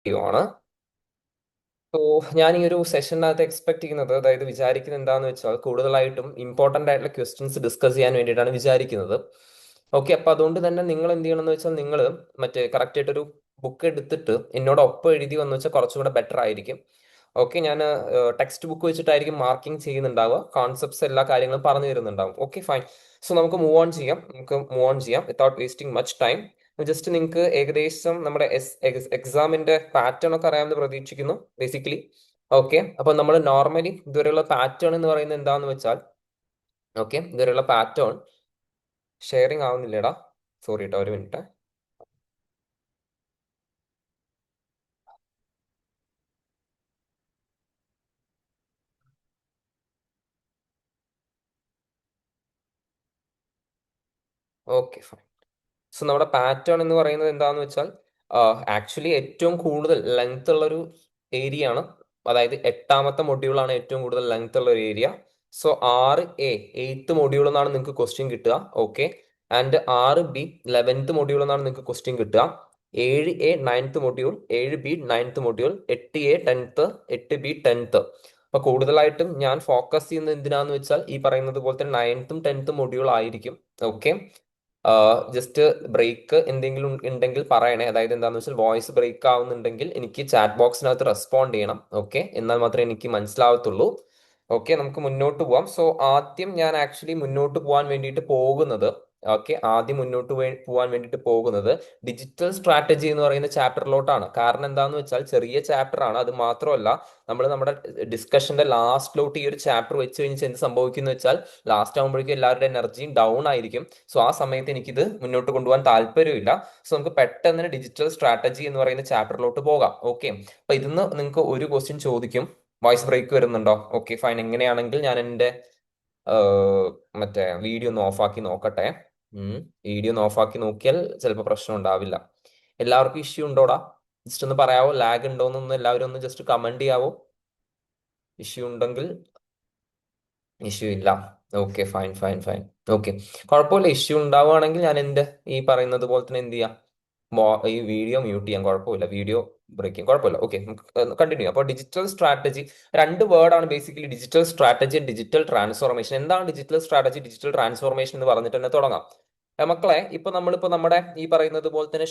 ആണ്. സോ ഞാൻ ഈ ഒരു സെഷനകത്ത് എക്സ്പെക്ട് ചെയ്യുന്നത്, അതായത് വിചാരിക്കുന്നത് എന്താന്ന് വെച്ചാൽ കൂടുതലായിട്ടും ഇമ്പോർട്ടന്റ് ആയിട്ടുള്ള ക്വസ്റ്റ്യൻസ് ഡിസ്കസ് ചെയ്യാൻ വേണ്ടിയിട്ടാണ് വിചാരിക്കുന്നത്. ഓക്കെ, അപ്പൊ അതുകൊണ്ട് തന്നെ നിങ്ങൾ എന്ത് ചെയ്യണം എന്ന് വെച്ചാൽ നിങ്ങൾ മറ്റേ കറക്റ്റ് ആയിട്ടൊരു ബുക്ക് എടുത്തിട്ട് എന്നോട് ഒപ്പം എഴുതി വന്നു വെച്ചാൽ കുറച്ചും കൂടെ ബെറ്റർ ആയിരിക്കും. ഓക്കെ, ഞാൻ ടെക്സ്റ്റ് ബുക്ക് വെച്ചിട്ടായിരിക്കും മാർക്കിംഗ് ചെയ്യുന്നുണ്ടാവുക, കോൺസെപ്റ്റ്സ് എല്ലാ കാര്യങ്ങളും പറഞ്ഞു തരുന്നുണ്ടാവും. Okay, fine. സോ നമുക്ക് മൂവ് ഓൺ ചെയ്യാം without wasting much time. Just നിങ്ങൾക്ക് ഏകദേശം നമ്മുടെ എക്സാമിന്റെ പാറ്റേൺ ഒക്കെ അറിയാമെന്ന് പ്രതീക്ഷിക്കുന്നു ബേസിക്കലി. ഓക്കെ, അപ്പൊ നമ്മൾ നോർമലി ഇതുവരെയുള്ള പാറ്റേൺ എന്ന് പറയുന്നത് എന്താന്ന് വെച്ചാൽ, ഓക്കെ, ഇതുവരെയുള്ള പാറ്റേൺ ഷെയറിങ് ആവുന്നില്ലടാ, സോറി കേട്ടോ, ഒരു മിനിറ്റ്. Okay, fine. സോ നമ്മുടെ പാറ്റേൺ എന്ന് പറയുന്നത് എന്താന്ന് വെച്ചാൽ, ആക്ച്വലി ഏറ്റവും കൂടുതൽ ലെങ്ത് ഉള്ള ഒരു ഏരിയ ആണ്. അതായത് എട്ടാമത്തെ മൊഡ്യൂളാണ് ഏറ്റവും കൂടുതൽ ലെങ്ത് ഉള്ള ഒരു area. So 6A eighth module എന്നാണ് നിങ്ങൾക്ക് ക്വസ്റ്റ്യൻ കിട്ടുക. Okay, and 6B 11th module എന്നാണ് നിങ്ങൾക്ക് ക്വസ്റ്റ്യൻ കിട്ടുക. 7A 9th module, 7B 9th module, 8A 10th, 8B 10th. അപ്പൊ കൂടുതലായിട്ടും ഞാൻ ഫോക്കസ് ചെയ്യുന്നത് എന്തിനാന്ന് വെച്ചാൽ ഈ പറയുന്നത് പോലെ തന്നെ 9th 10th മൊഡ്യൂൾ ആയിരിക്കും. ഓക്കെ, ജസ്റ്റ് ബ്രേക്ക് എന്തെങ്കിലും ഉണ്ടെങ്കിൽ പറയണേ. അതായത് എന്താണെന്ന് വെച്ചാൽ വോയിസ് ബ്രേക്ക് ആവുന്നുണ്ടെങ്കിൽ എനിക്ക് ചാറ്റ് ബോക്സിനകത്ത് റെസ്പോണ്ട് ചെയ്യണം. ഓക്കെ, എന്നാൽ മാത്രമേ എനിക്ക് മനസ്സിലാവത്തുള്ളൂ. ഓക്കെ, നമുക്ക് മുന്നോട്ട് പോവാം. സോ ആദ്യം ഞാൻ ആക്ച്വലി മുന്നോട്ട് പോകാൻ വേണ്ടിയിട്ട് പോകുന്നത്, ഓക്കെ, ആദ്യം പോകാൻ വേണ്ടിയിട്ട് പോകുന്നത് ഡിജിറ്റൽ സ്ട്രാറ്റജി എന്ന് പറയുന്ന ചാപ്റ്ററിലോട്ടാണ്. കാരണം എന്താന്ന് വെച്ചാൽ ചെറിയ ചാപ്റ്റർ ആണ്. അത് മാത്രമല്ല, നമ്മൾ നമ്മുടെ ഡിസ്കഷന്റെ ലാസ്റ്റിലോട്ട് ഈ ഒരു ചാപ്റ്റർ വെച്ച് കഴിഞ്ഞാൽ എന്ത് സംഭവിക്കുന്നു വെച്ചാൽ, ലാസ്റ്റ് ആകുമ്പോഴേക്കും എല്ലാവരുടെ എനർജിയും ഡൗൺ ആയിരിക്കും. സോ ആ സമയത്ത് എനിക്കിത് മുന്നോട്ട് കൊണ്ടുപോകാൻ താല്പര്യമില്ല. സോ നമുക്ക് പെട്ടെന്ന് ഡിജിറ്റൽ സ്ട്രാറ്റജി എന്ന് പറയുന്ന ചാപ്റ്ററിലോട്ട് പോകാം. ഓക്കെ, അപ്പൊ ഇതിന്ന് നിങ്ങൾക്ക് ഒരു ക്വസ്റ്റ്യൻ ചോദിക്കും. വോയിസ് ബ്രേക്ക് വരുന്നുണ്ടോ? Okay, fine. എങ്ങനെയാണെങ്കിൽ ഞാൻ എൻ്റെ മറ്റേ വീഡിയോ ഒന്ന് ഓഫാക്കി നോക്കട്ടെ. വീഡിയോ ഒന്ന് ഓഫാക്കി നോക്കിയാൽ ചിലപ്പോൾ പ്രശ്നം ഉണ്ടാവില്ല. എല്ലാവർക്കും ഇഷ്യൂ ഉണ്ടോടാ? ജസ്റ്റ് ഒന്ന് പറയാവോ, ലാഗ് ഉണ്ടോന്നൊന്ന് എല്ലാവരും ഒന്ന് ജസ്റ്റ് കമന്റ് ചെയ്യാവോ. ഇഷ്യൂ ഉണ്ടെങ്കിൽ. ഇഷ്യൂ ഇല്ല. Okay, fine fine fine. Okay, കുഴപ്പമില്ല. ഇഷ്യൂ ഉണ്ടാവുകയാണെങ്കിൽ ഞാൻ എൻ്റെ ഈ പറയുന്നത് പോലെ തന്നെ എന്ത് ചെയ്യാം, ഈ വീഡിയോ മ്യൂട്ട് ചെയ്യാം. കുഴപ്പമില്ല, വീഡിയോ ബ്രേക്ക് ചെയ്യാം, കുഴപ്പമില്ല. Okay, continue. അപ്പോൾ ഡിജിറ്റൽ സ്ട്രാറ്റജി, രണ്ട് വേർഡാണ് basically, digital strategy, digital transformation. എന്താണ് ഡിജിറ്റൽ സ്ട്രാറ്റജി, ഡിജിറ്റൽ ട്രാൻസ്ഫോർമേഷൻ എന്ന് പറഞ്ഞിട്ട് തന്നെ തുടങ്ങാം. മക്കളെ, ഇപ്പൊ നമ്മളിപ്പോ നമ്മുടെ ഈ പറയുന്നത് പോലെ തന്നെ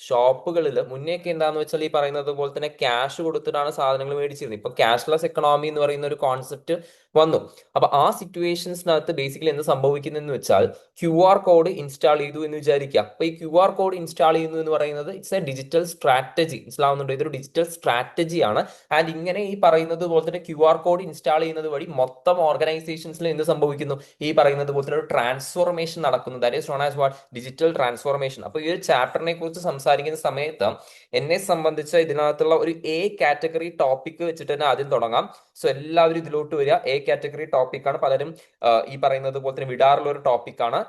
ഷോപ്പുകളിൽ മുന്നേക്ക് എന്താന്ന് വെച്ചാൽ ഈ പറയുന്നത് പോലെ തന്നെ ക്യാഷ് കൊടുത്തിട്ടാണ് സാധനങ്ങൾ മേടിച്ചിരുന്നത്. ഇപ്പൊ ക്യാഷ്ലെസ് എക്കണോമി എന്ന് പറയുന്ന ഒരു കോൺസെപ്റ്റ് വന്നു. അപ്പൊ ആ സിറ്റുവേഷൻസിനകത്ത് ബേസിക്കലി എന്ത് സംഭവിക്കുന്നെന്ന് വെച്ചാൽ, QR കോഡ് ഇൻസ്റ്റാൾ ചെയ്തു എന്ന് വിചാരിക്കുക. അപ്പൊ ഈ QR കോഡ് ഇൻസ്റ്റാൾ ചെയ്യുന്നു എന്ന് പറയുന്നത് ഇറ്റ്സ് എ ഡിജിറ്റൽ സ്ട്രാറ്റജി. മനസ്സിലാവുന്നുണ്ടോ? ഇതൊരു ഡിജിറ്റൽ സ്ട്രാറ്റജി ആണ്. ആൻഡ് ഇങ്ങനെ ഈ പറയുന്നത് പോലെ തന്നെ QR കോഡ് ഇൻസ്റ്റാൾ ചെയ്യുന്നത് വഴി മൊത്തം ഓർഗനൈസേഷൻസിൽ എന്ത് സംഭവിക്കുന്നു, ഈ പറയുന്നത് പോലെ തന്നെ ഒരു ട്രാൻസ്ഫോർമേഷൻ നടക്കുന്നു. That is known as what, digital transformation. അപ്പൊ ഈ ഒരു ചാപ്റ്ററിനെ കുറിച്ച് സംസാരിക്കുന്ന സമയത്ത് എന്നെ സംബന്ധിച്ച് ഇതിനകത്തുള്ള ഒരു എ കാറ്റഗറി ടോപ്പിക് വെച്ചിട്ട് തന്നെ ആദ്യം തുടങ്ങാം. സോ എല്ലാവരും ഇതിലോട്ട് വരിക. എ കാറ്റഗറി ടോപ്പിക്കാണ് പലരും ഈ പറയുന്നത് പോലെ തന്നെ വിടാറുള്ള ഒരു ടോപ്പിക്കാണ്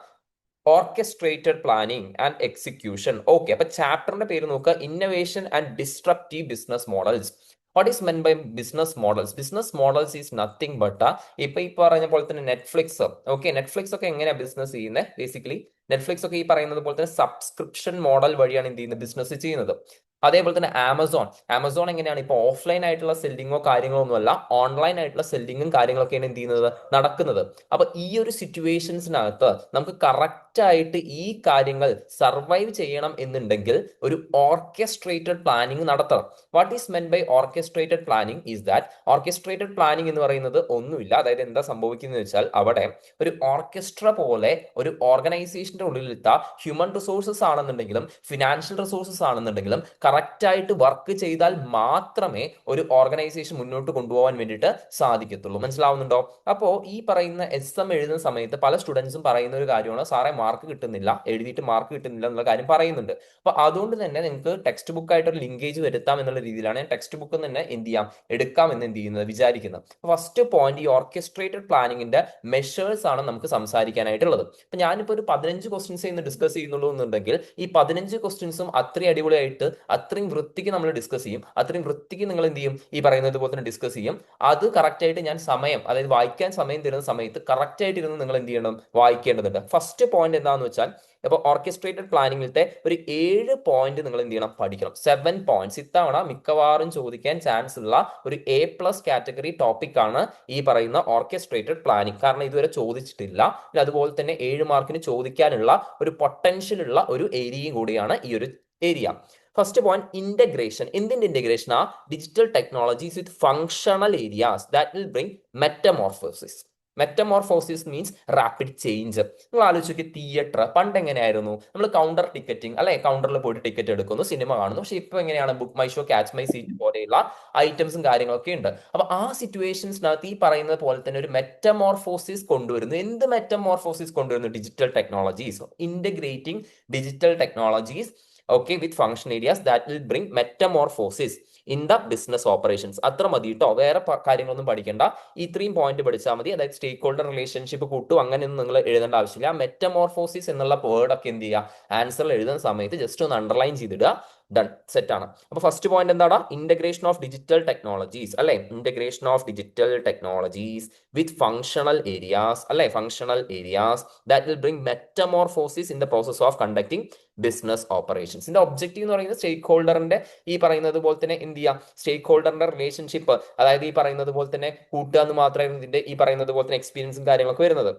orchestrated planning and execution. Okay, അപ്പൊ ചാപ്റ്ററിന്റെ പേര് നോക്കുക, innovation and disruptive business models. What is meant by business models? Business models is nothing but, ഇപ്പൊ ഈ പറഞ്ഞ പോലെ തന്നെ നെറ്റ്ഫ്ലിക്സ്. ഓക്കെ, നെറ്റ്ഫ്ലിക്സ് ഒക്കെ എങ്ങനെയാ ബിസിനസ് ചെയ്യുന്നത്? ബേസിക്കലി നെറ്റ്ഫ്ലിക്സ് ഒക്കെ ഈ പറയുന്നത് പോലെ തന്നെ സബ്സ്ക്രിപ്ഷൻ മോഡൽ വഴിയാണ് എന്ത് ചെയ്യുന്നത്, ബിസിനസ് ചെയ്യുന്നത്. അതേപോലെ തന്നെ ആമസോൺ എങ്ങനെയാണ്, ഇപ്പൊ ഓഫ്ലൈൻ ആയിട്ടുള്ള സെല്ലിങ്ങോ കാര്യങ്ങളോ ഒന്നുമല്ല, ഓൺലൈൻ ആയിട്ടുള്ള സെല്ലിങ്ങും കാര്യങ്ങളൊക്കെയാണ് എന്ത് ചെയ്യുന്നത്, നടക്കുന്നത്. അപ്പൊ ഈ ഒരു സിറ്റുവേഷൻസിനകത്ത് നമുക്ക് കറക്റ്റ് ആയിട്ട് ഈ കാര്യങ്ങൾ സർവൈവ് ചെയ്യണം എന്നുണ്ടെങ്കിൽ ഒരു ഓർക്കസ്ട്രേറ്റഡ് പ്ലാനിങ് നടത്തണം. What is meant by orchestrated planning is that, orchestrated planning എന്ന് പറയുന്നത് ഒന്നുമില്ല. അതായത് എന്താ സംഭവിക്കുന്നത് വെച്ചാൽ, അവിടെ ഒരു ഓർക്കസ്ട്ര പോലെ ഒരു ഓർഗനൈസേഷന്റെ ഉള്ളിലെത്ത ഹ്യൂമൻ റിസോഴ്സസ് ആണെന്നുണ്ടെങ്കിലും ഫിനാൻഷ്യൽ റിസോഴ്സസ് ആണെന്നുണ്ടെങ്കിലും കറക്റ്റ് ആയിട്ട് വർക്ക് ചെയ്താൽ മാത്രമേ ഒരു ഓർഗനൈസേഷൻ മുന്നോട്ട് കൊണ്ടുപോകാൻ വേണ്ടിയിട്ട് സാധിക്കത്തുള്ളൂ. മനസ്സിലാവുന്നുണ്ടോ? അപ്പോ ഈ പറയുന്ന എക്സാം എഴുതുന്ന സമയത്ത് പല സ്റ്റുഡൻസും പറയുന്ന ഒരു കാര്യമാണ്, സാറേ മാർക്ക് കിട്ടുന്നില്ല, എഴുതിയിട്ട് മാർക്ക് കിട്ടുന്നില്ല എന്നുള്ള കാര്യം പറയുന്നുണ്ട്. അപ്പൊ അതുകൊണ്ട് തന്നെ നിങ്ങൾക്ക് ടെക്സ്റ്റ് ബുക്ക് ആയിട്ട് ഒരു ലിങ്കേജ് വരുത്താം എന്നുള്ള രീതിയിലാണ് ഞാൻ ടെക്സ്റ്റ് ബുക്ക് തന്നെ എന്ത് ചെയ്യാം, എടുക്കാം എന്ന് എന്ത് ചെയ്യുന്നത്, വിചാരിക്കുന്നത്. ഫസ്റ്റ് പോയിന്റ്, ഈ ഓർക്കസ്ട്രേറ്റഡ് പ്ലാനിങ്ങിന്റെ മെഷേഴ്സ് ആണ് നമുക്ക് സംസാരിക്കാനായിട്ടുള്ളത്. അപ്പൊ ഞാനിപ്പോ ഒരു 15 ക്വസ്റ്റ്യൻസ് ഇന്ന് ഡിസ്കസ് ചെയ്യുന്നുള്ളൂ എന്നുണ്ടെങ്കിൽ ഈ 15 ക്വസ്റ്റ്യൻസും അത്രയും അടിപൊളിയായിട്ട് അത്രയും വൃത്തിക്ക് നമ്മൾ ഡിസ്കസ് ചെയ്യും, അത്രയും വൃത്തിക്ക് നിങ്ങൾ എന്ത് ചെയ്യും, ഈ പറയുന്നത് പോലെ തന്നെ ഡിസ്കസ് ചെയ്യും. അത് കറക്റ്റ് ആയിട്ട് ഞാൻ സമയം, അതായത് വായിക്കാൻ സമയം തരുന്ന സമയത്ത് കറക്റ്റ് ആയിട്ട് ഇരുന്ന് നിങ്ങൾ എന്ത് ചെയ്യണം, വായിക്കേണ്ടതുണ്ട്. ഫസ്റ്റ് പോയിന്റ് എന്താണെന്ന് വെച്ചാൽ, ഇപ്പൊ ഓർക്കസ്ട്രേറ്റഡ് പ്ലാനിങ്ങിലത്തെ ഒരു 7 പോയിന്റ് നിങ്ങൾ എന്ത് ചെയ്യണം, പഠിക്കണം. 7 പോയിന്റ്സ് ഇത്തവണ മിക്കവാറും ചോദിക്കാൻ ചാൻസ് ഉള്ള ഒരു A+ കാറ്റഗറി ടോപ്പിക് ആണ് ഈ പറയുന്ന ഓർക്കസ്ട്രേറ്റഡ് പ്ലാനിങ്. കാരണം ഇതുവരെ ചോദിച്ചിട്ടില്ല. അതുപോലെ തന്നെ 7 മാർക്കിന് ചോദിക്കാനുള്ള ഒരു പൊട്ടൻഷ്യൽ ഉള്ള ഒരു ഏരിയയും കൂടിയാണ് ഈ ഒരു ഏരിയ. First point, integration. എന്തിന്റെ ഇന്റഗ്രേഷൻ? ആ digital technologies with functional areas that will bring metamorphosis. Metamorphosis means rapid change. നിങ്ങൾ ആലോചിക്കുക, തിയേറ്റർ പണ്ട് എങ്ങനെയായിരുന്നു? നമ്മൾ കൗണ്ടർ ടിക്കറ്റിംഗ് അല്ലെ, കൗണ്ടറിൽ പോയിട്ട് ടിക്കറ്റ് എടുക്കുന്നു, സിനിമ കാണുന്നു. പക്ഷെ ഇപ്പൊ എങ്ങനെയാണ്? Book my show, catch my seat പോലെയുള്ള ഐറ്റംസും കാര്യങ്ങളൊക്കെ ഉണ്ട്. അപ്പൊ ആ സിറ്റുവേഷൻസിനകത്ത് ഈ പറയുന്നത് പോലെ തന്നെ ഒരു മെറ്റമോർഫോസിസ് കൊണ്ടുവരുന്നു. എന്ത് മെറ്റമോർഫോസിസ് കൊണ്ടുവരുന്നു? Digital technologies. Integrating digital technologies with function areas that will bring metamorphosis in the business operations. അത്ര മതി കേട്ടോ, വേറെ കാര്യങ്ങളൊന്നും പഠിക്കേണ്ട. ഇത്രയും പോയിന്റ് പഠിച്ചാൽ മതി. അതായത് സ്റ്റേക്ക് ഹോൾഡർ റിലേഷൻഷിപ്പ് കൂട്ടും അങ്ങനെയൊന്നും നിങ്ങൾ എഴുതേണ്ട ആവശ്യമില്ല. മെറ്റമോർഫോസിസ് എന്നുള്ള വേർഡ് ഒക്കെ എന്ത് ചെയ്യുക, ആൻസറിൽ എഴുതുന്ന സമയത്ത് ജസ്റ്റ് ഒന്ന് അണ്ടർലൈൻ ചെയ്തിടുക. ഡൺ, സെറ്റ് ആണ്. അപ്പൊ ഫസ്റ്റ് പോയിന്റ് എന്താണ്? ഇന്റഗ്രേഷൻ ഓഫ് ഡിജിറ്റൽ ടെക്നോളജീസ് അല്ലെ, integration of digital technologies with functional areas അല്ലെ, functional areas that will bring metamorphosis in the process of conducting business operations. ഇതിന്റെ ഒബ്ജക്റ്റീവ് എന്ന് പറയുന്നത് സ്റ്റേക്ക് ഹോൾഡറിന്റെ ഈ പറയുന്നത് പോലെ തന്നെ എന്ത് ചെയ്യാം, സ്റ്റേക്ക് ഹോൾഡറിന്റെ റിലേഷൻഷിപ്പ്, അതായത് ഈ പറയുന്നത് പോലെ തന്നെ കൂട്ടുക എന്ന് മാത്രമായിരുന്നു ഇതിന്റെ ഈ പറയുന്നത് പോലെ തന്നെ എക്സ്പീരിയൻസും കാര്യങ്ങളൊക്കെ വരുന്നത്.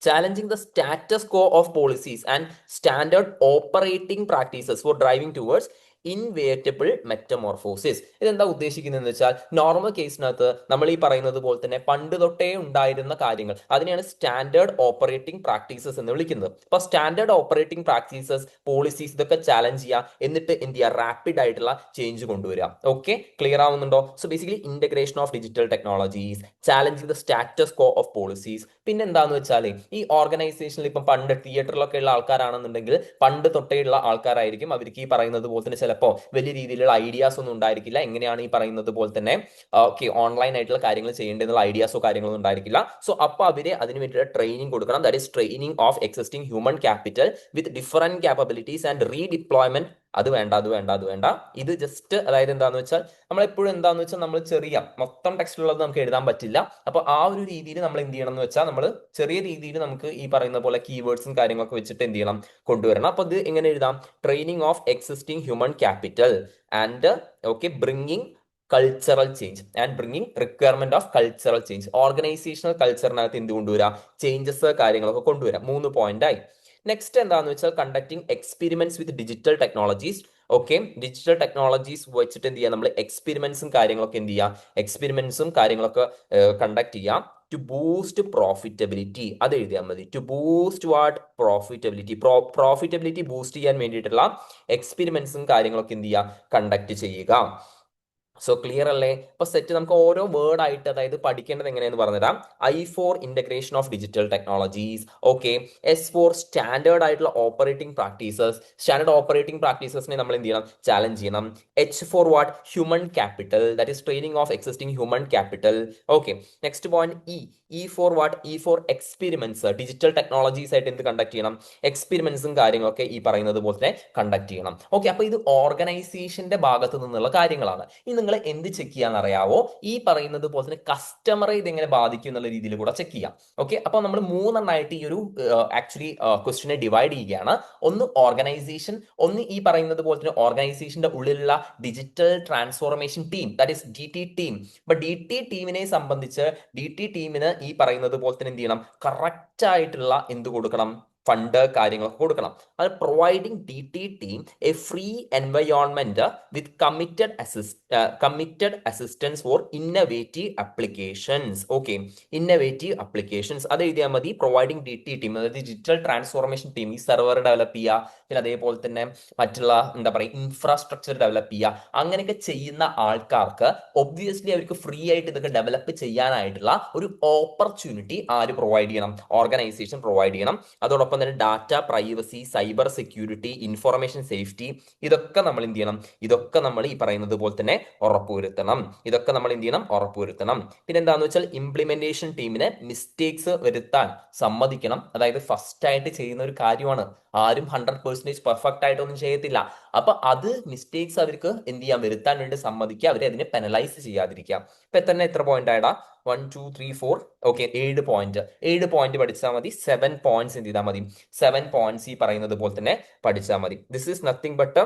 challenging the status quo of policies and standard operating practices for driving towards inevitable metamorphosis. ഇതെന്താ ഉദ്ദേശിക്കുന്നതെന്ന് വെച്ചാൽ, നോർമൽ കേസിനകത്ത് നമ്മൾ ഈ പറയുന്നത് പോലെ തന്നെ പണ്ട് തൊട്ടേ ഉണ്ടായിരുന്ന കാര്യങ്ങൾ, അതിനെയാണ് സ്റ്റാൻഡേർഡ് ഓപ്പറേറ്റിംഗ് പ്രാക്ടീസസ് എന്ന് വിളിക്കുന്നത്. അപ്പൊ സ്റ്റാൻഡേർഡ് ഓപ്പറേറ്റിംഗ് പ്രാക്ടീസസ്, പോളിസീസ് ഇതൊക്കെ ചാലഞ്ച് ചെയ്യുക, എന്നിട്ട് എന്ത് ചെയ്യുക, റാപ്പിഡ് ആയിട്ടുള്ള ചേഞ്ച് കൊണ്ടുവരിക. ഓക്കെ, ക്ലിയർ ആവുന്നുണ്ടോ? So basically integration of digital technologies, challenging the status quo of policies. പിന്നെ എന്താന്ന് വെച്ചാൽ, ഈ ഓർഗനൈസേഷനിൽ ഇപ്പം പണ്ട് തിയേറ്ററിലൊക്കെ ഉള്ള ആൾക്കാരാണെന്നുണ്ടെങ്കിൽ പണ്ട് തൊട്ടേ ഉള്ള ആൾക്കാരായിരിക്കും. അവർക്ക് ഈ പറയുന്നത് പോലെ തന്നെ ചിലപ്പോൾ വലിയ രീതിയിലുള്ള ഐഡിയാസ് ഒന്നും ഉണ്ടായിരിക്കില്ല. എങ്ങനെയാണ് ഈ പറയുന്നത് പോലെ തന്നെ ഓൺലൈൻ ആയിട്ടുള്ള കാര്യങ്ങൾ ചെയ്യേണ്ടതെന്നുള്ള ഐഡിയാസോ കാര്യങ്ങളൊന്നും ഉണ്ടായിരിക്കില്ല. സോ അപ്പൊ അവര് അതിന് വേണ്ടിയിട്ട് ട്രെയിനിങ് കൊടുക്കണം. That is training of existing human capital with different capabilities and redeployment. അത് വേണ്ട, അത് വേണ്ട, അത് വേണ്ട. ഇത് ജസ്റ്റ് അതായത് എന്താന്ന് വെച്ചാൽ, നമ്മളെപ്പോഴും എന്താന്ന് വെച്ചാൽ നമ്മൾ ചെറിയ മൊത്തം ടെക്സ്റ്റിലുള്ളത് നമുക്ക് എഴുതാൻ പറ്റില്ല. അപ്പൊ ആ ഒരു രീതിയിൽ നമ്മൾ എന്ത് ചെയ്യണം എന്ന് വെച്ചാൽ, നമ്മൾ ചെറിയ രീതിയിൽ നമുക്ക് ഈ പറയുന്ന പോലെ കീവേഡ്സും കാര്യങ്ങളൊക്കെ വെച്ചിട്ട് എന്ത് ചെയ്യണം, കൊണ്ടുവരണം. അപ്പൊ ഇത് എങ്ങനെ എഴുതാം? Training of existing human capital and bringing cultural change and bringing requirement of cultural change. Organisational കൾച്ചറിനകത്ത് എന്ത് കൊണ്ടുവരാം? ചേഞ്ചസ് കാര്യങ്ങളൊക്കെ കൊണ്ടുവരാം. 3 പോയിന്റ് ആയി. നെക്സ്റ്റ് എന്താന്ന് വെച്ചാൽ, conducting experiments with digital technologies. Digital technologies വെച്ചിട്ട് എന്ത് ചെയ്യാം, നമ്മൾ എക്സ്പെരിമെന്റ്സും കാര്യങ്ങളൊക്കെ എന്ത് ചെയ്യാം, എക്സ്പെരിമെന്റ്സും കാര്യങ്ങളൊക്കെ കണ്ടക്ട് ചെയ്യാം ടു ബൂസ്റ്റ് പ്രോഫിറ്റബിലിറ്റി. അത് എഴുതിയാൽ മതി. To boost what? Profitability. Profitability boost ചെയ്യാൻ വേണ്ടിയിട്ടുള്ള എക്സ്പെരിമെന്റ്സും കാര്യങ്ങളൊക്കെ എന്ത് ചെയ്യുക, കണ്ടക്ട് ചെയ്യുക. സോ ക്ലിയർ അല്ലേ? അപ്പൊ സെറ്റ്. നമുക്ക് ഓരോ വേർഡ് ആയിട്ട് അതായത് പഠിക്കേണ്ടത് എങ്ങനെയെന്ന് പറഞ്ഞുതരാം. I for integration of digital technologies. S for standard ആയിട്ടുള്ള ഓപ്പറേറ്റിംഗ് പ്രാക്ടീസസ്. സ്റ്റാൻഡേർഡ് ഓപ്പറേറ്റിംഗ് പ്രാക്ടീസസിനെ നമ്മൾ എന്ത് ചെയ്യണം, ചാലഞ്ച് ചെയ്യണം. H for what? Human capital. That is training of existing human capital. Next point E for what? E for experiments. Digital technologies ആയിട്ട് എന്ത് conduct ചെയ്യണം? എക്സ്പെരിമെന്റ്സും കാര്യങ്ങളൊക്കെ ഈ പറയുന്നത് പോലെ തന്നെ കണ്ടക്ട് ചെയ്യണം. അപ്പൊ ഇത് ഓർഗനൈസേഷന്റെ ഭാഗത്ത് നിന്നുള്ള കാര്യങ്ങളാണ്. ഇനി നിങ്ങൾ എന്ത് ചെക്ക് ചെയ്യാൻ അറിയാവോ? ഈ പറയുന്നത് പോലെ തന്നെ കസ്റ്റമറെ ഇതെങ്ങനെ ബാധിക്കും എന്നുള്ള രീതിയിൽ കൂടെ ചെക്ക് ചെയ്യാം. അപ്പൊ നമ്മൾ 3 എണ്ണമായിട്ട് ഈ ഒരു ആക്ച്വലി ക്വസ്റ്റിനെ ഡിവൈഡ് ചെയ്യുകയാണ്. ഒന്ന് ഓർഗനൈസേഷൻ, ഒന്ന് ഈ പറയുന്നത് പോലെ തന്നെ ഓർഗനൈസേഷന്റെ ഉള്ളിലുള്ള digital transformation team, that is DT team. അപ്പൊ DT ടീമിനെ സംബന്ധിച്ച് DT ടീമിന് ഈ പറയുന്നത് പോലെ തന്നെ എന്ത് ചെയ്യണം, കറക്റ്റ് ആയിട്ടുള്ള എന്ത് കൊടുക്കണം, ഫണ്ട് കാര്യങ്ങളൊക്കെ കൊടുക്കണം. അത് providing DT team A free environment with committed assistance for innovative applications. Innovative applications അത് എഴുതിയാൽ മതി. പ്രൊവൈഡിങ് DT ടീം, അതായത് ഡിജിറ്റൽ ട്രാൻസ്ഫോർമേഷൻ ടീം, ഈ സെർവർ ഡെവലപ്പ് ചെയ്യുക, പിന്നെ അതേപോലെ തന്നെ മറ്റുള്ള എന്താ പറയുക ഇൻഫ്രാസ്ട്രക്ചർ ഡെവലപ്പ് ചെയ്യുക, അങ്ങനെയൊക്കെ ചെയ്യുന്ന ആൾക്കാർക്ക് ഒബ്വിയസ്ലി അവർക്ക് ഫ്രീ ആയിട്ട് ഇതൊക്കെ ഡെവലപ്പ് ചെയ്യാനായിട്ടുള്ള ഒരു ഓപ്പർച്യൂണിറ്റി ആര് പ്രൊവൈഡ് ചെയ്യണം? ഓർഗനൈസേഷൻ പ്രൊവൈഡ് ചെയ്യണം. അതോടൊപ്പം തന്നെ data privacy, cyber security, information safety, ഇതൊക്കെ നമ്മൾ എന്ത് ചെയ്യണം? ഇതൊക്കെ നമ്മൾ ഈ പറയുന്നത് പോലെ തന്നെ ഉറപ്പുവരുത്തണം. ഇതൊക്കെ നമ്മൾ എന്ത് ചെയ്യണം? ഉറപ്പുവരുത്തണം. പിന്നെ എന്താണെന്ന് വെച്ചാൽ, ഇംപ്ലിമെന്റേഷൻ ടീമിനെ മിസ്റ്റേക്സ് വരുത്താൻ സമ്മതിക്കണം. അതായത് ഫസ്റ്റ് ആയിട്ട് ചെയ്യുന്ന ഒരു കാര്യമാണ്. ആരും 100% പെർഫെക്റ്റ് ആയിട്ടൊന്നും ചെയ്യത്തില്ല. അപ്പൊ അത് മിസ്റ്റേക്സ് അവർക്ക് എന്ത് ചെയ്യാൻ, വരുത്താൻ വേണ്ടി സമ്മതിക്കുക, അവരെ അതിനെ പെനലൈസ് ചെയ്യാതിരിക്കുക. ഇപ്പൊ തന്നെ എത്ര പോയിന്റ് ആയിടാ, 1 2 3 4, ഓക്കെ 7 പോയിന്റ്. 7 പോയിന്റ് പഠിച്ചാൽ മതി, 7 പോയിന്റ്സ് എന്ത് ചെയ്താൽ മതി, 7 പോയിന്റ്സ് ഈ പറയുന്നത് പോലെ തന്നെ പഠിച്ചാൽ മതി. This is nothing but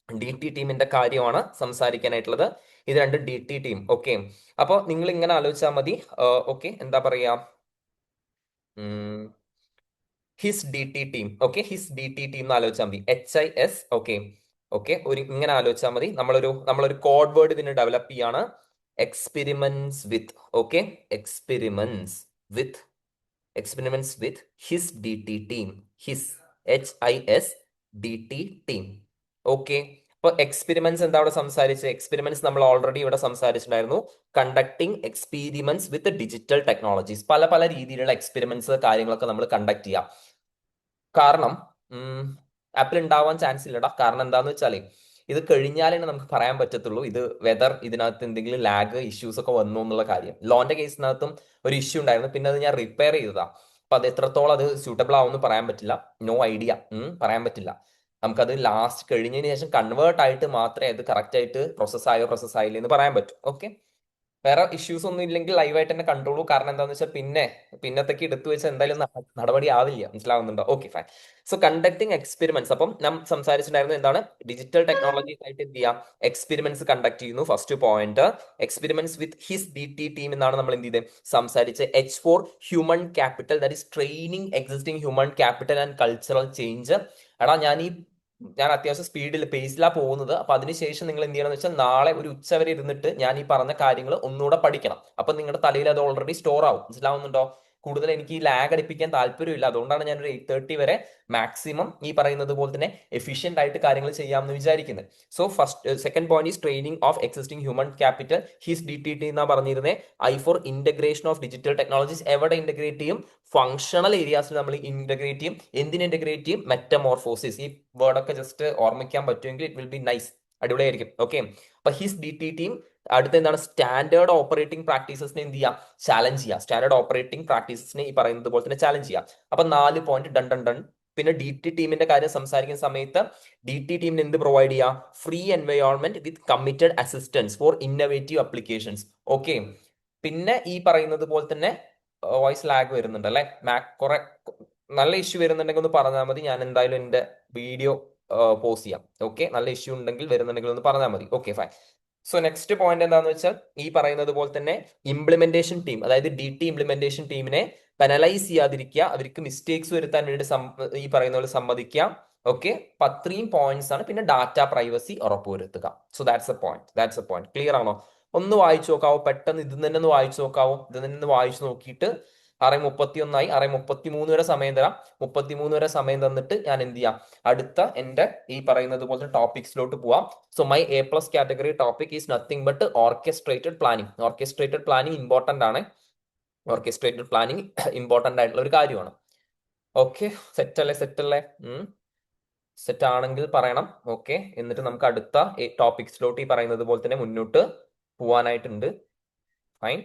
D T ടീമിന്റെ കാര്യമാണ് സംസാരിക്കാനായിട്ടുള്ളത്. ഇത് രണ്ട് ഡി ടി ടീം. ഓക്കെ, അപ്പൊ നിങ്ങൾ ഇങ്ങനെ ആലോചിച്ചാൽ മതി. ഓക്കെ, എന്താ പറയാ, his D T team. Okay, his D T team എന്ന് ആലോചിച്ചാൽ മതി, HIS. ഓക്കെ, ഓക്കെ, ഒരു ഇങ്ങനെ ആലോചിച്ചാൽ മതി. നമ്മളൊരു കോഡ് വേർഡ് ഇതിന് ഡെവലപ്പ് ചെയ്യാണ്, experiments with. Okay, experiments with, experiments with HIS D T team. HIS, HIS DT team. Okay, ഇപ്പൊ എക്സ്പെരിമെന്റ്സ് എന്താ അവിടെ സംസാരിച്ചത്, എക്സ്പെരിമെന്റ്സ് നമ്മൾ ഓൾറെഡി ഇവിടെ സംസാരിച്ചിട്ടുണ്ടായിരുന്നു. Conducting experiments with digital technologies, പല പല രീതിയിലുള്ള എക്സ്പെരിമെന്റ്സ് കാര്യങ്ങളൊക്കെ നമ്മൾ കണ്ടക്ട് ചെയ്യാം. കാരണം ആപ്പിൾ ഉണ്ടാവാൻ ചാൻസ് ഇല്ലടാ. കാരണം എന്താന്ന് വെച്ചാല് ഇത് കഴിഞ്ഞാലേ നമുക്ക് പറയാൻ പറ്റത്തുള്ളൂ ഇത് വെദർ ഇതിനകത്ത് എന്തെങ്കിലും ലാഗ് ഇഷ്യൂസ് ഒക്കെ വന്നു എന്നുള്ള കാര്യം. ലോന്റെ കേസിനകത്തും ഒരു ഇഷ്യൂ ഉണ്ടായിരുന്നു, പിന്നെ അത് ഞാൻ റിപ്പയർ ചെയ്തതാ. അപ്പൊ അത് എത്രത്തോളം അത് സ്യൂട്ടബിൾ ആവുമെന്ന് പറയാൻ പറ്റില്ല. നോ ഐഡിയ, പറയാൻ പറ്റില്ല. നമുക്കത് ലാസ്റ്റ് കഴിഞ്ഞതിന് ശേഷം കൺവേർട്ട് ആയിട്ട് മാത്രമേ അത് കറക്റ്റ് ആയിട്ട് പ്രോസസ് ആയോ പ്രോസസ് ആയില്ലേ എന്ന് പറയാൻ പറ്റും. ഓക്കെ, വേറെ ഇഷ്യൂസ് ഒന്നും ഇല്ലെങ്കിൽ ലൈവായിട്ട് തന്നെ കണ്ടോളൂ. കാരണം എന്താന്ന് വെച്ചാൽ പിന്നത്തേക്ക് എടുത്തു വെച്ചാൽ എന്തായാലും നടപടി ആവില്ല. മനസ്സിലാവുന്നുണ്ടോ? Okay, fine. So conducting experiments, അപ്പം നാം സംസാരിച്ചിട്ടുണ്ടായിരുന്നു എന്താണ്, ഡിജിറ്റൽ ടെക്നോളജീസ് ആയിട്ട് എന്ത് ചെയ്യാം, എക്സ്പെരിമെന്റ്സ് കണ്ടക്ട് ചെയ്യുന്നു. First point, experiments with HIS D T team എന്നാണ് നമ്മൾ എന്ത് ചെയ്തത്, സംസാരിച്ച്. H for human capital, that is training existing human capital and cultural change. എടാ ഞാൻ അത്യാവശ്യം സ്പീഡിൽ പേസിലാണ് പോകുന്നത്. അപ്പൊ അതിനുശേഷം നിങ്ങൾ എന്ത് ചെയ്യണം എന്ന് വെച്ചാൽ, നാളെ ഒരു ഉച്ച വരെ ഇരുന്നിട്ട് ഞാൻ ഈ പറഞ്ഞ കാര്യങ്ങൾ ഒന്നുകൂടെ പഠിക്കണം. അപ്പൊ നിങ്ങളുടെ തലയിൽ അത് ഓൾറെഡി സ്റ്റോർ ആവും. മനസ്സിലാവുന്നുണ്ടോ? കൂടുതൽ എനിക്ക് ഈ ലാഗ് അടിപ്പിക്കാൻ താല്പര്യമില്ല. അതുകൊണ്ടാണ് ഞാൻ ഒരു 8:30 വരെ മാക്സിമം ഈ പറയുന്നത് പോലെ തന്നെ എഫിഷ്യന്റ് ആയിട്ട് കാര്യങ്ങൾ ചെയ്യാമെന്ന് വിചാരിക്കുന്നത്. So second point is training of existing human capital. His DTT എന്നാ പറഞ്ഞിരുന്നത്. I for integration of digital technologies. എവിടെ ഇന്റഗ്രേറ്റ് ചെയ്യും? ഫങ്ഷണൽ ഏരിയാസിൽ നമ്മൾ ഇന്റഗ്രേറ്റ് ചെയ്യും. എന്തിന് ഇന്റഗ്രേറ്റ് ചെയ്യും? മെറ്റമോർഫോസിസ്. ഈ വേർഡൊക്കെ ജസ്റ്റ് ഓർമ്മിക്കാൻ പറ്റുമെങ്കിൽ ഇറ്റ് വിൽ ബി നൈസ്, അടിപൊളിയായിരിക്കും. ഓക്കെ, അപ്പൊ ഹിസ് DTT. അടുത്ത എന്താണ്, സ്റ്റാൻഡേർഡ് ഓപ്പറേറ്റിംഗ് പ്രാക്ടീസസിനെ എന്ത് ചെയ്യുക, ചാലഞ്ച് ചെയ്യുക. സ്റ്റാൻഡേർഡ് ഓപ്പറേറ്റിംഗ് പ്രാക്ടീസസിനെ ഈ പറയുന്നത് പോലെ തന്നെ ചാലഞ്ച് ചെയ്യുക. അപ്പൊ 4 പോയിന്റ് ഡൺ ഡൺ ഡൺ. പിന്നെ ഡി ടി ടീമിന്റെ കാര്യം സംസാരിക്കുന്ന സമയത്ത് ഡി ടി ടീമിന് എന്ത് പ്രൊവൈഡ് ചെയ്യുക, free environment with committed assistance for innovative applications. Okay, പിന്നെ ഈ പറയുന്നത് പോലെ തന്നെ വോയിസ് ലാഗ് വരുന്നുണ്ട് അല്ലെ, കുറെ നല്ല ഇഷ്യൂ വരുന്നുണ്ടെങ്കിൽ ഒന്ന് പറഞ്ഞാൽ മതി. ഞാൻ എന്തായാലും എന്റെ വീഡിയോ പോസ്റ്റ് ചെയ്യാം. ഓക്കെ, നല്ല ഇഷ്യൂ ഉണ്ടെങ്കിൽ വരുന്നുണ്ടെങ്കിൽ ഒന്ന് പറഞ്ഞാൽ മതി. Okay, fine. So next point എന്താണെന്ന് വെച്ചാൽ, ഈ പറയുന്നത് പോലെ തന്നെ ഇംപ്ലിമെന്റേഷൻ ടീം, അതായത് ഡി ടി ഇംപ്ലിമെന്റേഷൻ ടീമിനെ പെനലൈസ് ചെയ്യാതിരിക്കുക, അവർക്ക് മിസ്റ്റേക്സ് വരുത്താൻ വേണ്ടി ഈ പറയുന്ന പോലെ സമ്മതിക്കുക. ഓക്കെ, അപ്പൊ അത്രയും പോയിന്റ്സ് ആണ്. പിന്നെ ഡാറ്റ പ്രൈവസി ഉറപ്പുവരുത്തുക. So that's a point. Clear ആണോ? ഒന്ന് വായിച്ചു നോക്കാവോ പെട്ടെന്ന്, ഇത് തന്നെ ഒന്ന് വായിച്ചു നോക്കാവോ. ഇത് തന്നെ ഒന്ന് വായിച്ചു നോക്കിയിട്ട് 6:31 6:33 വരെ സമയം തരാം. 33 വരെ സമയം തന്നിട്ട് ഞാൻ എന്ത് ചെയ്യാം, അടുത്ത എന്റെ ഈ പറയുന്നത് പോലത്തെ ടോപ്പിക്സിലോട്ട് പോവാം. So my A+ category topic is nothing but orchestrated planning. Orchestrated planning important ആണ്. ഓർക്കസ്ട്രേറ്റഡ് പ്ലാനിങ് ഇമ്പോർട്ടന്റ് ആയിട്ടുള്ള ഒരു കാര്യമാണ്. ഓക്കെ, സെറ്റ് അല്ലേ? സെറ്റ് ആണെങ്കിൽ പറയണം. ഓക്കെ, എന്നിട്ട് നമുക്ക് അടുത്ത ടോപ്പിക്സിലോട്ട് ഈ പറയുന്നത് പോലെ തന്നെ മുന്നോട്ട് പോവാനായിട്ടുണ്ട്. ഫൈൻ.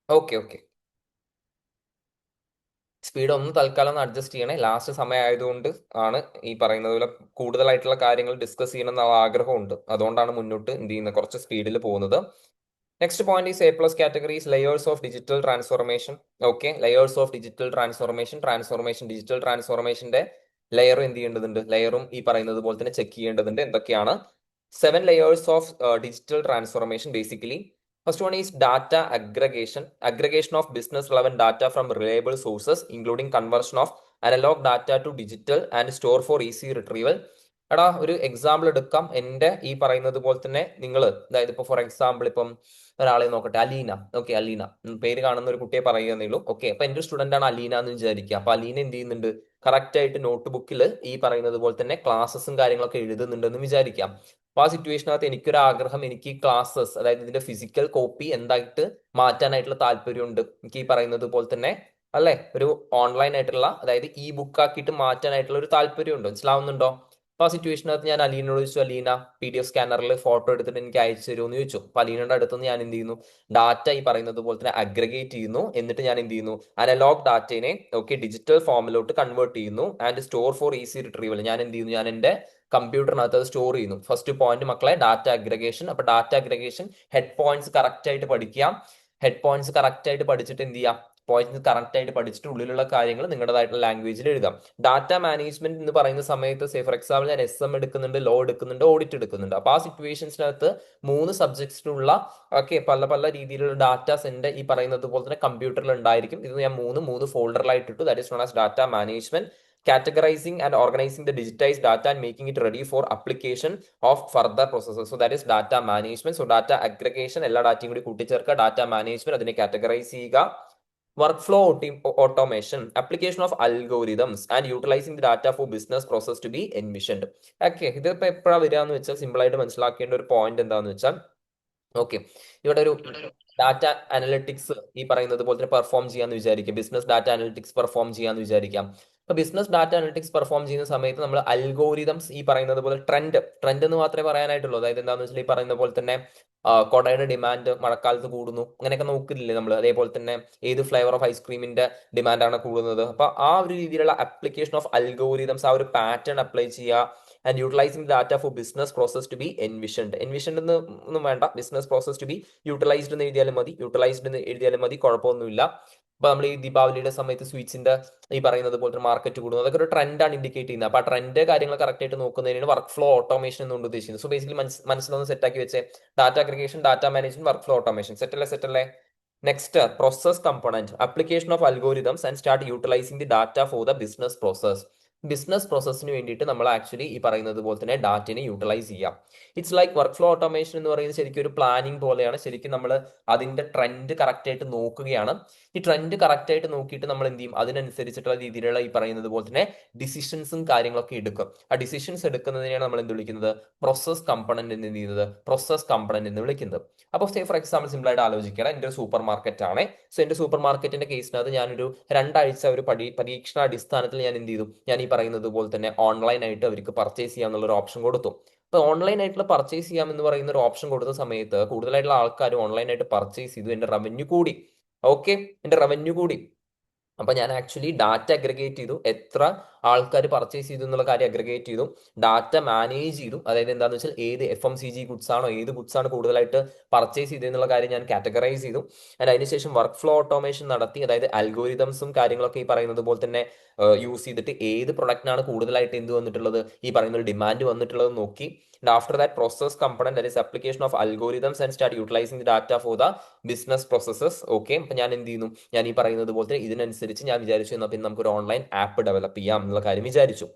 ഓക്കെ, സ്പീഡ് ഒന്ന് തൽക്കാലം ഒന്ന് അഡ്ജസ്റ്റ് ചെയ്യണേ. ലാസ്റ്റ് സമയം ആയതുകൊണ്ട് ആണ് ഈ പറയുന്നത് പോലെ കൂടുതലായിട്ടുള്ള കാര്യങ്ങൾ ഡിസ്കസ് ചെയ്യണം എന്നുള്ള ആഗ്രഹമുണ്ട്. അതുകൊണ്ടാണ് മുന്നോട്ട് എന്ത് ചെയ്യുന്നത്, കുറച്ച് സ്പീഡിൽ പോകുന്നത്. Next point is A+ categories layers of digital transformation. Okay, layers of digital transformation digital ട്രാൻസ്ഫോർമേഷന്റെ ലെയർ എന്ത് ചെയ്യേണ്ടതുണ്ട്, ലെയറും ഈ പറയുന്നത് പോലെ തന്നെ ചെക്ക് ചെയ്യേണ്ടതുണ്ട്. എന്തൊക്കെയാണ്? 7 layers of digital transformation basically. First one is data aggregation of business relevant data from reliable sources, including conversion of analog data to digital and store for easy retrieval. എടാ, ഒരു എക്സാമ്പിൾ എടുക്കാം. എന്റെ ഈ പറയുന്നത് പോലെ തന്നെ നിങ്ങൾ, അതായത് ഇപ്പൊ ഫോർ എക്സാമ്പിൾ ഇപ്പം ഒരാളെ നോക്കട്ടെ, അലീന. ഓക്കെ, അലീന പേര് കാണുന്ന ഒരു കുട്ടിയെ പറയുന്നേ ഉള്ളൂ. ഓക്കെ, അപ്പൊ എന്റെ സ്റ്റുഡന്റ് ആണ് അലീന എന്ന് വിചാരിക്കുക. അപ്പൊ അലീന എന്ത് ചെയ്യുന്നുണ്ട്, കറക്റ്റ് ആയിട്ട് നോട്ട് ബുക്കിൽ ഈ പറയുന്നത് പോലെ തന്നെ ക്ലാസ്സസും കാര്യങ്ങളൊക്കെ എഴുതുന്നുണ്ടെന്ന് വിചാരിക്കാം. അപ്പൊ ആ സിറ്റുവേഷനകത്ത് എനിക്കൊരു ആഗ്രഹം, എനിക്ക് ക്ലാസ്സസ് അതായത് ഇതിന്റെ ഫിസിക്കൽ കോപ്പി എന്തായിട്ട് മാറ്റാനായിട്ടുള്ള താല്പര്യമുണ്ട്. എനിക്ക് ഈ പറയുന്നത് പോലെ തന്നെ അല്ലെ ഒരു ഓൺലൈൻ ആയിട്ടുള്ള അതായത് ഇ ബുക്ക് ആക്കിയിട്ട് മാറ്റാനായിട്ടുള്ള ഒരു താല്പര്യമുണ്ട്. മനസ്സിലാവുന്നുണ്ടോ? അപ്പൊ ആ സിറ്റുവേഷനകത്ത് ഞാൻ അലീനോട് ചോദിച്ചു, അലീന PDF സ്കാനറിൽ ഫോട്ടോ എടുത്തിട്ട് എനിക്ക് അയച്ചു തരുമെന്ന് ചോദിച്ചു. അപ്പൊ അലീനയുടെ അടുത്തുനിന്ന് ഞാൻ എന്ത് ചെയ്യുന്നു, ഡാറ്റ ഈ പറയുന്നത് പോലെ തന്നെ അഗ്രഗേറ്റ് ചെയ്യുന്നു. എന്നിട്ട് ഞാൻ എന്ത് ചെയ്യുന്നു, അനലോഗ് ഡാറ്റയെ ഡിജിറ്റൽ ഫോമിലോട്ട് കൺവേർട്ട് ചെയ്യുന്നു and store four easy retrieval. ഞാൻ എന്ത് ചെയ്യുന്നു, ഞാൻ എന്റെ കമ്പ്യൂട്ടറിനകത്ത് അത് സ്റ്റോർ ചെയ്യുന്നു. ഫസ്റ്റ് പോയിന്റ് മക്കളെ ഡാറ്റ അഗ്രഗേഷൻ. അപ്പൊ data aggregation head points correct ആയിട്ട് പഠിക്കാം. ഹെഡ് പോയിന്റ്സ് കറക്റ്റ് ആയിട്ട് പഠിച്ചിട്ട് എന്ത് ചെയ്യാം, പോയിന്റ്സ് കറക്റ്റ് ആയിട്ട് പഠിച്ചിട്ട് ഉള്ളിലുള്ള കാര്യങ്ങൾ നിങ്ങളുടേതായിട്ടുള്ള ലാംഗ്വേജിൽ എഴുതാം. ഡാറ്റ മാനേജ്മെന്റ് എന്ന് പറയുന്ന സമയത്ത് സേ ഫോർ എക്സാമ്പിൾ ഞാൻ SM എടുക്കുന്നുണ്ട്, ലോ എടുക്കുന്നുണ്ട്, ഓഡിറ്റ് എടുക്കുന്നുണ്ട്. അപ്പൊ ആ സിറ്റുവേഷൻസിനകത്ത് 3 സബ്ജക്ട്സിലുള്ള പല പല രീതിയിലുള്ള ഡാറ്റാസ് എന്റെ ഈ പറയുന്നത് പോലെ തന്നെ കമ്പ്യൂട്ടറിൽ ഉണ്ടായിരിക്കും. ഇത് ഞാൻ മൂന്ന് ഫോൾഡറിലായിട്ട് ഇട്ടു. That is known as data management, categorizing and organizing the digitized data and making it ready for application of further processes. So that is data management. So data aggregation എല്ലാ ഡാറ്റയും കൂടി കൂട്ടിച്ചേർക്കുക, ഡാറ്റ മാനേജ്മെന്റ് അതിനെ categorise ചെയ്യുക, workflow automation, application of algorithms and utilizing the data for business process to be envisioned. ഇതിപ്പോ എപ്പോഴാണ് വരിക എന്ന് വെച്ചാൽ സിമ്പിൾ ആയിട്ട് മനസ്സിലാക്കേണ്ട ഒരു പോയിന്റ് എന്താന്ന് വെച്ചാൽ ഇവിടെ ഒരു ഡാറ്റ അനലിറ്റിക്സ് ഈ പറയുന്നത് പോലെ തന്നെ പെർഫോം ചെയ്യാന്ന് വിചാരിക്കാം. ബിസിനസ് ഡാറ്റ അനലിറ്റിക്സ് പെർഫോം ചെയ്യാന്ന് വിചാരിക്കാം. അപ്പൊ ബിസിനസ് ഡാറ്റ അനലിറ്റിക്സ് പെർഫോം ചെയ്യുന്ന സമയത്ത് നമ്മൾ അൽഗോരിതംസ് ഈ പറയുന്നത് പോലെ ട്രെൻഡ് എന്ന് മാത്രമേ പറയാനായിട്ടുള്ളൂ. അതായത് എന്താണെന്ന് വെച്ചാൽ ഈ പറയുന്ന പോലെ തന്നെ കൊടയുടെ ഡിമാൻഡ് മഴക്കാലത്ത് കൂടുന്നു, അങ്ങനെയൊക്കെ നോക്കുന്നില്ലേ നമ്മൾ. അതേപോലെ തന്നെ ഏത് ഫ്ലേവർ ഓഫ് ഐസ്ക്രീമിന്റെ ഡിമാൻഡാണ് കൂടുന്നത്. അപ്പൊ ആ ഒരു രീതിയിലുള്ള അപ്ലിക്കേഷൻ ഓഫ് അൽഗോരിതംസ്, ആ ഒരു പാറ്റേൺ അപ്ലൈ ചെയ്യുക and utilising data for business process to be envisioned. Envisioned ഒന്നും വേണ്ട, business process to be utilised എന്ന് എഴുതിയാലും മതി, യൂട്ടിലൈസ്ഡ് എന്ന് എഴുതിയാലും മതി, കുഴപ്പമൊന്നുമില്ല. അപ്പൊ നമ്മൾ ഈ ദീപാവലിയുടെ സമയത്ത് സ്വീറ്റ്സിന്റെ ഈ പറയുന്നത് പോലെ മാർക്കറ്റ് കൂടുന്നു, അതൊക്കെ ഒരു ട്രെൻഡാണ് ഇൻഡിക്കേറ്റ് ചെയ്യുന്നത്. അപ്പൊ ആ ട്രെൻഡ് കാര്യങ്ങൾ കറക്റ്റ് ആയിട്ട് നോക്കുന്നതിനാണ് വർക്ക് ഫ്ലോ ഓട്ടോമേഷൻ എന്നുകൊണ്ട് ഉദ്ദേശിക്കുന്നത്. സോ ബേസിക്കലി മനസ്സിലൊന്ന് സെറ്റാക്കി വെച്ചേ, data aggregation, data management, workflow automation. സെറ്റല്ലേ? Next process component, application of algorithms and start utilising the data for the business process. Business പ്രോസസ്സിന് വേണ്ടിയിട്ട് നമ്മൾ ആക്ച്വലി ഈ പറയുന്നത് പോലെ തന്നെ ഡാറ്റനെ യൂട്ടിലൈസ് ചെയ്യാം. It's like workflow automation എന്ന് പറയുന്നത് ശരിക്കും ഒരു പ്ലാനിങ് പോലെയാണ്. ശരിക്കും നമ്മൾ അതിന്റെ ട്രെൻഡ് കറക്റ്റ് ആയിട്ട് നോക്കുകയാണ്. ഈ ട്രെൻഡ് കറക്റ്റ് ആയിട്ട് നോക്കിയിട്ട് നമ്മൾ എന്ത് ചെയ്യും, അതിനനുസരിച്ചിട്ടുള്ള രീതിയിലുള്ള ഈ പറയുന്നത് പോലെ തന്നെ ഡിസിഷൻസും കാര്യങ്ങളൊക്കെ എടുക്കും. ആ ഡിസിഷൻസ് എടുക്കുന്നതിനെയാണ് നമ്മൾ എന്ത് വിളിക്കുന്നത്, പ്രോസസ് കമ്പണന്റ് എന്ന് ചെയ്യുന്നത്, പ്രോസസ് കമ്പണന്റ് എന്ന് വിളിക്കുന്നത്. അപ്പോൾ സേ ഫോർ എക്സാമ്പിൾ സിമ്പിൾ ആയിട്ട് ആലോചിക്കണം, എൻ്റെ ഒരു സൂപ്പർ മാർക്കറ്റ് ആണ്. സോ എൻ്റെ സൂപ്പർ മാർക്കറ്റിന്റെ കേസിനകത്ത് ഞാനൊരു 2 ആഴ്ച ഒരു പരീക്ഷണ അടിസ്ഥാനത്തിൽ ഞാൻ എന്ത് ചെയ്തു, ഞാൻ ഈ പറയുന്നത് പോലെ തന്നെ ഓൺലൈൻ ആയിട്ട് അവർക്ക് പർച്ചേസ് ചെയ്യാന്നുള്ള ഒരു ഓപ്ഷൻ കൊടുത്തു. അപ്പൊ ഓൺലൈൻ ആയിട്ടുള്ള പർച്ചേസ് ചെയ്യാം എന്ന് പറയുന്ന ഒരു ഓപ്ഷൻ കൊടുത്ത സമയത്ത് കൂടുതലായിട്ടുള്ള ആൾക്കാർ ഓൺലൈൻ ആയിട്ട് പർച്ചേസ് ചെയ്തു, എന്റെ റവന്യൂ കൂടി. എന്റെ റവന്യൂ കൂടി. അപ്പൊ ഞാൻ ആക്ച്വലി ഡാറ്റ അഗ്രഗേറ്റ് ചെയ്തു, എത്ര ആൾക്കാർ പർച്ചേസ് ചെയ്തു എന്നുള്ള കാര്യം അഗ്രഗേറ്റ് ചെയ്തു, ഡാറ്റ മാനേജ് ചെയ്തു. അതായത് എന്താണെന്ന് വെച്ചാൽ ഏത് FMCG ഗുഡ്സ് ആണോ, ഏത് ഗുഡ്സ് ആണ് കൂടുതലായിട്ട് പർച്ചേസ് ചെയ്തെന്നുള്ള കാര്യം ഞാൻ കാറ്റഗറൈസ് ചെയ്തു. ആൻഡ് അതിനുശേഷം വർക്ക് ഫ്ലോ ഓട്ടോമേഷൻ നടത്തി. അതായത് അൽഗോരിതംസും കാര്യങ്ങളൊക്കെ ഈ പറയുന്നത് പോലെ തന്നെ യൂസ് ചെയ്തിട്ട് ഏത് പ്രൊഡക്റ്റിനാണ് കൂടുതലായിട്ട് എന്ത് വന്നിട്ടുള്ളത്, ഈ പറയുന്ന ഡിമാൻഡ് വന്നിട്ടുള്ളത് നോക്കി. And after that process component, that is application of algorithms and start utilizing the data for the business processes. അപ്പൊ ഞാൻ എന്ത് ചെയ്യുന്നു, ഞാൻ ഈ പറയുന്നത് പോലെ തന്നെ ഇതിനനുസരിച്ച് ഞാൻ വിചാരിച്ചു എന്നാൽ പിന്നെ നമുക്ക് ഒരു ഓൺലൈൻ ആപ്പ് ഡെവലപ്പ് ചെയ്യാം എന്നുള്ള കാര്യം വിചാരിച്ചു.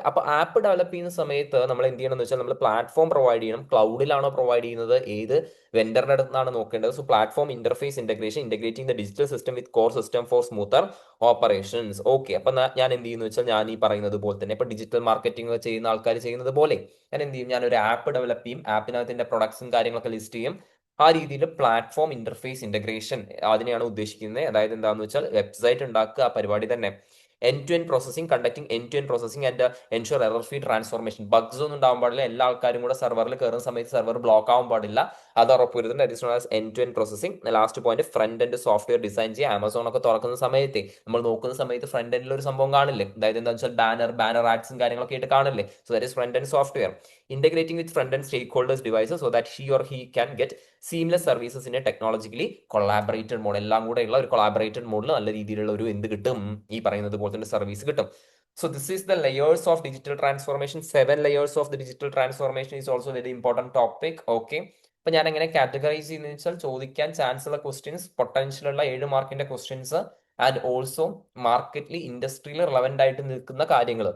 അപ്പൊ ആപ്പ് ഡെവലപ്പ് ചെയ്യുന്ന സമയത്ത് നമ്മൾ എന്ത് ചെയ്യണം എന്ന് വെച്ചാൽ നമ്മൾ പ്ലാറ്റ്ഫോം പ്രൊവൈഡ് ചെയ്യണം. ക്ലൗഡിലാണോ പ്രൊവൈഡ് ചെയ്യുന്നത്, ഏത് വെണ്ടറിന്റെ അടുത്താണ് നോക്കേണ്ടത്. So platform interface integration, integrating the digital system with core system for smoother operations. അപ്പൊ ഞാൻ എന്ത് ചെയ്യുന്നു വെച്ചാൽ ഞാൻ ഈ പറയുന്നത് പോലെ തന്നെ ഇപ്പൊ ഡിജിറ്റൽ മാർക്കറ്റിംഗ് ചെയ്യുന്ന ആൾക്കാർ ചെയ്യുന്നത് പോലെ ഞാൻ എന്ത് ചെയ്യും, ഞാൻ ഒരു ആപ്പ് ഡെവലപ്പ് ചെയ്യും, ആപ്പിനകത്തിന്റെ പ്രൊഡക്ട്സും കാര്യങ്ങളൊക്കെ ലിസ്റ്റ് ചെയ്യും. ആ രീതിയിൽ പ്ലാറ്റ്ഫോം ഇന്റർഫേസ് ഇന്റഗ്രേഷൻ അതിനെയാണ് ഉദ്ദേശിക്കുന്നത്. അതായത് എന്താണെന്ന് വെച്ചാൽ വെബ്സൈറ്റ് ഉണ്ടാക്കുക, ആ പരിപാടി തന്നെ. end-to-end processing, conducting end-to-end processing and ensure error-free transformation. Bugs ഒന്നും ഉണ്ടാവാൻ പാടില്ല. എല്ലാ ആൾക്കാരും കൂടെ സെർവറിൽ കയറുന്ന സമയത്ത് സെർവർ ബ്ലോക്ക് ആവാൻ പാടില്ല. അത് ഉറപ്പുവരുത്തുന്നത്. That is known as end-to-end processing. Last point front end software design ചെയ്യുക. ആമസോൺ ഒക്കെ തുറക്കുന്ന സമയത്ത് നമ്മൾ നോക്കുന്ന സമയത്ത് ഫ്രണ്ട് എൻഡിൽ ഒരു സംഭവം കാണില്ലേ, അതായത് എന്താ വെച്ചാൽ ബാനർ ആഡ്സും കാര്യങ്ങളൊക്കെ ആയിട്ട് കാണില്ലേ. So that is front end software. Integrating with front-end stakeholders devices so that she or he can get seamless services in a technologically collaborated mode. എല്ലാം കൂടെ ഉള്ള ഒരു collaborated മോഡിൽ നല്ല രീതിയിലുള്ള ഒരു എന്ത് കിട്ടും, ഈ പറയുന്നത് പോലെ തന്നെ സർവീസ് കിട്ടും. So this is the layers of digital transformation. 7 layers of the digital transformation is also very important topic. അപ്പൊ ഞാൻ എങ്ങനെ കാറ്റഗറൈസ് ചെയ്യുന്ന വെച്ചാൽ ചോദിക്കാൻ ചാൻസ് ഉള്ള ക്വസ്റ്റ്യൻസ്, പൊട്ടൻഷ്യൽ ഉള്ള 7 മാർക്കിന്റെ ക്വസ്റ്റ്യൻസ് ആൻഡ് ഓൾസോ മാർക്കറ്റിൽ ഇൻഡസ്ട്രിയിൽ റിലവന്റ് ആയിട്ട് നിൽക്കുന്ന കാര്യങ്ങൾ.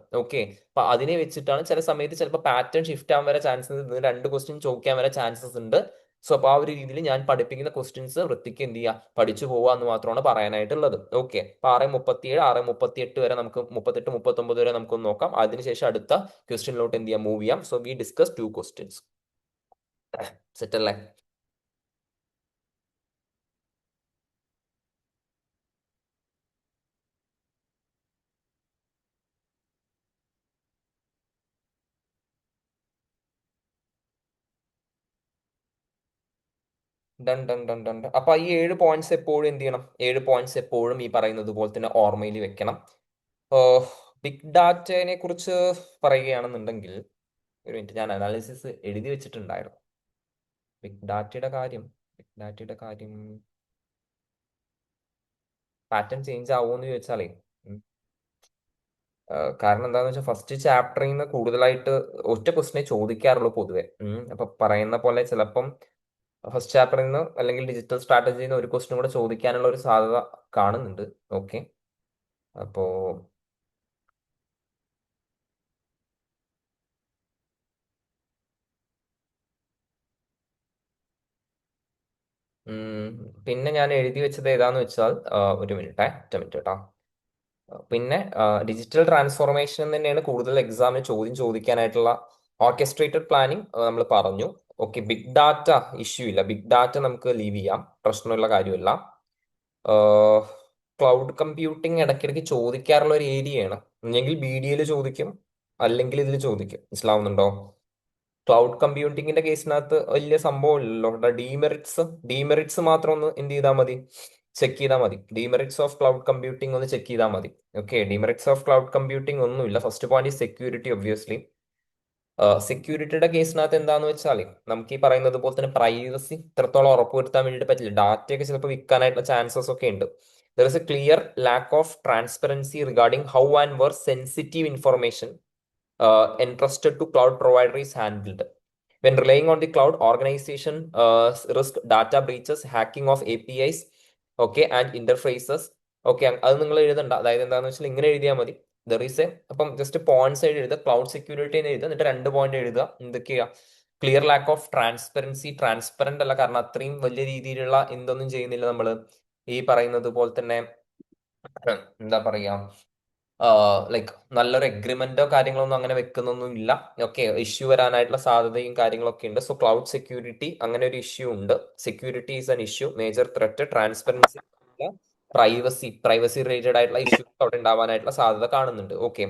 അപ്പൊ അതിനെ വെച്ചിട്ടാണ് ചില സമയത്ത് ചിലപ്പോൾ പാറ്റേൺ ഷിഫ്റ്റ് ആവാൻ വരെ ചാൻസസ് ഉണ്ട്. 2 ക്വസ്റ്റ്യൻ ചോദിക്കാൻ വരെ ചാൻസസ് ഉണ്ട്. സോ അപ്പോൾ ആ ഒരു രീതിയിൽ ഞാൻ പഠിപ്പിക്കുന്ന ക്വസ്റ്റ്യൻസ് വൃത്തിക്ക് എന്ത് ചെയ്യുക, പഠിച്ചു പോവുക എന്ന് മാത്രമാണ് പറയാനായിട്ടുള്ളത്. ഓക്കെ, അപ്പൊ 6:37, 6:38 വരെ നമുക്ക് 38, 39 വരെ നമുക്കൊന്ന് നോക്കാം. അതിനുശേഷം അടുത്ത ക്വസ്റ്റ്യനിലോട്ട് എന്ത് ചെയ്യാം, മൂവ് ചെയ്യാം. So we discuss 2 questions. Set അല്ലേ? Done done done done done. അപ്പൊ ഈ 7 പോയിന്റ്സ് എപ്പോഴും എന്ത് ചെയ്യണം, 7 പോയിന്റ്സ് എപ്പോഴും ഈ പറയുന്നത് പോലെ തന്നെ ഓർമ്മയിൽ വെക്കണം. ബിഗ് ഡാറ്റയെ കുറിച്ച് പറയുകയാണെന്നുണ്ടെങ്കിൽ, ഒരു മിനിറ്റ്, ഞാൻ അനാലിസിസ് എഴുതി വെച്ചിട്ടുണ്ടായിരുന്നു. ബിഗ് ഡാറ്റയുടെ കാര്യം, ബിഗ് ഡാറ്റയുടെ കാര്യം പാറ്റേൺ ചേഞ്ച് ആവുമെന്ന് ചോദിച്ചാലേ, കാരണം എന്താണെന്ന് വെച്ചാൽ ഫസ്റ്റ് ചാപ്റ്ററിൽ നിന്ന് കൂടുതലായിട്ട് ഒറ്റ ക്വസ്റ്റിനെ ചോദിക്കാറുള്ളൂ പൊതുവെ. അപ്പൊ പറയുന്ന പോലെ ചിലപ്പം ഫസ്റ്റ് ചാപ്റ്ററിൽ നിന്ന് അല്ലെങ്കിൽ ഡിജിറ്റൽ സ്ട്രാറ്റജിയിൽ നിന്ന് ഒരു ക്വസ്റ്റിനും കൂടെ ചോദിക്കാനുള്ള ഒരു സാധ്യത കാണുന്നുണ്ട്. ഓക്കെ, അപ്പോ പിന്നെ ഞാൻ എഴുതി വെച്ചത് ഏതാന്ന് വെച്ചാൽ, ഒരു മിനിറ്റ്, ഒറ്റ മിനിറ്റ് കേട്ടോ. പിന്നെ ഡിജിറ്റൽ ട്രാൻസ്ഫോർമേഷൻ തന്നെയാണ് കൂടുതൽ എക്സാമിന് ചോദ്യം ചോദിക്കാനായിട്ടുള്ള ഓർക്കസ്ട്രേറ്റഡ് പ്ലാനിങ് നമ്മൾ പറഞ്ഞു. ഓക്കെ, ബിഗ് ഡാറ്റ ഇഷ്യൂ ഇല്ല, ബിഗ് ഡാറ്റ നമുക്ക് ലീവ് ചെയ്യാം, പ്രശ്നമുള്ള കാര്യമല്ല. ക്ലൗഡ് കമ്പ്യൂട്ടിംഗ് ഇടയ്ക്കിടയ്ക്ക് ചോദിക്കാറുള്ള ഒരു ഏരിയയാണ്. ഒന്നെങ്കിൽ ബി ഡി എയിൽ ചോദിക്കും, അല്ലെങ്കിൽ ഇതിൽ ചോദിക്കും. മനസ്സിലാവുന്നുണ്ടോ? ക്ലൗഡ് കമ്പ്യൂട്ടിങ്ങിന്റെ കേസിനകത്ത് വലിയ സംഭവമില്ലല്ലോ. ഡീമെറിറ്റ്സ് മാത്രം ഒന്ന് എന്ത് ചെയ്താൽ മതി, ചെക്ക് ചെയ്താൽ മതി. ഡീമെറിറ്റ്സ് ഓഫ് ക്ലൗഡ് കമ്പ്യൂട്ടിംഗ് ഒന്ന് ചെക്ക് ചെയ്താൽ മതി. Okay, demerits of cloud computing ഒന്നുമില്ല. ഫസ്റ്റ് പോയിന്റ് ഈ സെക്യൂരിറ്റി, ഒബ്വിയസ്ലി. സെക്യൂരിറ്റിയുടെ കേസിനകത്ത് എന്താന്ന് വെച്ചാൽ, നമുക്ക് ഈ പറയുന്നത് പോലെ തന്നെ പ്രൈവസി ഇത്രത്തോളം ഉറപ്പുവരുത്താൻ വേണ്ടിയിട്ട് പറ്റില്ല. ഡാറ്റയൊക്കെ ചിലപ്പോൾ വിൽക്കാനായിട്ടുള്ള ചാൻസസ് ഒക്കെ ഉണ്ട്. There is a clear lack of transparency regarding how and where sensitive information entrusted to cloud provider is handled. When relying on the cloud, organization risk data breaches, hacking of APIs, okay, and interfaces. Okay, അത് നിങ്ങൾ എഴുതണ്ട. അതായത് എന്താണെന്ന് വെച്ചാൽ ഇങ്ങനെ എഴുതിയാൽ മതി. There is A, അപ്പം just point side എഴുതുക, ക്ലൗഡ് സെക്യൂരിറ്റി എന്ന് എഴുതുക, എന്നിട്ട് 2 പോയിന്റ് എഴുതുക. എന്തൊക്കെയാ? Clear lack of transparency, transparent അല്ല, കാരണം അത്രയും വലിയ രീതിയിലുള്ള എന്തൊന്നും ചെയ്യുന്നില്ല നമ്മൾ. ഈ പറയുന്നത് പോലെ തന്നെ എന്താ പറയാ, ലൈക്ക് നല്ലൊരു എഗ്രിമെന്റോ കാര്യങ്ങളോ ഒന്നും അങ്ങനെ വെക്കുന്നൊന്നും ഇല്ല. ഓക്കെ, ഇഷ്യൂ വരാനായിട്ടുള്ള സാധ്യതയും കാര്യങ്ങളൊക്കെ ഉണ്ട്. സോ ക്ലൗഡ് സെക്യൂരിറ്റി അങ്ങനെ ഒരു ഇഷ്യൂ ഉണ്ട്. Security is an issue, major threat. Transparency, privacy related ആയിട്ടുള്ള ഇഷ്യൂസ് അവിടെ ഉണ്ടാവാനായിട്ടുള്ള സാധ്യത കാണുന്നുണ്ട്. Okay,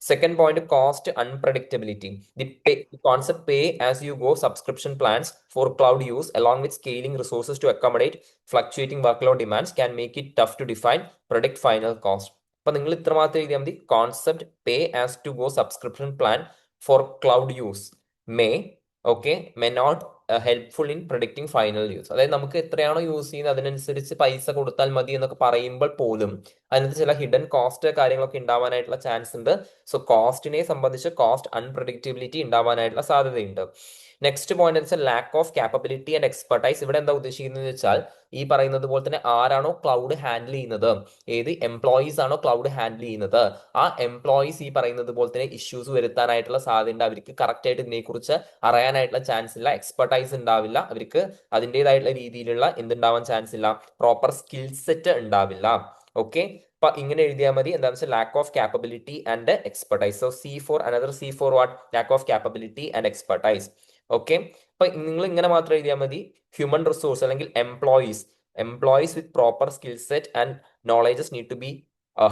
second point, cost unpredictability. The concept pay as you go subscription plans for cloud use along with scaling resources to accommodate fluctuating workload demands can make it tough to define predict final cost. അപ്പൊ നിങ്ങൾ ഇത്രമാത്രം എഴുതിയാൽ മതി. Concept pay as to go subscription plan for cloud use may, okay, may not helpful in predicting final use. അതായത് നമുക്ക് എത്രയാണോ use ചെയ്യുന്നത് അതിനനുസരിച്ച് പൈസ കൊടുത്താൽ മതി എന്നൊക്കെ പറയുമ്പോൾ പോലും അതിനകത്ത് ചില ഹിഡൻ കോസ്റ്റ് കാര്യങ്ങളൊക്കെ ഉണ്ടാവാനായിട്ടുള്ള ചാൻസ് ഉണ്ട്. സോ കോസ്റ്റിനെ സംബന്ധിച്ച് കോസ്റ്റ് അൺപ്രഡിക്റ്റബിലിറ്റി ഉണ്ടാവാനായിട്ടുള്ള സാധ്യതയുണ്ട്. നെക്സ്റ്റ് പോയിന്റ് വെച്ചാൽ lack of capability and expertise. ഇവിടെ എന്താ ഉദ്ദേശിക്കുന്നത് വെച്ചാൽ, ഈ പറയുന്നത് പോലെ തന്നെ ആരാണോ ക്ലൗഡ് ഹാൻഡിൽ ചെയ്യുന്നത്, ഏത് എംപ്ലോയീസ് ആണോ ക്ലൗഡ് ഹാൻഡിൽ ചെയ്യുന്നത്, ആ എംപ്ലോയീസ് ഈ പറയുന്നത് പോലെ തന്നെ ഇഷ്യൂസ് വരുത്താനായിട്ടുള്ള സാധ്യത. അവർക്ക് കറക്റ്റ് ആയിട്ട് ഇതിനെക്കുറിച്ച് അറിയാനായിട്ടുള്ള ചാൻസ് ഇല്ല, എക്സ്പെർട്ടൈസ് ഉണ്ടാവില്ല, അവർക്ക് അതിൻ്റെതായിട്ടുള്ള രീതിയിലുള്ള എന്തുണ്ടാവാൻ ചാൻസ് ഇല്ല, പ്രോപ്പർ സ്കിൽ സെറ്റ് ഉണ്ടാവില്ല. ഓക്കെ, അപ്പൊ ഇങ്ങനെ എഴുതിയാൽ മതി. എന്താണെന്ന് വെച്ചാൽ lack of capability and expertise. So C4 what, lack of capability and expertise. Okay, അപ്പൊ നിങ്ങൾ ഇങ്ങനെ മാത്രം എഴുതിയാൽ മതി. ഹ്യൂമൻ റിസോഴ്സ് അല്ലെങ്കിൽ employees with proper skill set and knowledges need to be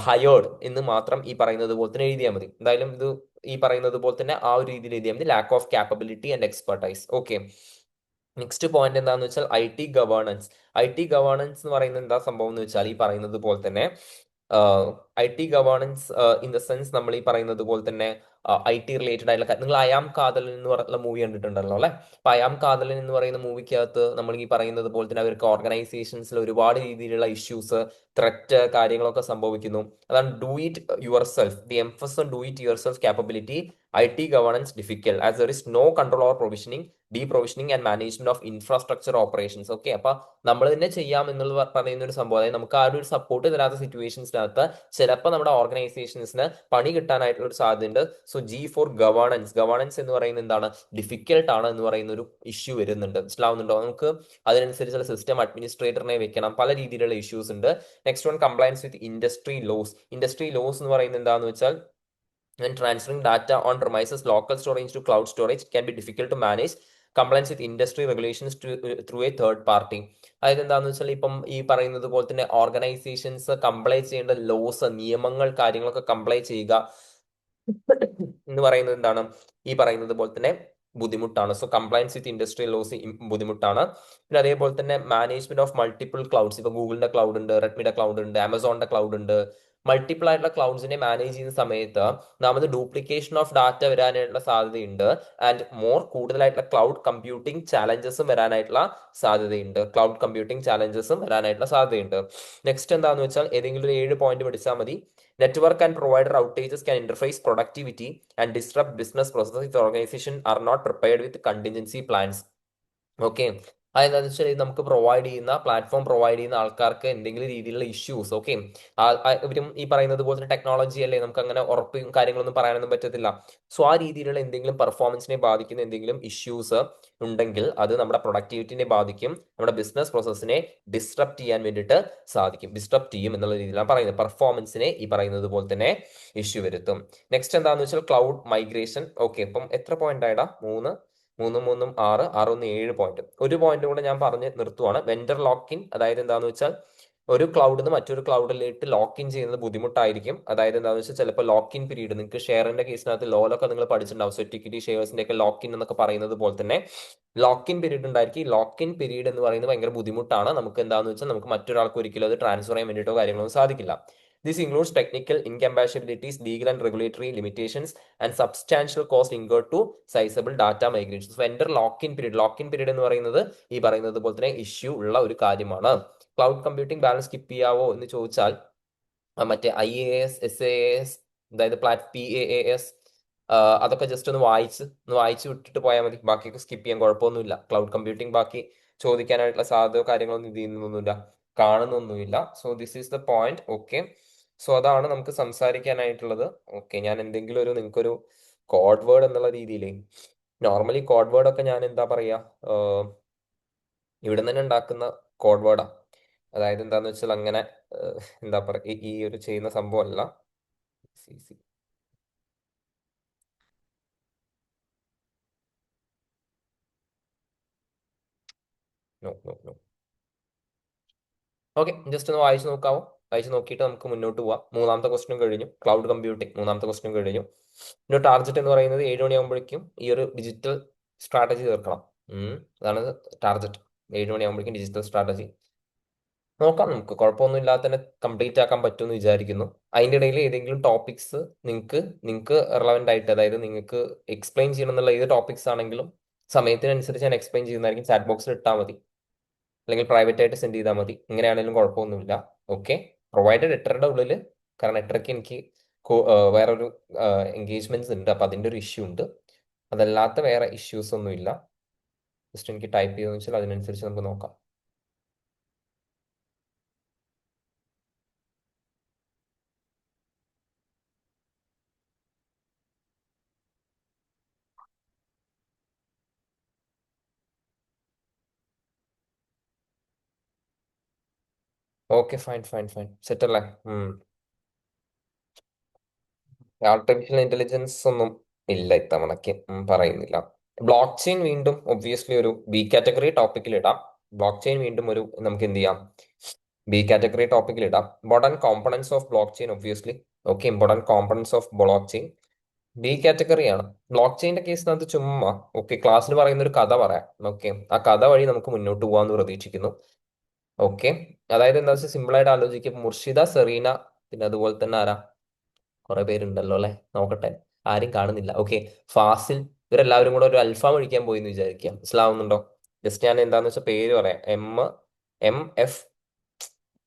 hired എന്ന് മാത്രം ഈ പറയുന്നത് പോലെ തന്നെ എഴുതിയാൽ മതി. എന്തായാലും ഇത് ഈ പറയുന്നത് പോലെ തന്നെ ആ ഒരു രീതിയിൽ എഴുതിയാൽ മതി, lakh of capability and expertise. Okay, next point എന്താന്ന് വെച്ചാൽ IT ഗവേണൻസ്. IT ഗവേണൻസ് എന്ന് പറയുന്നത് എന്താ സംഭവം എന്ന് വെച്ചാൽ, ഈ പറയുന്നത് പോലെ തന്നെ IT governance in the sense നമ്മൾ ഈ പറയുന്നത് പോലെ തന്നെ IT റിലേറ്റഡ് ആയിട്ടുള്ള നിങ്ങൾ അയാം കാതലൻ എന്ന് പറഞ്ഞ മൂവി കണ്ടിട്ടുണ്ടല്ലോ അല്ലെ. അപ്പൊ അയാം കാതലൻ എന്ന് പറയുന്ന മൂവിക്കകത്ത് നമ്മൾ ഈ പറയുന്നത് പോലെ തന്നെ അവർക്ക് ഓർഗനൈസേഷൻസിൽ ഒരുപാട് രീതിയിലുള്ള ഇഷ്യൂസ്, ത്രെറ്റ് കാര്യങ്ങളൊക്കെ സംഭവിക്കുന്നു. അതാണ് do it yourself, the emphasis on do it yourself capability. IT governance difficult as there is no control over provisioning, deprovisioning and management of infrastructure operations. Okay, അപ്പൊ നമ്മൾ തന്നെ ചെയ്യാം എന്നുള്ള പറയുന്ന ഒരു സംഭവം, അതായത് നമുക്ക് ആരും ഒരു സപ്പോർട്ട് തരാത്ത സിറ്റുവേഷൻസിനകത്ത് ചിലപ്പോൾ നമ്മുടെ ഓർഗനൈസേഷൻസിന് പണി കിട്ടാനായിട്ടുള്ള ഒരു സാധ്യതയുണ്ട്. സോ G for ഗവേണൻസ് എന്ന് പറയുന്നത് എന്താണ്, ഡിഫിക്കൽട്ട് ആണ് എന്ന് പറയുന്ന ഒരു ഇഷ്യൂ വരുന്നുണ്ട്. മനസ്സിലാവുന്നുണ്ടോ? നമുക്ക് അതിനനുസരിച്ചുള്ള സിസ്റ്റം അഡ്മിനിസ്ട്രേറ്ററിനെ വെക്കണം, പല രീതിയിലുള്ള ഇഷ്യൂസ് ഉണ്ട്. Next one, compliance with industry laws. Industry laws എന്ന് പറയുന്നത് എന്താണെന്ന് വെച്ചാൽ when transferring data on premises local storage to cloud storage can be difficult to manage. Compliance with industry regulations through a third party. അതായത് എന്താണെന്ന് വെച്ചാൽ ഇപ്പം ഈ പറയുന്നത് പോലെ തന്നെ ഓർഗനൈസേഷൻസ് കംപ്ലൈ ചെയ്യേണ്ട ലോസ്, നിയമങ്ങൾ, കാര്യങ്ങളൊക്കെ കംപ്ലൈ ചെയ്യുക എന്ന് പറയുന്നത് എന്താണ്, ഈ പറയുന്നത് പോലെ തന്നെ ബുദ്ധിമുട്ടാണ്. So compliance with industrial laws ബുദ്ധിമുട്ടാണ്. പിന്നെ അതേപോലെ തന്നെ മാനേജ്മെന്റ് ഓഫ് മൾട്ടിപ്പിൾ ക്ലൗഡ്സ്. ഇപ്പൊ ഗൂഗിളിന്റെ ക്ലൗഡ് ഉണ്ട്, റെഡ്മിയുടെ ക്ലൗഡ് ഉണ്ട്, ആമസോണിന്റെ ക്ലൗഡ് ഉണ്ട്. മൾട്ടിപ്പിൾ ആയിട്ടുള്ള ക്ലൗഡ്സിനെ മാനേജ് ചെയ്യുന്ന സമയത്ത് നാമത് ഡ്യൂപ്ലിക്കേഷൻ ഓഫ് ഡാറ്റ വരാനായിട്ടുള്ള സാധ്യതയുണ്ട്. ആൻഡ് കൂടുതലായിട്ടുള്ള ക്ലൗഡ് കമ്പ്യൂട്ടിംഗ് ചാലഞ്ചസും വരാനായിട്ടുള്ള സാധ്യതയുണ്ട്. നെക്സ്റ്റ് എന്താണെന്ന് വെച്ചാൽ ഏതെങ്കിലും ഒരു 7 പോയിന്റ് പഠിച്ചാൽ മതി. Network and provider outages can interface productivity and disrupt business processes if the organization are not prepared with contingency plans. Okay, അതെന്താണെന്ന് വെച്ചാൽ നമുക്ക് പ്ലാറ്റ്ഫോം പ്രൊവൈഡ് ചെയ്യുന്ന ആൾക്കാർക്ക് എന്തെങ്കിലും രീതിയിലുള്ള ഇഷ്യൂസ്, ഓക്കെ, ഇവരും ഈ പറയുന്നത് പോലെ തന്നെ ടെക്നോളജി അല്ലേ, നമുക്ക് അങ്ങനെ ഉറപ്പും കാര്യങ്ങളൊന്നും പറയാനൊന്നും പറ്റത്തില്ല. സോ ആ രീതിയിലുള്ള എന്തെങ്കിലും പെർഫോമൻസിനെ ബാധിക്കുന്ന എന്തെങ്കിലും ഇഷ്യൂസ് ഉണ്ടെങ്കിൽ അത് നമ്മുടെ പ്രൊഡക്ടിവിറ്റിനെ ബാധിക്കും, നമ്മുടെ ബിസിനസ് പ്രോസസ്സിനെ ഡിസ്ട്രപ്റ്റ് ചെയ്യാൻ വേണ്ടിയിട്ട് ഡിസ്ട്രപ്റ്റ് ചെയ്യും എന്നുള്ള രീതിയിലാണ് പറയുന്നത്. പെർഫോമൻസിനെ ഈ പറയുന്നത് പോലെ തന്നെ ഇഷ്യൂ വരുത്തും. നെക്സ്റ്റ് എന്താണെന്ന് വെച്ചാൽ ക്ലൗഡ് മൈഗ്രേഷൻ. ഓക്കെ, ഇപ്പം എത്ര പോയിന്റ് ആയിടാ? 3 3 3 6 6 1 7 പോയിന്റ്. ഒരു പോയിന്റ് കൂടെ ഞാൻ പറഞ്ഞ് നിർത്തുവാണ്. വെൻഡർ ലോക്കിൻ. അതായത് എന്താണെന്ന് വെച്ചാൽ ഒരു ക്ലൗഡിൽ നിന്ന് മറ്റൊരു ക്ലൗഡിലേക്ക് ലോക്കിൻ ചെയ്യുന്നത് ബുദ്ധിമുട്ടായിരിക്കും. അതായത് എന്താണെന്ന് വെച്ചാൽ ചിലപ്പോൾ ലോക്കിൻ പീരീഡ്, നിങ്ങൾക്ക് ഷെയറിന്റെ കേസിനകത്ത് ലോലൊക്കെ നിങ്ങൾ പഠിച്ചിട്ടുണ്ടാവും, സെക്യൂരിറ്റി ഷെയർസിന്റെ ഒക്കെ ലോക്കിൻ എന്നൊക്കെ പറയുന്നത് പോലെ തന്നെ ലോക്കിൻ പീരീഡ് ഉണ്ടായിരിക്കും. ഈ ലോക്കിൻ പീരീഡ് എന്ന് പറയുന്നത് ഭയങ്കര ബുദ്ധിമുട്ടാണ്. നമുക്ക് എന്താണെന്ന് വെച്ചാൽ നമുക്ക് മറ്റൊരാൾക്ക് ഒരിക്കലും അത് ട്രാൻസ്ഫർ ചെയ്യാൻ വേണ്ടിയിട്ടോ കാര്യങ്ങളൊന്നും സാധിക്കില്ല. This includes technical incompatibilities, legal and regulatory limitations, and substantial cost incurred to sizable data migrations. Vendor ലോക്കിൻ period എന്ന് പറയുന്നത് ഈ പറയുന്നത് പോലെ തന്നെ ഇഷ്യൂ ഉള്ള ഒരു കാര്യമാണ്. ക്ലൗഡ് കമ്പ്യൂട്ടിംഗ് ബാലൻസ് സ്കിപ്പ് ചെയ്യാവോ എന്ന് ചോദിച്ചാൽ മറ്റേ IAS SAS, അതായത് PAAS, അതൊക്കെ ജസ്റ്റ് ഒന്ന് വായിച്ച് വിട്ടിട്ട് പോയാൽ മതി. ബാക്കിയൊക്കെ സ്കിപ്പ് ചെയ്യാൻ കുഴപ്പമൊന്നുമില്ല. ക്ലൗഡ് കമ്പ്യൂട്ടിംഗ് ബാക്കി ചോദിക്കാനായിട്ടുള്ള സാധ്യതയോ കാര്യങ്ങളൊന്നും ഇത് ചെയ്യുന്നൊന്നുമില്ല, കാണുന്നൊന്നുമില്ല. So this is the point. Okay, so അതാണ് നമുക്ക് സംസാരിക്കാനായിട്ടുള്ളത്. ഓക്കെ, ഞാൻ എന്തെങ്കിലും നിങ്ങൾക്കൊരു കോഡ് വേർഡ് എന്നുള്ള രീതിയിൽ, നോർമലി കോഡ് വേർഡ് ഒക്കെ ഞാൻ എന്താ പറയാ, ഇവിടെ തന്നെ ഉണ്ടാക്കുന്ന കോഡ് വേർഡാ. അതായത് എന്താന്ന് വെച്ചാൽ അങ്ങനെ എന്താ പറയുക, ഈ ഒരു ചെയ്യുന്ന സംഭവമല്ല. No no no okay, just ഒന്ന് വായിച്ചു നോക്കാവോ? വായിച്ചു നോക്കിയിട്ട് നമുക്ക് മുന്നോട്ട് പോവാം. മൂന്നാമത്തെ ക്വസ്റ്റ്യൻ കഴിഞ്ഞു. ക്ലൗഡ് കമ്പ്യൂട്ടിംഗ് മൂന്നാമത്തെ ക്വസ്റ്റ്യൻ കഴിഞ്ഞു. ഇതിന്റെ ടാർഗറ്റ് എന്ന് പറയുന്നത് 7 മണിയാകുമ്പോഴേക്കും ഈ ഒരു ഡിജിറ്റൽ സ്ട്രാറ്റജി തീർക്കണം. അതാണ് ടാർഗറ്റ്. 7 മണിയാകുമ്പോഴേക്കും ഡിജിറ്റൽ സ്ട്രാറ്റജി നോക്കാം. നമുക്ക് കുഴപ്പമൊന്നും ഇല്ലാതെ തന്നെ കംപ്ലീറ്റ് ആക്കാൻ പറ്റുമെന്ന് വിചാരിക്കുന്നു. അതിൻ്റെ ഇടയിൽ ഏതെങ്കിലും ടോപ്പിക്സ് നിങ്ങൾക്ക് റിലവൻ്റ് ആയിട്ട്, അതായത് നിങ്ങൾക്ക് എക്സ്പ്ലെയിൻ ചെയ്യണം എന്നുള്ള ഏത് ടോപ്പിക്സ് ആണെങ്കിലും സമയത്തിനനുസരിച്ച് ഞാൻ എക്സ്പ്ലെയിൻ ചെയ്യുന്നതായിരിക്കും. ചാറ്റ് ബോക്സിൽ ഇട്ടാൽ മതി, അല്ലെങ്കിൽ പ്രൈവറ്റ് ആയിട്ട് സെൻഡ് ചെയ്താൽ മതി. ഇങ്ങനെയാണെങ്കിലും കുഴപ്പമൊന്നുമില്ല. ഓക്കെ, പ്രൊവൈഡഡ് 8:30 ഉള്ളിൽ, കാരണം 8:30 എനിക്ക് വേറൊരു എൻഗേജ്മെന്റ്സ് ഉണ്ട്, അപ്പം അതിൻ്റെ ഒരു ഇഷ്യൂ ഉണ്ട്. അതല്ലാത്ത വേറെ ഇഷ്യൂസ് ഒന്നും ഇല്ല. ജസ്റ്റ് എനിക്ക് ടൈപ്പ് ചെയ്തെന്ന് വെച്ചാൽ അതിനനുസരിച്ച് നമുക്ക് നോക്കാം. ഓക്കെ, ഫൈൻ സെറ്റ് അല്ലേ? ആർട്ടിഫിഷ്യൽ ഇന്റലിജൻസ് ഒന്നും ഇല്ല ഇത്തവണക്ക്, പറയുന്നില്ല. ബ്ലോക്ക് ചെയിൻ വീണ്ടും ഒബ്വിയസ്ലി ഒരു ബി കാറ്റഗറി ടോപ്പിക്കിൽ ഇടാം. ബ്ലോക്ക് ചെയിൻ വീണ്ടും നമുക്ക് എന്ത് ചെയ്യാം, ബി കാറ്റഗറി ടോപ്പിക്കിൽ ഇടാം. Important components of blockchain obviously. Okay, important components of blockchain B കാറ്റഗറിയാണ്. ബ്ലോക്ക് ചെയിന്റെ കേസിനകത്ത് ചുമ്മാ ഓക്കെ ക്ലാസ്സിൽ പറയുന്ന ഒരു കഥ പറയാം. ഓക്കെ, ആ കഥ വഴി നമുക്ക് മുന്നോട്ട് പോകാമെന്ന് പ്രതീക്ഷിക്കുന്നു. ഓക്കെ, അതായത് എന്താ വെച്ചാൽ സിമ്പിൾ ആയിട്ട് ആലോചിക്കും. മുർഷിദ, സെറീന, പിന്നെ അതുപോലെ തന്നെ ആരാ, കുറെ പേരുണ്ടല്ലോ അല്ലെ, നോക്കട്ടെ, ആരും കാണുന്നില്ല. ഓക്കെ, ഫാസിൽ, ഇവരെല്ലാവരും കൂടെ ഒരു അൽഫാം കഴിക്കാൻ പോയി എന്ന് വിചാരിക്കാം. മനസ്സിലാവുന്നുണ്ടോ? ജസ്റ്റ് ഞാൻ എന്താന്ന് വെച്ചാൽ പേര് പറയാം. MF,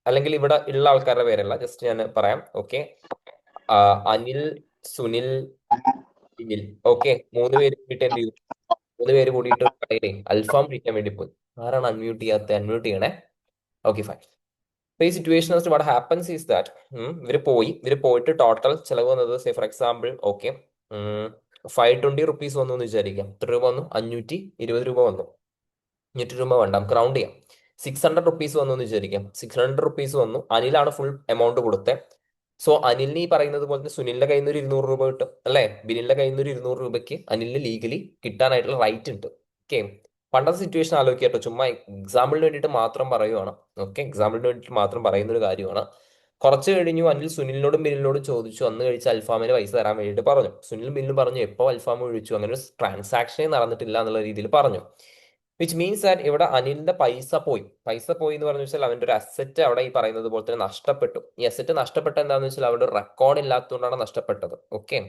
അല്ലെങ്കിൽ ഇവിടെ ഉള്ള ആൾക്കാരുടെ പേരല്ല, ജസ്റ്റ് ഞാൻ പറയാം. ഓക്കെ, അനിൽ, സുനിൽ, പിന്നിൽ. ഓക്കെ, 3 പേര് കൂടിയിട്ട് എന്ത് ചെയ്തു? 3 പേര് കൂടിയിട്ട് ഒരു കടയിലെ അൽഫാം കഴിക്കാൻ വേണ്ടി പോയി. ആരാണ് അൺമ്യൂട്ട് ചെയ്യാത്ത? അൺമ്യൂട്ട് ചെയ്യണേ. Okay fine. അപ്പൊ ഈ situation what happens is that ഇവര് പോയിട്ട് ടോട്ടൽ ചെലവ് വന്നത് say for example okay 520 rupees വന്നു എന്ന് വിചാരിക്കാം. എത്ര രൂപ വന്നു? 520 രൂപ വന്നു. 500 രൂപ വേണ്ട, നമുക്ക് റൗണ്ട് ചെയ്യാം. 600 റുപ്പീസ് വന്നു എന്ന് വിചാരിക്കാം. 600 റുപ്പീസ് വന്നു. അനിലാണ് ഫുൾ എമൗണ്ട് കൊടുത്തത്. സോ അനിലിന് ഈ പറയുന്നത് പോലെ തന്നെ സുനിലിന്റെ കയ്യിൽ നിന്ന് ഒരു 200 രൂപ കിട്ടും അല്ലെ? ബിനിലിന്റെ കയ്യിൽ നിന്ന് ഒരു 200 രൂപയ്ക്ക് അനിലിന് ലീഗലി കിട്ടാനായിട്ടുള്ള റൈറ്റ് ഉണ്ട്. ഓക്കെ, പണ്ടത്തെ സിറ്റുവേഷൻ ആലോചിക്കുക കേട്ടോ, ചുമ്മാ എക്സാമ്പിളിന് വേണ്ടിയിട്ട് മാത്രം പറയുവാണ്. ഓക്കെ, എക്സാമ്പിളിന് വേണ്ടിയിട്ട് മാത്രം പറയുന്ന ഒരു കാര്യമാണ്. കുറച്ച് കഴിഞ്ഞു അനിൽ സുനിലിനോടും ബിനിലിനോടും ചോദിച്ചു, അന്ന് കഴിച്ച അൽഫാമിന് പൈസ തരാൻ വേണ്ടിയിട്ട് പറഞ്ഞു. സുനിലും ബിനിലും പറഞ്ഞു എപ്പോൾ അൽഫാം ഒഴിച്ചു, അങ്ങനെ ഒരു ട്രാൻസാക്ഷനേ നടന്നിട്ടില്ല എന്നുള്ള രീതിയിൽ പറഞ്ഞു. വിച്ച് മീൻസ് ദാറ്റ് ഇവിടെ അനിലിന്റെ പൈസ പോയി എന്ന് പറഞ്ഞു വെച്ചാൽ അവന്റെ ഒരു അസറ്റ് അവിടെ ഈ പറയുന്നത് പോലെ തന്നെ നഷ്ടപ്പെട്ടു. ഈ അസറ്റ് നഷ്ടപ്പെട്ട എന്താന്ന് വെച്ചാൽ അവിടെ ഒരു റെക്കോർഡ് ഇല്ലാത്തതുകൊണ്ടാണ് നഷ്ടപ്പെട്ടത്. ഓക്കെ,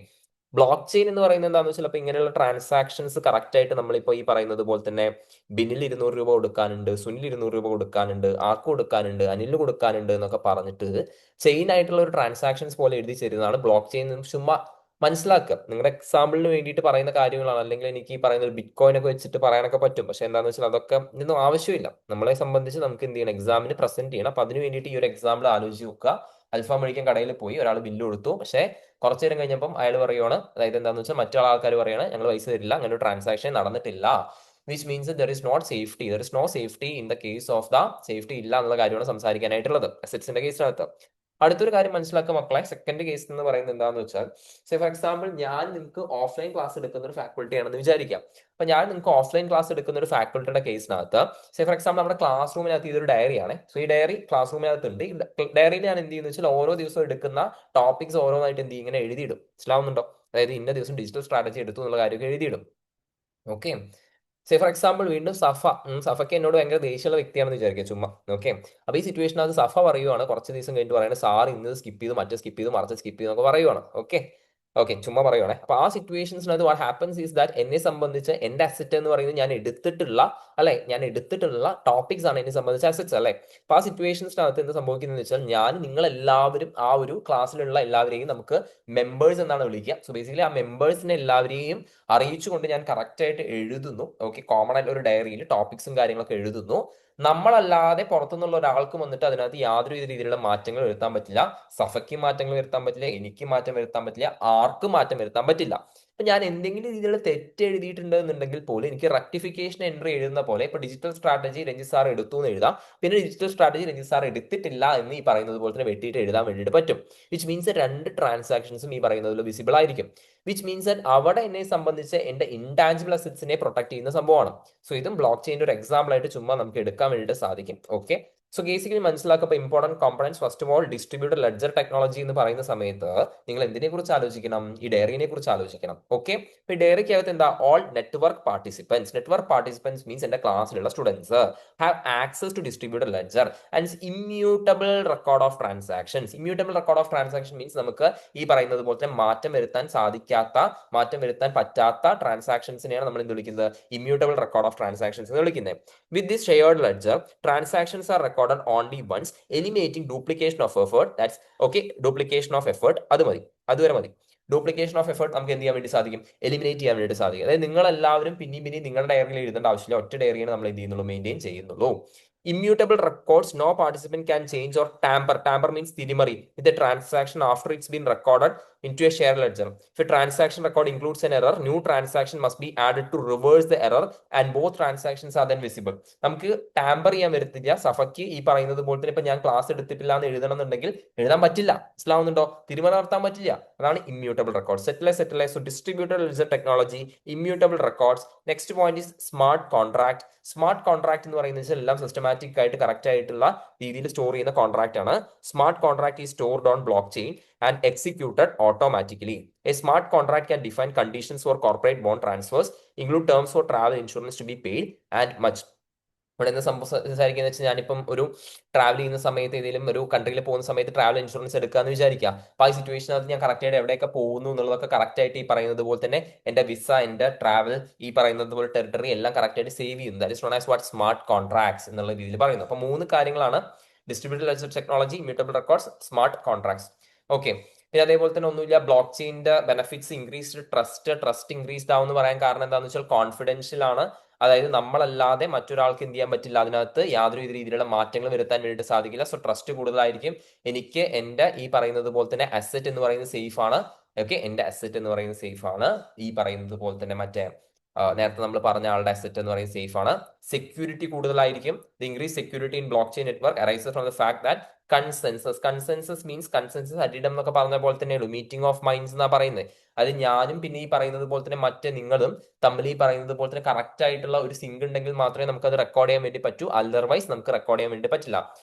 ബ്ലോക്ക് ചെയിൻ എന്ന് പറയുന്നത് എന്താണെന്ന് വെച്ചാൽ അപ്പൊ ഇങ്ങനെയുള്ള ട്രാൻസാക്ഷൻസ് കറക്റ്റ് ആയിട്ട് നമ്മളിപ്പോ ഈ പറയുന്നത് പോലെ തന്നെ ബിനിൽ 200 രൂപ കൊടുക്കാനുണ്ട്, സുനിൽ 200 രൂപ കൊടുക്കാനുണ്ട്, ആർക്ക് കൊടുക്കാനുണ്ട്, അനിലിന് കൊടുക്കാനുണ്ട് എന്നൊക്കെ പറഞ്ഞിട്ട് ചെയിൻ ആയിട്ടുള്ള ഒരു ട്രാൻസാക്ഷൻസ് പോലെ എഴുതി തരുന്നതാണ് ബ്ലോക്ക് ചെയിൻ. ചുമ്മാ മനസ്സിലാക്കുക, നിങ്ങളുടെ എക്സാമ്പിളിന് വേണ്ടിയിട്ട് പറയുന്ന കാര്യങ്ങളാണ്. അല്ലെങ്കിൽ എനിക്ക് ഈ പറയുന്ന ഒരു ബിറ്റ് കോയിൻ ഒക്കെ വെച്ചിട്ട് പറയാനൊക്കെ പറ്റും, പക്ഷെ എന്താണെന്ന് വെച്ചാൽ അതൊക്കെ ഇതൊന്നും ആവശ്യമില്ല. നമ്മളെ സംബന്ധിച്ച് നമുക്ക് എന്ത് ചെയ്യണം? എക്സാമിന് പ്രസന്റ് ചെയ്യണം. അപ്പൊ അതിന് വേണ്ടിയിട്ട് ഈ ഒരു എക്സാമ്പിൾ ആലോചിച്ച് നോക്കുക. അൽഫാം മേടിക്കാൻ കടയിൽ പോയി, ഒരാൾ ബില്ല് കൊടുത്തു. പക്ഷേ കുറച്ചു നേരം കഴിഞ്ഞപ്പം അയാൾ പറയുവാണ്, അതായത് എന്താണെന്ന് വെച്ചാൽ മറ്റുള്ള ആൾക്കാർ പറയുകയാണ് ഞങ്ങൾ പൈസ തരില്ല, അങ്ങനെ ഒരു ട്രാൻസാക്ഷൻ നടന്നിട്ടില്ല. Which means there is not safety, there is no safety in the case of the safety ഇല്ല എന്നുള്ള കാര്യമാണ് സംസാരിക്കാനായിട്ടുള്ളത് അസറ്റ്സിന്റെ കേസിനകത്ത്. അടുത്തൊരു കാര്യം മനസ്സിലാക്കുക മക്കളെ, സെക്കൻഡ് കേസ് എന്ന് പറയുന്നത് എന്താണെന്ന് വെച്ചാൽ സേ ഫോർ എക്സാമ്പിൾ ഞാൻ നിങ്ങൾക്ക് ഓഫ്ലൈൻ ക്ലാസ് എടുക്കുന്ന ഒരു ഫാക്കൾട്ടി ആണെന്ന് വിചാരിക്കാം. അപ്പൊ ഞാൻ നിങ്ങൾക്ക് ഓഫ്ലൈൻ ക്ലാസ് എടുക്കുന്ന ഒരു ഫാക്കൾട്ടിയുടെ കേസിനകത്ത് സേ ഫോർ എക്സാമ്പിൾ നമ്മുടെ ക്ലാസ് റൂമിനകത്ത് ഇതൊരു ഡയറിയാണ്. സോ ഈ ഡയറി ക്ലാസ് റൂമിനകത്ത് ഉണ്ട്. ഈ ഡയറിയിൽ ഞാൻ എന്ത് ചെയ്യുന്നു വെച്ചാൽ ഓരോ ദിവസവും എടുക്കുന്ന ടോപ്പിക്സ് ഓരോന്നായിട്ട് എന്ത് ചെയ്യും? ഇങ്ങനെ എഴുതിയിടും. മനസ്സിലാവുന്നുണ്ടോ? അതായത് ഇന്ന ദിവസം ഡിജിറ്റൽ സ്ട്രാറ്റജി എടുത്തു എന്നുള്ള കാര്യമൊക്കെ എഴുതിയിടും. ഓക്കെ, സേ ഫോർ എക്സാമ്പിൾ വീണ്ടും സഫയ്ക്ക് എന്നോട് ഭയങ്കര ദേഷ്യമുള്ള വ്യക്തിയാണെന്ന് വിചാരിക്കുക ചുമ്മാ. ഓക്കെ, അപ്പൊ ഈ സിറ്റുവേഷനകത്ത് സഫ പറയുവാണ്, കുറച്ച് ദിവസം കഴിഞ്ഞിട്ട് പറയുന്നത് സാർ ഇന്ന് സ്കിപ്പ് ചെയ്തു, മറ്റേ സ്കിപ്പ് ചെയ്തു, മറിച്ച് സ്കിപ്പ് ചെയ്തു എന്നൊക്കെ പറയുവാണ്. ഓക്കെ ഓക്കെ, ചുമ്മാ പറയുവാണേ. അപ്പൊ ആ സിറ്റുവേഷൻസിനകത്ത് വാട്ട് ഹാപ്പൻസ് ഈസ് ദാറ്റ് എന്നെ സംബന്ധിച്ച് എന്റെ അസറ്റ് എന്ന് പറയുന്നത് ഞാൻ എടുത്തിട്ടുള്ള ടോപ്പിക്സ് ആണ് എന്നെ സംബന്ധിച്ച അസറ്റ്സ് അല്ലെ? അപ്പൊ ആ സിറ്റുവേഷൻസിനകത്ത് എന്ത് സംഭവിക്കുന്നത് വെച്ചാൽ ഞാൻ നിങ്ങളെല്ലാവരും ആ ഒരു ക്ലാസ്സിലുള്ള എല്ലാവരെയും നമുക്ക് മെമ്പേഴ്സ് എന്നാണ് വിളിക്കുക. സോ ബേസിക്കലി ആ മെമ്പേഴ്സിനെ എല്ലാവരെയും അറിയിച്ചുകൊണ്ട് ഞാൻ കറക്റ്റ് ആയിട്ട് എഴുതുന്നു. ഓക്കെ, കോമൺ ആയിട്ട് ഒരു ഡയറിയിൽ ടോപ്പിക്സും കാര്യങ്ങളൊക്കെ എഴുതുന്നു. നമ്മളല്ലാതെ പുറത്തുനിന്നുള്ള ഒരാൾക്ക് വന്നിട്ട് അതിനകത്ത് യാതൊരു രീതിയിലുള്ള മാറ്റങ്ങൾ വരുത്താൻ പറ്റില്ല. സഫയ്ക്ക് മാറ്റങ്ങൾ വരുത്താൻ പറ്റില്ല, എനിക്ക് മാറ്റം വരുത്താൻ പറ്റില്ല, ആർക്കും മാറ്റം വരുത്താൻ പറ്റില്ല. ഇപ്പൊ ഞാൻ എന്തെങ്കിലും രീതിയിലുള്ള തെറ്റ് എഴുതിയിട്ടുണ്ട് എന്നുണ്ടെങ്കിൽ പോലും എനിക്ക് റെക്ടിഫിക്കേഷൻ എൻട്രി എഴുതുന്ന പോലെ ഇപ്പൊ ഡിജിറ്റൽ സ്ട്രാറ്റജി രഞ്ജിത്ത് സാർ എടുത്തു എന്ന് എഴുതാം. പിന്നെ ഡിജിറ്റൽ സ്ട്രാറ്റജി രഞ്ജിത്ത് സാർ എടുത്തിട്ടില്ല എന്ന് ഈ പറയുന്നത് പോലെ തന്നെ വെട്ടിയിട്ട് എഴുതാൻ വേണ്ടിയിട്ട് പറ്റും. വിച്ച് മീൻസ് രണ്ട് ട്രാൻസാക്ഷൻസും ഈ പറയുന്നതിൽ വിസിബിൾ ആയിരിക്കും. വിച്ച് മീൻസ് ദാറ്റ് അവിടെ എന്നെ സംബന്ധിച്ച് എന്റെ ഇൻടാഞ്ചിബിൾ അസറ്റ്സിനെ പ്രൊട്ടക്ട് ചെയ്യുന്ന സംഭവമാണ്. സോ ഇതും ബ്ലോക്ക് ചെയിൻ്റെ ഒരു എക്സാമ്പിൾ ആയിട്ട് ചുമ്മാ നമുക്ക് എടുക്കാൻ വേണ്ടിയിട്ട് സാധിക്കും. ഓക്കെ, സോ ബേസിക്കലി മനസ്സിലാക്കുക important components. First of all distributed ledger technology എന്ന് പറയുന്ന സമയത്ത് നിങ്ങൾ എന്തിനെ കുറിച്ച് ആലോചിക്കണം? ഈ ഡയറിനെ കുറിച്ച് ആലോചിക്കണം. ഓക്കെ, ഇപ്പൊ ഡയറിക്കകത്ത് എന്താ? ഓൾ നെറ്റ്വർക്ക് പാർട്ടിസിപ്പൻസ് മീൻസ് എന്റെ ക്ലാസ്സിലുള്ള students have access to distributed ledger and immutable record of transactions. Immutable record of transaction means നമുക്ക് ഈ പറയുന്നത് പോലെ തന്നെ മാറ്റം വരുത്താൻ പറ്റാത്ത ട്രാൻസാക്ഷൻസിനെയാണ് നമ്മൾ എന്ത് വിളിക്കുന്നത്? ഇമ്മ്യൂട്ടബിൾ റെക്കോർഡ് ഓഫ് ട്രാൻസാക്ഷൻസ് എന്ന് വിളിക്കുന്നത്. With this shared ledger transactions are recorded only once, eliminating duplication of effort. That's okay, duplication of effort അതുവരെ മതി. ഡ്യൂപ്ലിക്കേഷൻ ഓഫ് എഫേർട്ട് നമുക്ക് എന്ത് ചെയ്യാൻ വേണ്ടി സാധിക്കും? എലിമിനേറ്റ് ചെയ്യാൻ വേണ്ടി സാധിക്കും. അതായത് നിങ്ങൾ എല്ലാവരും പിന്നെയും നിങ്ങളുടെ ഡയറിയിൽ എഴുതേണ്ട ആവശ്യമില്ല, ഒറ്റ ഡയറിയാണ് നമ്മൾ എന്ത് ചെയ്യുന്നുള്ളൂ? മെയിൻറ്റെയിൻ ചെയ്യുന്നുള്ളൂ. Immutable records, no participant can change or tamper means തിരിമറി with the transaction after it's been recorded into a shared ledger. If a transaction record includes an error, new transaction must be added to reverse the error and both transactions are then visible. നമുക്ക് tamper ചെയ്യാൻ വരത്തില്ല. സഫയ്ക്ക് ഈ പറയുന്നത് പോലെ തന്നെ ഇപ്പൊ ഞാൻ class എടുത്തിട്ടില്ല എന്ന് എഴുതണം എന്നുണ്ടെങ്കിൽ എഴുതാൻ പറ്റില്ല. മനസ്സിലാവുന്നുണ്ടോ? തിരിമറി നടത്താൻ പറ്റില്ല. അതാണ് ഇമ്മ്യൂട്ടബിൾ റെക്കോർഡ്. സെറ്റിലെ so distributed ledger technology, immutable records. Next point is smart contract. Smart contract എന്ന് പറയുന്നത് എല്ലാം സിസ്റ്റമാറ്റിക് ആയിട്ട് കറക്റ്റ് ആയിട്ടുള്ള രീതിയിൽ സ്റ്റോർ ചെയ്യുന്ന കോൺട്രാക്ട് ആണ്. Smart contract is stored on block chain and executed automatically. A smart contract can define conditions for corporate bond transfers, include terms for travel insurance to be paid and much. ഇവിടെ എന്താ സംസാരിക്കുന്നത് വെച്ചാൽ ഞാനിപ്പം ഒരു travel ചെയ്യുന്ന സമയത്ത് ഏതെങ്കിലും ഒരു കൺട്രിയിൽ പോകുന്ന സമയത്ത് ട്രാവൽ ഇൻഷുറൻസ് എടുക്കാന്ന് വിചാരിക്കുക. അപ്പൊ ആ സിറ്റുവേഷനകത്ത് ഞാൻ കറക്റ്റ് ആയിട്ട് എവിടെയൊക്കെ പോകുന്നു എന്നുള്ളതൊക്കെ കറക്റ്റ് ആയിട്ട് ഈ പറയുന്നത് പോലെ തന്നെ എന്റെ വിസ, എന്റെ ട്രാവൽ, ഈ പറയുന്നത് പോലെ ടെറിട്ടറി എല്ലാം കറക്റ്റ് ആയിട്ട് സേവ് ചെയ്യുന്നു. That is known as what smart contracts എന്നുള്ള രീതിയിൽ പറയുന്നു. അപ്പൊ 3 കാര്യങ്ങളാണ്: distributed ledger technology, immutable records, smart contracts. Okay, പിന്നെ അതേപോലെ തന്നെ ഒന്നുമില്ല, ബ്ലോക്ക് ചെയിൻ്റെ ബെനിഫിറ്റ്സ് ഇൻക്രീസ്ഡ് ട്രസ്റ്റ് ഇൻക്രീസ്ഡ് ആവും എന്ന് പറയാൻ കാരണം എന്താണെന്ന് വെച്ചാൽ കോൺഫിഡൻഷ്യൽ ആണ്. അതായത് നമ്മളല്ലാതെ മറ്റൊരാൾക്ക് എന്ത് ചെയ്യാൻ പറ്റില്ല, അതിനകത്ത് യാതൊരു രീതിയിലുള്ള മാറ്റങ്ങൾ വരുത്താൻ വേണ്ടിയിട്ട് സാധിക്കില്ല. സോ ട്രസ്റ്റ് കൂടുതലായിരിക്കും. എനിക്ക് എൻ്റെ ഈ പറയുന്നത് പോലെ തന്നെ അസറ്റ് എന്ന് പറയുന്നത് സേഫ് ആണ്. ഓക്കെ, എൻ്റെ അസറ്റ് എന്ന് പറയുന്നത് സേഫ് ആണ്. ഈ പറയുന്നത് പോലെ തന്നെ മറ്റേ നേരത്തെ നമ്മൾ പറഞ്ഞ ആളുടെ അസറ്റ് എന്ന് പറയുന്നത് സേഫ് ആണ്. സെക്യൂരിറ്റി കൂടുതലായിരിക്കും. The increase security in blockchain network arises from the fact that consensus means consensus അറ്റിഡം എന്നൊക്കെ പറഞ്ഞ പോലെ തന്നെയുള്ളൂ. മീറ്റിംഗ് ഓഫ് മൈൻഡ്സ് എന്നാ പറയുന്നത്. അത് ഞാനും പിന്നെ ഈ പറയുന്നത് പോലെ തന്നെ മറ്റേ നിങ്ങളും തമ്മിൽ ഈ പറയുന്നത് പോലെ തന്നെ കറക്റ്റ് ആയിട്ടുള്ള ഒരു സിങ്ക് ഉണ്ടെങ്കിൽ മാത്രമേ നമുക്ക് അത് റെക്കോർഡ് ചെയ്യാൻ വേണ്ടി പറ്റൂ. അതർവൈസ് നമുക്ക് റെക്കോർഡ് ചെയ്യാൻ വേണ്ടി പറ്റില്ല.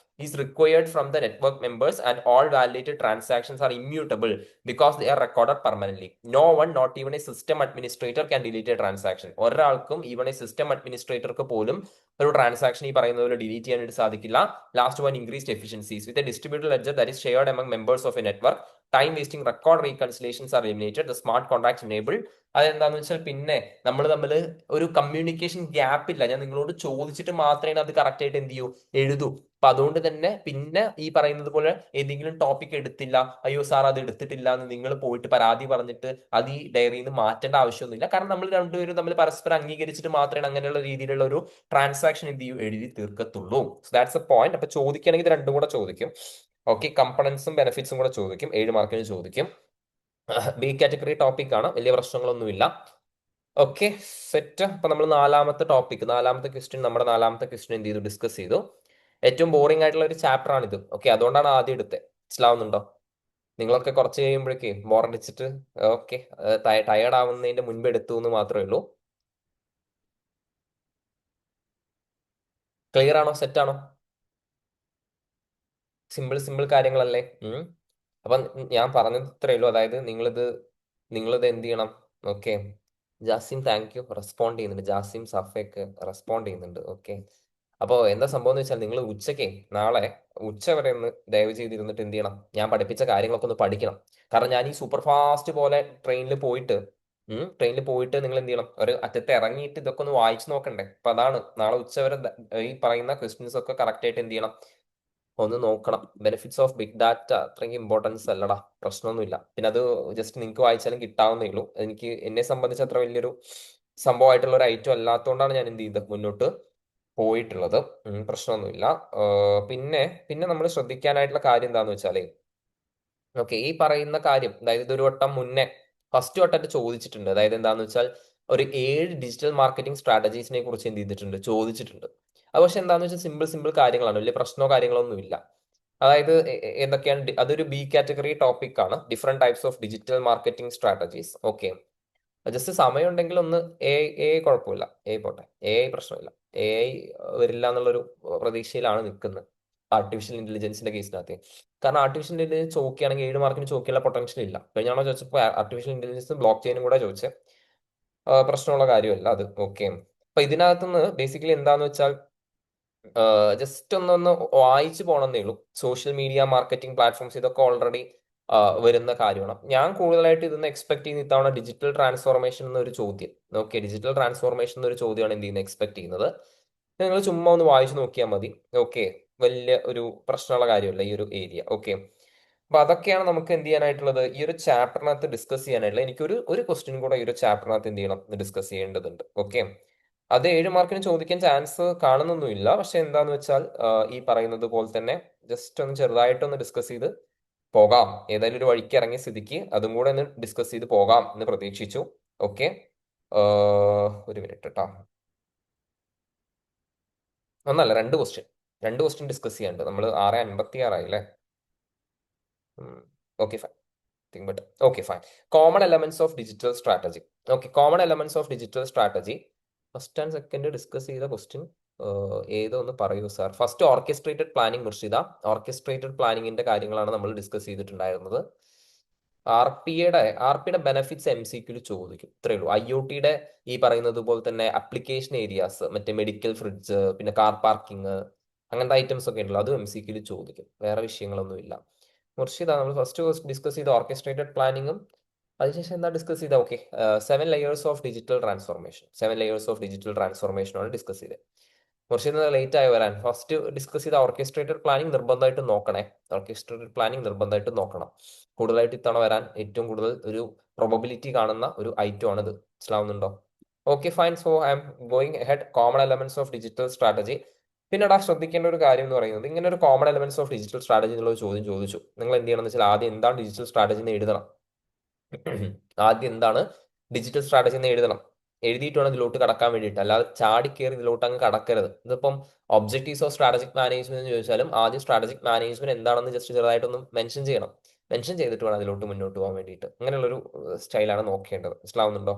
Is required from the network members and all validated transactions are immutable because they are recorded permanently. No one not even a system administrator can delete a transaction. ഒരാൾക്കും even a system അഡ്മിനിസ്ട്രേറ്റർക്ക് പോലും ഒരു transaction ഈ പറയുന്നത് പോലെ delete ചെയ്യാനായിട്ട് സാധിക്കില്ല. Last one, increased efficiencies with a distributed ledger that is shared among members of a network. Time wasting record reconciliations are eliminated. The smart contract enabled. അതെന്താന്ന് വെച്ചാൽ പിന്നെ നമ്മൾ തമ്മിൽ ഒരു കമ്മ്യൂണിക്കേഷൻ ഗ്യാപ്പ് ഇല്ല. ഞാൻ നിങ്ങളോട് ചോദിച്ചിട്ട് മാത്രമേ അത് കറക്റ്റ് ആയിട്ട് എന്ത് ചെയ്യൂ, എഴുതൂ. അപ്പൊ അതുകൊണ്ട് തന്നെ പിന്നെ ഈ പറയുന്നത് പോലെ ഏതെങ്കിലും ടോപ്പിക് എടുത്തില്ല, അയ്യോ സാർ അത് എടുത്തിട്ടില്ല എന്ന് നിങ്ങൾ പോയിട്ട് പരാതി പറഞ്ഞിട്ട് അത് ഈ ഡയറിയിൽ നിന്ന് മാറ്റേണ്ട ആവശ്യമൊന്നുമില്ല. കാരണം നമ്മൾ രണ്ടുപേരും തമ്മിൽ പരസ്പരം അംഗീകരിച്ചിട്ട് മാത്രമേ അങ്ങനെയുള്ള രീതിയിലുള്ള ഒരു ട്രാൻസാക്ഷൻ എന്ത് ചെയ്യൂ, എഴുതി തീർക്കത്തുള്ളൂ. So that's a point. അപ്പൊ ചോദിക്കുകയാണെങ്കിൽ ഇത് രണ്ടും കൂടെ ചോദിക്കും. ഓക്കെ, കമ്പണൻസും ബെനിഫിറ്റ്സും കൂടെ ചോദിക്കും. 7 മാർക്കിന് ചോദിക്കും. ബി കാറ്റഗറി ടോപ്പിക് ആണ്, വലിയ പ്രശ്നങ്ങളൊന്നുമില്ല. Okay, set. അപ്പൊ നമ്മൾ നാലാമത്തെ ക്വസ്റ്റ്യൻ, നമ്മുടെ നാലാമത്തെ ക്വസ്റ്റ്യൻ എന്ത് ചെയ്തു, ഡിസ്കസ് ചെയ്തു. ഏറ്റവും ബോറിംഗ് ആയിട്ടുള്ള ഒരു ചാപ്റ്റർ ആണിത്. ഓക്കെ, അതുകൊണ്ടാണ് ആദ്യം എടുത്തത്. മനസ്സിലാവുന്നുണ്ടോ? നിങ്ങളൊക്കെ കുറച്ച് കഴിയുമ്പോഴേക്ക് ബോറടിച്ചിട്ട് ഓക്കെ ടയർഡ് ആവുന്നതിന്റെ മുൻപ് എടുത്തു എന്ന് മാത്രമേ ഉള്ളൂ. ക്ലിയർ ആണോ? സെറ്റ് ആണോ? സിമ്പിൾ കാര്യങ്ങളല്ലേ? അപ്പൊ ഞാൻ പറഞ്ഞത് ഇത്രയേ ഉള്ളൂ. അതായത് നിങ്ങളിത് എന്ത് ചെയ്യണം? Okay, Jasim thank you, respond ചെയ്യുന്നുണ്ട്. ജാസിം സഫയൊക്കെ റെസ്പോണ്ട് ചെയ്യുന്നുണ്ട്. ഓക്കെ, അപ്പോൾ എന്താ സംഭവം എന്ന് വെച്ചാൽ നിങ്ങൾ നാളെ ഉച്ച വരെ ഒന്ന് ദയവ് ചെയ്തിരുന്നിട്ട് എന്ത് ചെയ്യണം, ഞാൻ പഠിപ്പിച്ച കാര്യങ്ങളൊക്കെ ഒന്ന് പഠിക്കണം. കാരണം ഞാൻ ഈ സൂപ്പർ ഫാസ്റ്റ് പോലെ ട്രെയിനിൽ പോയിട്ട് നിങ്ങൾ എന്ത് ചെയ്യണം, ഒരു അറ്റത്ത് ഇറങ്ങിയിട്ട് ഇതൊക്കെ ഒന്ന് വായിച്ചു നോക്കണ്ടേ. അപ്പൊ അതാണ് നാളെ ഉച്ച വരെ ഈ പറയുന്ന ക്വസ്റ്റ്യൻസ് ഒക്കെ കറക്റ്റ് ആയിട്ട് എന്ത് ചെയ്യണം, ഒന്ന് നോക്കണം. ബെനിഫിറ്റ്സ് ഓഫ് ബിഗ് ഡാറ്റ അത്രയ്ക്ക് ഇമ്പോർട്ടൻസ് അല്ലടാ, പ്രശ്നമൊന്നുമില്ല. പിന്നെ അത് ജസ്റ്റ് നിങ്ങൾക്ക് വായിച്ചാലും കിട്ടാവുന്നേ ഉള്ളൂ. എന്നെ സംബന്ധിച്ച് അത്ര വലിയൊരു സംഭവമായിട്ടുള്ള ഒരു ഐറ്റം അല്ലാത്തതുകൊണ്ടാണ് ഞാൻ എന്ത് ചെയ്തത്, മുന്നോട്ട് പോയിട്ടുള്ളത്. പ്രശ്നമൊന്നുമില്ല. പിന്നെ പിന്നെ നമ്മൾ ശ്രദ്ധിക്കാനായിട്ടുള്ള കാര്യം എന്താണെന്ന് വെച്ചാലേ, ഓക്കെ, ഈ പറയുന്ന കാര്യം, അതായത് ഇതൊരു വട്ടം മുന്നേ ഫസ്റ്റ് വട്ടമായിട്ട് ചോദിച്ചിട്ടുണ്ട്. അതായത് എന്താണെന്ന് വെച്ചാൽ ഒരു 7 ഡിജിറ്റൽ മാർക്കറ്റിംഗ് സ്ട്രാറ്റജീസിനെ കുറിച്ച് എന്ത് ചെയ്തിട്ടുണ്ട്, ചോദിച്ചിട്ടുണ്ട്. അത് പക്ഷെ എന്താണെന്ന് വെച്ചാൽ സിമ്പിൾ കാര്യങ്ങളാണ്, വലിയ പ്രശ്നമോ കാര്യങ്ങളൊന്നും ഇല്ല. അതായത് എന്തൊക്കെയാണ്, അതൊരു ബി കാറ്റഗറി ടോപ്പിക് ആണ്. Different types of digital marketing strategies. Okay, just സമയം ഉണ്ടെങ്കിൽ ഒന്ന് എ കുഴപ്പമില്ല, പോട്ടെ, പ്രശ്നമില്ല. എ വരില്ല എന്നുള്ളൊരു പ്രതീക്ഷയിലാണ് നിൽക്കുന്നത് ആർട്ടിഫിഷ്യൽ ഇന്റലിജൻസിന്റെ കേസിനകത്ത്. കാരണം ആർട്ടിഫിഷ്യൽ ഇന്റലിജൻസ് ചോദിക്കുകയാണെങ്കിൽ 7 മാർക്കിന് ചോദിക്കാനുള്ള പൊട്ടൻഷ്യൽ ഇല്ല. കഴിഞ്ഞാണോ ചോദിച്ചപ്പോൾ ആർട്ടിഫിഷ്യൽ ഇന്റലിജൻസും ബ്ലോക്ക് ചെയിനും കൂടെ ചോദിച്ചത്. പ്രശ്നമുള്ള കാര്യമല്ല അത്. ഓക്കെ, അപ്പൊ ഇതിനകത്തുനിന്ന് ബേസിക്കലി എന്താന്ന് വെച്ചാൽ ജസ്റ്റ് ഒന്ന് വായിച്ചു പോകണമെന്നേ ഉള്ളൂ. സോഷ്യൽ മീഡിയ മാർക്കറ്റിംഗ് പ്ലാറ്റ്ഫോംസ് ഇതൊക്കെ ഓൾറെഡി വരുന്ന കാര്യമാണ്. ഞാൻ കൂടുതലായിട്ട് ഇതൊന്ന് എക്സ്പെക്ട് ചെയ്യുന്ന ഇത്തവണ ഡിജിറ്റൽ ട്രാൻസ്ഫോർമേഷൻ എന്നൊരു ചോദ്യം. ഓക്കെ, ഡിജിറ്റൽ ട്രാൻസ്ഫോർമേഷൻ എന്നൊരു ചോദ്യമാണ് എന്ത് ചെയ്യുന്നത്, എക്സ്പെക്ട് ചെയ്യുന്നത്. നിങ്ങൾ ചുമ്മാ ഒന്ന് വായിച്ചു നോക്കിയാൽ മതി. ഓക്കെ, വലിയ ഒരു പ്രശ്നമുള്ള കാര്യമല്ല ഈ ഒരു ഏരിയ. ഓക്കെ, അപ്പൊ അതൊക്കെയാണ് നമുക്ക് എന്ത് ചെയ്യാനായിട്ടുള്ളത്, ഈ ഒരു ചാപ്റ്ററിനകത്ത് ഡിസ്കസ് ചെയ്യാനായിട്ടുള്ളത്. എനിക്കൊരു ക്വസ്റ്റ്യൻ കൂടെ ഈ ഒരു ചാപ്റ്ററിനകത്ത് എന്ത് ചെയ്യണം, ഡിസ്കസ് ചെയ്യേണ്ടതുണ്ട്. ഓക്കെ, അത് 7 മാർക്കിന് ചോദിക്കാൻ ചാൻസ് കാണുന്നൊന്നുമില്ല. പക്ഷെ എന്താന്ന് വെച്ചാൽ ഈ പറയുന്നത് പോലെ തന്നെ ജസ്റ്റ് ഒന്ന് ചെറുതായിട്ടൊന്ന് ഡിസ്കസ് ചെയ്ത് പോകാം. ഏതായാലും ഒരു വഴിക്ക് ഇറങ്ങിയ സ്ഥിതിക്ക് അതും കൂടെ ഒന്ന് ഡിസ്കസ് ചെയ്ത് പോകാം എന്ന് പ്രതീക്ഷിച്ചു. ഓക്കെ, ഒരു മിനിറ്റ് കേട്ടോ. ഒന്നല്ല, രണ്ട് ക്വസ്റ്റ്യൻ ഡിസ്കസ് ചെയ്യാനുണ്ട്. നമ്മൾ 6:56 അല്ലേ? Okay fine, but okay fine. Common elements of digital strategy. Okay, common elements of digital strategy first and second discuss ചെയ്ത ക്വസ്റ്റ്യൻ ഏതൊന്ന് പറയൂ sir. First orchestrated planning Murshida. Orchestrated പ്ലാനിങ്ങിന്റെ കാര്യങ്ങളാണ് നമ്മൾ ഡിസ്കസ് ചെയ്തിട്ടുണ്ടായിരുന്നത്. ആർ പിയുടെ ബെനിഫിറ്റ്സ് MCQയിൽ ചോദിക്കും, ഇത്രയേ ഉള്ളൂ. IoTയുടെ ഈ പറയുന്നത് പോലെ തന്നെ അപ്ലിക്കേഷൻ ഏരിയാസ്, മറ്റേ മെഡിക്കൽ ഫ്രിഡ്ജ്, പിന്നെ കാർ പാർക്കിംഗ്, അങ്ങനത്തെ ഐറ്റംസ് ഒക്കെ ഉണ്ടല്ലോ, അതും MCQയിൽ ചോദിക്കും. വേറെ വിഷയങ്ങളൊന്നും ഇല്ല. മുർഷിദ, നമ്മൾ ഫസ്റ്റ് ഡിസ്കസ് ചെയ്ത ഓർക്കസ്ട്രേറ്റഡ് പ്ലാനിങ്ങും അതിനുശേഷം എന്താ ഡിസ്കസ് ചെയ്ത, okay, 7 layers of digital transformation ആണ് ഡിസ്കസ് ചെയ്തത്. മുർഷിദ് ലേറ്റ് ആയി വരാൻ ഫസ്റ്റ് ഡിസ്കസ് ചെയ്ത ഓർക്കസ്ട്രേറ്റഡ് പ്ലാനിങ് നിർബന്ധമായിട്ട് നോക്കണേ. ഓർക്കസ്ട്രേറ്റഡ് പ്ലാനിങ് നിർബന്ധമായിട്ട് നോക്കണം. കൂടുതലായിട്ട് ഇത്തവണ വരാൻ ഏറ്റവും കൂടുതൽ ഒരു പ്രോബബിലിറ്റി കാണുന്ന ഒരു ഐറ്റം ആണിത്. മനസ്സിലാവുന്നുണ്ടോ? Okay fine. So I am going head common elements of digital strategy. പിന്നീട് ശ്രദ്ധിക്കേണ്ട ഒരു കാര്യം എന്ന് പറയുന്നത്, ഇങ്ങനെ ഒരു common elements of digital strategy എന്നുള്ള ഒരു ചോദ്യം ചോദിച്ചു. നിങ്ങൾ എന്ത് ചെയ്യണം എന്ന് വെച്ചാൽ ആദ്യം എന്താണ് ഡിജിറ്റൽ സ്ട്രാറ്റജി എന്ന് എഴുതണം. ആദ്യം എന്താണ് ഡിജിറ്റൽ സ്ട്രാറ്റജി എന്ന് എഴുതണം. എഴുതിയിട്ട് വേണം ഇതിലോട്ട് കടക്കാൻ വേണ്ടിയിട്ട്. അല്ലാതെ ചാടി കയറി ഇതിലോട്ട് അങ്ങ് കടക്കരുത്. ഇതിപ്പം ഒബ്ജക്റ്റീവ്സ് ഓഫ് സ്ട്രാറ്റജിക് മാനേജ്മെന്റ് എന്ന് ചോദിച്ചാലും ആദ്യം സ്ട്രാറ്റജിക് മാനേജ്മെന്റ് എന്താണെന്ന് ജസ്റ്റ് ചെറുതായിട്ടൊന്ന് മെൻഷൻ ചെയ്യണം. മെൻഷൻ ചെയ്തിട്ട് വേണം അതിലോട്ട് മുന്നോട്ട് പോകാൻ വേണ്ടിയിട്ട്. അങ്ങനെയുള്ളൊരു സ്റ്റൈലാണ് നോക്കേണ്ടത്. മനസ്സിലാവുന്നുണ്ടോ?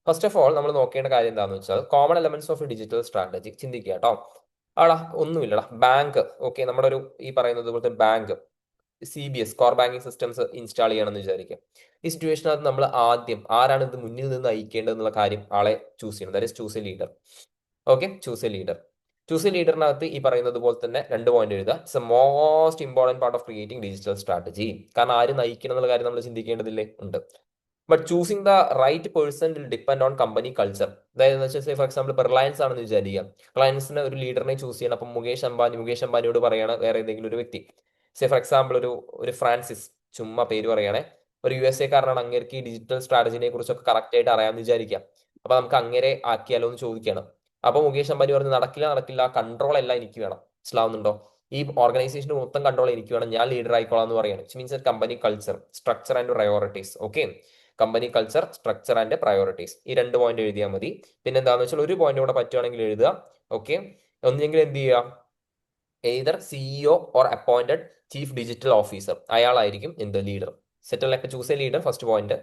ഫസ്റ്റ് ഓഫ് ഓൾ നമ്മൾ നോക്കേണ്ട കാര്യം എന്താണെന്ന് വെച്ചാൽ common elements of digital strategy ചിന്തിക്കുക കേട്ടോ. ആടാ ഒന്നുമില്ലടാ, ബാങ്ക്. ഓക്കെ, നമ്മുടെ ഒരു ഈ പറയുന്നത് പോലത്തെ bank CBS core banking systems install ചെയ്യണമെന്ന് വിചാരിക്കുക. ഈ സിറ്റുവേഷനകത്ത് നമ്മൾ ആദ്യം ആരാണ് ഇത് മുന്നിൽ നിന്ന് നയിക്കേണ്ടത് എന്നുള്ള കാര്യം ആളെ ചൂസ് ചെയ്യണം. That is choose a leader. Okay, choose a leader. Choose a ലീഡറിനകത്ത് ഈ പറയുന്നത് പോലെ തന്നെ 2 പോയിന്റ് എഴുതുക. It's a most important part of creating digital strategy. കാരണം ആര് നയിക്കണം എന്നുള്ള കാര്യം നമ്മൾ ചിന്തിക്കേണ്ടതില്ലേ? ഉണ്ട്. But choosing the right person will depend on company culture. അതായത് ഫോർ എക്സാമ്പിൾ ഇപ്പോൾ റിലയൻസ് ആണെന്ന് വിചാരിക്കുക. റിലയൻസിന് ഒരു ലീഡറിനെ ചൂസ് ചെയ്യണം. അപ്പം മുകേഷ് അംബാനിയോട് പറയാണ് വേറെ ഏതെങ്കിലും ഒരു വ്യക്തി, ഫോർ എക്സാമ്പിൾ ഒരു ഫ്രാൻസിസ്, ചുമ്മാ പേര് പറയുകയാണെ, ഒരു USA കാരനാണ്. അങ്ങേർക്ക് ഈ ഡിജിറ്റൽ സ്ട്രാറ്റജിനെ കുറിച്ചൊക്കെ കറക്റ്റ് ആയിട്ട് അറിയാമെന്ന് വിചാരിക്കാം. അപ്പൊ നമുക്ക് അങ്ങനെ ആക്കിയാലോ എന്ന് ചോദിക്കുകയാണ്. അപ്പൊ മുകേഷ് അംബാനി പറഞ്ഞു നടക്കില്ല, കൺട്രോൾ എല്ലാം എനിക്ക് വേണം. മനസ്സിലാവുന്നുണ്ടോ? ഈ ഓർഗനൈസേഷന്റെ മൊത്തം കൺട്രോൾ എനിക്ക് വേണം, ഞാൻ ലീഡർ ആയിക്കോളാം എന്ന് പറയുകയാണ്. It means company culture, structure and priorities. Okay, company culture, structure and priorities, ഈ 2 പോയിന്റ് എഴുതിയാൽ മതി. പിന്നെ എന്താണെന്ന് വെച്ചാൽ ഒരു പോയിന്റ് കൂടെ പറ്റുവാണെങ്കിൽ എഴുതുക. ഓക്കെ, ഒന്നെങ്കിൽ എന്ത് ചെയ്യുക, either CEO or appointed chief digital officer, അയാളായിരിക്കും എന്ത് ലീഡർ. സെറ്റൽ choose a leader, first point.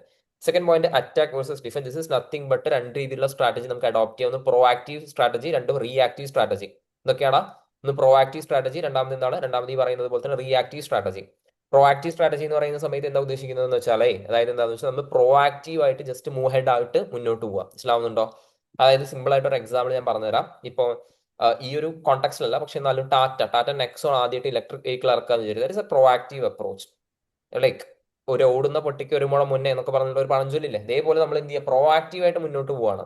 Second point attack versus defence. This is nothing but 2 രീതിയിലുള്ള സ്ട്രാറ്റജി നമുക്ക് അഡോപ്റ്റ് ചെയ്യാവുന്ന. Proactive strategy, 2 reactive strategy. ഇതൊക്കെയാണ്. ഒന്ന് പ്രോ ആക്റ്റീവ് സ്ട്രാറ്റജി, രണ്ടാമത് എന്താണ്? രണ്ടാമത് ഈ പറയുന്നത് പോലെ തന്നെ reactive strategy. Pro active strategy എന്ന് പറയുന്ന സമയത്ത് എന്താ ഉദ്ദേശിക്കുന്നത് എന്ന് വെച്ചാലേ, അതായത് എന്താണെന്ന് വെച്ചാൽ നമ്മൾ പ്രോ ആക്റ്റീവ് ആയിട്ട് ജസ്റ്റ് മൂവ് ഹെഡ് ആയിട്ട് മുന്നോട്ട് പോവുക. മനസ്സിലാവുന്നുണ്ടോ? അതായത് സിമ്പിൾ ആയിട്ട് ഒരു എക്സാമ്പിൾ ഞാൻ പറഞ്ഞുതരാം. ഇപ്പോൾ ഈ ഒരു കോൺടാക്സിലല്ല, പക്ഷെ എന്നാലും ടാറ്റ നെക്സോൺ ആദ്യമായിട്ട് ഇലക്ട്രിക് വെഹിക്കിൾ ഇറക്കാന്ന് വിചാരിച്ചു. That is A pro active approach. Like ഒരു ഓടുന്ന പൊട്ടിക്ക് ഒരു മുള മുന്നേ എന്നൊക്കെ പറഞ്ഞിട്ട് ഒരു പഴഞ്ചൊല്ലില്ലേ, അതേപോലെ നമ്മൾ എന്ത് ചെയ്യുക, പ്രോ ആക്റ്റീവ് ആയിട്ട് മുന്നോട്ട് പോവാണ്.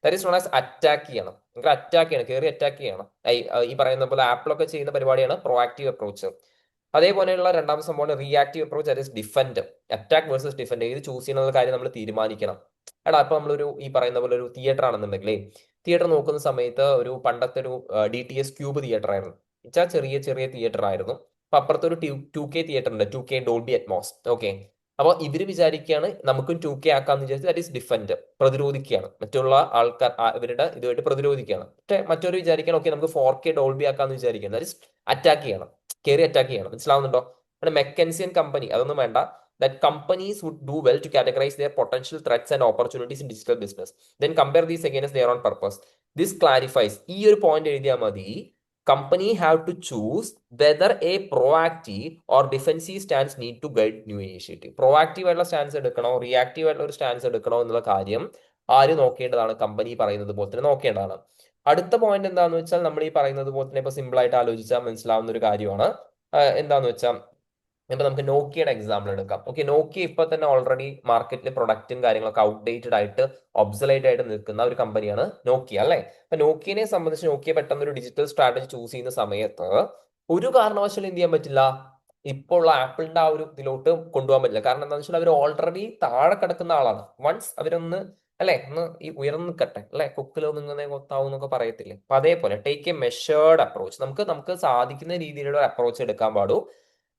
That is known as attack ചെയ്യണം. നിങ്ങൾ അറ്റാക്ക് ചെയ്യണം, കയറി അറ്റാക്ക് ചെയ്യണം. ഈ പറയുന്ന പോലെ ആപ്പിളൊക്കെ ചെയ്യുന്ന പരിപാടിയാണ് പ്രോ ആക്റ്റീവ് അപ്രോച്ച്. അതേപോലെയുള്ള രണ്ടാമത്തെ സംഭവമാണ് reactive approach, that is defend. Attack versus defend, ഏത് ചൂസ് ചെയ്യുന്ന കാര്യം നമ്മൾ തീരുമാനിക്കണം. എടാ അപ്പൊ നമ്മളൊരു ഈ പറയുന്ന പോലെ ഒരു തിയേറ്റർ ആണെന്നുണ്ടെങ്കിലേ, തിയേറ്റർ നോക്കുന്ന സമയത്ത് ഒരു പണ്ടത്തെ ഒരു DTS ക്യൂബ് തിയേറ്റർ ആയിരുന്നു. വെച്ചാൽ ചെറിയ ചെറിയ തിയേറ്റർ ആയിരുന്നു. അപ്പൊ അപ്പുറത്ത് ഒരു 2K തിയേറ്റർ ഉണ്ട്, 2K ഡോൾബി അറ്റ്മോസ്. ഓക്കെ, അപ്പോൾ ഇവര് വിചാരിക്കുകയാണ് നമുക്കും 2K ആക്കാന്ന് വിചാരിച്ച്, ദാറ്റ് ഈസ് ഡിഫൻഡ്, പ്രതിരോധിക്കുകയാണ്. മറ്റുള്ള ആൾക്കാർ ഇവരുടെ ഇതുമായിട്ട് പ്രതിരോധിക്കുകയാണ്. പക്ഷേ മറ്റൊരു വിചാരിക്കണം ഓക്കെ നമുക്ക് 4K ഡോൾബി ആക്കാന്ന് വിചാരിക്കുകയാണ്. ദാറ്റ് ഈസ് അറ്റാക്ക് ചെയ്യണം, കയറി അറ്റാക്ക് ചെയ്യണം. മനസ്സിലാവുന്നുണ്ടോ? മെക്കൻസിയൻ കമ്പനി അതൊന്നും വേണ്ട. That companies would do well to categorize their potential threats and opportunities in digital business. Then compare these against their own purpose. This clarifies. ഈ ഒരു point എഴുതിയാൽ മതി. Company have to choose whether a proactive or defensive stance need to guide new initiative. Proactive ആയിട്ടുള്ള stance എടുക്കണോ reactive ആയിട്ടുള്ള ഒരു stance എടുക്കണോ എന്നുള്ള കാര്യം ആര് നോക്കേണ്ടതാണ്? കമ്പനി പറയുന്നത് പോലെ തന്നെ നോക്കേണ്ടതാണ്. അടുത്ത പോയിന്റ് എന്താണെന്ന് വെച്ചാൽ നമ്മൾ ഈ പറയുന്നത് പോലെ തന്നെ ഇപ്പൊ സിമ്പിൾ ആയിട്ട് ആലോചിച്ചാൽ മനസ്സിലാവുന്ന ഒരു കാര്യമാണ്. എന്താന്ന് വെച്ചാൽ ഇപ്പൊ നമുക്ക് നോക്കിയയുടെ എക്സാമ്പിൾ എടുക്കാം. ഓക്കെ, നോക്കിയ ഇപ്പൊ തന്നെ ഓൾറെഡി മാർക്കറ്റിലെ പ്രൊഡക്റ്റും കാര്യങ്ങളൊക്കെ ഔട്ട്ഡേറ്റഡ് ആയിട്ട് ഒബ്സലേറ്റ് ആയിട്ട് നിൽക്കുന്ന ഒരു കമ്പനിയാണ് നോക്കിയ, അല്ലെ? അപ്പൊ നോക്കിയനെ സംബന്ധിച്ച് നോക്കിയ പെട്ടെന്ന് ഒരു ഡിജിറ്റൽ സ്ട്രാറ്റജി ചൂസ് ചെയ്യുന്ന സമയത്ത് ഒരു കാരണവശാലും എന്ത് ചെയ്യാൻ പറ്റില്ല, ഇപ്പോൾ ഉള്ള ആപ്പിളിന്റെ ആ ഒരു ഇതിലോട്ട് കൊണ്ടുപോകാൻ പറ്റില്ല. കാരണം എന്താണെന്ന് വെച്ചാൽ അവർ ഓൾറെഡി താഴെ കിടക്കുന്ന ആളാണ്. വൺസ് അവരൊന്ന് അല്ലെ ഒന്ന് ഈ ഉയർന്നു നിൽക്കട്ടെ, അല്ലെ, കൊക്കിലോ നിങ്ങനെ കൊത്താവും എന്നൊക്കെ പറയത്തില്ലേ. അപ്പൊ അതേപോലെ ടേക്ക് എ മെഷേർഡ് അപ്രോച്ച്. നമുക്ക് സാധിക്കുന്ന രീതിയിലുള്ള ഒരു അപ്രോച്ച് എടുക്കാൻ പാടൂ.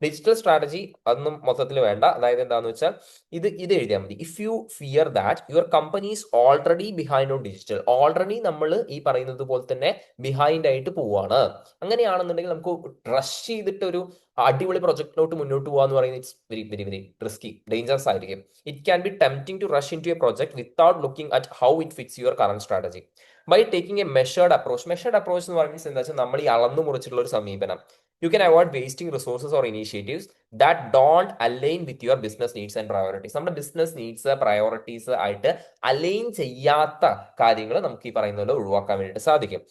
ഡിജിറ്റൽ സ്ട്രാറ്റജി അതൊന്നും മൊത്തത്തിൽ വേണ്ട. അതായത് എന്താണെന്ന് വെച്ചാൽ ഇത് എഴുതിയാൽ മതി. If you fear that your company is already behind on digital, already നമ്മൾ ഈ പറയുന്നത് പോലെ തന്നെ ബിഹൈൻഡ് ആയിട്ട് പോവാണ്. അങ്ങനെയാണെന്നുണ്ടെങ്കിൽ നമുക്ക് റഷ് ചെയ്തിട്ട് ഒരു അടിപൊളി പ്രൊജക്ടിലോട്ട് മുന്നോട്ട് പോകാന്ന് പറയുന്നത് it's very very very risky, dangerous ആയിരിക്കും. It can be tempting to rush into a project without looking at how it fits your current strategy by taking a measured approach. Measured approach എന്ന് പറയുന്നത് എന്താ വെച്ചാൽ നമ്മൾ ഈ അളന്നു മുറിച്ചിട്ടുള്ള ഒരു സമീപനം. You can avoid wasting resources or initiatives that don't align with your business needs and priorities. നമ്മുടെ ബിസിനസ് നീഡ്സ് പ്രയോറിറ്റീസ് ആയിട്ട് അലൈൻ ചെയ്യാത്ത കാര്യങ്ങൾ നമുക്ക് ഈ പറയുന്ന പോലെ ഒഴിവാക്കാൻ വേണ്ടിയിട്ട് സാധിക്കും.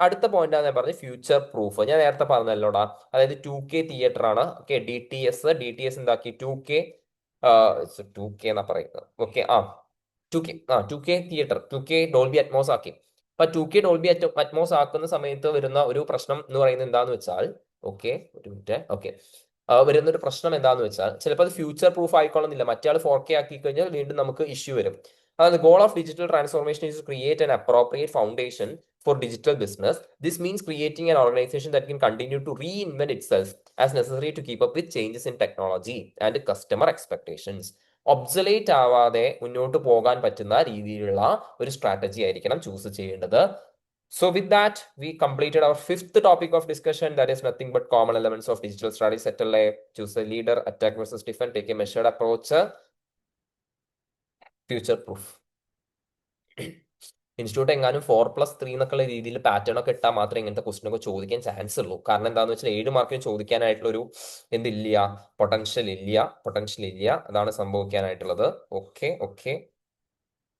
അടുത്ത പോയിന്റ് ആണ് ഞാൻ പറഞ്ഞത് ഫ്യൂച്ചർ പ്രൂഫ്. ഞാൻ നേരത്തെ പറഞ്ഞല്ലോടാ, അതായത് 2K തിയേറ്റർ ആണ്. ഓക്കെ, DTS എന്താക്കി 2K എന്നാ പറയുന്നത്. Okay, 2K theatre 2K Dolby Atmos ആക്കി. അപ്പൊ 2K ഡോൾബി അറ്റ്മോസ് ആക്കുന്ന സമയത്ത് വരുന്ന ഒരു പ്രശ്നം എന്ന് പറയുന്നത് എന്താന്ന് വെച്ചാൽ, ഓക്കെ ഒരു മിനിറ്റ്, ഓക്കെ വരുന്ന ഒരു പ്രശ്നം എന്താന്ന് വെച്ചാൽ, ചിലപ്പോൾ അത് ഫ്യൂച്ചർ പ്രൂഫ് ആയിക്കൊള്ളുന്നില്ല. മറ്റേ ആൾ 4K ആക്കി കഴിഞ്ഞാൽ വീണ്ടും നമുക്ക് ഇഷ്യൂ വരും. The goal of digital transformation is to create an appropriate foundation for digital business. This means creating an organization that can continue to reinvent itself as necessary to keep up with changes in technology and customer expectations. Obsolete ആവാതെ മുന്നോട്ട് പോകാൻ പറ്റുന്ന രീതിയിലുള്ള ഒരു strategy ആയിരിക്കണം choose ചെയ്യേണ്ടത്. So with that, we completed our fifth topic of discussion, that is nothing but common elements of digital strategy. Settle a choose a leader, attack versus defend, take a measured approach, future proof. Institute എങ്ങാനും 4+3 എന്നൊക്കെയുള്ള രീതിയിൽ pattern ഒക്കെ ഇട്ടാൽ മാത്രമേ ഇങ്ങനത്തെ question ഒക്കെ ചോദിക്കാൻ chance ഉള്ളൂ. കാരണം എന്താണെന്ന് വെച്ചാൽ 7 മാർക്കിന് ചോദിക്കാനായിട്ടുള്ള ഒരു എന്തില്ല, പൊട്ടൻഷ്യൽ ഇല്ല. അതാണ് സംഭവിക്കാനായിട്ടുള്ളത്.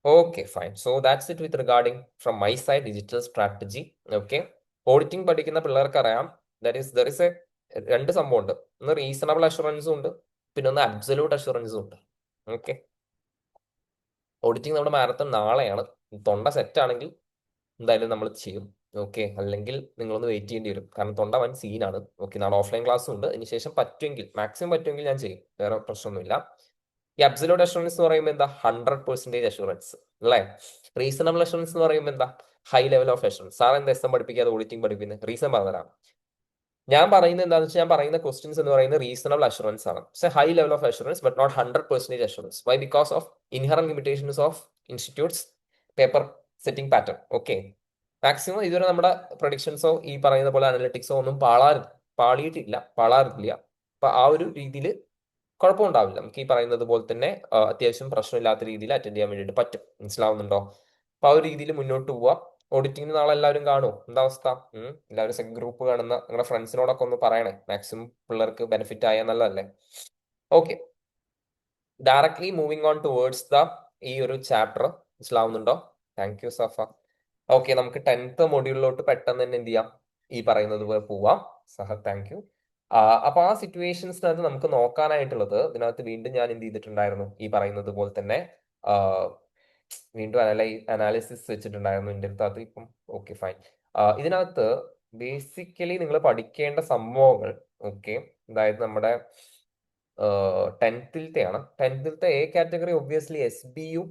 Okay fine. So that's it with regarding from my side digital strategy. Okay, auditing പഠിക്കുന്ന പിള്ളേർക്ക് അറിയാം, ദർ ഇസ് എ 2 സംഭവം ഉണ്ട്. ഒന്ന് റീസണബിൾ അഷുറൻസും ഉണ്ട്, പിന്നെ ഒന്ന് അബ്സല്യൂട്ട് അഷുറൻസും ഉണ്ട്. ഓക്കെ, ഓഡിറ്റിംഗ് നമ്മുടെ മാരത്തൺ നാളെയാണ്. തൊണ്ട സെറ്റ് ആണെങ്കിൽ എന്തായാലും നമ്മൾ ചെയ്യും. ഓക്കെ, അല്ലെങ്കിൽ നിങ്ങളൊന്ന് വെയിറ്റ് ചെയ്യേണ്ടി വരും, കാരണം തൊണ്ട വൻ സീനാണ്. ഓക്കെ, നാളെ ഓഫ്ലൈൻ ക്ലാസ്സും ഉണ്ട്. അതിനുശേഷം മാക്സിമം പറ്റുമെങ്കിൽ ഞാൻ ചെയ്യും, വേറെ പ്രശ്നമൊന്നുമില്ല. ഈ അബ്സല്യൂട്ട് അഷുറൻസ് എന്ന് പറയുമ്പോൾ എന്താ, 100% അഷുറൻസ് അല്ലേ. റീസണബിൾ അഷുറൻസ് എന്ന് പറയുമ്പോൾ എന്താ, high level of assurance. Sir എന്താ എസ് പഠിപ്പിക്കാതെ ഓഡിറ്റിംഗ് പഠിപ്പിക്കുന്നത്? റീസൺ പറഞ്ഞുതരാം. ഞാൻ പറയുന്നത് എന്താണെന്ന് വെച്ചാൽ, ഞാൻ പറയുന്ന ക്വസ്റ്റ്യൻസ് എന്ന് പറയുന്നത് റീസണബിൾ അഷുറൻസ് ആണ്. High level of assurance but not 100% assurance. Why? Because of inherent limitations of institutes paper setting pattern. Okay, maximum ഇതുവരെ നമ്മുടെ പ്രൊഡിക്ഷൻസോ ഈ പറയുന്ന പോലെ അനലിറ്റിക്സോ ഒന്നും പാളിയിട്ടില്ല. അപ്പൊ ആ ഒരു രീതിയിൽ കുഴപ്പമുണ്ടാവില്ല. നമുക്ക് ഈ പറയുന്നത് പോലെ തന്നെ അത്യാവശ്യം പ്രശ്നമില്ലാത്ത രീതിയിൽ അറ്റൻഡ് ചെയ്യാൻ വേണ്ടിയിട്ട് പറ്റും. മനസ്സിലാവുന്നുണ്ടോ? അപ്പൊ ആ ഒരു രീതിയിൽ മുന്നോട്ട് പോവാ. ഓഡിറ്റിംഗിന് നാളെ എല്ലാവരും കാണും. എന്താ അവസ്ഥ? എല്ലാവരും സെക് ഗ്രൂപ്പ് കാണുന്ന നിങ്ങളുടെ ഫ്രണ്ട്സിനോടൊക്കെ ഒന്ന് പറയണേ, മാക്സിമം പിള്ളേർക്ക് ബെനിഫിറ്റ് ആയാൽ നല്ലതല്ലേ. Okay, directly moving on towards ഈ ഒരു ചാപ്റ്റർ. മനസ്സിലാവുന്നുണ്ടോ? Thank you Safa. ഓക്കെ, നമുക്ക് 10th മൊഡ്യൂളിലോട്ട് പെട്ടെന്ന് തന്നെ എന്ത് ചെയ്യാം, ഈ പറയുന്നത് പോലെ പോവാം. സഹ, താങ്ക് യു. അപ്പൊ ആ സിറ്റുവേഷൻസിനകത്ത് നമുക്ക് നോക്കാനായിട്ടുള്ളത്, ഇതിനകത്ത് വീണ്ടും ഞാൻ എന്ത് ചെയ്തിട്ടുണ്ടായിരുന്നു, ഈ പറയുന്നത് പോലെ തന്നെ വീണ്ടും അനാലിസിസ് വെച്ചിട്ടുണ്ടായിരുന്നു എൻ്റെ അടുത്ത്. ഇപ്പം ഓക്കെ ഫൈൻ. ഇതിനകത്ത് ബേസിക്കലി നിങ്ങൾ പഠിക്കേണ്ട സംഭവങ്ങൾ, ഓക്കെ, അതായത് നമ്മുടെ 10th A category obviously SBU,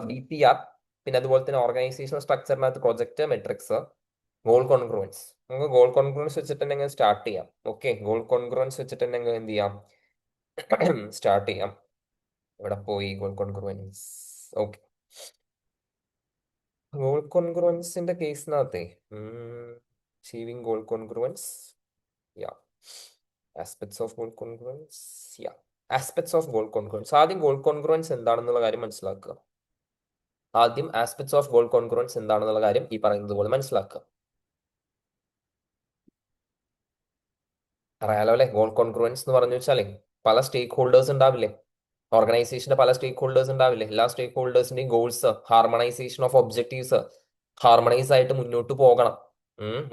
DPR, പിന്നെ അതുപോലെ തന്നെ ഓർഗനൈസേഷണൽ സ്ട്രക്ചറിനകത്ത് പ്രൊജക്ട്, മെട്രിക്സ്, ഗോൾ കോൺഗ്രുവൻസ്. നമുക്ക് ഗോൾ കോൺഗ്രുവൻസ് വെച്ചിട്ട് തന്നെ സ്റ്റാർട്ട് ചെയ്യാം. ഓക്കെ, ഗോൾ കോൺഗ്രുവൻസ് വെച്ചിട്ട് തന്നെ എന്ത് ചെയ്യാം, സ്റ്റാർട്ട് ചെയ്യാം. ഇവിടെ പോയി ഗോൾ കോൺഗ്രുവൻസ്. ഓക്കെ, ഗോൾ കോൺഗ്രുവൻസിന്റെ കേസിനകത്തെ achieving goal congruence, aspects of goal congruence. Aspects of goal congruence. ആദ്യം ഗോൾ കോൺഗ്രുവൻസ് എന്താണെന്നുള്ള കാര്യം മനസ്സിലാക്കുക. ഈ പറയുന്നത് പോലെ മനസ്സിലാക്കുക. അറിയാലോ അല്ലെ, ഗോൾ കോൺഗ്രുവൻസ് എന്ന് പറഞ്ഞു വെച്ചാലേ പല സ്റ്റേക്ക് ഹോൾഡേഴ്സ് ഉണ്ടാവില്ലേ, ഓർഗനൈസേഷന്റെ പല സ്റ്റേക്ക് ഹോൾഡേഴ്സ് ഉണ്ടാവില്ലേ. എല്ലാ സ്റ്റേക്ക് ഹോൾഡേഴ്സിന്റെയും goals, harmonisation of objectives, harmonise ആയിട്ട് മുന്നോട്ട് പോകണം.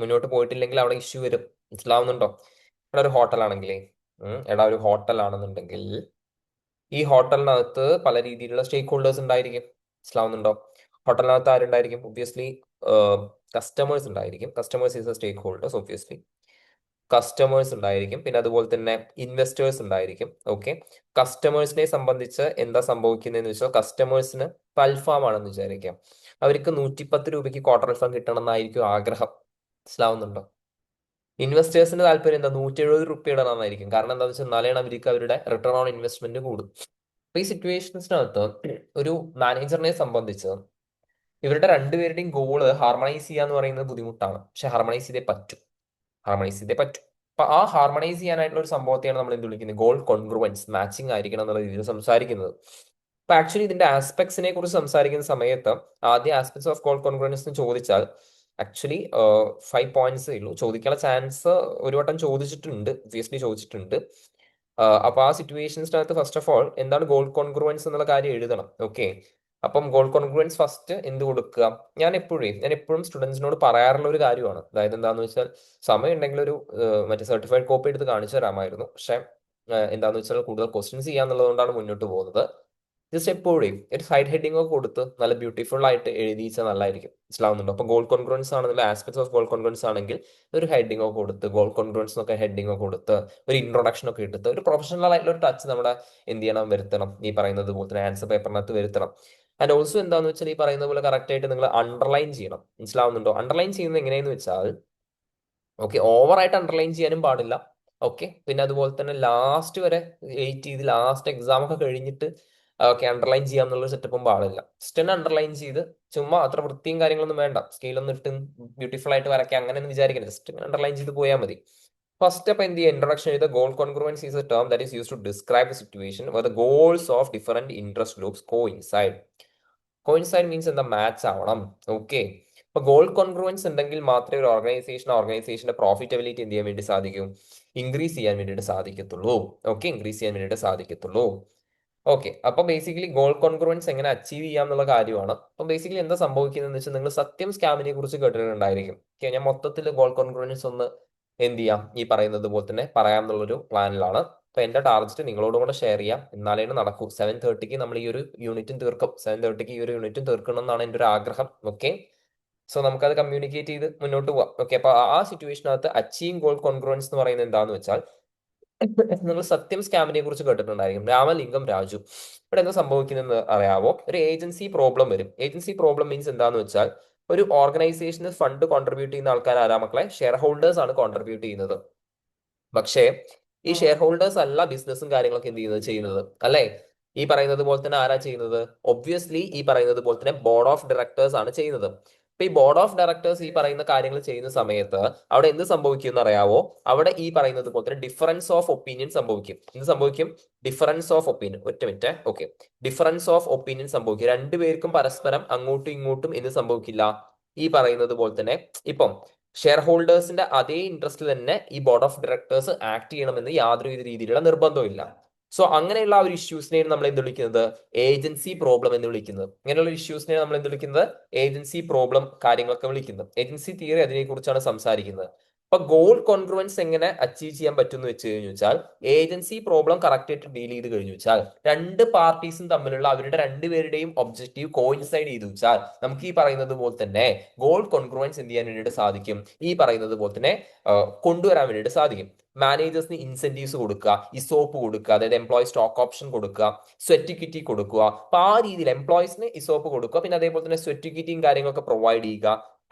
മുന്നോട്ട് പോയിട്ടില്ലെങ്കിൽ അവിടെ ഇഷ്യൂ വരും. മനസ്സിലാവുന്നുണ്ടോ? ഇവിടെ ഒരു ഹോട്ടലാണെങ്കിലേ, ഒരു ഹോട്ടലാണെന്നുണ്ടെങ്കിൽ ഈ ഹോട്ടലിനകത്ത് പല രീതിയിലുള്ള സ്റ്റേക്ക് ഹോൾഡേഴ്സ് ഉണ്ടായിരിക്കും. മനസ്സിലാവുന്നുണ്ടോ? ഹോട്ടലിനകത്ത് ആരുണ്ടായിരിക്കും? ഒബ്വിയസ്ലി കസ്റ്റമേഴ്സ് ഉണ്ടായിരിക്കും. Customers is a stakeholders. Obviously customers ഉണ്ടായിരിക്കും. പിന്നെ അതുപോലെ തന്നെ ഇൻവെസ്റ്റേഴ്സ് ഉണ്ടായിരിക്കും. ഓക്കെ, കസ്റ്റമേഴ്സിനെ സംബന്ധിച്ച് എന്താ സംഭവിക്കുന്നതെന്ന് വെച്ചാൽ, കസ്റ്റമേഴ്സിന് ഇപ്പൊ അൽഫാം ആണെന്ന് വിചാരിക്കാം, അവർക്ക് 110 രൂപയ്ക്ക് ക്വാർട്ടർ അൽഫാം കിട്ടണം എന്നായിരിക്കും ആഗ്രഹം. മനസ്സിലാവുന്നുണ്ടോ? ഇൻവെസ്റ്റേഴ്സിന്റെ താല്പര്യം എന്താ, 170 രൂപ ഇടണമെന്നായിരിക്കും. കാരണം എന്താണെന്ന് വെച്ചാൽ എന്നാലാണ് അവർക്ക് അവരുടെ റിട്ടേൺ ഓൺ ഇൻവെസ്റ്റ്മെന്റ് കൂടും. അപ്പൊ ഈ സിറ്റുവേഷൻസിനകത്ത് ഒരു മാനേജറിനെ സംബന്ധിച്ച് ഇവരുടെ രണ്ടുപേരുടെയും ഗോള് ഹാർമണൈസ് ചെയ്യാന്ന് പറയുന്നത് ബുദ്ധിമുട്ടാണ്. പക്ഷെ ഹാർമണൈസ് ചെയ്തേ പറ്റും. അപ്പൊ ആ ഹാർമണൈസ് ചെയ്യാനായിട്ടുള്ള ഒരു സംഭവത്തെയാണ് നമ്മൾ എന്ത് വിളിക്കുന്നത്, ഗോൾ കോൺഗ്രുവൻസ്, മാച്ചിങ് ആയിരിക്കണം എന്നുള്ള രീതിയിൽ സംസാരിക്കുന്നത്. അപ്പൊ ആക്ച്വലി ഇതിന്റെ ആസ്പെക്ട്സിനെ കുറിച്ച് സംസാരിക്കുന്ന സമയത്ത് ആദ്യം ആസ്പെക്ട്സ് ഓഫ് ഗോൾ കോൺഗ്രുവൻസ് എന്ന് ചോദിച്ചാൽ ആക്ച്വലി 5 പോയിന്റ്സേ ഉള്ളൂ. ചോദിക്കാനുള്ള ചാൻസ് ഒരു വട്ടം ചോദിച്ചിട്ടുണ്ട്. അപ്പൊ ആ സിറ്റുവേഷൻസിനകത്ത് ഫസ്റ്റ് ഓഫ് ഓൾ എന്താണ് ഗോൾ കോൺഗ്രുവൻസ് എന്നുള്ള കാര്യം എഴുതണം. ഓക്കെ, അപ്പം ഗോൾ കോൺഗ്രുവൻസ് ഫസ്റ്റ് എന്ത് കൊടുക്കുക, ഞാൻ എപ്പോഴും സ്റ്റുഡൻസിനോട് പറയാറുള്ള ഒരു കാര്യമാണ്. അതായത് എന്താന്ന് വെച്ചാൽ, സമയം ഉണ്ടെങ്കിൽ ഒരു മറ്റേ സർട്ടിഫൈഡ് കോപ്പി എടുത്ത് കാണിച്ചു തരാമായിരുന്നു. പക്ഷെ എന്താന്ന് വെച്ചാൽ കൂടുതൽ ക്വസ്റ്റ്യൻസ് ചെയ്യാന്നുള്ളത് കൊണ്ടാണ് മുന്നോട്ട് പോകുന്നത്. ജസ്റ്റ് എപ്പോഴും ഒരു സൈഡ് ഹെഡിങ് ഒക്കെ കൊടുത്ത് നല്ല ബ്യൂട്ടിഫുൾ ആയിട്ട് എഴുതിച്ചാൽ നല്ലതായിരിക്കും. മനസ്സിലാവുന്നുണ്ടോ? അപ്പൊ ഗോൾ കോൺഗ്രൻസ് ആണെന്നുള്ള ആസ്പെക്ട്സ് ഓഫ് ഗോൾ കോൺഗ്രൻസ് ആണെങ്കിൽ ഒരു ഹെഡിങ് ഒക്കെ കൊടുത്ത് ഗോൾ കോൺഗ്രൻസ് ഒക്കെ ഹെഡിങ് ഒക്കെ കൊടുത്ത് ഒരു ഇൻട്രൊഡക്ഷൻ ഒക്കെ എടുത്ത് ഒരു പ്രൊഫഷണൽ ആയിട്ടുള്ള ഒരു ടച്ച് നമ്മുടെ എന്ത് ചെയ്യണം, വരുത്തണം. ഈ പറയുന്നത് പോലെ തന്നെ ആൻസർ പേപ്പറിനകത്ത് വരുത്തണം. ആൻഡ് ഓൾസോ എന്താന്ന് വെച്ചാൽ ഈ പറയുന്ന പോലെ കറക്റ്റ് ആയിട്ട് നിങ്ങൾ അണ്ടർലൈൻ ചെയ്യണം. മനസ്സിലാവുന്നുണ്ടോ? അണ്ടർലൈൻ ചെയ്യുന്നത് എങ്ങനെയെന്ന് വെച്ചാൽ, ഓക്കെ, ഓവറായിട്ട് അണ്ടർലൈൻ ചെയ്യാനും പാടില്ല. ഓക്കെ, പിന്നെ അതുപോലെ തന്നെ ലാസ്റ്റ് വരെ വെയിറ്റ് ചെയ്ത് ലാസ്റ്റ് എക്സാം ഒക്കെ കഴിഞ്ഞിട്ട് ഓക്കെ അണ്ടർലൈൻ ചെയ്യാം എന്നുള്ള സെറ്റപ്പും പാടില്ല. ജസ്റ്റ് തന്നെ അണ്ടർലൈൻ ചെയ്ത് ചുമ്മാ അത്ര വൃത്തിയും കാര്യങ്ങളൊന്നും വേണ്ട, സ്കെയിലൊന്നും ഇട്ട് ബ്യൂട്ടിഫുൾ ആയിട്ട് വരയ്ക്കാം അങ്ങനെയൊന്നും വിചാരിക്കരുത്. ജസ്റ്റ് അണ്ടർലൈൻ ചെയ്ത് പോയാൽ മതി. ഫസ്റ്റ് അപ്പൊ എന്ത് ചെയ്യുക, ഇൻട്രൊഡക്ഷൻ ചെയ്ത goal congruence is a term that is use to describe the situation where the goals of different interest groups coincide. Coincide means എന്താ, മാച്ച് ആവണം. ഓക്കെ, അപ്പൊ ഗോൾ കോൺഗ്രുവൻസ് ഉണ്ടെങ്കിൽ മാത്രമേ ഒരു ഓർഗനൈസേഷന്റെ പ്രോഫിറ്റബിലിറ്റി എന്ത് ചെയ്യാൻ വേണ്ടി സാധിക്കും, ഇൻക്രീസ് ചെയ്യാൻ വേണ്ടിയിട്ട് സാധിക്കത്തുള്ളൂ. ഓക്കെ, ഇൻക്രീസ് ചെയ്യാൻ വേണ്ടിയിട്ട് സാധിക്കത്തുള്ളൂ. ഓക്കെ, അപ്പൊ ബേസിക്കലി ഗോൾ കോൺഗ്രുവൻസ് എങ്ങനെ അച്ചീവ് ചെയ്യാം എന്നുള്ള കാര്യമാണ്. അപ്പൊ ബേസിക്കലി എന്താ സംഭവിക്കുന്നതെന്ന് വെച്ചാൽ, നിങ്ങൾ സത്യം സ്കാമിനെ കുറിച്ച് കേട്ടിട്ടുണ്ടായിരിക്കും. ഓക്കെ, ഞാൻ മൊത്തത്തിൽ ഗോൾ കോൺഗ്രുവൻസ് ഒന്ന് എന്ത് ചെയ്യാം, ഈ പറയുന്നത് പോലെ തന്നെ പറയാം എന്നുള്ളൊരു പ്ലാനിലാണ്. അപ്പൊ എന്റെ ടാർഗറ്റ് നിങ്ങളോടും കൂടെ ഷെയർ ചെയ്യാം, എന്നാലേ നടക്കൂ. 7:30 നമ്മൾ ഈ ഒരു യൂണിറ്റും തീർക്കും. 7:30 ഈ ഒരു യൂണിറ്റും തീർക്കണം എന്നാണ് എൻ്റെ ഒരു ആഗ്രഹം. ഓക്കെ, സോ നമുക്കത് കമ്മ്യൂണിക്കേറ്റ് ചെയ്ത് മുന്നോട്ട് പോവാം. ഓക്കെ, അപ്പൊ ആ സിറ്റുവേഷനകത്ത് അച്ചീവ് ഗോൾ കോൺഗ്രുവൻസ് എന്ന് പറയുന്നത് എന്താന്ന് വെച്ചാൽ, നിങ്ങൾ സത്യം സ്കാമിനെ കുറിച്ച് കേട്ടിട്ടുണ്ടായിരിക്കും. രാമലിംഗം രാജു. ഇവിടെ എന്താ സംഭവിക്കുന്നതെന്ന് അറിയാവോ? ഒരു ഏജൻസി പ്രോബ്ലം വരും. ഏജൻസി പ്രോബ്ലം മീൻസ് എന്താന്ന് വെച്ചാൽ, ഒരു ഓർഗനൈസേഷന് ഫണ്ട് കോൺട്രിബ്യൂട്ട് ചെയ്യുന്ന ആൾക്കാർ ആരാ മക്കളെ? ഷെയർ ഹോൾഡേഴ്സ് ആണ് കോൺട്രിബ്യൂട്ട് ചെയ്യുന്നത്. പക്ഷേ ഈ ഷെയർ ഹോൾഡേഴ്സ് അല്ല ബിസിനസ്സും കാര്യങ്ങളൊക്കെ ചെയ്യുന്നത് അല്ലേ? ഈ പറയുന്നത് പോലെ തന്നെ ആരാ ചെയ്യുന്നത്? ഒബ്വിയസ്ലി ഈ പറയുന്നത് പോലെ തന്നെ ബോർഡ് ഓഫ് ഡയറക്ടേഴ്സ് ആണ് ചെയ്യുന്നത്. അപ്പൊ ഈ ബോർഡ് ഓഫ് ഡയറക്ടേഴ്സ് ഈ പറയുന്ന കാര്യങ്ങൾ ചെയ്യുന്ന സമയത്ത് അവിടെ എന്ത് സംഭവിക്കും എന്ന് അറിയാവോ? അവിടെ ഈ പറയുന്നത് പോലെ തന്നെ ഡിഫറൻസ് ഓഫ് ഒപ്പീനിയൻ സംഭവിക്കും. എന്ത് സംഭവിക്കും? Difference of opinion. ഒറ്റ minute. Okay, difference of opinion സംഭവിക്കും. രണ്ടുപേർക്കും പരസ്പരം അങ്ങോട്ടും ഇങ്ങോട്ടും എന്ത് സംഭവിക്കില്ല, ഈ പറയുന്നത് പോലെ തന്നെ ഇപ്പം ഷെയർ ഹോൾഡേഴ്സിന്റെ അതേ ഇൻട്രസ്റ്റിൽ തന്നെ ഈ ബോർഡ് ഓഫ് ഡയറക്ടേഴ്സ് ആക്ട് ചെയ്യണമെന്ന് യാതൊരു രീതിയിലുള്ള നിർബന്ധവും ഇല്ല. സോ അങ്ങനെയുള്ള ആ ഒരു ഇഷ്യൂസിനെയാണ് നമ്മൾ എന്ത് വിളിക്കുന്നത്? ഏജൻസി പ്രോബ്ലം എന്ന് വിളിക്കുന്നത്. ഇങ്ങനെയുള്ള ഇഷ്യൂസിനെയാണ് നമ്മൾ എന്ത് വിളിക്കുന്നത്? ഏജൻസി പ്രോബ്ലം കാര്യങ്ങളൊക്കെ വിളിക്കുന്നത്. ഏജൻസി തിയറി അതിനെ കുറിച്ചാണ് സംസാരിക്കുന്നത്. അപ്പൊ ഗോൾ കോൺഗ്രുവൻസ് എങ്ങനെ അച്ചീവ് ചെയ്യാൻ പറ്റും എന്ന് വെച്ച് കഴിഞ്ഞു വെച്ചാൽ, ഏജൻസി പ്രോബ്ലം കറക്റ്റ് ആയിട്ട് ഡീൽ ചെയ്ത് കഴിഞ്ഞു വെച്ചാൽ, രണ്ട് പാർട്ടീസും തമ്മിലുള്ള അവരുടെ രണ്ടുപേരുടെയും ഒബ്ജക്റ്റീവ് കോയിൻസൈഡ് ചെയ്തു വെച്ചാൽ, നമുക്ക് ഈ പറയുന്നത് പോലെ തന്നെ ഗോൾ കോൺഗ്രുവൻസ് എന്ത് ചെയ്യാൻ വേണ്ടിയിട്ട് സാധിക്കും, ഈ പറയുന്നത് പോലെ തന്നെ കൊണ്ടുവരാൻ വേണ്ടിയിട്ട് സാധിക്കും. മാനേജേഴ്സിന് ഇൻസെന്റീവ്സ് കൊടുക്കുക, ഇസോപ്പ് കൊടുക്കുക, അതായത് എംപ്ലോയി സ്റ്റോക്ക് ഓപ്ഷൻ കൊടുക്കുക, സ്വെറ്റിക്വിറ്റി കൊടുക്കുക. അപ്പൊ ആ രീതിയിൽ എംപ്ലോയീസിന് ഇസോപ്പ് കൊടുക്കുക, പിന്നെ അതേപോലെ തന്നെ സ്വെറ്റിക്വിറ്റിയും കാര്യങ്ങളൊക്കെ പ്രൊവൈഡ് ചെയ്യുക.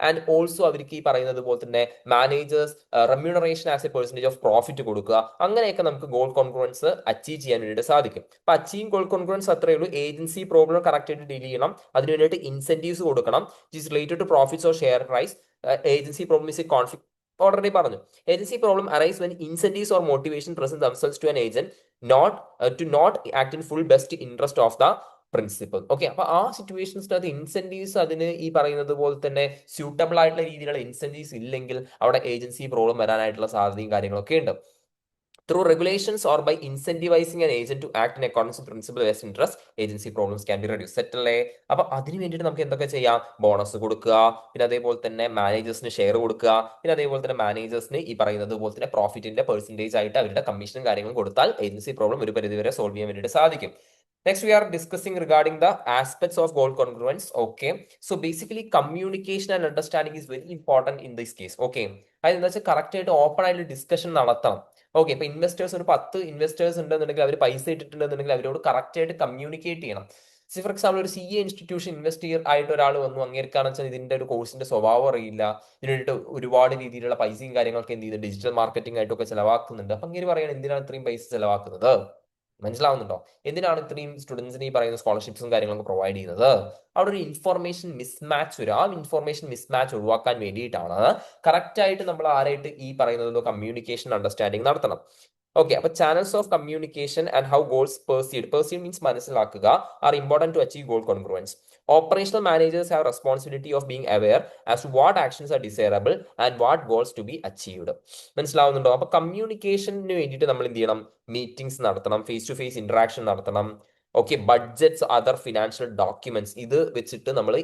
ആൻഡ് ഓൾസോ അവർക്ക് ഈ പറയുന്നത് പോലെ തന്നെ managers remuneration as A percentage of profit കൊടുക്കുക. അങ്ങനെയൊക്കെ നമുക്ക് ഗോൾ കോൺഗ്രുവൻസ് അച്ചീവ് ചെയ്യാൻ വേണ്ടിയിട്ട് സാധിക്കും. അപ്പൊ അച്ചീവ് ഗോൾ കോൺഗ്രുവൻസ് അത്രയേ ഉള്ളൂ. ഏജൻസി പ്രോബ്ലം കറക്റ്റ് ആയിട്ട് ഡീൽ ചെയ്യണം, അതിന് വേണ്ടിയിട്ട് ഇൻസെന്റീവ്സ് കൊടുക്കണം, it is related to profits or share price. Agency problem is a conflict. Already പറഞ്ഞു, agency problem arise when incentives or motivation present themselves to an agent not act in full best interest of the principal. Okay, അപ്പൊ ആ സിറ്റുവേഷൻസിനകത്ത് incentives അതിന് ഈ പറയുന്നത് പോലെ തന്നെ suitable ആയിട്ടുള്ള രീതിയിലുള്ള ഇൻസെന്റീവ്സ് ഇല്ലെങ്കിൽ അവിടെ ഏജൻസി പ്രോബ്ലം വരാനായിട്ടുള്ള സാധ്യതയും കാര്യങ്ങളൊക്കെ ഉണ്ട്. Through regulations or by incentivizing an agent to act in accordance with principal best interest, agency problems can be reduced. Set അല്ലേ? അപ്പൊ അതിന് വേണ്ടിയിട്ട് നമുക്ക് എന്തൊക്കെ ചെയ്യാം? ബോണസ് കൊടുക്കുക, പിന്നെ അതേപോലെ തന്നെ മാനേജേഴ്സിന് ഷെയർ കൊടുക്കുക, പിന്നെ അതേപോലെ തന്നെ മാനേജേഴ്സിന് ഈ പറയുന്നത് പോലെ തന്നെ പ്രോഫിറ്റിന്റെ പെർസെന്റേജ് ആയിട്ട് അവരുടെ കമ്മീഷനും കാര്യങ്ങളും കൊടുത്താൽ ഏജൻസി പ്രോബ്ലം ഒരു പരിധിവരെ സോൾവ് ചെയ്യാൻ വേണ്ടിയിട്ട് സാധിക്കും. Next, we are discussing regarding the aspects of goal congruence. Okay, so basically communication and understanding is very important in this case. Okay, അതെന്താ വെച്ചാൽ കറക്റ്റ് ആയിട്ട് ഓപ്പൺ ആയിട്ട് ഡിസ്കഷൻ നടത്തണം. ഓക്കെ, ഇപ്പൊ ഇൻവെസ്റ്റേഴ്സ് ഒരു 10 ഇൻവെസ്റ്റേഴ്സ് ഉണ്ടെന്നുണ്ടെങ്കിൽ അവർ പൈസ ഇട്ടിട്ടുണ്ടെന്നുണ്ടെങ്കിൽ അവരോട് കറക്റ്റ് ആയിട്ട് കമ്മ്യൂണിക്കേറ്റ് ചെയ്യണം. ഫോർ എക്സാമ്പിൾ ഒരു CA ഇൻസ്റ്റിറ്റ്യൂഷൻ ഇൻവെസ്റ്റ് ആയിട്ട് ഒരാൾ വന്നു, അങ്ങേർക്കാണെന്ന് വെച്ചാൽ ഇതിന്റെ ഒരു കോഴ്സിന്റെ സ്വഭാവം അറിയില്ല, ഇതിന് വേണ്ടിയിട്ട് ഒരുപാട് രീതിയിലുള്ള പൈസയും കാര്യങ്ങളൊക്കെ എന്ത് ചെയ്യുന്നത്, ഡിജിറ്റൽ മാർക്കറ്റിംഗ് ആയിട്ടൊക്കെ ചെലവാക്കുന്നുണ്ട്. അപ്പൊ അങ്ങനെ പറയാണ്, എന്തിനാണ് ഇത്രയും പൈസ ചെലവാക്കുന്നത്? മനസ്സിലാവുന്നുണ്ടോ? എന്തിനാണ് ഇത്രയും സ്റ്റുഡൻസിന് ഈ പറയുന്ന സ്കോളർഷിപ്സും കാര്യങ്ങളൊക്കെ പ്രൊവൈഡ് ചെയ്യുന്നത്? അവിടെ ഒരു ഇൻഫോർമേഷൻ മിസ്മാച്ച് വരും. ആ ഇൻഫോർമേഷൻ മിസ്മാച്ച് ഒഴിവാക്കാൻ വേണ്ടിയിട്ടാണ് കറക്റ്റ് ആയിട്ട് നമ്മൾ ആരായിട്ട് ഈ പറയുന്നത് കമ്മ്യൂണിക്കേഷൻ അണ്ടർസ്റ്റാൻഡിങ് നടത്തണം. ഓക്കെ, അപ്പൊ channels of communication and how goals perceive means മനസ്സിലാക്കുക are important to achieve goal congruence. Operational managers have responsibility of being aware as to what actions are desirable and what goals to be achieved. മനസ്സിലാവുന്നുണ്ടോ? അപ്പൊ കമ്മ്യൂണിക്കേഷന് വേണ്ടിയിട്ട് നമ്മൾ എന്ത് ചെയ്യണം? Meetings നടത്തണം, face to face interaction നടത്തണം. Okay, budgets, other financial documents, ഇത് വെച്ചിട്ട് നമ്മൾ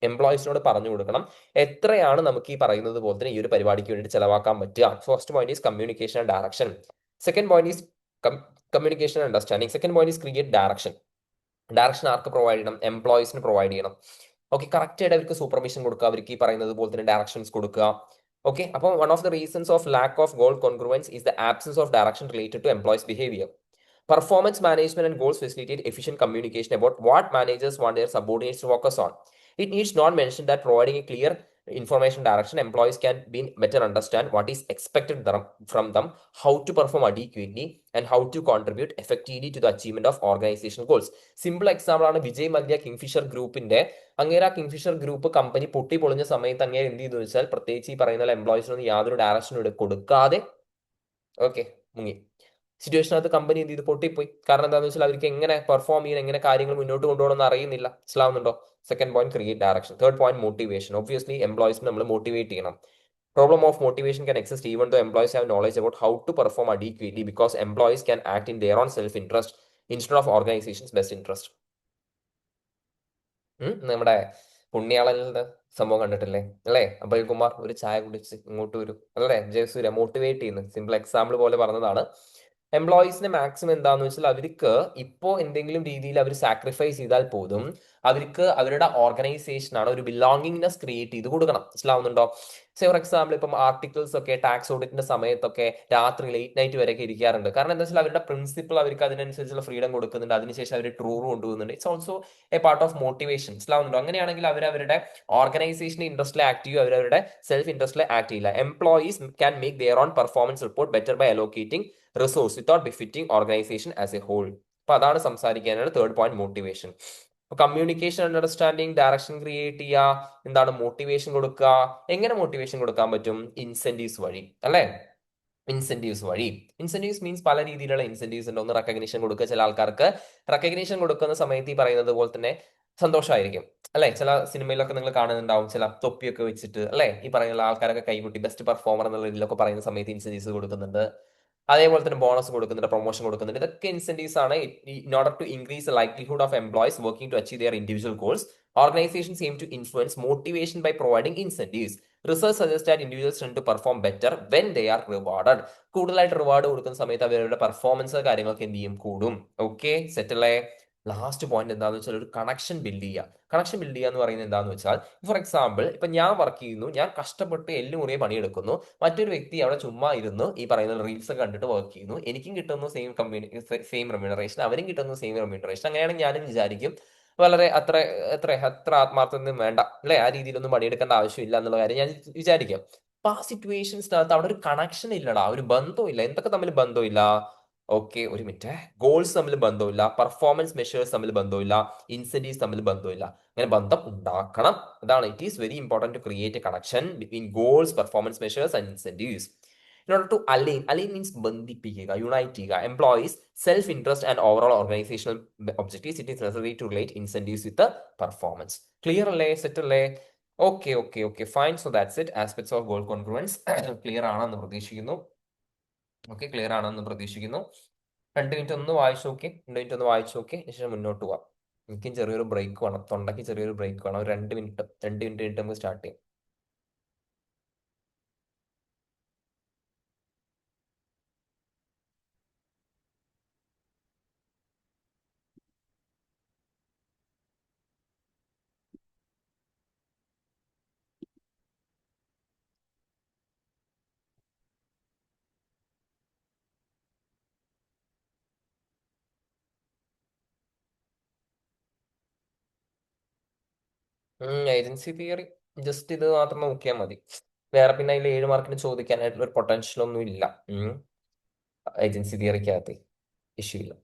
എംപ്ലോയീസിനോട് പറഞ്ഞു കൊടുക്കണം എത്രയാണ് നമുക്ക് ഈ പറയുന്നത് പോലെ തന്നെ ഈ ഒരു പരിപാടിക്ക് വേണ്ടി ചെലവാക്കാൻ പറ്റുക. First point is communication and direction. Second point is communication and understanding. Second point is create direction. Direction arc provide ചെയ്യണം? എംപ്ലോയീസിന് പ്രൊവൈഡ് ചെയ്യണം. ഓക്കെ, കറക്റ്റ് ആയിട്ട് അവർക്ക് സൂപ്പർവിഷൻ കൊടുക്കുക, അവർക്ക് ഈ പറയുന്നത് പോലെ തന്നെ ഡയറക്ഷൻസ് കൊടുക്കുക. ഓക്കെ, അപ്പോൾ one of the reasons of lack of goal congruence is the absence of direction related to employees behaviour. Performance management and goals facilitate efficient communication about what managers want their subordinates to focus on. It needs not mention that providing a clear information direction, employees can be better understand what is expected from them, how to perform adequately, and how to contribute effectively to the achievement of organizational goals. Simple example ആണ് Vijay Mallya kingfisher ഗ്രൂപ്പിന്റെ. അങ്ങേര kingfisher group company പൊട്ടി പൊളിഞ്ഞ സമയത്ത് അങ്ങേര് എന്ത് ചെയ്തു വെച്ചാൽ, പ്രത്യേകിച്ച് ഈ പറയുന്ന എംപ്ലോയീസിനൊന്നും യാതൊരു ഡയറക്ഷനും കൊടുക്കാതെ ഓക്കെ മുങ്ങി. സിറ്റുവേഷനകത്ത് കമ്പനി എന്ത് ചെയ്ത് പൊട്ടിപ്പോയി. കാരണം എന്താണെന്ന് വെച്ചാൽ അവർക്ക് എങ്ങനെ പെർഫോം ചെയ്യണം, എങ്ങനെ കാര്യങ്ങൾ മുന്നോട്ട് കൊണ്ടുപോകണമെന്ന് അറിയുന്നില്ല. മനസ്സിലാവുന്നുണ്ടോ? Second point create direction. Third point motivation. Obviously എംപ്ലോയീസിനെ നമ്മൾ മോട്ടിവേറ്റ് ചെയ്യണം. Problem of motivation can exist even though employees have knowledge about how to perform adequately, because employees can act in their own self-interest instead of organization's best interest. നമ്മുടെ പുണ്യാളന്റെ സംഭവം കണ്ടിട്ടില്ലേ അല്ലേ? അഭയ് കുമാർ ഒരു ചായ കുടിച്ച് ഇങ്ങോട്ട് വരും അല്ലേ, ജയസൂര്യ മോട്ടിവേറ്റ് ചെയ്യുന്നു. സിമ്പിൾ എക്സാമ്പിൾ പോലെ പറഞ്ഞതാണ്. എംപ്ലോയീസിനെ മാക്സിമം എന്താന്ന് വെച്ചാൽ അവർക്ക് ഇപ്പോ എന്തെങ്കിലും രീതിയിൽ അവർ സാക്രിഫൈസ് ചെയ്താൽ പോലും അവർക്ക് അവരുടെ ഓർഗനൈസേഷനാണ് ഒരു ബിലോങ്ങിങ്നെസ് ക്രിയേറ്റ് ചെയ്ത് കൊടുക്കണം. മനസ്സിലാവുന്നുണ്ടോ? സേ ഫോർ എക്സാമ്പിൾ ഇപ്പം ആർട്ടിക്കിൾസ് ഒക്കെ ടാക്സ് ഓഡിറ്റിന്റെ സമയത്തൊക്കെ രാത്രി ലേറ്റ് നൈറ്റ് വരെയൊക്കെ ഇരിക്കാറുണ്ട്. കാരണം എന്താ വെച്ചാൽ അവരുടെ പ്രിൻസിപ്പിൾ അവർക്ക് അതിനനുസരിച്ചുള്ള ഫ്രീഡം കൊടുക്കുന്നുണ്ട്. അതിനുശേഷം അവർ ടൂർ കൊണ്ടുപോകുന്നുണ്ട്. It's also a part of motivation. മനസ്സിലാവുന്നുണ്ടോ? അങ്ങനെയാണെങ്കിൽ അവരവരുടെ ഓർഗനൈസേഷന്റെ ഇൻട്രസ്റ്റിൽ ആക്ട് ചെയ്യും, അവരവരുടെ സെൽഫ് ഇൻട്രസ്റ്റിൽ ആക്ട് ചെയ്യില്ല. Employees can make their own performance report better by allocating resource without benefiting organization as a whole. അപ്പൊ അതാണ് സംസാരിക്കാനാണ് third point motivation. Communication, understanding, direction create ചെയ്യുക, എന്താണ് മോട്ടിവേഷൻ കൊടുക്കുക. എങ്ങനെ മോട്ടിവേഷൻ കൊടുക്കാൻ പറ്റും? ഇൻസെന്റീവ്സ് വഴി അല്ലേ? ഇൻസെന്റീവ്സ് വഴി. ഇൻസെന്റീവ്സ് മീൻസ് പല രീതിയിലുള്ള ഇൻസെന്റീവ്സ് ഉണ്ട്. ഒന്ന് റെക്കഗ്നീഷൻ കൊടുക്കുക. ചില ആൾക്കാർക്ക് റെക്കഗ്നീഷൻ കൊടുക്കുന്ന സമയത്ത് ഈ പറയുന്നത് പോലെ തന്നെ സന്തോഷമായിരിക്കും അല്ലെ? ചില സിനിമയിലൊക്കെ നിങ്ങൾ കാണുന്നുണ്ടാവും, ചില തൊപ്പിയൊക്കെ വെച്ചിട്ട് അല്ലെ, ഈ പറയുന്ന ആൾക്കാരൊക്കെ കൈകൊട്ടി ബെസ്റ്റ് പെർഫോമർ എന്നുള്ള രീതിയിലൊക്കെ പറയുന്ന സമയത്ത് ഇൻസെന്റീവ്സ് കൊടുക്കുന്നുണ്ട്. അതേപോലെ തന്നെ ബോണസ് കൊടുക്കുന്നുണ്ട്, പ്രൊമോഷൻ കൊടുക്കുന്നുണ്ട്. ഇതൊക്കെ ഇൻസെന്റീവ്സ് ആണ്. In order to increase the likelihood of employees working to achieve their individual goals, organizations aim to influence motivation by providing incentives. Research suggests that individuals tend to perform better when they are rewarded. കൂടുതലായിട്ട് reward കൊടുക്കുന്ന സമയത്ത് അവരുടെ performance കാര്യങ്ങളൊക്കെ എന്ത് ചെയ്യും? കൂടും. Okay, set അല്ലേ? Last point എന്താണെന്ന് വെച്ചാൽ ഒരു കണക്ഷൻ ബിൽഡ് ചെയ്യുക. കണക്ഷൻ ബിൽഡ് ചെയ്യുക എന്ന് പറയുന്നത് എന്താണെന്ന് വെച്ചാൽ, ഫോർ എക്സാമ്പിൾ ഇപ്പൊ ഞാൻ വർക്ക് ചെയ്യുന്നു, ഞാൻ കഷ്ടപ്പെട്ട് എല്ലുമുറിയെ പണിയെടുക്കുന്നു. മറ്റൊരു വ്യക്തി അവിടെ ചുമ്മാ ഇരുന്ന് ഈ പറയുന്ന റീൽസ് ഒക്കെ കണ്ടിട്ട് വർക്ക് ചെയ്യുന്നു. എനിക്കും കിട്ടുന്നു സെയിം റെമ്യൂണറേഷൻ, അവനും കിട്ടുന്നു സെയിം റെമ്യൂണറേഷൻ. അങ്ങനെയാണെങ്കിൽ ഞാനും വിചാരിക്കും വളരെ അത്ര ആത്മാർത്ഥമൊന്നും വേണ്ട അല്ലെ, ആ രീതിയിലൊന്നും പണിയെടുക്കേണ്ട ആവശ്യമില്ല എന്നുള്ള കാര്യം ഞാൻ വിചാരിക്കാം. അപ്പൊ ആ സിറ്റുവേഷൻസിനകത്ത് അവിടെ ഒരു കണക്ഷൻ ഇല്ലടാ, ഒരു ബന്ധമില്ല. എന്തൊക്കെ തമ്മിൽ ബന്ധമില്ല? ഓക്കെ, ഒരു മിനിറ്റ്. ഗോൾസ് തമ്മിൽ ബന്ധമില്ല, പെർഫോമൻസ് മെഷേഴ്സ് തമ്മിൽ ബന്ധമില്ല, ഇൻസെന്റീവ്സ് തമ്മിൽ ബന്ധമില്ല. അങ്ങനെ ബന്ധം ഉണ്ടാക്കണം. അതാണ് it is very important to create a connection between goals, performance measures and incentives. In order to align means ബന്ധിപ്പിക്കുക, യുണൈറ്റ് ചെയ്യുക employees self interest and overall organizational objectives. It is necessary to relate incentives with performance. Clear അല്ലേ? Set അല്ലേ? Okay okay okay fine. So that's it. Aspects of goal congruence clear ആണെന്ന് പ്രതീക്ഷിക്കുന്നു. Okay, clear ആണെന്ന് പ്രതീക്ഷിക്കുന്നു. 2 minute ഒന്ന് വായിച്ചു നോക്കി, 2 minute ഒന്ന് വായിച്ചു നോക്കി, ശേഷം മുന്നോട്ട് പോവാം. എനിക്കും ചെറിയൊരു ബ്രേക്ക് വേണം, തൊണ്ടയ്ക്ക് ചെറിയൊരു ബ്രേക്ക് വേണം. ഒരു 2 മിനിറ്റ് കഴിഞ്ഞിട്ട് നമുക്ക് സ്റ്റാർട്ട് ചെയ്യാം. ഏജൻസി തിയറി ജസ്റ്റ് ഇത് മാത്രം നോക്കിയാൽ മതി. വേറെ പിന്നെ അതിൽ 7 മാർക്കിന് ചോദിക്കാനായിട്ടുള്ള ഒരു പൊട്ടൻഷ്യൽ ഒന്നും ഇല്ല. ഏജൻസി തിയറിക്കകത്ത് ഇഷ്യൂ ഇല്ല.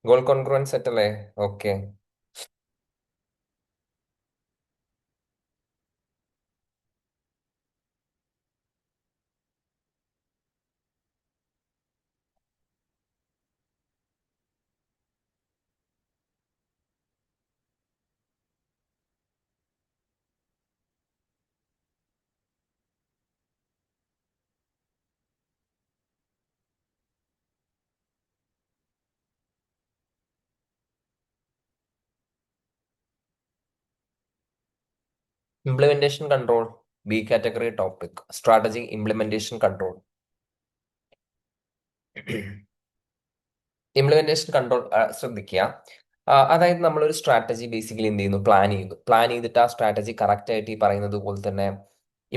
ഗോൾ കോൺഗ്രുവൻസ് സെറ്റ് അല്ലേ? Okay. Implementation control B category topic strategy implementation control. Implementation control ശ്രദ്ധിക്കുക. അതായത് നമ്മളൊരു സ്ട്രാറ്റജി ബേസിക്കലി എന്ത് ചെയ്യുന്നു, പ്ലാൻ ചെയ്തിട്ട് ആ സ്ട്രാറ്റജി കറക്റ്റ് ആയിട്ട് ഈ പറയുന്നത് പോലെ തന്നെ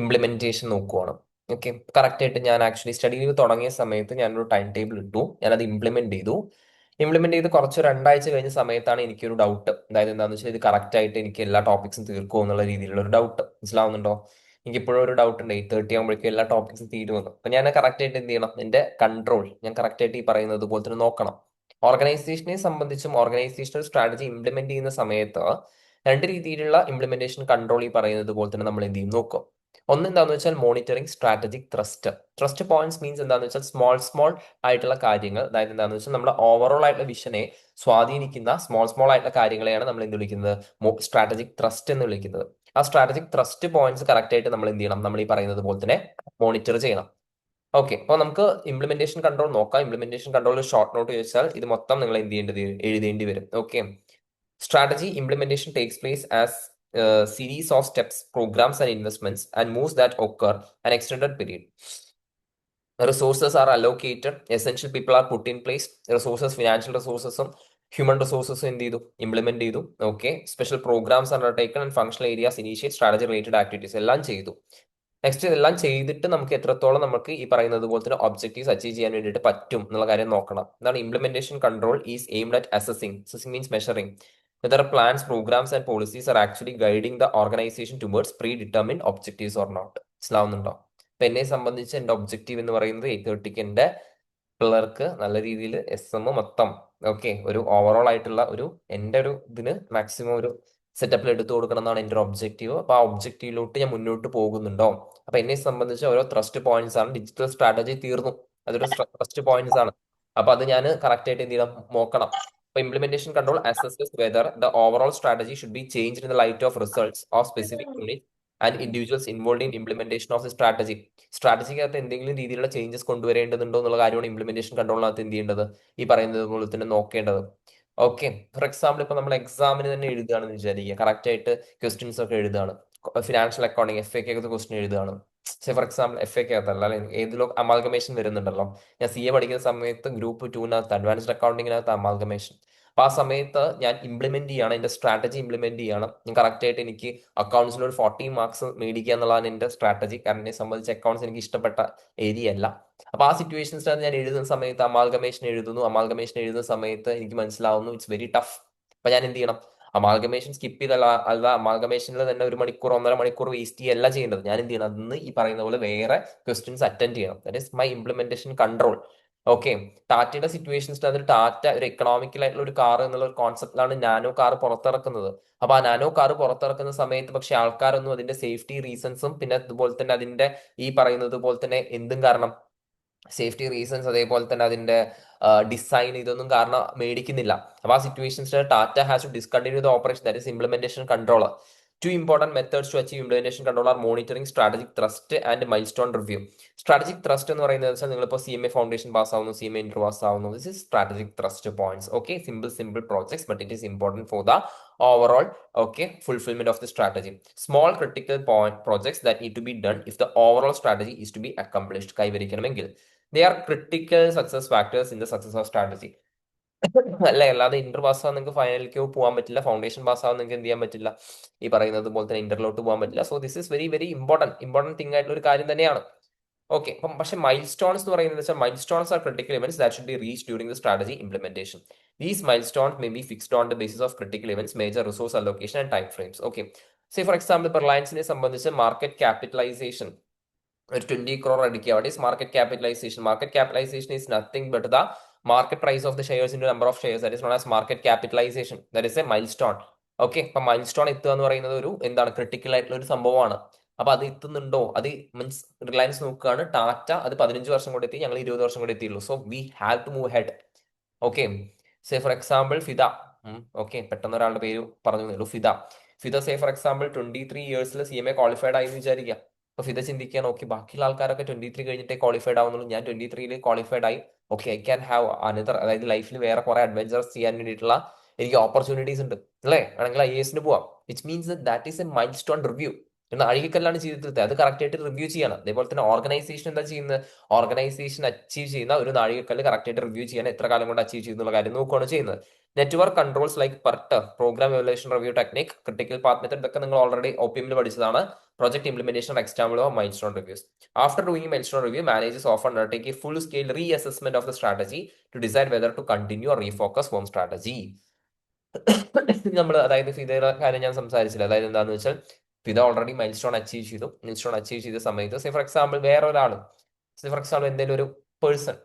ഇംപ്ലിമെന്റേഷൻ നോക്കുവാണ്. ഓക്കെ, കറക്റ്റ് ആയിട്ട് ഞാൻ ആക്ച്വലി സ്റ്റഡി ലീവ് തുടങ്ങിയ സമയത്ത് ഞാനൊരു ടൈം ടേബിൾ ഇട്ടു, ഞാനത് ഇംപ്ലിമെന്റ് ചെയ്ത് കുറച്ച് 2 ആഴ്ച കഴിഞ്ഞ സമയത്താണ് എനിക്കൊരു ഡൗട്ട്, അതായത് എന്താണെന്ന് വെച്ചാൽ ഇത് കറക്റ്റ് ആയിട്ട് എനിക്ക് എല്ലാ ടോപ്പിക്സും തീർക്കുമോ എന്നുള്ള രീതിയിലുള്ള ഒരു ഡൗട്ട്. മനസ്സിലാവുന്നുണ്ടോ? എനിക്ക് ഇപ്പോഴും ഒരു ഡൗട്ട് ഉണ്ട്, 8:30 ആകുമ്പോഴേക്കും എല്ലാ ടോപ്പിക്സും തീരുമെന്ന്. അപ്പൊ ഞാൻ കറക്റ്റ് ആയിട്ട് എന്ത് ചെയ്യണം, എന്റെ കൺട്രോൾ ഞാൻ കറക്റ്റ് ആയിട്ട് ഈ പറയുന്നത് പോലെ തന്നെ നോക്കണം. ഓർഗനൈസേഷനെ സംബന്ധിച്ചും ഓർഗനൈസേഷണൽ സ്ട്രാറ്റജി ഇംപ്ലിമെന്റ് ചെയ്യുന്ന സമയത്ത് 2 രീതിയിലുള്ള ഇംപ്ലിമെന്റേഷൻ കൺട്രോൾ ഈ പറയുന്നത് പോലെ തന്നെ നമ്മൾ എന്ത് ചെയ്യും നോക്കും. ഒന്ന് എന്താണെന്ന് വെച്ചാൽ monitoring strategic trust points means എന്താണെന്ന് വെച്ചാൽ സ്മോൾ ആയിട്ടുള്ള കാര്യങ്ങൾ, അതായത് എന്താണെന്ന് വെച്ചാൽ നമ്മുടെ ഓവറോൾ ആയിട്ടുള്ള വിഷനെ സ്വാധീനിക്കുന്ന സ്മോൾ ആയിട്ടുള്ള കാര്യങ്ങളെയാണ് നമ്മൾ എന്ത് വിളിക്കുന്നത്, സ്ട്രാറ്റജിക് ട്രസ്റ്റ് എന്ന് വിളിക്കുന്നത്. ആ സ്ട്രാറ്റജിക് ട്രസ്റ്റ് പോയിന്റ്സ് കറക്റ്റ് ആയിട്ട് നമ്മൾ എന്ത് ചെയ്യണം, നമ്മൾ ഈ പറയുന്നത് പോലെ തന്നെ മോണിറ്റർ ചെയ്യണം. ഓക്കെ, അപ്പോൾ നമുക്ക് ഇംപ്ലിമെന്റേഷൻ കൺട്രോൾ നോക്കാം. ഇംപ്ലിമെന്റേഷൻ കൺട്രോൾ ഷോർട്ട് നോട്ട് ചോദിച്ചാൽ ഇത് മൊത്തം നിങ്ങൾ എന്ത് എഴുതേണ്ടി വരും. Okay, strategy implementation takes place as series of steps, programs and investments and moves that occur an extended period. Resources are allocated, essential people are put in place. Resources, financial resources, human resources എന്ത് ചെയ്തു, implement ചെയ്തു. Okay, special programs undertaken and functional areas initiate strategy related activities എല്ലാം ചെയ്തു. Next ഇതെല്ലാം ചെയ്തിട്ട് നമുക്ക് എത്രത്തോളം നമുക്ക് ഈ പറയുന്നത് പോലെ തന്നെ ഒബ്ജക്റ്റീവ്സ് അച്ചീവ് ചെയ്യാൻ വേണ്ടിയിട്ട് പറ്റും എന്നുള്ള കാര്യം നോക്കണം. എന്താണ് implementation control is aimed at assessing means measuring whether plans, programs and policies are actually guiding the organization towards predetermined objectives or not. മനസ്സിലാവുന്നുണ്ടോ? അപ്പൊ എന്നെ സംബന്ധിച്ച് എന്റെ ഒബ്ജക്റ്റീവ് എന്ന് പറയുന്നത് 8:30 എന്റെ പിള്ളേർക്ക് നല്ല രീതിയിൽ SM മൊത്തം ഓക്കെ ഒരു ഓവറോൾ ആയിട്ടുള്ള ഒരു എന്റെ ഒരു ഇതിന് മാക്സിമം ഒരു സെറ്റപ്പിൽ എടുത്തു കൊടുക്കണം എന്നാണ് എന്റെ ഒരു ഒബ്ജക്റ്റീവ്. അപ്പൊ ആ ഒബ്ജക്റ്റീവിലോട്ട് ഞാൻ മുന്നോട്ട് പോകുന്നുണ്ടോ? അപ്പൊ എന്നെ സംബന്ധിച്ച് ഓരോ ത്രസ്റ്റ് പോയിന്റ്സ് ആണ്. ഡിജിറ്റൽ സ്ട്രാറ്റജി തീർന്നു, അതൊരു ത്രസ്റ്റ് പോയിന്റ്സ് ആണ്. അപ്പൊ അത് ഞാൻ കറക്റ്റ് ആയിട്ട് എന്ത് ചെയ്യണം നോക്കണം. അപ്പൊ implementation control assesses whether the overall strategy should be changed in the light of results of specific unit and individuals involve in implementation of the strategy. സ്ട്രാറ്റജിക്കകത്ത് എന്തെങ്കിലും രീതിയിലുള്ള ചേഞ്ചസ് കൊണ്ടുവരേണ്ടതുണ്ടോ എന്നുള്ള കാര്യമാണ് ഇംപ്ലിമെന്റേഷൻ കൺട്രോളിനകത്ത് എന്ത് ചെയ്യേണ്ടത്, ഈ പറയുന്നത് പോലെ തന്നെ നോക്കേണ്ടത്. ഓക്കെ, ഫോർ എക്സാമ്പിൾ ഇപ്പൊ നമ്മൾ എക്സാമിന് തന്നെ എഴുതുകയാണെന്ന് വിചാരിക്കുക, കറക്റ്റ് ആയിട്ട് ക്വസ്റ്റ്യൻസ് ഒക്കെ എഴുതുകയാണ്, ഫിനാൻഷ്യൽ അക്കൗണ്ടിങ് FAQ ക്വസ്റ്റ്യൻ എഴുതുകയാണ്. ഫോർ എക്സാമ്പിൾ FAQ അകത്തല്ല, അല്ലെങ്കിൽ ഏതിലോ അമാൽഗമേഷൻ വരുന്നുണ്ടല്ലോ. ഞാൻ CA പഠിക്കുന്ന സമയത്ത് ഗ്രൂപ്പ് 2 അഡ്വാൻസ്ഡ് അക്കൗണ്ടിങ്ങിനകത്ത് അമാൽഗമേഷൻ. അപ്പൊ ആ സമയത്ത് ഞാൻ ഇംപ്ലിമെന്റ് ചെയ്യാണ്, എന്റെ സ്ട്രാറ്റജി ഇംപ്ലിമെന്റ് ചെയ്യാണ്. ഞാൻ കറക്റ്റ് ആയിട്ട് എനിക്ക് അക്കൗണ്ട്സിൽ ഒരു 40 മാർക്സ് മേടിക്കുക എന്നുള്ളതാണ് എന്റെ സ്ട്രാറ്റജി. കാരണം എന്നെ സംബന്ധിച്ച് അക്കൗണ്ട്സ് എനിക്ക് ഇഷ്ടപ്പെട്ട ഏരിയ അല്ല. അപ്പൊ ആ സിറ്റുവേഷൻസിനകത്ത് ഞാൻ എഴുതുന്ന സമയത്ത് അമാൽഗമേഷൻ എഴുതുന്ന സമയത്ത് എനിക്ക് മനസ്സിലാവുന്നു ഇറ്റ്സ് വെരി ടഫ്. അപ്പൊ ഞാൻ എന്ത് ചെയ്യണം, അമാൽഗമേഷൻ സ്കിപ്പ് ചെയ്തല്ല, അല്ല അമാൽഗമേഷനിൽ തന്നെ 1 മണിക്കൂർ 1.5 മണിക്കൂർ വേസ്റ്റ് ചെയ്യല്ല ചെയ്യേണ്ടത്. ഞാൻ എന്ത് ചെയ്യണം, അന്ന് ഈ പറയുന്ന പോലെ വേറെ ക്വസ്റ്റ്യൻസ് അറ്റൻഡ് ചെയ്യണം. That is my implementation control. Okay, ടാറ്റയുടെ സിറ്റുവേഷൻസ് അതിൽ ടാറ്റ ഒരു എക്കണോമിക്കൽ ആയിട്ടുള്ള ഒരു കാർ എന്നുള്ള ഒരു കോൺസെപ്റ്റിലാണ് നാനോ കാർ പുറത്തിറക്കുന്നത്. അപ്പൊ ആ നാനോ കാർ പുറത്തിറക്കുന്ന സമയത്ത് പക്ഷെ ആൾക്കാരൊന്നും അതിന്റെ സേഫ്റ്റി റീസൺസും പിന്നെ അതുപോലെ തന്നെ അതിന്റെ ഈ പറയുന്നത് പോലെ തന്നെ എന്തും കാരണം സേഫ്റ്റി റീസൺസ് അതേപോലെ തന്നെ അതിന്റെ ഡിസൈൻ ഇതൊന്നും കാരണം മേടിക്കുന്നില്ല. അപ്പൊ ആ സിറ്റുവേഷൻസിൽ Tata has to discontinue the operation, that is implementation control. Two important methods to achieve implementation control are monitoring, strategic thrust and milestone review. Strategic thrust എന്ന് പറയുന്നത് വെച്ചാൽ നിങ്ങളിപ്പോൾ CMA ഫൗണ്ടേഷൻ പാസ് ആവുന്നു, CMA ഇന്റർ പാസ് ആവുന്നു, this is strategic thrust points. Okay, simple projects but it is important for the overall okay fulfillment of the strategy. Small critical point projects that need to be done if the overall strategy is to be accomplished കൈവരിക്കണമെങ്കിൽ they are critical success factors in the success of strategy. അല്ല, അല്ലാതെ Inter pass ആവാൻ നിങ്ങൾക്ക് ഫൈനലിലേക്ക് പോകാൻ പറ്റില്ല, foundation pass ആവാൻ നിങ്ങൾക്ക് എന്ത് ചെയ്യാൻ പറ്റില്ല, ഈ പറയുന്നത് പോലെ തന്നെ ഇന്ററിലോട്ട് പോകാൻ പറ്റില്ല. So this is very important thing ആയിട്ടുള്ള ഒരു കാര്യം തന്നെയാണ്. ഓക്കെ, അപ്പം പക്ഷെ മൈൽ സ്റ്റോൺസ് എന്ന് പറയുന്നത് വെച്ചാൽ milestones are critical events that should be reach during the strategy implementation. These milestones may be fixed on the basis of critical events, major resource allocation and time frames. Okay, say for example റിലയൻസിനെ സംബന്ധിച്ച് market capitalisation ഒരു 20 crore അടിക്കുക. What is market capitalisation? Market capitalisation is nothing but the market price of the shares into number of shares, that is known as market capitalization. That is a milestone. Okay, അപ്പൊ milestone എത്തുക എന്ന് പറയുന്നത് ഒരു എന്താണ് critical ആയിട്ടുള്ള ഒരു സംഭവമാണ്. അപ്പൊ അത് എത്തുന്നുണ്ടോ, അത് മീൻസ് റിലയൻസ് നോക്കുകയാണ്, ടാറ്റ അത് 15 വർഷം കൊണ്ട് എത്തി, ഞങ്ങൾ 20 വർഷം കൊണ്ട് എത്തിയുള്ളൂ. So we have to move head. Okay, say for example Fida. Okay, പെട്ടെന്ന് ഒരാളുടെ പേര് പറഞ്ഞു, ഫിദ സേ ഫോർ എക്സാമ്പിൾ 23 ഇയേഴ്സിൽ CMA ക്വാളിഫൈഡ് ആയി എന്ന് വിചാരിക്കുക. അപ്പൊ ഫിദ ചിന്തിക്കുകയാണ്, ഓക്കെ ബാക്കിയുള്ള ആൾക്കാരൊക്കെ 23 കഴിഞ്ഞിട്ടേ ക്വാളിഫൈഡ് ആവുന്നുള്ളൂ, ഞാൻ 23 ക്വാളിഫൈഡ് ആയി. Okay, I can have another, അതായത് ലൈഫിൽ വേറെ കുറെ അഡ്വഞ്ചേഴ്സ് ചെയ്യാൻ വേണ്ടിയിട്ടുള്ള എനിക്ക് ഓപ്പർച്യൂണിറ്റീസ് ഉണ്ട് അല്ലേ, ആണെങ്കിൽ IAS പോവാം. Which means that is A milestone review. ഒരു നാഴികക്കല്ലാണ് ജീവിതത്തിലത്തെ, അത് കറക്റ്റ് ആയിട്ട് റിവ്യൂ ചെയ്യണം. അതേപോലെ തന്നെ ഓർഗനൈസേഷൻ എന്താ ചെയ്യുന്നത്? ഓർഗനൈസേഷൻ അച്ചീവ് ചെയ്യുന്ന ഒരു നാഴികക്കല്ല് കറക്റ്റ് ആയിട്ട് റിവ്യൂ ചെയ്യാൻ എത്ര കാലം കൊണ്ട് അച്ചീവ് ചെയ്യുന്നുള്ള കാര്യം നോക്കുകയാണ് ചെയ്യുന്നത്. Network controls like PERT, program evaluation review technique, critical path method, ഇതൊക്കെ നിങ്ങൾ ഓൾറെഡി OPM പഠിച്ചതാണ്. Project implementation, example of milestone reviews. After doing milestone review, managers often undertake a full scale reassessment of the strategy to decide whether to continue or refocus home strategy. നമ്മൾ അതായത് ഫിദയുടെ കാര്യം ഞാൻ സംസാരിച്ചില്ല. അതായത് എന്താണെന്ന് വെച്ചാൽ Fida already milestone achieve ചെയ്തു. മൈൽ സ്റ്റോൺ അച്ചീവ് ചെയ്ത സമയത്ത് സേ ഫോർ എക്സാമ്പിൾ വേറെ ഒരാൾ, സേ ഫോർ എക്സാമ്പിൾ എന്തെങ്കിലും ഒരു പേഴ്സൺ,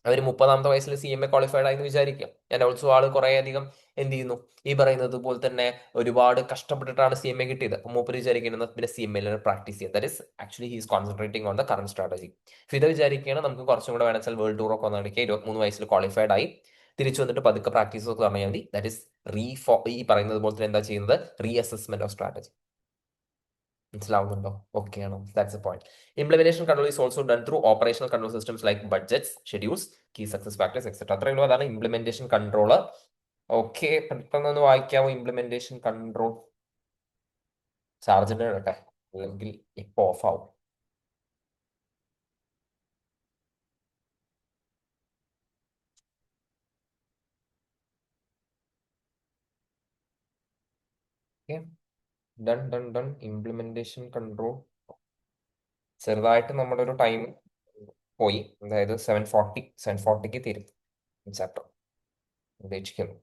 അവർ 30ാമത്തെ വയസ്സിൽ CMA ക്വാളിഫൈഡ് ആയി എന്ന് വിചാരിക്കാം. ഞാൻ ഓൾസോ ആൾ കുറെ അധികം എന്ത് ചെയ്യുന്നു, ഈ പറയുന്നത് പോലെ തന്നെ ഒരുപാട് കഷ്ടപ്പെട്ടിട്ടാണ് CMA കിട്ടിയത്. അപ്പോൾ മൂപ്പര് വിചാരിക്കുന്നത് പിന്നെ CMA പ്രാക്ടീസ് ചെയ്യാം. That is actually he's concentrating on the current strategy. Fida വിചാരിക്കുകയാണ് നമുക്ക് കുറച്ചും കൂടെ വേണമെച്ചാൽ വേൾഡ് ടൂർ ഒക്കെ വന്നിടയ്ക്ക് 23 വയസ്സിൽ ക്വാളിഫൈഡ് ആയി തിരിച്ചു വന്നിട്ട് പതുക്കെ പ്രാക്ടീസ് ഒക്കെ പറഞ്ഞാൽ മതി. ദാറ്റ് ഇസ് ഈ പറയുന്നത് പോലെ തന്നെ എന്താ ചെയ്യുന്നത്, റീ അസസ്മെന്റ് ഓഫ് സ്ട്രാറ്റജി. മനസ്സിലാവുന്നുണ്ടോ? ഓക്കെ ആണോ? That's a point. Implementation control is also done through operational control systems like budgets, schedules, key success factors etcetera. അത്രയേ ഉള്ളൂ. അതാണ് ഇംപ്ലിമെന്റേഷൻ കൺട്രോൾ. ഓക്കെ, പെട്ടെന്ന് വായിക്കാമോ ഇംപ്ലിമെന്റേഷൻ കൺട്രോൾ? ചാർജിന്റെ ഇടട്ടെ, അല്ലെങ്കിൽ ഇപ്പൊ ഓഫ് ആവും. Done done done. Implementation control ചെറുതായിട്ട് നമ്മുടെ ഒരു ടൈം പോയി. അതായത് 7:40ക്ക് തീരും ചാപ്റ്റർ പ്രതീക്ഷിക്കുന്നു.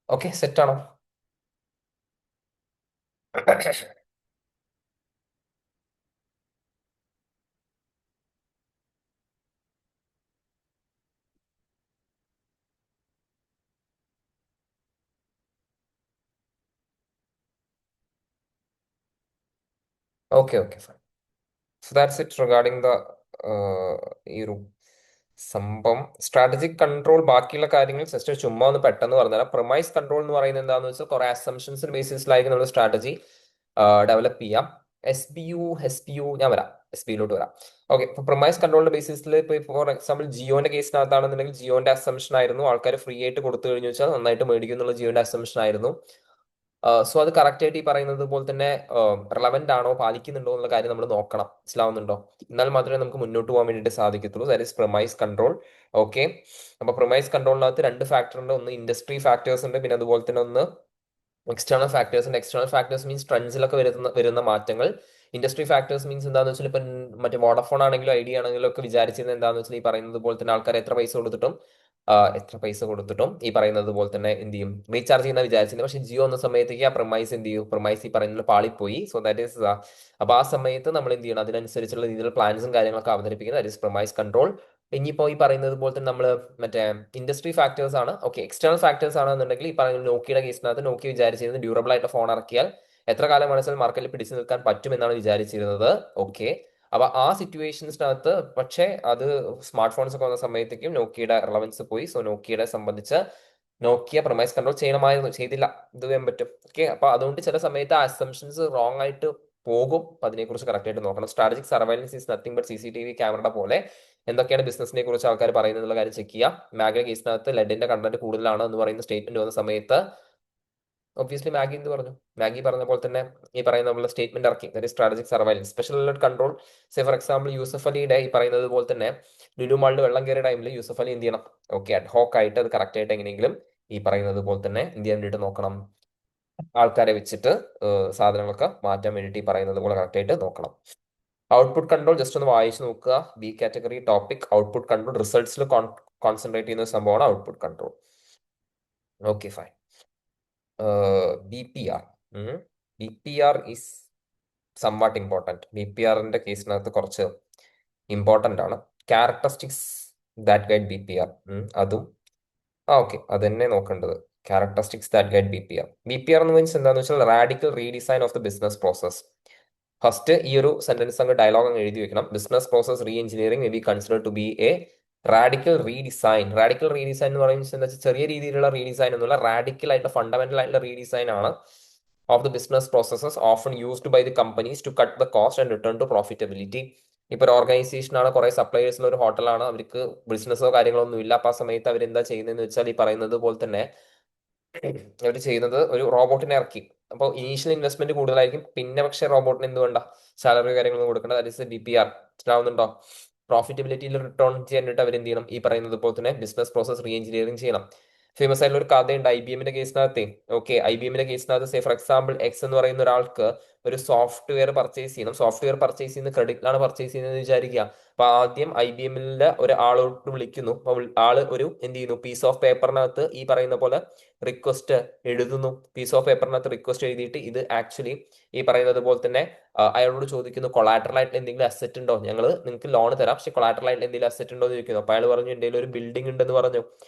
ഓക്കെ, സെറ്റ് ആണോ? Okay okay fine. So that's it regarding the ഈ ഒരു സംഭവം സ്ട്രാറ്റജിക് കൺട്രോൾ. ബാക്കിയുള്ള കാര്യങ്ങൾ ജസ്റ്റ് ചുമ്മാ ഒന്ന് പെട്ടെന്ന് പറഞ്ഞുതരാം. പ്രൊമൈസ് കൺട്രോൾ എന്ന് പറയുന്നത് എന്താണെന്ന് വെച്ചാൽ കുറെ അസംഷൻസ് ബേസിസിലായിരിക്കും നമ്മൾ സ്ട്രാറ്റജി ഡെവലപ്പ് ചെയ്യാം. SBU ഞാൻ വരാം, SBUലോട്ട് വരാം. ഓക്കെ, ഇപ്പൊ പ്രൊമൈസ് കൺട്രോളിന്റെ ബേസിസിൽ ഇപ്പൊ ഫോർ എക്സാമ്പിൾ ജിയോന്റെ കേസിനകത്താണെന്നുണ്ടെങ്കിൽ ജിയോന്റെ അസംഷൻ ആയിരുന്നു ആൾക്കാർ ഫ്രീ ആയിട്ട് കൊടുത്തു കഴിഞ്ഞു വെച്ചാൽ നന്നായിട്ട് മേടിക്കും എന്നുള്ള ജിയോന്റെ അസംഷൻ ആയിരുന്നു. സോ അത് കറക്റ്റ് ആയിട്ട് ഈ പറയുന്നത് പോലെ തന്നെ റെലവെന്റ് ആണോ, പാലിക്കുന്നുണ്ടോ എന്നുള്ള കാര്യം നമ്മൾ നോക്കണം. മനസ്സിലാവുന്നുണ്ടോ? എന്നാൽ മാത്രമേ നമുക്ക് മുന്നോട്ട് പോകാൻ വേണ്ടിയിട്ട് സാധിക്കത്തുള്ളൂ. That is promise control. Okay, അപ്പൊ പ്രൊമൈസ് കൺട്രോളിനകത്ത് രണ്ട് ഫാക്ടർ ഉണ്ട്. ഒന്ന് ഇൻഡസ്ട്രി ഫാക്ടേഴ്സ് ഉണ്ട്, പിന്നെ അതുപോലെ തന്നെ ഒന്ന് എക്സ്റ്റേണൽ ഫാക്ടേഴ്സ് ഉണ്ട്. എക്സ്റ്റേണൽ ഫാക്ടേഴ്സ് മീൻസ് ട്രെൻഡ്സിലൊക്കെ വരുന്ന മാറ്റങ്ങൾ. ഇൻഡസ്ട്രി ഫാക്ടേഴ്സ് മീൻസ് എന്താണെന്ന് വെച്ചാൽ ഇപ്പം മറ്റേ വോഡഫോൺ ആണെങ്കിലും ഐഡിയ ആണെങ്കിലും ഒക്കെ വിചാരിച്ചിരുന്നത് എന്താണെന്ന് വെച്ചാൽ ഈ പറയുന്നത് പോലെ തന്നെ ആൾക്കാർ എത്ര പൈസ കൊടുത്തിട്ടും ഈ പറയുന്നത് പോലെ തന്നെ എന്ത് ചെയ്യും, റീചാർജ് ചെയ്യുന്ന വിചാരിച്ചിരുന്നത്. പക്ഷേ ജിയോ എന്ന സമയത്തേക്ക് ആ പ്രൊമൈസ് എന്ത് ചെയ്യും, പ്രൊമൈസ് ഈ പറയുന്നത് പാളിപ്പോയി. സോ ദാറ്റ് ഈസ് അപ്പൊ ആ സമയത്ത് നമ്മൾ എന്ത് ചെയ്യണം, അതിനനുസരിച്ചുള്ള രീതിയിലുള്ള പ്ലാൻസും കാര്യങ്ങളൊക്കെ അവതരിപ്പിക്കുന്നത്. That is promise control. ഇനിയിപ്പോ ഈ പറയുന്നത് പോലെ തന്നെ നമ്മൾ മറ്റേ ഇൻഡസ്ട്രി ഫാക്ടേഴ്സ് ആണ്. ഓക്കെ, എക്സ്റ്റേണൽ ഫാക്ടേഴ്സ് ആണെന്നുണ്ടെങ്കിൽ ഈ പറയുന്ന നോക്കിയുടെ കേസിനകത്ത് നോക്കി വിചാരിച്ചിരുന്നത് ഡ്യൂറബിൾ ആയിട്ട് ഫോൺ ഇറക്കിയാൽ എത്ര കാലം വേണമെങ്കിലും മാർക്കറ്റിൽ പിടിച്ചു നിൽക്കാൻ പറ്റുമെന്നാണ് വിചാരിച്ചിരുന്നത്. ഓക്കെ, അപ്പൊ ആ സിറ്റുവേഷൻസിനകത്ത് പക്ഷേ അത് സ്മാർട്ട് ഫോൺസ് ഒക്കെ വന്ന സമയത്തേക്കും നോക്കിയുടെ റെലവൻസ് പോയി. സോ നോക്കിയെ സംബന്ധിച്ച് നോക്കിയ പ്രൊമൈസ് കൺട്രോൾ ചെയ്യണമായിരുന്നു, ചെയ്തില്ല. ഇത് ചെയ്യാൻ പറ്റും. ഓക്കെ, അപ്പൊ അതുകൊണ്ട് ചില സമയത്ത് ആ അസംഷൻസ് റോങ് ആയിട്ട് പോകും. അപ്പൊ അതിനെക്കുറിച്ച് കറക്റ്റ് ആയിട്ട് നോക്കണം. Strategic surveillance is nothing but CCTV ക്യാമറയുടെ പോലെ എന്തൊക്കെയാണ് ബിസിനസിനെ കുറിച്ച് ആൾക്കാർ പറയുന്നത് എന്നുള്ള കാര്യം ചെക്ക് ചെയ്യാം. മാഗ്ന കേസിനകത്ത് ലെഡിന്റെ കണ്ടന്റ് കൂടുതലാണ് എന്ന് പറയുന്ന സ്റ്റേറ്റ്മെന്റ് വന്ന സമയത്ത് ഒബ്വിയസ്ലി മാഗി എന്ത് പറഞ്ഞു, മാഗി പറഞ്ഞ പോലെ തന്നെ ഈ പറയുന്ന നമ്മൾ സ്റ്റേറ്റ്മെന്റ് ഇറക്കി. That strategic surveillance. Special alert control. Say for example Yusuf അലിയുടെ ഈ പറയുന്നത് പോലെ തന്നെ ലുലു മാളിൽ വെള്ളം കയറിയ ടൈമിൽ യൂസഫ് അലി എന്ത് ചെയ്യണം, ഓക്കെ അഡ്ഹോക്ക് ആയിട്ട് അത് കറക്റ്റ് ആയിട്ട് എങ്ങനെയെങ്കിലും ഈ പറയുന്നത് പോലെ തന്നെ എന്ത് ചെയ്യാൻ വേണ്ടിയിട്ട് നോക്കണം, ആൾക്കാരെ വെച്ചിട്ട് സാധനങ്ങളൊക്കെ മാറ്റാൻ വേണ്ടിയിട്ട് ഈ പറയുന്നത് പോലെ കറക്റ്റ് ആയിട്ട് നോക്കണം. ഔട്ട്പുട്ട് കൺട്രോൾ ജസ്റ്റ് ഒന്ന് വായിച്ചു നോക്കുക. B category topic output control. റിസൾട്ട്സിൽ കോൺസെൻട്രേറ്റ് ചെയ്യുന്ന സംഭവമാണ് output control. Okay fine. BPR. BPR is somewhat important. BPRന്റെ കേസിനകത്ത് കുറച്ച് ഇമ്പോർട്ടൻ്റ് ആണ്. ക്യാരക്ടറിസ്റ്റിക്സ് ദാറ്റ് ഗൈഡ് BPR അതും ഓക്കെ, അത് തന്നെ നോക്കേണ്ടത്. Characteristics that guide B P R. B P R എന്ന് മീൻസ് എന്താണെന്ന് വെച്ചാൽ radical redesign of the business process. First ഈ ഒരു സെന്റൻസ് അങ്ങ് ഡയലോഗ് അങ്ങ് എഴുതി വെക്കണം. Business process reengineering may B consider to be a radical redesign. Radical redesign എന്ന് പറയുന്നത് എന്താ വെച്ചാൽ ചെറിയ രീതിയിലുള്ള റീഡിസൈൻ ഒന്നുമില്ല, റാഡിക്കൽ ആയിട്ടുള്ള ഫണ്ടമെന്റൽ ആയിട്ടുള്ള റീഡിസൈൻ ആണ് of the business processes often used by the companies to cut the cost and return to profitability. ഇപ്പൊ ഒരു ഓർഗനൈസേഷൻ ആണ്, കുറെ സപ്ലൈവേഴ്സിൽ ഒരു ഹോട്ടലാണ്, അവർക്ക് ബിസിനസ്സോ കാര്യങ്ങളോ ഒന്നും ഇല്ല. അപ്പൊ ആ സമയത്ത് അവർ എന്താ ചെയ്യുന്നതെന്ന് വെച്ചാൽ ഈ പറയുന്നത് പോലെ തന്നെ അവർ ചെയ്യുന്നത് ഒരു റോബോട്ടിനെ ഇറക്കി. അപ്പോൾ ഇനീഷ്യൽ ഇൻവെസ്റ്റ്മെന്റ് കൂടുതലായിരിക്കും, പിന്നെ പക്ഷേ റോബോട്ടിന് എന്ത് വേണ്ട, സാലറി കാര്യങ്ങളൊന്നും കൊടുക്കേണ്ട. That is D P R. മനസ്സിലാവുന്നുണ്ടോ? പ്രോഫിറ്റബിലിറ്റിയിൽ റിട്ടേൺ ചെയ്യാനായിട്ട് അവർ എന്ത് ചെയ്യണം, ഈ പറയുന്നത് പോലെ തന്നെ ബിസിനസ് പ്രോസസ് റീ എഞ്ചിനീയറിംഗ് ചെയ്യണം. ഫേമസ് ആയിട്ടുള്ള ഒരു കഥയുണ്ട് ഐ ബി എമ്മിന്റെ കേസിനകത്ത്. ഓക്കെ, ഐ ബി എമ്മിന്റെ കേസിനകത്ത് സേ ഫോർ എക്സാമ്പിൾ എക്സ് എന്ന് പറയുന്ന ഒരാൾക്ക് ഒരു സോഫ്റ്റ്വെയർ പർച്ചേസ് ചെയ്യണം. സോഫ്റ്റ്വെയർ പർച്ചേസ് ചെയ്യുന്ന ക്രെഡിറ്റിലാണ് പർച്ചേസ് ചെയ്യുന്നത് വിചാരിക്കുക. അപ്പൊ ആദ്യം ഐ ബി എമ്മിലെ ഒരാളോട്ട് വിളിക്കുന്നു. അപ്പൊ ആള് ഒരു എന്ത് ചെയ്യുന്നു, പീസ് ഓഫ് പേപ്പറിനകത്ത് ഈ പറയുന്ന പോലെ റിക്വസ്റ്റ് എഴുതുന്നു. പീസ് ഓഫ് പേപ്പറിനകത്ത് റിക്വസ്റ്റ് എഴുതിയിട്ട് ഇത് ആക്ച്വലി ഈ പറയുന്നത് പോലെ തന്നെ അയാളോട് ചോദിക്കുന്നു, കൊളാറ്ററൽ ആയിട്ട് എന്തെങ്കിലും അസറ്റ് ഉണ്ടോ, ഞങ്ങൾ നിങ്ങൾക്ക് ലോൺ തരാം, പക്ഷെ കൊളാറ്ററൽ ആയിട്ട് എന്തെങ്കിലും അസറ്റ് ഉണ്ടോ എന്ന് ചോദിക്കുന്നു. അപ്പൊ അയാൾ പറഞ്ഞു എന്തെങ്കിലും ഒരു ബിൽഡിംഗ് ഉണ്ടെന്ന് പറഞ്ഞു.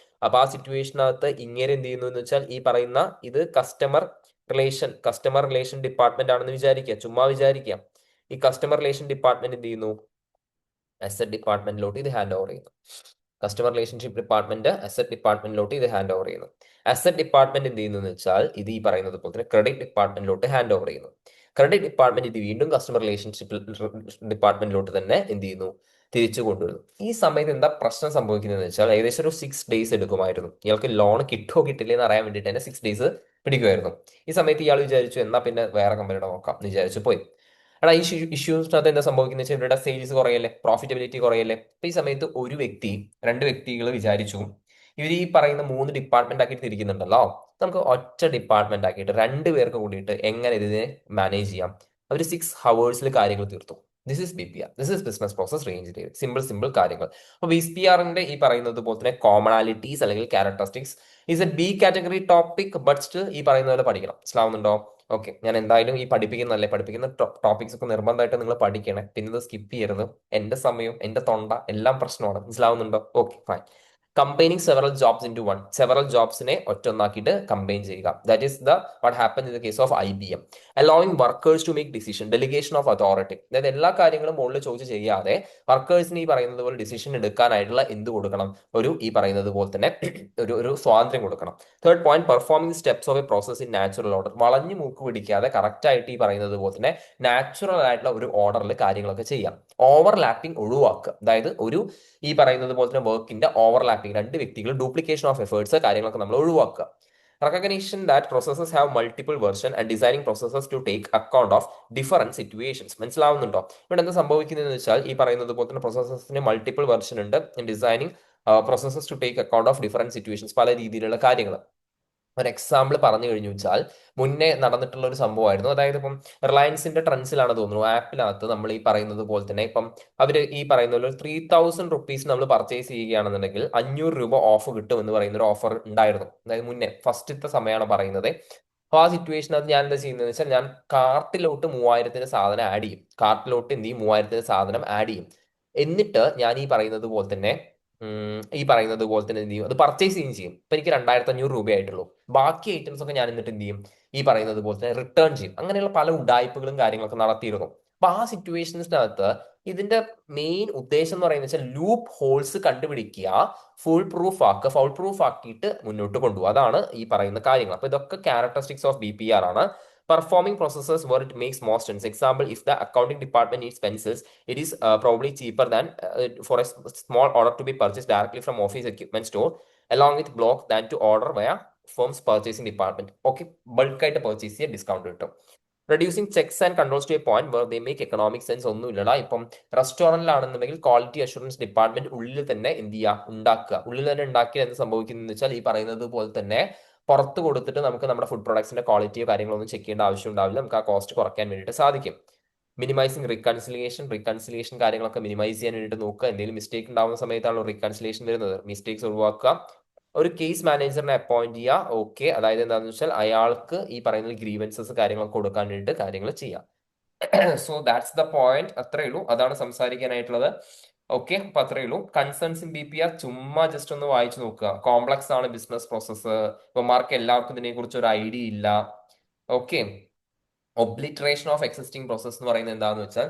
അപ്പൊ ആ സിറ്റുവേഷനകത്ത് ഇങ്ങനെ എന്ത് ചെയ്യുന്നു എന്ന് വെച്ചാൽ ഈ പറയുന്ന ഇത് കസ്റ്റമർ റിലേഷൻ ഡിപ്പാർട്ട്മെന്റ് ആണെന്ന് വിചാരിക്കുക, ചുമ്മാ വിചാരിക്കുക. ഈ കസ്റ്റമർ റിലേഷൻ ഡിപ്പാർട്ട്മെന്റ് എന്ത് ചെയ്യുന്നു, അസറ്റ് ഡിപ്പാർട്ട്മെന്റിലോട്ട് ഇത് ഹാൻഡ് ഓവർ ചെയ്യുന്നു. കസ്റ്റമർ റിലേഷൻഷിപ്പ് ഡിപ്പാർട്ട്മെന്റ് അസറ്റ് ഡിപ്പാർട്ട്മെന്റിലോട്ട് ഇത് ഹാൻഡ് ഓവർ ചെയ്യുന്നു. അസറ്റ് ഡിപ്പാർട്ട്മെന്റ് എന്ത് ചെയ്യുന്നു എന്ന് വെച്ചാൽ ഇത് ഈ പറയുന്നത് പോലെ തന്നെ ക്രെഡിറ്റ് ഡിപ്പാർട്ട്മെന്റിലോട്ട് ഹാൻഡ് ഓവർ ചെയ്യുന്നു. ക്രെഡിറ്റ് ഡിപ്പാർട്ട്മെന്റ് ഇത് വീണ്ടും കസ്റ്റമർ റിലേഷൻഷിപ്പ് ഡിപ്പാർട്ട്മെന്റിലോട്ട് തന്നെ എന്ത് ചെയ്യുന്നു, തിരിച്ചു കൊണ്ടുവരുന്നു. ഈ സമയത്ത് എന്താ പ്രശ്നം സംഭവിക്കുന്നത് വെച്ചാൽ ഏകദേശം ഒരു 6 days എടുക്കുമായിരുന്നു. ഇയാൾക്ക് ലോൺ കിട്ടുമോ കിട്ടില്ലേ എന്ന് അറിയാൻ വേണ്ടിയിട്ട് തന്നെ 6 days പിടിക്കുമായിരുന്നു. ഈ സമയത്ത് ഇയാൾ വിചാരിച്ചു എന്നാ പിന്നെ വേറെ കമ്പനിയുടെ നോക്കാം എന്ന് വിചാരിച്ചു പോയി. എടാ ഈ ഇഷ്യൂസിനകത്ത് എന്താ സംഭവിക്കുന്നത് വെച്ചാൽ ഇവരുടെ സെയിൽസ് കുറയല്ലേ, പ്രോഫിറ്റബിലിറ്റി കുറയല്ലേ. അപ്പൊ ഈ സമയത്ത് ഒരു വ്യക്തി, രണ്ട് വ്യക്തികൾ വിചാരിച്ചു ഇവർ ഈ പറയുന്ന 3 ഡിപ്പാർട്ട്മെന്റ് ആക്കിയിട്ട് തിരിക്കുന്നുണ്ടല്ലോ, നമുക്ക് ഒറ്റ ഡിപ്പാർട്ട്മെന്റ് ആക്കിയിട്ട് 2 പേർക്ക് കൂടിയിട്ട് എങ്ങനെ ഇതിനെ മാനേജ് ചെയ്യാം. അവർ 6 hours കാര്യങ്ങൾ തീർത്തു. This is B P R, this is business process range ചെയ്ത് സിമ്പിൾ സിമ്പിൾ കാര്യങ്ങൾ. അപ്പൊ ബി പി ആറിന്റെ ഈ പറയുന്നത് പോലെ തന്നെ കോമണാലിറ്റീസ് അല്ലെങ്കിൽ characteristics is A B category topic, but still ഈ പറയുന്ന പോലെ പഠിക്കണം. മനസ്സിലാവുന്നുണ്ടോ? ഓക്കെ, ഞാൻ എന്തായാലും ഈ പഠിപ്പിക്കുന്ന ടോപ്പിക്സ് ഒക്കെ നിർബന്ധമായിട്ട് നിങ്ങൾ പഠിക്കണേ. പിന്നെ ഇത് സ്കിപ്പ് ചെയ്യരുത്. എന്റെ സമയം, എന്റെ തൊണ്ട എല്ലാം പ്രശ്നമാണ്. മനസ്സിലാവുന്നുണ്ടോ? Okay, fine. Combining several jobs into one. Several ജോബ്സിനെ ഒറ്റൊന്നാക്കിയിട്ട് കമ്പൈൻ ചെയ്യുക. That is the what happen in the case of I B M. Allowing workers to make decision, delegation of authority. അതായത് എല്ലാ കാര്യങ്ങളും മുകളിൽ ചോദിച്ച് ചെയ്യാതെ വർക്കേഴ്സിന് ഈ പറയുന്നത് പോലെ ഡിസിഷൻ എടുക്കാനായിട്ടുള്ള എന്ത് കൊടുക്കണം, ഒരു ഈ പറയുന്നത് പോലെ തന്നെ ഒരു സ്വാതന്ത്ര്യം കൊടുക്കണം. Third point, performing steps of A process in natural order. വളഞ്ഞു മൂക്ക് പിടിക്കാതെ കറക്റ്റ് ആയിട്ട് ഈ പറയുന്നത് പോലെ തന്നെ നാച്ചുറൽ ആയിട്ടുള്ള ഒരു ഓർഡറിൽ കാര്യങ്ങളൊക്കെ ചെയ്യാം. ഓവർലാപ്പിംഗ് ഒഴിവാക്കുക. അതായത് ഒരു ഈ പറയുന്നത് പോലെ തന്നെ വർക്കിന്റെ ഓവർലാപ്പിംഗ്, 2 വ്യക്തികൾ ഡ്യൂപ്ലിക്കേഷൻ ഓഫ് എഫേർട്സ് കാര്യങ്ങളൊക്കെ നമ്മൾ ഒഴിവാക്കുക. Recognition that processes have multiple version and designing processes to take account of different situations. മനസ്സിലാവുന്നുണ്ടോ? ഇവിടെ എന്താ സംഭവിക്കുന്നതെന്ന് വെച്ചാൽ ഈ പറയുന്നത് പോലെ തന്നെ പ്രോസസ്സസിന് മൾട്ടിപ്പിൾ വെർഷൻ ഉണ്ട്, designing processes to take account of different situations, പല രീതിയിലുള്ള കാര്യങ്ങൾ. ഒരു എക്സാമ്പിൾ പറഞ്ഞു കഴിഞ്ഞു വെച്ചാൽ മുന്നേ നടന്നിട്ടുള്ള ഒരു സംഭവമായിരുന്നു. അതായത് ഇപ്പം റിലയൻസിന്റെ ട്രെൻഡ്സിലാണ് തോന്നുന്നു ആപ്പിനകത്ത് നമ്മൾ ഈ പറയുന്നത് പോലെ തന്നെ ഇപ്പം അവര് ഈ പറയുന്ന പോലെ 3000 rupees നമ്മൾ പർച്ചേസ് ചെയ്യുകയാണെന്നുണ്ടെങ്കിൽ 500 രൂപ ഓഫ് കിട്ടും എന്ന് പറയുന്ന ഒരു ഓഫർ ഉണ്ടായിരുന്നു. അതായത് മുന്നേ ഫസ്റ്റത്തെ സമയമാണ് പറയുന്നത്. അപ്പോൾ ആ സിറ്റുവേഷനകത്ത് ഞാൻ എന്താ ചെയ്യുന്നത് വെച്ചാൽ ഞാൻ കാർട്ടിലോട്ട് 3000-ന് സാധനം ആഡ് ചെയ്യും. കാർട്ടിലോട്ട് എന്ത് ചെയ്യും, 3000-ന് സാധനം ആഡ് ചെയ്യും. എന്നിട്ട് ഞാൻ ഈ പറയുന്നത് പോലെ തന്നെ എന്ത് ചെയ്യും, അത് പർച്ചേസ് ചെയ്യും. ഇപ്പൊ എനിക്ക് 2500 രൂപയായിട്ടുള്ളൂ. ബാക്കി ഐറ്റംസ് ഒക്കെ ഞാൻ എന്നിട്ട് എന്ത് ചെയ്യും, ഈ പറയുന്നത് പോലെ തന്നെ റിട്ടേൺ ചെയ്യും. അങ്ങനെയുള്ള പല ഉഡായിപ്പുകളും കാര്യങ്ങളൊക്കെ നടത്തിയിരുന്നു. അപ്പൊ ആ സിറ്റുവേഷൻസിനകത്ത് ഇതിന്റെ മെയിൻ ഉദ്ദേശം എന്ന് പറയുന്നത് വെച്ചാൽ ലൂപ്പ് ഹോൾസ് കണ്ടുപിടിക്കുക, ഫൗൾ പ്രൂഫ് ആക്കിയിട്ട് മുന്നോട്ട് കൊണ്ടുപോകുക. അതാണ് ഈ പറയുന്ന കാര്യങ്ങൾ. അപ്പൊ ഇതൊക്കെ characteristics of B P R ആണ്. Performing processes where it makes most sense. Example, if the accounting department needs pencils, it is probably cheaper than for a small order to be purchased directly from office equipment store along with block than to order via firm's purchasing department. Okay, bulk ആയിട്ട് purchase ചെയ്യുക, discount കിട്ടും. Reducing checks and controls to a point where they make economic sense. ഒന്നുമില്ലടാ, ഇപ്പം റെസ്റ്റോറന്റിലാണെന്നുണ്ടെങ്കിൽ quality assurance department ഉള്ളിൽ തന്നെ എന്ത് ചെയ്യുക, ഉണ്ടാക്കുക. ഉള്ളിൽ തന്നെ ഉണ്ടാക്കിയാൽ എന്ത് സംഭവിക്കുന്നത് വെച്ചാൽ ഈ പറയുന്നത് പോലെ തന്നെ പുറത്ത് കൊടുത്തിട്ട് നമുക്ക് നമ്മുടെ ഫുഡ് പ്രൊഡക്ട്സിന്റെ ക്വാളിറ്റിയോ കാര്യങ്ങളൊന്നും ചെക്ക് ചെയ്യേണ്ട ആവശ്യം ഉണ്ടാവില്ല. നമുക്ക് ആ കോസ്റ്റ് കുറയ്ക്കാൻ വേണ്ടിയിട്ട് സാധിക്കും. മിനിമൈസിങ് റീകൺസിലിയേഷൻ കാര്യങ്ങളൊക്കെ മിനിമൈസ് ചെയ്യാൻ വേണ്ടിയിട്ട് നോക്കുക. എന്തെങ്കിലും മിസ്റ്റേക്ക് ഉണ്ടാവുന്ന സമയത്താണ് റീകൺസിലിയേഷൻ വരുന്നത്. മിസ്റ്റേക്സ് ഒഴിവാക്കുക. ഒരു കേസ് മാനേജറിനെ അപ്പോയിന്റ് ചെയ്യുക. ഓക്കെ, അതായത് എന്താണെന്ന് വെച്ചാൽ അയാൾക്ക് ഈ പറയുന്ന ഗ്രീവൻസസ് കാര്യങ്ങളൊക്കെ കൊടുക്കാൻ വേണ്ടിയിട്ട് കാര്യങ്ങൾ ചെയ്യാം. So that's the point. അത്രേ ഉള്ളൂ, അതാണ് സംസാരിക്കാനായിട്ടുള്ളത്. ഓക്കെ, അപ്പൊ അത്രയേ ഉള്ളൂ. കൺസേൺസ് ഇൻ BPR ചുമ്മാ ജസ്റ്റ് ഒന്ന് വായിച്ചു നോക്കുക. കോംപ്ലക്സ് ആണ് ബിസിനസ് പ്രോസസ്സ്. ഇവന്മാർക്ക് എല്ലാവർക്കും ഇതിനെ കുറിച്ച് ഒരു ഐഡിയ ഇല്ല. ഓക്കെ. ഒബ്ലിട്രേഷൻ ഓഫ് എക്സിസ്റ്റിംഗ് പ്രോസസ് എന്ന് പറയുന്നത് എന്താണെന്ന് വെച്ചാൽ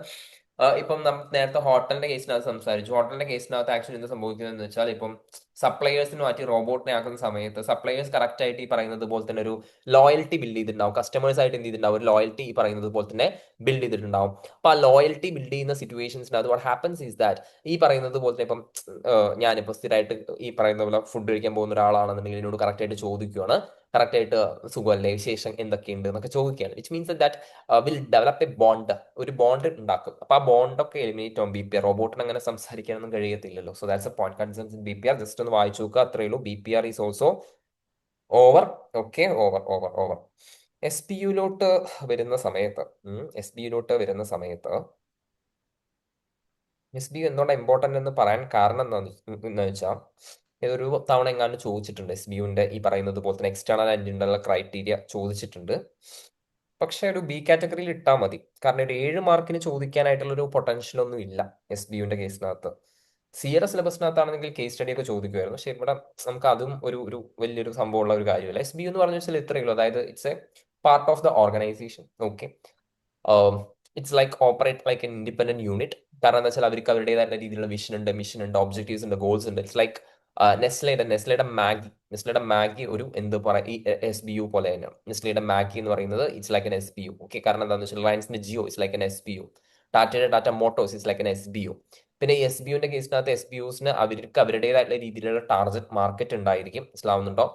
ഇപ്പം നമ്മൾ നേരത്തെ ഹോട്ടലിന്റെ കേസിനകത്ത് സംസാരിച്ചു. ഹോട്ടലിന്റെ കേസിനകത്ത് ആക്ച്വലി എന്ത് സംഭവിക്കുന്നതെന്ന് വെച്ചാൽ ഇപ്പം സപ്ലയേഴ്സിന് മാറ്റി റോബോട്ടിനെ ആക്കുന്ന സമയത്ത് സപ്ലയേഴ്സ് കറക്റ്റ് ആയിട്ട് ഈ പറയുന്നത് പോലെ തന്നെ ഒരു ലോയൽറ്റി ബിൽഡ് ചെയ്തിട്ടുണ്ടാവും. കസ്റ്റമേഴ്സ് ആയിട്ട് എന്ത് ചെയ്തിട്ടുണ്ടാവും, ഒരു ലോയൽറ്റി ഈ പറയുന്നത് പോലെ തന്നെ ബിൽഡ് ചെയ്തിട്ടുണ്ടാവും. അപ്പൊ ആ ലോയൽറ്റി ബിൽഡ് ചെയ്യുന്ന സിറ്റുവേഷൻസിനകത്ത് വാട്ട് ഹാപ്പൻസ് ഈസ് ദാറ്റ് ഈ പറയുന്നത് പോലെ തന്നെ ഇപ്പം ഞാനിപ്പോൾ സ്ഥിരമായിട്ട് ഈ പറയുന്ന പോലെ ഫുഡ് കഴിക്കാൻ പോകുന്ന ഒരാളാണെന്നുണ്ടെങ്കിൽ എന്നോട് കറക്റ്റ് ആയിട്ട് ചോദിക്കുകയാണ്, കറക്റ്റ് ആയിട്ട് സുഖമല്ലേ, വിശേഷം എന്തൊക്കെയുണ്ട് എന്നൊക്കെ ചോദിക്കുകയാണ്. Which means that will develop a bond, ഒരു ബോണ്ട് ഉണ്ടാക്കും. അപ്പൊ ആ ബോണ്ടൊക്കെ എലിമിനേറ്റ് ആവും BPR. റോബോട്ടിന് അങ്ങനെ സംസാരിക്കാനൊന്നും കഴിയത്തില്ലല്ലോ. So that's a point. Concerns in BPR just ഒന്ന് വായിച്ചു നോക്കുക, അത്രയേ ഉള്ളൂ. BPR is also over. Okay, over over over. SBUലോട്ട് വരുന്ന സമയത്ത് SBUലോട്ട് വരുന്ന സമയത്ത് SBU എന്തുകൊണ്ടാണ് ഇമ്പോർട്ടന്റ് എന്ന് പറയാൻ കാരണം എന്താണെന്ന് വെച്ചാൽ ഏതൊരു തവണ എങ്ങാണ്ട് ചോദിച്ചിട്ടുണ്ട്. SBUവിന്റെ ഈ പറയുന്നത് പോലെ തന്നെ എക്സ്റ്റേണൽ ആൻഡ് ഇന്റർണൽ ക്രൈറ്റീരിയ ചോദിച്ചിട്ടുണ്ട്. പക്ഷെ ഒരു B കാറ്റഗറിയിൽ ഇട്ടാൽ മതി. കാരണം ഒരു 7 മാർക്കിന് ചോദിക്കാനായിട്ടുള്ള ഒരു പൊട്ടൻഷ്യൽ ഒന്നും ഇല്ല SBUവിന്റെ കേസിനകത്ത്. CRE സിലബസിനകത്താണെങ്കിൽ കേസ് സ്റ്റഡി ഒക്കെ ചോദിക്കുമായിരുന്നു. പക്ഷെ ഇവിടെ നമുക്ക് അതും ഒരു വലിയൊരു സംഭവമുള്ള ഒരു കാര്യമല്ല. SBU എന്ന് പറഞ്ഞു വെച്ചാൽ ഇത്രയേ ഉള്ളൂ. അതായത് it's A part of the organisation. Okay, it's like operate like an independent unit. കാരണം എന്താ വെച്ചാൽ അവർക്ക് അവരുടേതായിട്ടുള്ള രീതിയിലുള്ള വിഷൻ ഉണ്ട്, മിഷൻ ഉണ്ട്, ഒബ്ജക്റ്റീവ്സ് ഉണ്ട്, ഗോൾസ് ഉണ്ട്. ഇറ്റ്സ് ലൈക്ക് നെസ്ലയുടെ മാഗി ഒരു എന്ത് പറയാ ഈ SBU പോലെ തന്നെയാണ്. നെസ്ലയുടെ മാഗി എന്ന് പറയുന്നത് it's like an SBU. Okay, കാരണം എന്താണെന്ന് വെച്ചാൽ റിലയൻസിന്റെ Jio it's like an SBU. ടാറ്റയുടെ Tata Motors it's like an SBU. പിന്നെ ഈ SBUവിന്റെ കേസിനകത്ത് SBUസിന് അവർക്ക് അവരുടേതായിട്ടുള്ള രീതിയിലുള്ള ടാർഗറ്റ് മാർക്കറ്റ് ഉണ്ടായിരിക്കും. മനസ്സിലാവുന്നുണ്ടോ?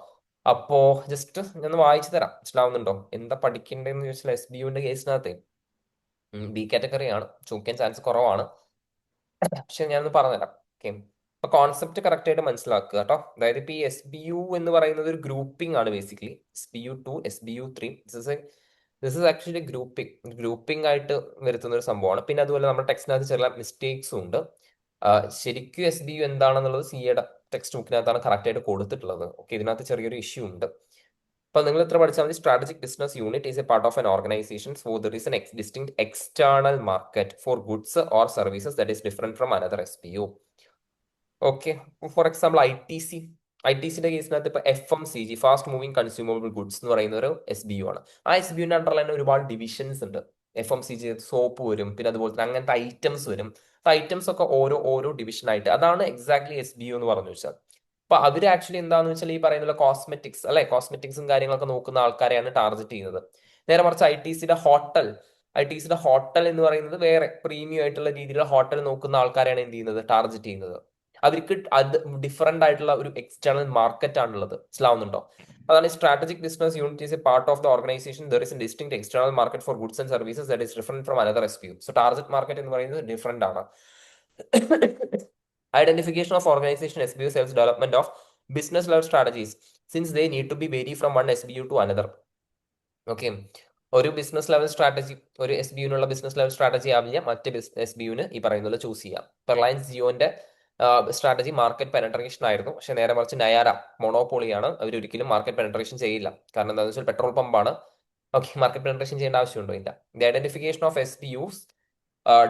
അപ്പോ ജസ്റ്റ് ഞാൻ വായിച്ചു തരാം. മനസ്സിലാവുന്നുണ്ടോ എന്താ പഠിക്കേണ്ടതെന്ന് ചോദിച്ചാൽ SBUവിന്റെ കേസിനകത്ത് B കാറ്റഗറി ആണ്, ചോദിക്കാൻ ചാൻസ് കുറവാണ്. പക്ഷെ ഞാനൊന്ന് പറഞ്ഞുതരാം. ഓക്കെ, അപ്പൊ കോൺസെപ്റ്റ് കറക്റ്റ് ആയിട്ട് മനസ്സിലാക്കുക കേട്ടോ. അതായത് ഇപ്പൊ ഈ SBU എന്ന് പറയുന്നത് ഒരു ഗ്രൂപ്പിംഗ് ആണ് basically. SBU2, SBU3 this is actually grouping ആയിട്ട് വരുത്തുന്ന ഒരു സംഭവമാണ്. പിന്നെ അതുപോലെ നമ്മുടെ ടെക്സ്റ്റിനകത്ത് ചില മിസ്റ്റേക്സും ഉണ്ട്. ശരിക്കും SBU എന്താണെന്നുള്ളത് CAയുടെ ടെക്സ്റ്റ് ബുക്കിനകത്താണ് കറക്റ്റ് ആയിട്ട് കൊടുത്തിട്ടുള്ളത്. ഓക്കെ, ഇതിനകത്ത് ചെറിയൊരു ഇഷ്യൂ ഉണ്ട്. അപ്പൊ നിങ്ങൾ ഇത്ര പഠിച്ചാൽ മതി. Strategic business unit is a part of an organisation for there is an distinct external market for goods or services that is different from another SBU. Okay, for example ITCന്റെ കേസിനകത്ത് ഇപ്പൊ FMCG, fast moving consumable goods എന്ന് പറയുന്ന ഒരു SBU ആണ്. ആ SBUവിന്റെ അണ്ടറിൽ തന്നെ ഒരുപാട് ഡിവിഷൻസ് ഉണ്ട്. FMCG സോപ്പ് വരും, പിന്നെ അതുപോലെ തന്നെ അങ്ങനത്തെ ഐറ്റംസ് വരും. ഐറ്റംസ് ഒക്കെ ഓരോ ഡിവിഷൻ ആയിട്ട്, അതാണ് എക്സാക്ട്ലി SBU എന്ന് പറഞ്ഞു വെച്ചാൽ. അപ്പൊ അവര് ആക്ച്വലി എന്താന്ന് വെച്ചാൽ ഈ പറയുന്ന കോസ്മെറ്റിക്സ് അല്ലെ, കോസ്മെറ്റിക്സും കാര്യങ്ങളൊക്കെ നോക്കുന്ന ആൾക്കാരെയാണ് ടാർഗറ്റ് ചെയ്യുന്നത്. നേരെ മറിച്ച് ഐ ടി സിയുടെ ഹോട്ടൽ എന്ന് പറയുന്നത് വേറെ പ്രീമിയം ആയിട്ടുള്ള രീതിയിലുള്ള ഹോട്ടൽ നോക്കുന്ന ആൾക്കാരെയാണ് എന്ത് ചെയ്യുന്നത്, ടാർഗറ്റ് ചെയ്യുന്നത്. അവർക്ക് അത് ഡിഫറെന്റ് ആയിട്ടുള്ള ഒരു എക്സ്റ്റേണൽ മാർക്കറ്റ് ആണുള്ളത്. മനസ്സിലാവുന്നുണ്ടോ? അതാണ് strategic business unit is a part of the organisation. There is A distinct external market for goods and services that is different from another SBU. So target market എന്ന് പറയുന്നത് different ആണ്. Identification of organization SBU helps development of business level strategies since they need to be vary from one SBU to another. Okay, ഒരു business level strategy ഒരു SBUനുള്ള business level strategy ആവില്ല മറ്റ് SBUവിന് ഈ പറയുന്നത് choose ചെയ്യാം. റിലയൻസ് ജിയോന്റെ സ്ട്രാറ്റജി മാർക്കറ്റ് പെനട്രേഷൻ ആയിരുന്നു. പക്ഷെ നേരെ മറിച്ച് നയാര മൊണോപോളിയാണ്, അവരൊരിക്കലും മാർക്കറ്റ് പെനട്രേഷൻ ചെയ്യില്ല. കാരണം എന്താണെന്ന് വെച്ചാൽ പെട്രോൾ പമ്പാണ്. ഓക്കെ, മാർക്കറ്റ് പെനട്രേഷൻ ചെയ്യേണ്ട ആവശ്യമുണ്ടോ? ഇല്ല. The identification of SBUs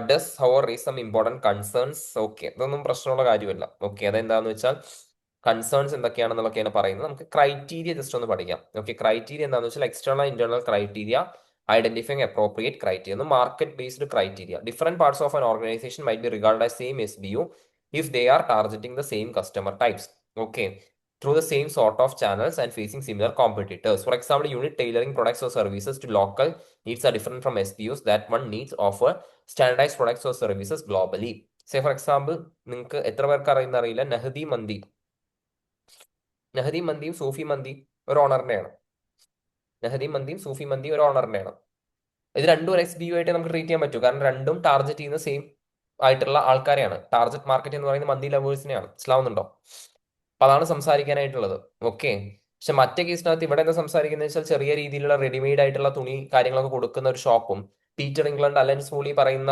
does however raise some important concerns. Okay, ഇതൊന്നും പ്രശ്നമുള്ള കാര്യമല്ല. ഓക്കെ, അതെന്താന്ന് വെച്ചാൽ കൺസേൺസ് എന്തൊക്കെയാണെന്നുള്ളതൊക്കെയാണ് പറയുന്നത്. നമുക്ക് ക്രൈറ്റീരിയ ജസ്റ്റ് ഒന്ന് പഠിക്കാം. ഓക്കെ, ക്രൈറ്റീരിയ എന്താണെന്ന് വെച്ചാൽ external internal criteria, identifying appropriate criteria, market based criteria. Different parts of an organisation might be regard as same SBU if they are targeting the same customer types, okay, through the same sort of channels and facing similar competitors. For example, unit tailoring products or services to local needs are different from SBUs that one needs offer standardized products or services globally. Say for example, നിങ്ങൾക്ക് എത്ര പേർക്ക് അറിയുന്ന അറിയില്ല, നഹദി മന്തിയും സൂഫി മന്തി ഒരു ഓണറിനെയാണ്. ഇത് രണ്ടും ഒരു SBU ആയിട്ട് നമുക്ക് ട്രീറ്റ് ചെയ്യാൻ പറ്റും. കാരണം രണ്ടും ടാർഗറ്റ് ചെയ്യുന്ന സെയിം ആയിട്ടുള്ള ആൾക്കാരെയാണ്. ടാർഗറ്റ് മാർക്കറ്റ് എന്ന് പറയുന്നത് മന്തി ലവേഴ്സിനെയാണ്. മനസ്സിലാവുന്നുണ്ടോ? അപ്പൊ അതാണ് സംസാരിക്കാനായിട്ടുള്ളത്. ഓക്കെ, പക്ഷെ മറ്റേ കേസിനകത്ത് ഇവിടെ എന്താ സംസാരിക്കുന്നത് വെച്ചാൽ ചെറിയ രീതിയിലുള്ള റെഡിമെയ്ഡ് ആയിട്ടുള്ള തുണി കാര്യങ്ങളൊക്കെ കൊടുക്കുന്ന ഒരു ഷോപ്പും പീറ്റർ ഇംഗ്ലണ്ട്, അലൻസ് വൂളി പറയുന്ന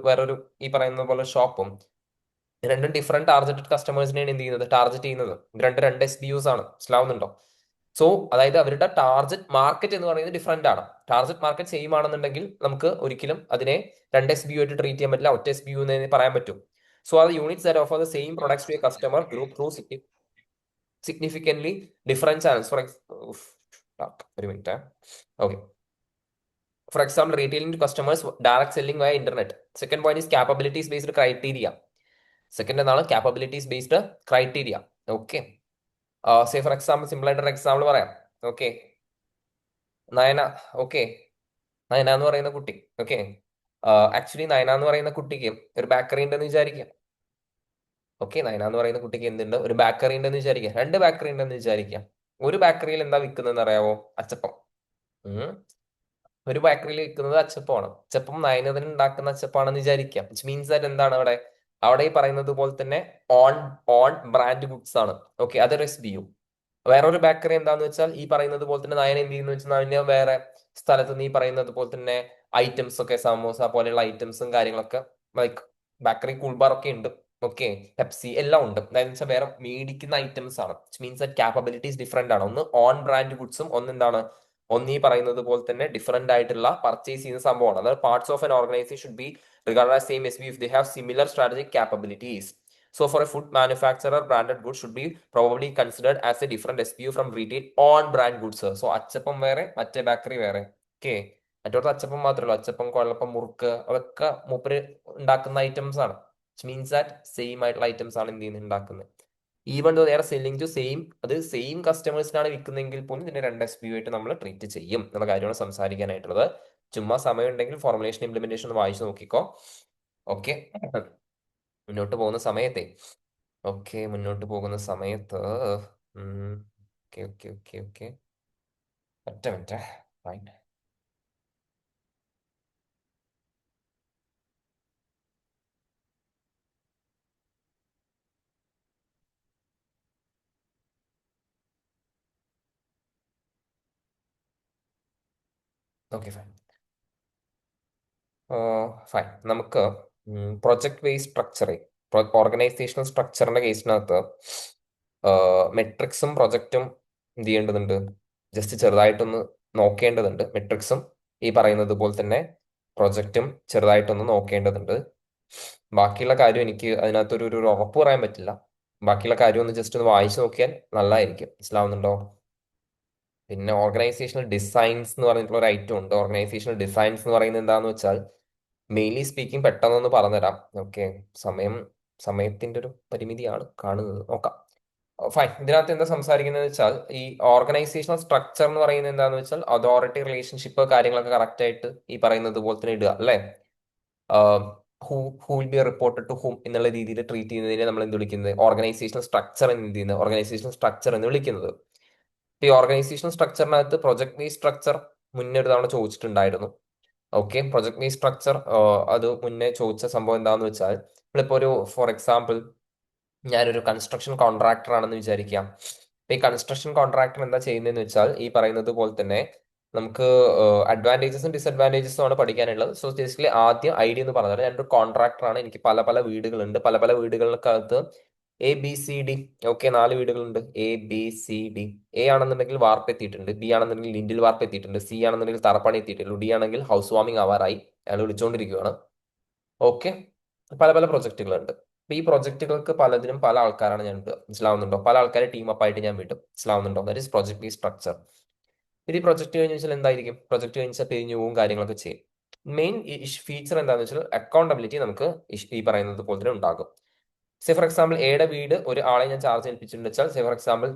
വേറൊരു ഈ പറയുന്ന പോലെ ഷോപ്പും രണ്ടും ഡിഫറെന്റ് ടാർഗറ്റഡ് കസ്റ്റമേഴ്സിനെയാണ് എന്ത് ചെയ്യുന്നത്, ടാർഗറ്റ് ചെയ്യുന്നത്. രണ്ട് SBUs ആണ്. മനസ്സിലാവുന്നുണ്ടോ? സോ അതായത് അവരുടെ ടാർഗറ്റ് മാർക്കറ്റ് എന്ന് പറയുന്നത് ഡിഫറെന്റ് ആണ്. ടാർഗറ്റ് മാർക്കറ്റ് സെയിം ആണെന്നുണ്ടെങ്കിൽ നമുക്ക് ഒരിക്കലും അതിനെ രണ്ട് SBU ആയിട്ട് ട്രീറ്റ് ചെയ്യാൻ പറ്റില്ല, ഒറ്റ SBU എന്ന് പറയാൻ പറ്റും. So are the units that offer the same products to a customer group through significantly different channels. ഒരു minute. Okay. For example, retailing to customers, direct selling via internet. Second point is capabilities based criteria. Second എന്താണ് capabilities based criteria. Okay. Say for example, simple ആയിട്ടൊരു example പറയാം. Okay, Nayana. Okay, Nayana എന്ന് പറയുന്ന കുട്ടി. Okay, actually Nayana എന്ന് പറയുന്ന കുട്ടിക്ക് ഒരു ബേക്കറി ഉണ്ടെന്ന് വിചാരിക്കാം. ഓക്കെ, നയന എന്ന് പറയുന്ന കുട്ടിക്ക് എന്തുണ്ട്? ഒരു ബേക്കറി ഉണ്ടെന്ന് വിചാരിക്കാം. രണ്ട് ബേക്കറി ഉണ്ടെന്ന് വിചാരിക്കാം. ഒരു ബേക്കറിയിൽ എന്താ വിൽക്കുന്നതെന്ന് അറിയാവോ? അച്ചപ്പം. ഉം. ഒരു ബേക്കറിയിൽ വിൽക്കുന്നത് അച്ചപ്പമാണ്. അച്ചപ്പം നയനതിന് ഉണ്ടാക്കുന്ന അച്ചപ്പാണെന്ന് വിചാരിക്കാം. വിച്ച് മീൻസ് ദാറ്റ് എന്താണ് അവിടെ? അവിടെ ഈ പറയുന്നത് പോലെ തന്നെ ഓൺ ഓൺ ബ്രാൻഡ് ഗുഡ്സ് ആണ്. ഓക്കെ, അതൊരു SBU. വേറൊരു ബേക്കറി എന്താന്ന് വെച്ചാൽ ഈ പറയുന്നത് പോലെ തന്നെ നയന എന്ത് ചെയ്യുന്നു വെച്ചാൽ അതിന് വേറെ സ്ഥലത്ത് നിന്ന് ഈ പറയുന്നത് പോലെ തന്നെ ഐറ്റംസ് ഒക്കെ, സമോസ പോലെയുള്ള ഐറ്റംസും കാര്യങ്ങളൊക്കെ, ലൈക്ക് ബേക്കറി കൂൾബാർ ഒക്കെ ഉണ്ട്. ഓക്കെ, പെപ്സി എല്ലാം ഉണ്ട്. അതായത് വെച്ചാൽ വേറെ മേടിക്കുന്ന ഐറ്റംസ് ആണ്. മീൻസ് ദാറ്റ് കാപ്പബിലിറ്റീസ് ഡിഫറെന്റ് ആണ്. ഒന്ന് ഓൺ ബ്രാൻഡ് ഗുഡ്സും ഒന്ന് എന്താണ്, ഒന്ന് ഈ പറയുന്നത് പോലെ തന്നെ ഡിഫറെന്റ് ആയിട്ടുള്ള പർച്ചേസ് ചെയ്യുന്ന സംഭവമാണ്. അതായത് parts of an organisation should be regarded as same SBU if they have similar strategic capabilities. So for a food manufacturer, branded goods should be probably considered as a different SBU from retail on brand goods. So അച്ചപ്പം വേറെ, മറ്റേ bakery വേറെ. Okay, മറ്റോടത്ത് അച്ചപ്പം മാത്രമല്ല, അച്ചപ്പം, കൊഴലപ്പം, മുറുക്ക് അതൊക്കെ മൂപ്പര് ഉണ്ടാക്കുന്ന items ആണ്. Means that same ആയിട്ടുള്ള items ആണ് എന്ത് ചെയ്യുന്നത്, ഉണ്ടാക്കുന്നത്. Even though they are selling to same, അത് സെയിം കസ്റ്റമേഴ്സിനാണ് വിൽക്കുന്നതെങ്കിൽ പോലും ഇതിന്റെ രണ്ട് SBU ആയിട്ട് നമ്മൾ ട്രീറ്റ് ചെയ്യും എന്നുള്ള കാര്യമാണ് സംസാരിക്കാനായിട്ടുള്ളത്. ചുമ്മാ സമയം ഉണ്ടെങ്കിൽ ഫോർമുലേഷൻ ഇംപ്ലിമെന്റേഷൻ ഒന്ന് വായിച്ചു നോക്കിക്കോ. ഓക്കെ, മുന്നോട്ട് പോകുന്ന സമയത്തെ മുന്നോട്ട് പോകുന്ന സമയത്ത് ഓക്കെ ഓക്കെ ഓക്കെ ഓക്കെ ഒറ്റ minute. Fine. Okay, fine. Fine. നമുക്ക് പ്രൊജക്ട് ബേസ്ഡ് സ്ട്രക്ചർ, ഓർഗനൈസേഷണൽ സ്ട്രക്ചറിന്റെ കേസിനകത്ത് മെട്രിക്സും പ്രൊജക്റ്റും എന്ത് ചെയ്യേണ്ടതുണ്ട്? ജസ്റ്റ് ചെറുതായിട്ടൊന്ന് നോക്കേണ്ടതുണ്ട്. മെട്രിക്സും ഈ പറയുന്നത് പോലെ തന്നെ പ്രൊജക്റ്റും ചെറുതായിട്ടൊന്ന് നോക്കേണ്ടതുണ്ട്. ബാക്കിയുള്ള കാര്യം എനിക്ക് അതിനകത്തൊരു ഒരു ഉറപ്പ് പറയാൻ പറ്റില്ല. ബാക്കിയുള്ള കാര്യം ഒന്ന് ജസ്റ്റ് ഒന്ന് വായിച്ചു നോക്കിയാൽ നല്ലതായിരിക്കും. മനസ്സിലാവുന്നുണ്ടോ? പിന്നെ ഓർഗനൈസേഷണൽ ഡിസൈൻസ് എന്ന് പറഞ്ഞിട്ടുള്ള ഒരു ഐറ്റം ഉണ്ട്. ഓർഗനൈസേഷണൽ ഡിസൈൻസ് എന്ന് പറയുന്നത് എന്താന്ന് വെച്ചാൽ, മെയിൻലി സ്പീക്കിംഗ് പെട്ടെന്നൊന്ന് പറഞ്ഞുതരാം. ഓക്കെ, സമയത്തിന്റെ ഒരു പരിമിതിയാണ് കാണുന്നത്. നോക്കാം. ഫൈൻ. ഇതിനകത്ത് എന്താ സംസാരിക്കുന്നത് വെച്ചാൽ, ഈ ഓർഗനൈസേഷണൽ സ്ട്രക്ചർ എന്ന് പറയുന്നത് എന്താന്ന് വെച്ചാൽ അതോറിറ്റി റിലേഷൻഷിപ്പ് കാര്യങ്ങളൊക്കെ കറക്റ്റ് ആയിട്ട് ഈ പറയുന്നത് പോലെ തന്നെ ഇടുക, അല്ലേ? Who will be reported to whom എന്നുള്ള രീതിയിൽ ട്രീറ്റ് ചെയ്യുന്നതിനെ നമ്മൾ എന്ത് വിളിക്കുന്നത്? ഓർഗനൈസേഷണൽ സ്ട്രക്ചർ എന്ന് എന്ത് ചെയ്യുന്നത്? ഓർഗനൈസേഷണൽ സ്ട്രക്ചർ എന്ന് വിളിക്കുന്നത്. ഈ ഓർഗനൈസേഷണൽ സ്ട്രക്ചറിനകത്ത് പ്രൊജക്ട് ബേസ്ഡ് സ്ട്രക്ചർ മുന്നേ ഒരു തവണ ചോദിച്ചിട്ടുണ്ടായിരുന്നു. ഓക്കെ, പ്രൊജക്ട് ബേസ്ഡ് സ്ട്രക്ചർ അത് മുന്നേ ചോദിച്ച സംഭവം എന്താന്ന് വെച്ചാൽ, നമ്മളിപ്പോ ഒരു ഫോർ എക്സാമ്പിൾ ഞാനൊരു കൺസ്ട്രക്ഷൻ കോൺട്രാക്ടർ ആണെന്ന് വിചാരിക്കാം. ഈ കൺസ്ട്രക്ഷൻ കോൺട്രാക്ടർ എന്താ ചെയ്യുന്നതെന്ന് വെച്ചാൽ ഈ പറയുന്നത് പോലെ തന്നെ നമുക്ക് അഡ്വാൻറ്റേജസും ഡിസഡ്വാൻറ്റേജസും ആണ് പഠിക്കാനുള്ളത്. സോ ബേസിക്കലി ആദ്യം ഐഡിയ എന്ന് പറഞ്ഞാൽ, ഞാനൊരു കോൺട്രാക്ടറാണ്. എനിക്ക് പല പല വീടുകളുണ്ട്. പല പല വീടുകൾക്കകത്ത് ABCD, ഓക്കെ, 4 വീടുകളുണ്ട്. ABCD. എ ആണെന്നുണ്ടെങ്കിൽ വാർപ്പ് എത്തിയിട്ടുണ്ട്, ബി ആണെന്നുണ്ടെങ്കിൽ ലിൻഡിൽ വാർപ്പ് എത്തിയിട്ടുണ്ട്, സി ആണെന്നുണ്ടെങ്കിൽ തറപ്പണി എത്തിയിട്ടുള്ളൂ, ഡി ആണെങ്കിൽ ഹൗസ് വാമിംഗ് ആവാറായി, അയാൾ വിളിച്ചുകൊണ്ടിരിക്കുകയാണ്. ഓക്കെ, പല പല പ്രൊജക്ടുകളുണ്ട്. അപ്പൊ ഈ പ്രൊജക്ടുകൾക്ക് പലതിനും പല ആൾക്കാരാണ് ഞാൻ വിടുക. മനസ്സിലാവുന്നുണ്ടോ? പല ആൾക്കാരെ ടീം അപ്പ് ആയിട്ട് ഞാൻ വിടും. മനസ്സിലാവുന്നുണ്ടോ? That is project based structure. ഇത് പ്രൊജക്ട് കഴിഞ്ഞ് വെച്ചാൽ എന്തായിരിക്കും? പ്രൊജക്ട് കഴിഞ്ഞാൽ പിരിഞ്ഞു പോവും, കാര്യങ്ങളൊക്കെ ചെയ്യും. മെയിൻ ഫീച്ചർ എന്താണെന്ന് വെച്ചാൽ അക്കൗണ്ടബിലിറ്റി നമുക്ക് ഈ പറയുന്നത് പോലെ തന്നെ ഉണ്ടാകും. സേ ഫോർ എക്സാമ്പിൾ എയുടെ വീട് ഒരു ആളെ ഞാൻ ചാർജ് ഏൽപ്പിച്ചിട്ടുണ്ട് വെച്ചാൽ, സേ ഫോർ എക്സാമ്പിൾ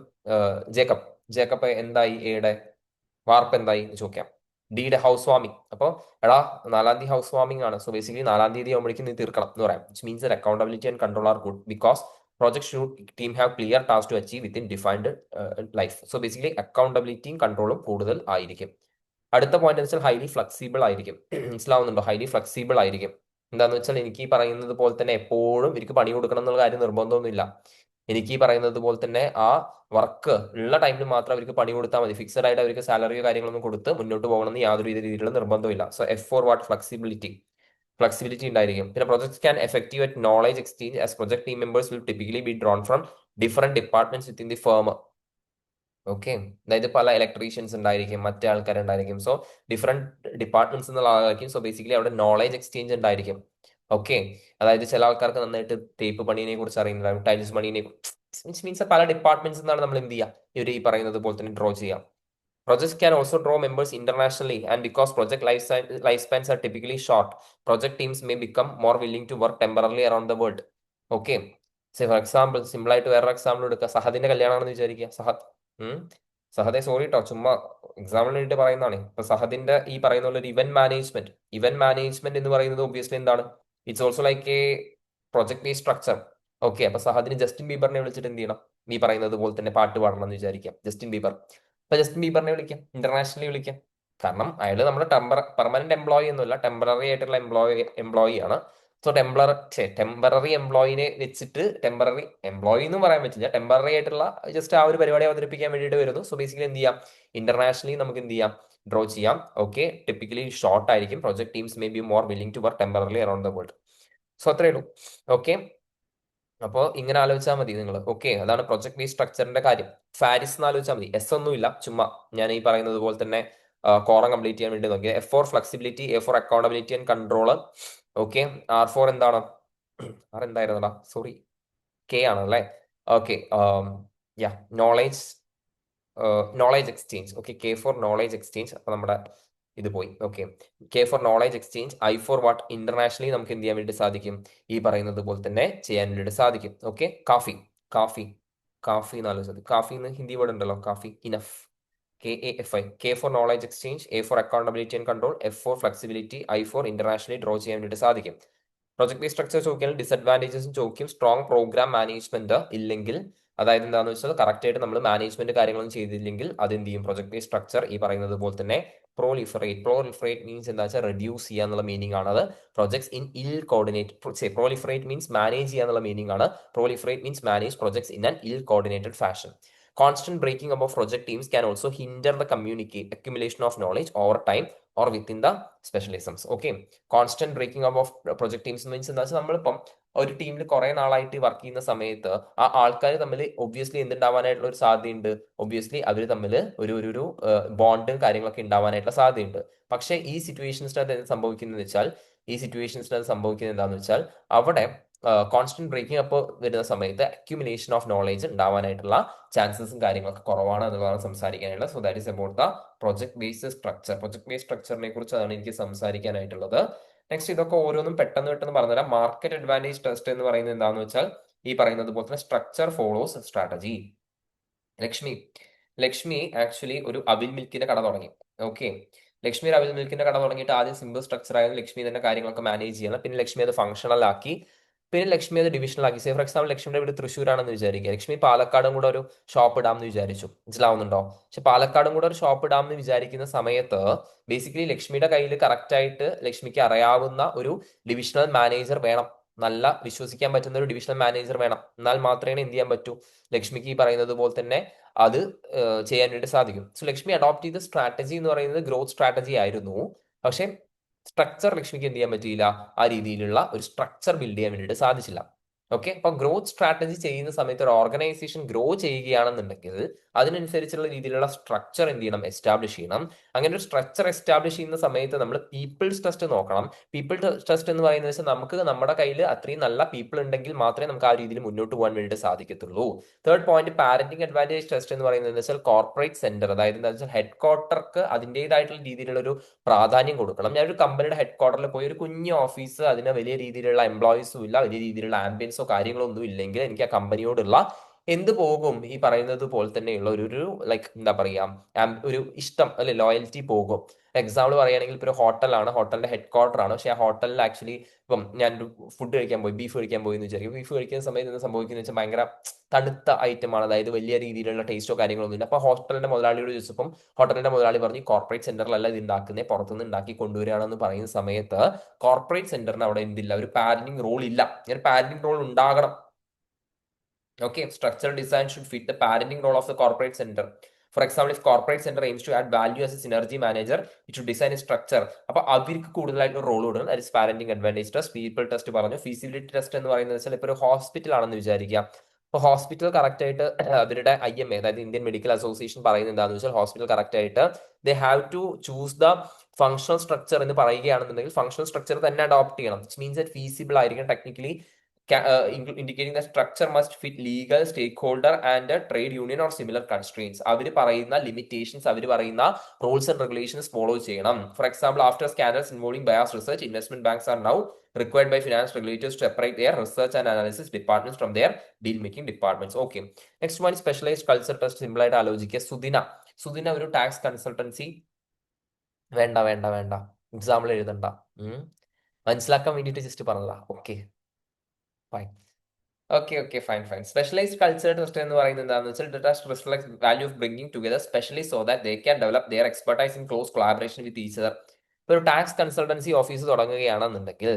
ജേക്കബ് എന്തായി? എയുടെ വാർപ്പ് എന്തായി എന്ന് ചോദിക്കാം. ഡിയുടെ ഹൗസ് വാമിംഗ്, അപ്പോൾ എടാ 4-ാം തീയതി ഹൗസ് വാമിംഗ് ആണ്, സോ ബേസിക്കലി 4-ാം തീയതി ആകുമ്പോഴേക്കും നീ തീർക്കണം എന്ന് പറയാം. Which means that accountability and control are good because project should team have clear tasks to achieve within defined life. So basically അക്കൗണ്ടബിലിറ്റിയും കൺട്രോളും കൂടുതൽ ആയിരിക്കും. അടുത്ത പോയിന്റ് എന്ന് വെച്ചാൽ ഹൈലി ഫ്ലെക്സിബിൾ ആയിരിക്കും. മനസ്സിലാവുന്നുണ്ടോ? ഹൈലി ഫ്ലെക്സിബിൾ ആയിരിക്കും. എന്താന്ന് വെച്ചാൽ എനിക്ക് ഈ പറയുന്നത് പോലെ തന്നെ എപ്പോഴും എനിക്ക് പണി കൊടുക്കണം എന്നുള്ള കാര്യം നിർബന്ധമൊന്നുമില്ല. എനിക്ക് ഈ പറയുന്നത് പോലെ തന്നെ ആ വർക്ക് ഉള്ള ടൈമിൽ മാത്രം അവർക്ക് പണി കൊടുത്താൽ മതി. ഫിക്സഡ് ആയിട്ട് അവർക്ക് സാലറിയോ കാര്യങ്ങളൊന്നും കൊടുത്ത് മുന്നോട്ട് പോകണമെന്ന് യാതൊരു രീതിയിലുള്ള നിർബന്ധമില്ല. സോ F4 ഫ്ലെക്സിബിലിറ്റി ഉണ്ടായിരിക്കും. പിന്നെ projects can effective at knowledge exchange as project team members will typically B drawn from different departments within the firm. Okay, അതായത് പല ഇലക്ട്രീഷ്യൻസ് ഉണ്ടായിരിക്കും, മറ്റേ ആൾക്കാരുണ്ടായിരിക്കും. സോ ഡിഫറെന്റ് ഡിപ്പാർട്ട്മെന്റ്സ് എന്നുള്ള ആളായിരിക്കും. സോ ബേസിക്കലി അവിടെ നോളജ് എക്സ്ചേഞ്ച് ഉണ്ടായിരിക്കും. ഓക്കെ. അതായത് ചില ആൾക്കാർക്ക് നന്നായിട്ട് തേപ്പ് പണിയെ കുറിച്ച് അറിയുന്നതാണ്, ടൈൽസ് പണിയെ മീൻസ് പല ഡിപ്പാർട്ട്മെന്റ്സ് എന്നാണ് നമ്മൾ എന്ത് ചെയ്യുക, ഇവർ ഈ പറയുന്നത് പോലെ തന്നെ ഡ്രോ ചെയ്യാം. Projects can also draw members internationally, and because project lifespans are typically short, project teams may become more willing to work temporarily around the world. Okay. Say for example, simple ആയിട്ട് വേറൊരു example എടുക്കുക. സഹദിന്റെ കല്യാണമാണെന്ന് വിചാരിക്കുക. ഉം, സഹദെ sorry കേട്ടോ, ചുമ്മാ എക്സാമ്പിളിന് വേണ്ടി പറയുന്നതാണ്. ഇപ്പൊ സഹദിന്റെ ഈ പറയുന്ന പോലെ ഒരു ഇവന്റ് മാനേജ്മെന്റ് എന്ന് പറയുന്നത് ഒബ്വിയസ്ലി എന്താണ്, it's also like A project based structure. Okay. അപ്പൊ സഹദിന് ജസ്റ്റിൻ ബീബറിനെ വിളിച്ചിട്ട് എന്ത് ചെയ്യണം, നീ പറയുന്നത് പോലെ തന്നെ പാട്ട് പാടണം എന്ന് വിചാരിക്കാം. ജസ്റ്റിൻ ബീബർ, ഇപ്പൊ ജസ്റ്റിൻ ബീബറിനെ വിളിക്കാം, ഇന്റർനാഷണലി വിളിക്കാം. കാരണം അയാൾ നമ്മുടെ പെർമനന്റ് എംപ്ലോയി ഒന്നുമില്ല, ടെമ്പററി ആയിട്ടുള്ള എംപ്ലോയി ആണ്. സോ ടെമ്പററി എംപ്ലോയിനെ വെച്ചിട്ട്, ടെമ്പററി എംപ്ലോയി എന്ന് പറയാൻ പറ്റില്ല, ടെമ്പററി ആയിട്ടുള്ള ജസ്റ്റ് ആ ഒരു പരിപാടി അവതരിപ്പിക്കാൻ വേണ്ടിയിട്ട് വരുന്നു. സോ ബേസിക്കലി എന്ത് ചെയ്യാം, ഇന്റർനാഷണലി നമുക്ക് എന്ത് ചെയ്യാം, ഡ്രോ ചെയ്യാം. ഓക്കെ. ടിപ്പിക്കലി ഷോർട്ട് ആയിരിക്കും. Project teams may be more willing to work temporary around the world. So അത്രേ ഉള്ളൂ. ഓക്കെ. അപ്പോൾ ഇങ്ങനെ ആലോചിച്ചാൽ മതി നിങ്ങൾ. ഓക്കെ. അതാണ് പ്രൊജക്ട് ബേസ് സ്ട്രക്ചറിന്റെ കാര്യം. ഫാരിസ് എന്ന് ആലോചിച്ചാൽ മതി. എസ് ഒന്നുമില്ല, ചുമ്മാ ഞാൻ ഈ പറയുന്നത് പോലെ തന്നെ കോറം കംപ്ലീറ്റ് ചെയ്യാൻ വേണ്ടി നോക്കിയത്. F for flexibility, A for accountability and control. Okay. R for എന്താണ്, ആർ എന്തായിരുന്നടാ, സോറി, കെ ആണല്ലേ. Okay. Yeah, knowledge knowledge exchange. Okay. K for knowledge exchange. അപ്പൊ നമ്മുടെ ഇത് പോയി. Okay. K for knowledge exchange. I for what, internationally നമുക്ക് എന്ത് ചെയ്യാൻ വേണ്ടി സാധിക്കും, ഈ പറയുന്നത് പോലെ തന്നെ ചെയ്യാൻ വേണ്ടി സാധിക്കും. ഓക്കെ. കാഫി, കാഫി, കാഫി എന്ന് ആലോചിച്ചത്. കാഫി എന്ന് ഹിന്ദി വേർഡ് ഉണ്ടല്ലോ, kafi, enough. KAFI, K for knowledge exchange, A for accountability and control, F for flexibility, I for internationally draw ചെയ്യാൻ വേണ്ടി സാധിക്കും. പ്രൊജക്ട് ബേസ് സ്ട്രക്ചർ ചോദിക്കാൻ ഡിസഡ്വാൻറ്റേജസും ചോദിക്കും. സ്ട്രോങ് പ്രോഗ്രാം മാനേജ്മെന്റ് ഇല്ലെങ്കിൽ, അതായത് എന്താണെന്ന് വെച്ചാൽ കറക്റ്റ് ആയിട്ട് നമ്മൾ മാനേജ്മെന്റ് കാര്യങ്ങളൊന്നും ചെയ്തില്ലെങ്കിൽ അതെന്ത് ചെയ്യും, പ്രൊജക്ട് ബേസ് സ്ട്രക്ചർ ഈ പറയുന്നത് പോലെ തന്നെ പ്രോലിഫറേറ്റ് മീൻസ് എന്താ വെച്ചാൽ റെഡ്യൂസ് ചെയ്യുക എന്നുള്ള മീനിങ് ആണ്. അത് projects in ill coordinate, proliferate means manage ചെയ്യുക എന്നുള്ള മീനിങ് ആണ്. Proliferate means manage projects in an ill coordinated fashion. Constant breaking up of project teams can also hinder the accumulation of knowledge over time or within the specialisms. Okay. Constant breaking up of project teams means എന്താ വെച്ചാൽ നമ്മളിപ്പം ഒരു ടീമിൽ കുറെ നാളായിട്ട് work ചെയ്യുന്ന സമയത്ത് ആ ആൾക്കാർ തമ്മിൽ ഒബ്വിയസ്ലി എന്തുണ്ടാവാനായിട്ടുള്ള ഒരു സാധ്യതയുണ്ട്, ഒബ്വിയസ്ലി അവർ തമ്മിൽ ഒരു ബോണ്ട് കാര്യങ്ങളൊക്കെ ഉണ്ടാവാനായിട്ടുള്ള സാധ്യതയുണ്ട്. പക്ഷേ ഈ സിറ്റുവേഷൻസിനകത്ത് എന്ത് സംഭവിക്കുന്നത് വെച്ചാൽ, എന്താണെന്ന് വെച്ചാൽ അവിടെ കോൺസ്റ്റന്റ് ബ്രേക്കിംഗ് അപ്പ് വരുന്ന സമയത്ത് അക്യുമുലേഷൻ ഓഫ് നോളേജ് ഉണ്ടാവാനായിട്ടുള്ള ചാൻസസും കാര്യങ്ങളൊക്കെ കുറവാണ് എന്നുള്ളതാണ് സംസാരിക്കാനുള്ളത്. So that is about the project based structure. Project based സ്ട്രക്ചറിനെ കുറിച്ചാണ് എനിക്ക് സംസാരിക്കാനായിട്ടുള്ളത്. നെക്സ്റ്റ് ഇതൊക്കെ ഓരോന്നും പെട്ടെന്ന് പറഞ്ഞുതരാം. മാർക്കറ്റ് അഡ്വാൻറ്റേജ് ടെസ്റ്റ് എന്ന് പറയുന്നത് എന്താണെന്ന് വെച്ചാൽ ഈ പറയുന്നത് പോലെ തന്നെ structure follows strategy. Lakshmi actually ഒരു അവിൽ മിൽക്കിന്റെ കട തുടങ്ങി. ഓക്കെ. ലക്ഷ്മി ഒരു അവിൽ മിൽക്കിന്റെ കട തുടങ്ങിയിട്ട് ആദ്യം സിമ്പിൾ സ്ട്രക്ചർ ആയിരുന്നു. ലക്ഷ്മി തന്നെ കാര്യങ്ങളൊക്കെ മാനേജ് ചെയ്യണം. പിന്നെ ലക്ഷ്മി അത് ഫംഗ്ഷണൽ ആക്കി. പിന്നെ ലക്ഷ്മി അത് ഡിവിഷണൽ ആക്കി. സേ ഫോർ എക്സാമ്പിൾ ലക്ഷ്മിയുടെ വീട് തൃശ്ശൂരാണെന്ന് വിചാരിക്കുക. ലക്ഷ്മി പാലക്കാടും കൂടെ ഒരു ഷോപ്പ് ഇടാമെന്ന് വിചാരിച്ചു. മനസ്സിലാവുന്നുണ്ടോ? പക്ഷെ പാലക്കാടും കൂടെ ഒരു ഷോപ്പ് ഇടാമെന്ന് വിചാരിക്കുന്ന സമയത്ത് ബേസിക്കലി ലക്ഷ്മിയുടെ കയ്യിൽ കറക്റ്റ് ആയിട്ട് ലക്ഷ്മിക്ക് അറിയാവുന്ന ഒരു ഡിവിഷണൽ മാനേജർ വേണം. നല്ല വിശ്വസിക്കാൻ പറ്റുന്ന ഒരു ഡിവിഷണൽ മാനേജർ വേണം. എന്നാൽ മാത്രമേ എന്ത് ചെയ്യാൻ പറ്റൂ, ലക്ഷ്മിക്ക് ഈ പറയുന്നത് പോലെ തന്നെ അത് ചെയ്യാൻ വേണ്ടി സാധിക്കും. സോ ലക്ഷ്മി അഡോപ്റ്റ് ചെയ്ത സ്ട്രാറ്റജി എന്ന് പറയുന്നത് ഗ്രോത്ത് സ്ട്രാറ്റജി ആയിരുന്നു. പക്ഷെ സ്ട്രക്ചർ ലക്ഷ്മിക്ക് എന്ത് ചെയ്യാൻ പറ്റിയില്ല, ആ രീതിയിലുള്ള ഒരു സ്ട്രക്ചർ ബിൽഡ് ചെയ്യാൻ വേണ്ടിയിട്ട് സാധിച്ചില്ല. ഓക്കെ. അപ്പൊ ഗ്രോത്ത് സ്ട്രാറ്റജി ചെയ്യുന്ന സമയത്ത് ഒരു ഓർഗനൈസേഷൻ ഗ്രോ ചെയ്യുകയാണെന്നുണ്ടെങ്കിൽ അതിനനുസരിച്ചുള്ള രീതിയിലുള്ള സ്ട്രക്ചർ എന്ത് ചെയ്യണം, എസ്റ്റാബ്ലിഷ് ചെയ്യണം. അങ്ങനെ ഒരു സ്ട്രക്ചർ എസ്റ്റാബ്ലിഷ് ചെയ്യുന്ന സമയത്ത് നമ്മൾ പീപ്പിൾസ് ടെസ്റ്റ് നോക്കണം. പീപ്പിൾസ് ടെസ്റ്റ് എന്ന് പറയുന്നത് വെച്ചാൽ നമുക്ക് നമ്മുടെ കയ്യിൽ അത്രയും നല്ല പീപ്പിൾ ഉണ്ടെങ്കിൽ മാത്രമേ നമുക്ക് ആ രീതിയിൽ മുന്നോട്ട് പോകാൻ വേണ്ടിയിട്ട് സാധിക്കത്തുള്ളൂ. Third point parenting advantage test എന്ന് പറയുന്നത് വെച്ചാൽ കോർപ്പറേറ്റ് സെന്റർ, അതായത് എന്താ വെച്ചാൽ ഹെഡ് ക്വാർട്ടർക്ക് അതിൻ്റെതായിട്ടുള്ള രീതിയിലുള്ള ഒരു പ്രാധാന്യം കൊടുക്കണം. ഞാനൊരു കമ്പനിയുടെ ഹെഡ് ക്വാർട്ടറിൽ പോയി ഒരു കുഞ്ഞു ഓഫീസ്, അതിന് വലിയ രീതിയിലുള്ള എംപ്ലോയീസും ഇല്ല, വലിയ രീതിയിലുള്ള ആംബിയൻസോ കാര്യങ്ങളോ ഒന്നും ഇല്ലെങ്കിൽ എനിക്ക് ആ കമ്പനിയോടുള്ള എന്ത് പോകും, ഈ പറയുന്നത് പോലെ തന്നെയുള്ള ഒരു ലൈക്ക് എന്താ പറയാ, ഒരു ഇഷ്ടം അല്ലെ, ലോയൽറ്റി പോകും. എക്സാമ്പിൾ പറയുകയാണെങ്കിൽ ഇപ്പോൾ ഒരു ഹോട്ടലാണ്, ഹോട്ടലിന്റെ ഹെഡ് ക്വാർട്ടർ ആണ്. പക്ഷേ ആ ഹോട്ടലിൽ ആക്ച്വലി ഇപ്പം ഞാൻ ഫുഡ് കഴിക്കാൻ പോയി, ബീഫ് കഴിക്കാൻ പോയി എന്ന് വിചാരിക്കും. ബീഫ് കഴിക്കുന്ന സമയത്ത് എന്താ സംഭവിക്കുന്നത് വെച്ചാൽ ഭയങ്കര തണുത്ത ഐറ്റമാണ്, അതായത് വലിയ രീതിയിലുള്ള ടേസ്റ്റോ കാര്യങ്ങളൊന്നും ഇല്ല. അപ്പോൾ ഹോട്ടലിന്റെ മുതലാളിയോട് ചോദിച്ചപ്പം ഹോട്ടലിന്റെ മുതലാളി പറഞ്ഞു കോർപ്പറേറ്റ് സെന്ററിലല്ല ഇത് ഉണ്ടാക്കുന്നത്, പുറത്തുനിന്ന് ഉണ്ടാക്കി കൊണ്ടുവരികയാണെന്ന് പറയുന്ന സമയത്ത് കോർപ്പറേറ്റ് സെന്ററിന് അവിടെ എന്തില്ല, ഒരു പാരന്റിംഗ് റോൾ ഇല്ല. ഒരു പാരന്റിംഗ് റോൾ ഉണ്ടാകണം. Okay, structural design should fit the parenting role of the corporate center. For example, if corporate center aims to add value as a synergy manager, it should design a structure. അപ്പോൾ അവർക്ക് കൂടുതലായിട്ട് role കൊടുക്കണം. That is parenting advantage test. People test പറഞ്ഞു. Feasibility test എന്ന് പറയുന്നത് വെച്ചാൽ ഇപ്പോൾ ഒരു ഹോസ്പിറ്റൽ ആണെന്ന് വിചാരിക്കുക. ഇപ്പോൾ ഹോസ്പിറ്റൽ കറക്റ്റ് ആയിട്ട് അവരുടെ IMA, അതായത് ഇന്ത്യൻ മെഡിക്കൽ അസോസിയേഷൻ പറയുന്നത് എന്താണെന്ന് വെച്ചാൽ ഹോസ്പിറ്റൽ കറക്റ്റ് ആയിട്ട് they have to choose the functional structure എന്ന് പറയുകയാണെന്നുണ്ടെങ്കിൽ ഫങ്ഷണൽ സ്ട്രക്ചർ തന്നെ അഡോപ്റ്റ് ചെയ്യണം. വിച്ച് മീൻസ് ദാറ്റ് ഫീസിബിൾ ആയിരിക്കും technically, indicating the structure must fit legal, stakeholder and trade union or similar constraints. അവർ പറയുന്ന limitations, അവർ പറയുന്ന റൂൾസ് ആൻഡ് റെഗുലേഷൻസ് ഫോളോ ചെയ്യണം. For example, after scandals involving bias research, investment banks are now required by finance regulators to separate their research and analysis departments from their deal making departments. Okay. Next one, specialized culture test. Simple ആയിട്ട് ആലോചിക്കുക. സുദിന ഒരു tax consultancy. വേണ്ട വേണ്ട വേണ്ട, example എഴുതണ്ട. മനസ്സിലാക്കാൻ വേണ്ടിയിട്ട് just പറഞ്ഞതാ. Okay fine. Okay fine. Specialised culture test എന്ന് പറയുന്നത് എന്താണെന്ന് വെച്ചാൽ the test reflects value of bringing together specialists so that they can develop their expertise in close collaboration with each other. ഇപ്പോൾ ഒരു ടാക്സ് കൺസൾട്ടൻസി ഓഫീസ് തുടങ്ങുകയാണെന്നുണ്ടെങ്കിൽ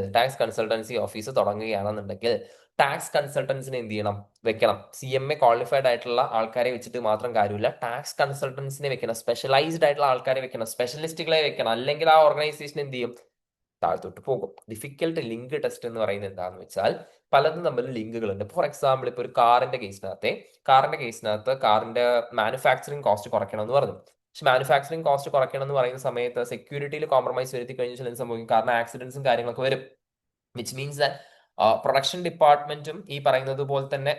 ടാക്സ് കൺസൾട്ടൻസിനെ എന്ത് ചെയ്യണം, വെക്കണം. CMA qualified ആയിട്ടുള്ള ആൾക്കാരെ വെച്ചിട്ട് മാത്രം കാര്യമില്ല, ടാക്സ് കൺസൾട്ടൻസിനെ വെക്കണം, സ്പെഷ്യലൈസ്ഡ് ആയിട്ടുള്ള ആൾക്കാരെ വെക്കണം, സ്പെഷ്യലിസ്റ്റുകളെ വെക്കണം. അല്ലെങ്കിൽ ആ ഓർഗനൈസേഷൻ എന്ത് ചെയ്യും, താഴ്ത്തോട്ട് പോകും. ഡിഫിക്കൽട്ട് ലിങ്ക് ടെസ്റ്റ് എന്ന് പറയുന്നത് എന്താണെന്ന് വെച്ചാൽ പലതും തമ്മിൽ ലിങ്കുകളുണ്ട്. ഫോർ എക്സാമ്പിൾ, ഇപ്പോൾ ഒരു കാറിന്റെ കേസിനകത്ത് കാറിന്റെ മാനുഫാക്ചറിങ് കോസ്റ്റ് കുറയ്ക്കണം എന്ന് പറഞ്ഞു. പക്ഷെ മാനുഫാക്ചറിങ് കോസ്റ്റ് കുറയ്ക്കണം എന്ന് പറയുന്ന സമയത്ത് സെക്യൂരിറ്റിയിൽ കോംപ്രമൈസ് വരുത്തി കഴിഞ്ഞാൽ എന്ത് സംഭവിക്കും, കാരണം ആക്സിഡൻസും കാര്യങ്ങളൊക്കെ വരും. വിച്ച് മീൻസ് ദാറ്റ് പ്രൊഡക്ഷൻ ഡിപ്പാർട്ട്മെന്റും ഈ പറയുന്നത് പോലെ തന്നെ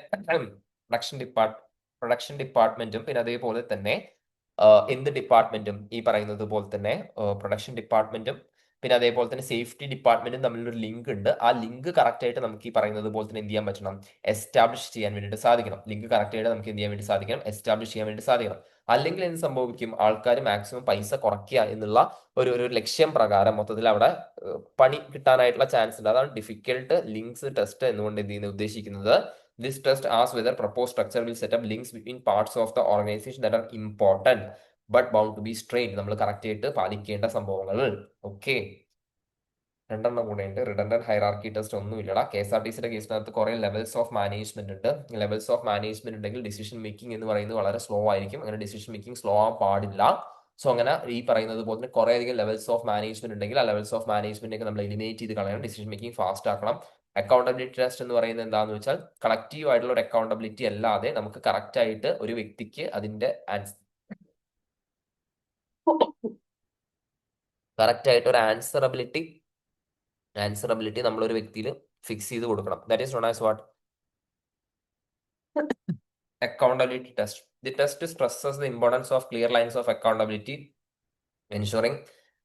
പ്രൊഡക്ഷൻ ഡിപ്പാർട്ട്മെന്റും പിന്നെ അതേപോലെ തന്നെ എന്ത് ഡിപ്പാർട്ട്മെന്റും ഈ പറയുന്നത് പോലെ തന്നെ പ്രൊഡക്ഷൻ ഡിപ്പാർട്ട്മെന്റും പിന്നെ അതേപോലെ തന്നെ സേഫ്റ്റി ഡിപ്പാർട്ട്മെന്റും തമ്മിലൊരു ലിങ്ക് ഉണ്ട്. ആ ലിങ്ക് കറക്റ്റ് ആയിട്ട് നമുക്ക് ഈ പറയുന്നത് പോലെ തന്നെ എന്ത് ചെയ്യാൻ പറ്റണം, എസ്റ്റാബ്ലിഷ് ചെയ്യാൻ വേണ്ടിയിട്ട് സാധിക്കണം. ലിങ്ക് കറക്റ്റ് ആയിട്ട് നമുക്ക് എന്ത് ചെയ്യാൻ വേണ്ടി സാധിക്കണം, എസ്റ്റാബ്ലിഷ് ചെയ്യാൻ വേണ്ടി സാധിക്കണം. അല്ലെങ്കിൽ എന്ത് സംഭവിക്കും, ആൾക്കാർ മാക്സിമം പൈസ കുറയ്ക്കുക എന്നുള്ള ഒരു ലക്ഷ്യം പ്രകാരം മൊത്തത്തിൽ അവിടെ പണി കിട്ടാനായിട്ടുള്ള ചാൻസ് ഉണ്ട്. അതാണ് ഡിഫിക്കൽട്ട് ലിങ്ക്സ് ടെസ്റ്റ് എന്നുകൊണ്ട് എന്ത് ചെയ്യുന്നത് ഉദ്ദേശിക്കുന്നത്. This test asks whether proposed structure will set up links between parts of the organization that are important but bound to be strained. നമ്മൾ കറക്റ്റ് ആയിട്ട് പാലിക്കേണ്ട സംഭവങ്ങൾ. ഓക്കെ, രണ്ടെണ്ണം കൂടെ ഉണ്ട്. റിഡൻഡന്റ് ഹൈറാർക്കി ടെസ്റ്റ് ഒന്നുമില്ലടാ. KSRTCയുടെ കേസിനകത്ത് കുറെ ലെവൽസ് ഓഫ് മാനേജ്മെന്റ് ഉണ്ട്. ലെവൽസ് ഓഫ് മാനേജ്മെന്റ് ഉണ്ടെങ്കിൽ ഡിസിഷൻ മേക്കിംഗ് എന്ന് പറയുന്നത് വളരെ സ്ലോ ആയിരിക്കും. അങ്ങനെ ഡിസിഷൻ മേക്കിംഗ് സ്ലോ ആവാൻ പാടില്ല. സോ അങ്ങനെ ഈ പറയുന്നത് പോലെ തന്നെ കുറെ അധികം ലെവൽസ് ഓഫ് മാനേജ്മെന്റ് ഉണ്ടെങ്കിൽ ആ ലെവൽസ് ഓഫ് മാനേജ്മെന്റ് ഒക്കെ നമ്മൾ എലിമിനേറ്റ് ചെയ്ത് കളയണം. ഡിസിഷൻ മേക്കിംഗ് ഫാസ്റ്റ് ആക്കണം. അക്കൗണ്ടബിലിറ്റി ടെസ്റ്റ് എന്ന് പറയുന്നത് എന്താണെന്ന് വെച്ചാൽ കളക്റ്റീവ് ആയിട്ടുള്ള ഒരു അക്കൗണ്ടബിലിറ്റി അല്ലാതെ നമുക്ക് കറക്റ്റ് ആയിട്ട് ഒരു വ്യക്തിക്ക് അതിന്റെ കറക്റ്റ് ആയിട്ട് ഒരു ആൻസറബിലിറ്റി നമ്മൾ ഒരു വ്യക്തിയിൽ ഫിക്സ് ചെയ്ത് കൊടുക്കണം. That is known as what, accountability test. The test stresses the importance of clear lines of accountability, ensuring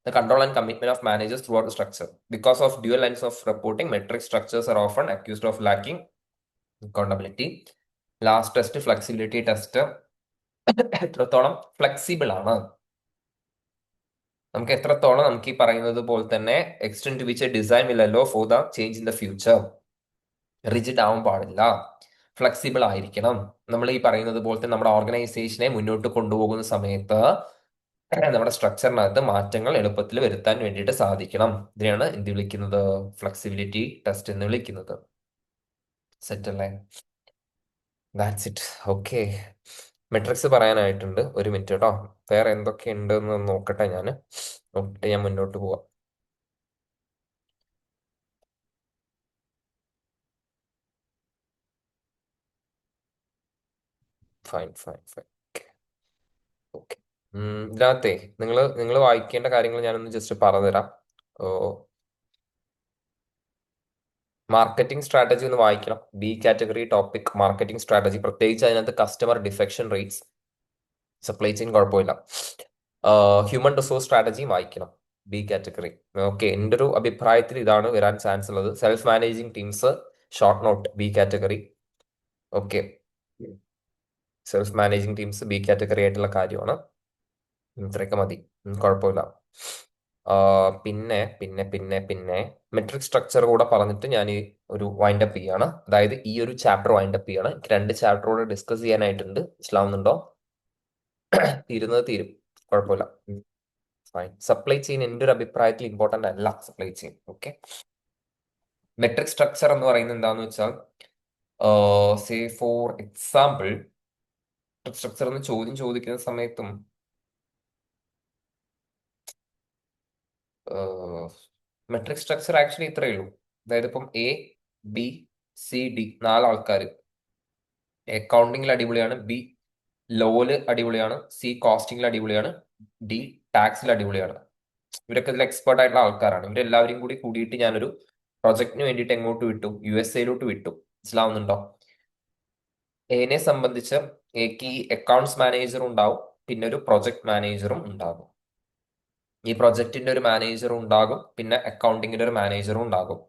the control and commitment of managers throughout the structure. Because of dual lines of reporting, metric structures are often accused of lacking accountability. Last test, flexibility test. എത്രത്തോളം flexible ആണ്, നമുക്ക് എത്രത്തോളം നമുക്ക് ഈ പറയുന്നത് പോലെ തന്നെ extend to which design will allow for the change in the future. Rigid ആവാൻ പാടില്ല, ഫ്ലെക്സിബിൾ ആയിരിക്കണം. നമ്മൾ ഈ പറയുന്നത് പോലത്തെ നമ്മുടെ ഓർഗനൈസേഷനെ മുന്നോട്ട് കൊണ്ടുപോകുന്ന സമയത്ത് നമ്മുടെ സ്ട്രക്ചറിനകത്ത് മാറ്റങ്ങൾ എളുപ്പത്തിൽ വരുത്താൻ വേണ്ടിയിട്ട് സാധിക്കണം. ഇതിനെയാണ് എന്ത് വിളിക്കുന്നത്, ഫ്ലെക്സിബിലിറ്റി ടെസ്റ്റ് എന്ന് വിളിക്കുന്നത്. സെറ്റ് അല്ലേ? That's it. ഓക്കെ, മെട്രിക്സ് പറയാനായിട്ടുണ്ട്. ഒരു മിനിറ്റ് കേട്ടോ, വേറെ എന്തൊക്കെ ഉണ്ട് എന്ന് നോക്കട്ടെ. നോക്കിയിട്ട് ഞാൻ മുന്നോട്ട് പോവാം. ഫൈൻ. ഓക്കെ, ഇതിനകത്തെ നിങ്ങൾ വായിക്കേണ്ട കാര്യങ്ങൾ ഞാനൊന്ന് ജസ്റ്റ് പറഞ്ഞുതരാം. മാർക്കറ്റിംഗ് സ്ട്രാറ്റജി ഒന്ന് വായിക്കണം. B category topic marketing strategy, പ്രത്യേകിച്ച് അതിനകത്ത് customer defection rates, supply chain കുഴപ്പമില്ല. ഹ്യൂമൻ റിസോഴ്സ് സ്ട്രാറ്റജി വായിക്കണം, B കാറ്റഗറി. ഓക്കെ, എൻ്റെ ഒരു അഭിപ്രായത്തിൽ ഇതാണ് വരാൻ ചാൻസ് ഉള്ളത്. Self managing teams short note B category. Okay, self managing teams B category ആയിട്ടുള്ള കാര്യമാണ്. ഇത്രയൊക്കെ മതി, കുഴപ്പമില്ല. പിന്നെ പിന്നെ പിന്നെ പിന്നെ മെട്രിക് സ്ട്രക്ചർ കൂടെ പറഞ്ഞിട്ട് ഞാൻ ഈ ഒരു വൈൻഡപ്പ് ചെയ്യാണ്. അതായത് ഈ ഒരു ചാപ്റ്റർ വൈൻഡപ്പ് ചെയ്യാണ്. എനിക്ക് 2 ചാപ്റ്റർ കൂടെ ഡിസ്കസ് ചെയ്യാനായിട്ടുണ്ട്. മനസ്സിലാവുന്നുണ്ടോ? തീരും, കുഴപ്പമില്ല. ഫൈൻ. സപ്ലൈ ചെയിൻ എൻ്റെ ഒരു അഭിപ്രായത്തിൽ ഇമ്പോർട്ടൻ്റ് അല്ല. Supply chain okay. Metric structure എന്ന് പറയുന്നത് എന്താന്ന് വെച്ചാൽ സേ ഫോർ എക്സാമ്പിൾ സ്ട്രക്ചർ എന്ന് ചോദ്യം ചോദിക്കുന്ന സമയത്തും മെട്രിക് സ്ട്രക്ചർ ആക്ച്വലി ഇത്രയേ ഉള്ളൂ. അതായത് ഇപ്പം A B C D 4 ആൾക്കാർ, അക്കൗണ്ടിങ്ങിൽ അടിപൊളിയാണ്, ബി ലോയില് അടിപൊളിയാണ്, സി കോസ്റ്റിംഗിൽ അടിപൊളിയാണ്, ഡി ടാക്സിൽ അടിപൊളിയാണ്. ഇവരൊക്കെ ഇതിൽ എക്സ്പേർട്ട് ആയിട്ടുള്ള ആൾക്കാരാണ്. ഇവരെല്ലാവരും കൂടി കൂടിയിട്ട് ഞാനൊരു പ്രൊജക്ടിന് വേണ്ടിയിട്ട് എങ്ങോട്ട് വിട്ടു? USA വിട്ടു. മനസ്സിലാവുന്നുണ്ടോ? എന്നെ സംബന്ധിച്ച് എനിക്ക് ഈ അക്കൗണ്ട്സ് മാനേജറും ഉണ്ടാവും, പിന്നെ ഒരു പ്രൊജക്ട് മാനേജറും ഉണ്ടാകും. ഈ പ്രൊജക്ടിന്റെ ഒരു മാനേജറും ഉണ്ടാകും, പിന്നെ അക്കൗണ്ടിങ്ങിന്റെ ഒരു മാനേജറും ഉണ്ടാകും.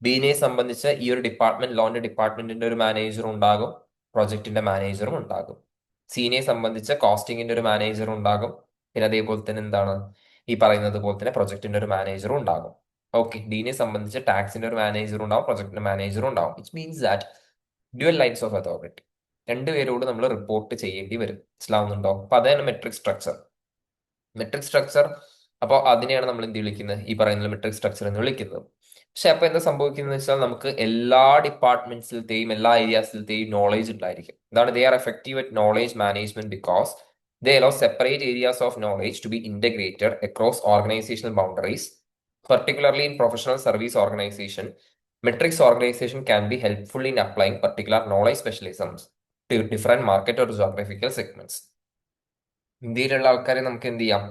ബീനെ സംബന്ധിച്ച് ഈ ഒരു ഡിപ്പാർട്ട്മെന്റ്, ലോന്റെ ഡിപ്പാർട്ട്മെന്റിന്റെ ഒരു മാനേജറും ഉണ്ടാകും, പ്രൊജക്ടിന്റെ മാനേജറും ഉണ്ടാകും. സീനെ സംബന്ധിച്ച് കോസ്റ്റിംഗിന്റെ ഒരു മാനേജറും ഉണ്ടാകും, പിന്നെ അതേപോലെ തന്നെ എന്താണ് ഈ പറയുന്നത് പോലെ തന്നെ പ്രൊജക്ടിന്റെ ഒരു മാനേജറും ഉണ്ടാകും. ഓക്കെ, ഡീനെ സംബന്ധിച്ച് ടാക്സിന്റെ ഒരു മാനേജറും ഉണ്ടാവും, പ്രൊജക്ടിന്റെ മാനേജറും ഉണ്ടാവും. Which means that dual lines of authority, രണ്ടുപേരോട് നമ്മൾ റിപ്പോർട്ട് ചെയ്യേണ്ടി വരും. മനസ്സിലാവുന്നുണ്ടോ? അപ്പൊ അതാണ് മെട്രിക് സ്ട്രക്ചർ. മെട്രിക് സ്ട്രക്ചർ, അപ്പോൾ അതിനെയാണ് നമ്മൾ എന്ത് വിളിക്കുന്നത്? ഈ പറയുന്ന മെട്രിക് സ്ട്രക്ചർ എന്ന് വിളിക്കുന്നത്. പക്ഷെ അപ്പൊ എന്താ സംഭവിക്കുന്നത് വെച്ചാൽ നമുക്ക് എല്ലാ ഡിപ്പാർട്ട്മെന്റ്സിലത്തെയും എല്ലാ ഏരിയാസിലത്തെയും നോളേജ് ഉണ്ടായിരിക്കും. എന്താണ്? They are effective at knowledge management because they allow separate areas of knowledge to be integrated across organisational boundaries. Particularly in professional service organization, metrics organization can be helpful in applying particular knowledge specialisms to different market or geographical segments. ഇന്ത്യയിലുള്ള ആൾക്കാരെ നമുക്ക് എന്ത് ചെയ്യാം?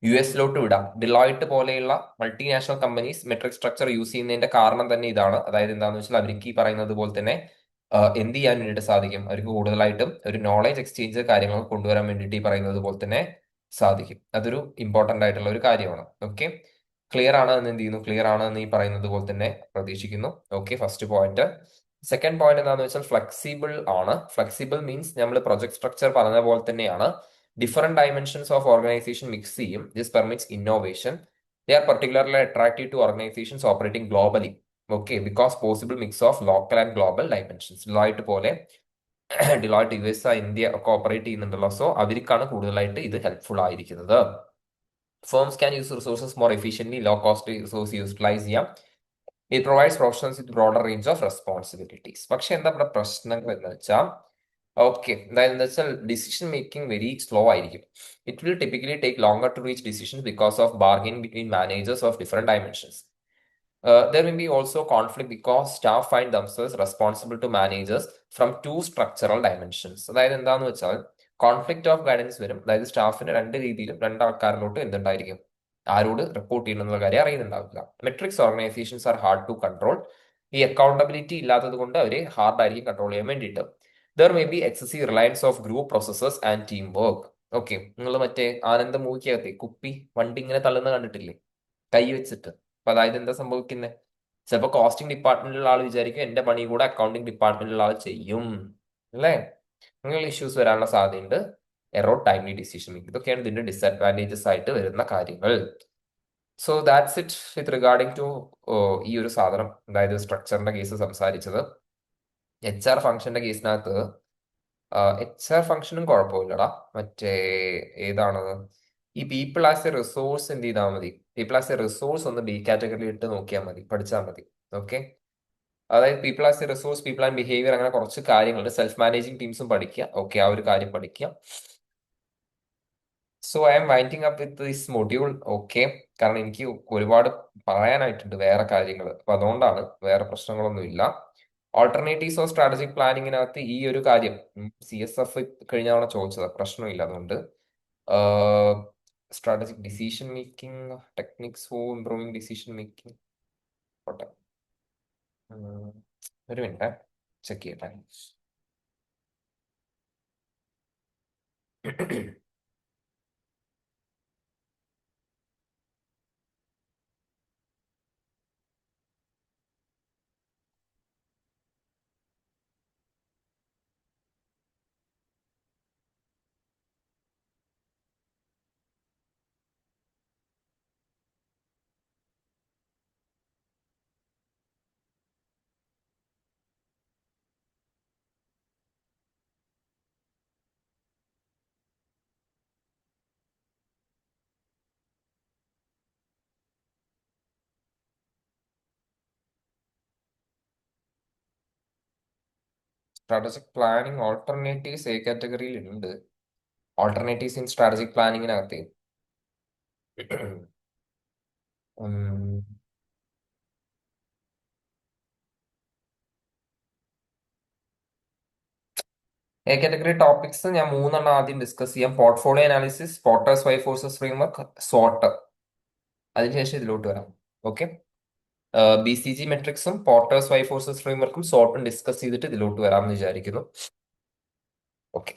US വിടാം. Deloitte പോലെയുള്ള multinational companies metric structure use ചെയ്യുന്നതിന്റെ കാരണം തന്നെ ഇതാണ്. അതായത് എന്താണെന്ന് വെച്ചാൽ അവർക്ക് ഈ പറയുന്നത് പോലെ തന്നെ എന്ത് ചെയ്യാൻ വേണ്ടിയിട്ട് സാധിക്കും? അവർക്ക് കൂടുതലായിട്ടും ഒരു നോളേജ് എക്സ്ചേഞ്ച് കാര്യങ്ങൾ കൊണ്ടുവരാൻ വേണ്ടിയിട്ട് ഈ പറയുന്നത് പോലെ തന്നെ സാധിക്കും. അതൊരു ഇമ്പോർട്ടന്റ് ആയിട്ടുള്ള ഒരു കാര്യമാണ്. ഓക്കെ, ക്ലിയർ ആണ് എന്ന് എന്ത് ചെയ്യുന്നു? ക്ലിയർ ആണ് എന്ന് ഈ പറയുന്നത് പോലെ തന്നെ പ്രതീക്ഷിക്കുന്നു. Okay, first point. Second point എന്താണെന്ന് വെച്ചാൽ ഫ്ലെക്സിബിൾ ആണ്. ഫ്ലെക്സിബിൾ മീൻസ് നമ്മൾ പ്രൊജക്ട് സ്ട്രക്ചർ പറഞ്ഞ പോലെ തന്നെയാണ്, different dimensions of organisation mix ചെയ്യും. This permits innovation. They are particularly attractive to organisations operating globally. Okay, because possible mix of local and global dimensions. Deloitte പോലെ Deloitte USA, India ഒക്കെ ഓപ്പറേറ്റ് ചെയ്യുന്നുണ്ടല്ലോ. So അവർക്കാണ് കൂടുതലായിട്ട് ഇത് ഹെൽപ്ഫുൾ ആയിരിക്കുന്നത്. Firms can use resources more efficiently, low cost resource utilise ചെയ്യാം. It provides professionals with broader range of responsibilities. പക്ഷെ എന്താ ഇവിടെ പ്രശ്നങ്ങൾ എന്ന് വെച്ചാൽ, ഓക്കെ, അതായത് എന്താ വെച്ചാൽ ഡിസിഷൻ മേക്കിംഗ് വെരി സ്ലോ ആയിരിക്കും. It will typically take longer to reach decisions because of bargaining between managers of different dimensions. There may be also conflict because staff find themselves responsible to managers from two structural dimensions. അതായത് എന്താന്ന് വെച്ചാൽ conflict of guidance വരും. അതായത് സ്റ്റാഫിന് രണ്ട് രീതിയിലും രണ്ടാൾക്കാരിലോട്ട് എന്തുണ്ടായിരിക്കും? ആരോട് report ചെയ്യണം എന്നുള്ള കാര്യം അറിയുന്നുണ്ടാവില്ല. Matrix organisations are hard to control. ഈ അക്കൗണ്ടബിലിറ്റി ഇല്ലാത്തത് കൊണ്ട് അവരെ ഹാർഡ് ആയിരിക്കും കൺട്രോൾ ചെയ്യാൻ വേണ്ടിയിട്ട്. There may be excessive reliance of group processes and team work. Okay, നിങ്ങൾ മറ്റേ ആനന്ദ മൂവിക്കകത്തെ കുപ്പി വണ്ടി ഇങ്ങനെ തള്ളുന്ന കണ്ടിട്ടില്ലേ? കൈ വെച്ചിട്ട്. അപ്പൊ അതായത് എന്താ സംഭവിക്കുന്നത്? ചിലപ്പോൾ കോസ്റ്റിംഗ് ഡിപ്പാർട്ട്മെന്റിലുള്ള ആൾ വിചാരിക്കും എന്റെ പണി കൂടെ അക്കൗണ്ടിങ് ഡിപ്പാർട്ട്മെന്റിലുള്ള ആൾ ചെയ്യും, അല്ലേ? അങ്ങനെയുള്ള ഇഷ്യൂസ് വരാനുള്ള സാധ്യതയുണ്ട്. എറോ ടൈംലി ഡിസിഷൻ മേക്കിംഗ്, ഇതൊക്കെയാണ് ഇതിന്റെ ഡിസഡ്വാൻറ്റേജസ് ആയിട്ട് വരുന്ന കാര്യങ്ങൾ. So that's it with regarding to ഈ ഒരു സാധനം, അതായത് സ്ട്രക്ചറിന്റെ കേസ് സംസാരിച്ചത്. HR ഫംഗ്ഷന്റെ കേസിനകത്ത് HR ഫംഗ്ഷനും കുഴപ്പമില്ലടാ. മറ്റേ ഏതാണ് ഈ പീപ്പിൾ ആസ് എ റിസോഴ്സ് എന്ത് ചെയ്താൽ മതി? പീപ്പിൾ ആസ് എ റിസോഴ്സ് ഒന്ന് ബി കാറ്റഗറിയിൽ ഇട്ട് നോക്കിയാൽ മതി, പഠിച്ചാൽ മതി. ഓക്കെ, അതായത് people as A resource, people and behaviour, അങ്ങനെ കുറച്ച് കാര്യങ്ങളുണ്ട്. സെൽഫ് മാനേജിങ് ടീംസും പഠിക്കുക. ഓക്കെ, ആ ഒരു കാര്യം പഠിക്കുക. So I M winding up with this module. Okay, കാരണം എനിക്ക് ഒരുപാട് പറയാനായിട്ടുണ്ട് വേറെ കാര്യങ്ങൾ. അപ്പൊ അതുകൊണ്ടാണ്, വേറെ പ്രശ്നങ്ങളൊന്നും ഇല്ല. ഓൾട്ടർനേറ്റീവ്സ് ഓഫ് സ്ട്രാറ്റജിക് പ്ലാനിങ്ങിനകത്ത് ഈ ഒരു കാര്യം CSF കഴിഞ്ഞ തവണ ചോദിച്ചത്, പ്രശ്നമില്ല. അതുകൊണ്ട് strategic decision making techniques for improving decision making. ഒരു മിനിറ്റ് ചെക്ക് ചെയ്യട്ടെ. സ്ട്രാറ്റജിക് പ്ലാനിങ് ഓൾട്ടർനേറ്റീവ്സ് എ കാറ്റഗറിയിൽ ഉണ്ട്. ഓൾട്ടർനേറ്റീവ്സ് ഇൻ സ്ട്രാറ്റജിക് പ്ലാനിങ്ങിനകത്ത് എ കാറ്റഗറി ടോപ്പിക്സ് ഞാൻ മൂന്നെണ്ണം ആദ്യം ഡിസ്കസ് ചെയ്യാം. Portfolio analysis, Porter's five forces framework, SWOT. അതിനുശേഷം ഇതിലോട്ട് വരാം. ഓക്കെ. BCG മെട്രിക്സും പോർട്ടേഴ്സ് വൈ ഫോഴ്സസ് ഫ്രെയിംവർക്കും SWOTും ഡിസ്കസ് ചെയ്തിട്ട് ഇതിലോട്ട് വരാമെന്ന് വിചാരിക്കുന്നു. ഓക്കെ.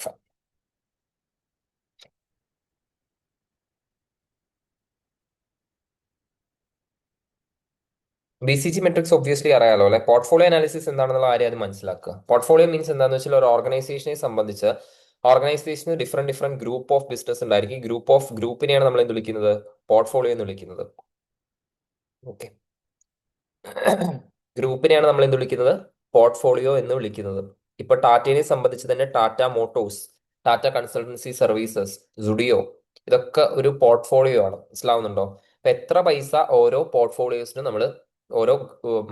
BCG മെട്രിക്സ് ഒബ്വിയസ്ലി അറിയാലോ അല്ലെ. പോർട്ട്ഫോളിയോ അനാലിസിസ് എന്താണെന്നുള്ള ആരെയും അത് മനസ്സിലാക്കുക. പോർട്ട്ഫോളിയോ മീൻസ് എന്താണെന്ന് വെച്ചാൽ ഒരു ഓർഗനൈസേഷനെ സംബന്ധിച്ച് ഓർഗനൈസേഷന് ഡിഫറെന്റ് ഗ്രൂപ്പ് ഓഫ് ബിസിനസ് ഉണ്ടായിരിക്കും. ഗ്രൂപ്പിനെയാണ് നമ്മൾ എന്ത് വിളിക്കുന്നത്? പോർട്ട്ഫോളിയോ എന്ന് വിളിക്കുന്നത്. ഓക്കെ. ഗ്രൂപ്പിനെയാണ് നമ്മൾ എന്ത് വിളിക്കുന്നത്? പോർട്ട്ഫോളിയോ എന്ന് വിളിക്കുന്നത്. ഇപ്പൊ ടാറ്റയെ സംബന്ധിച്ച് തന്നെ Tata Motors, Tata consultancy services, Zudio, ഇതൊക്കെ ഒരു പോർട്ട്ഫോളിയോ ആണ്. മനസ്സിലാവുന്നുണ്ടോ? അപ്പൊ എത്ര പൈസ ഓരോ പോർട്ട്ഫോളിയോസിനും നമ്മൾ ഓരോ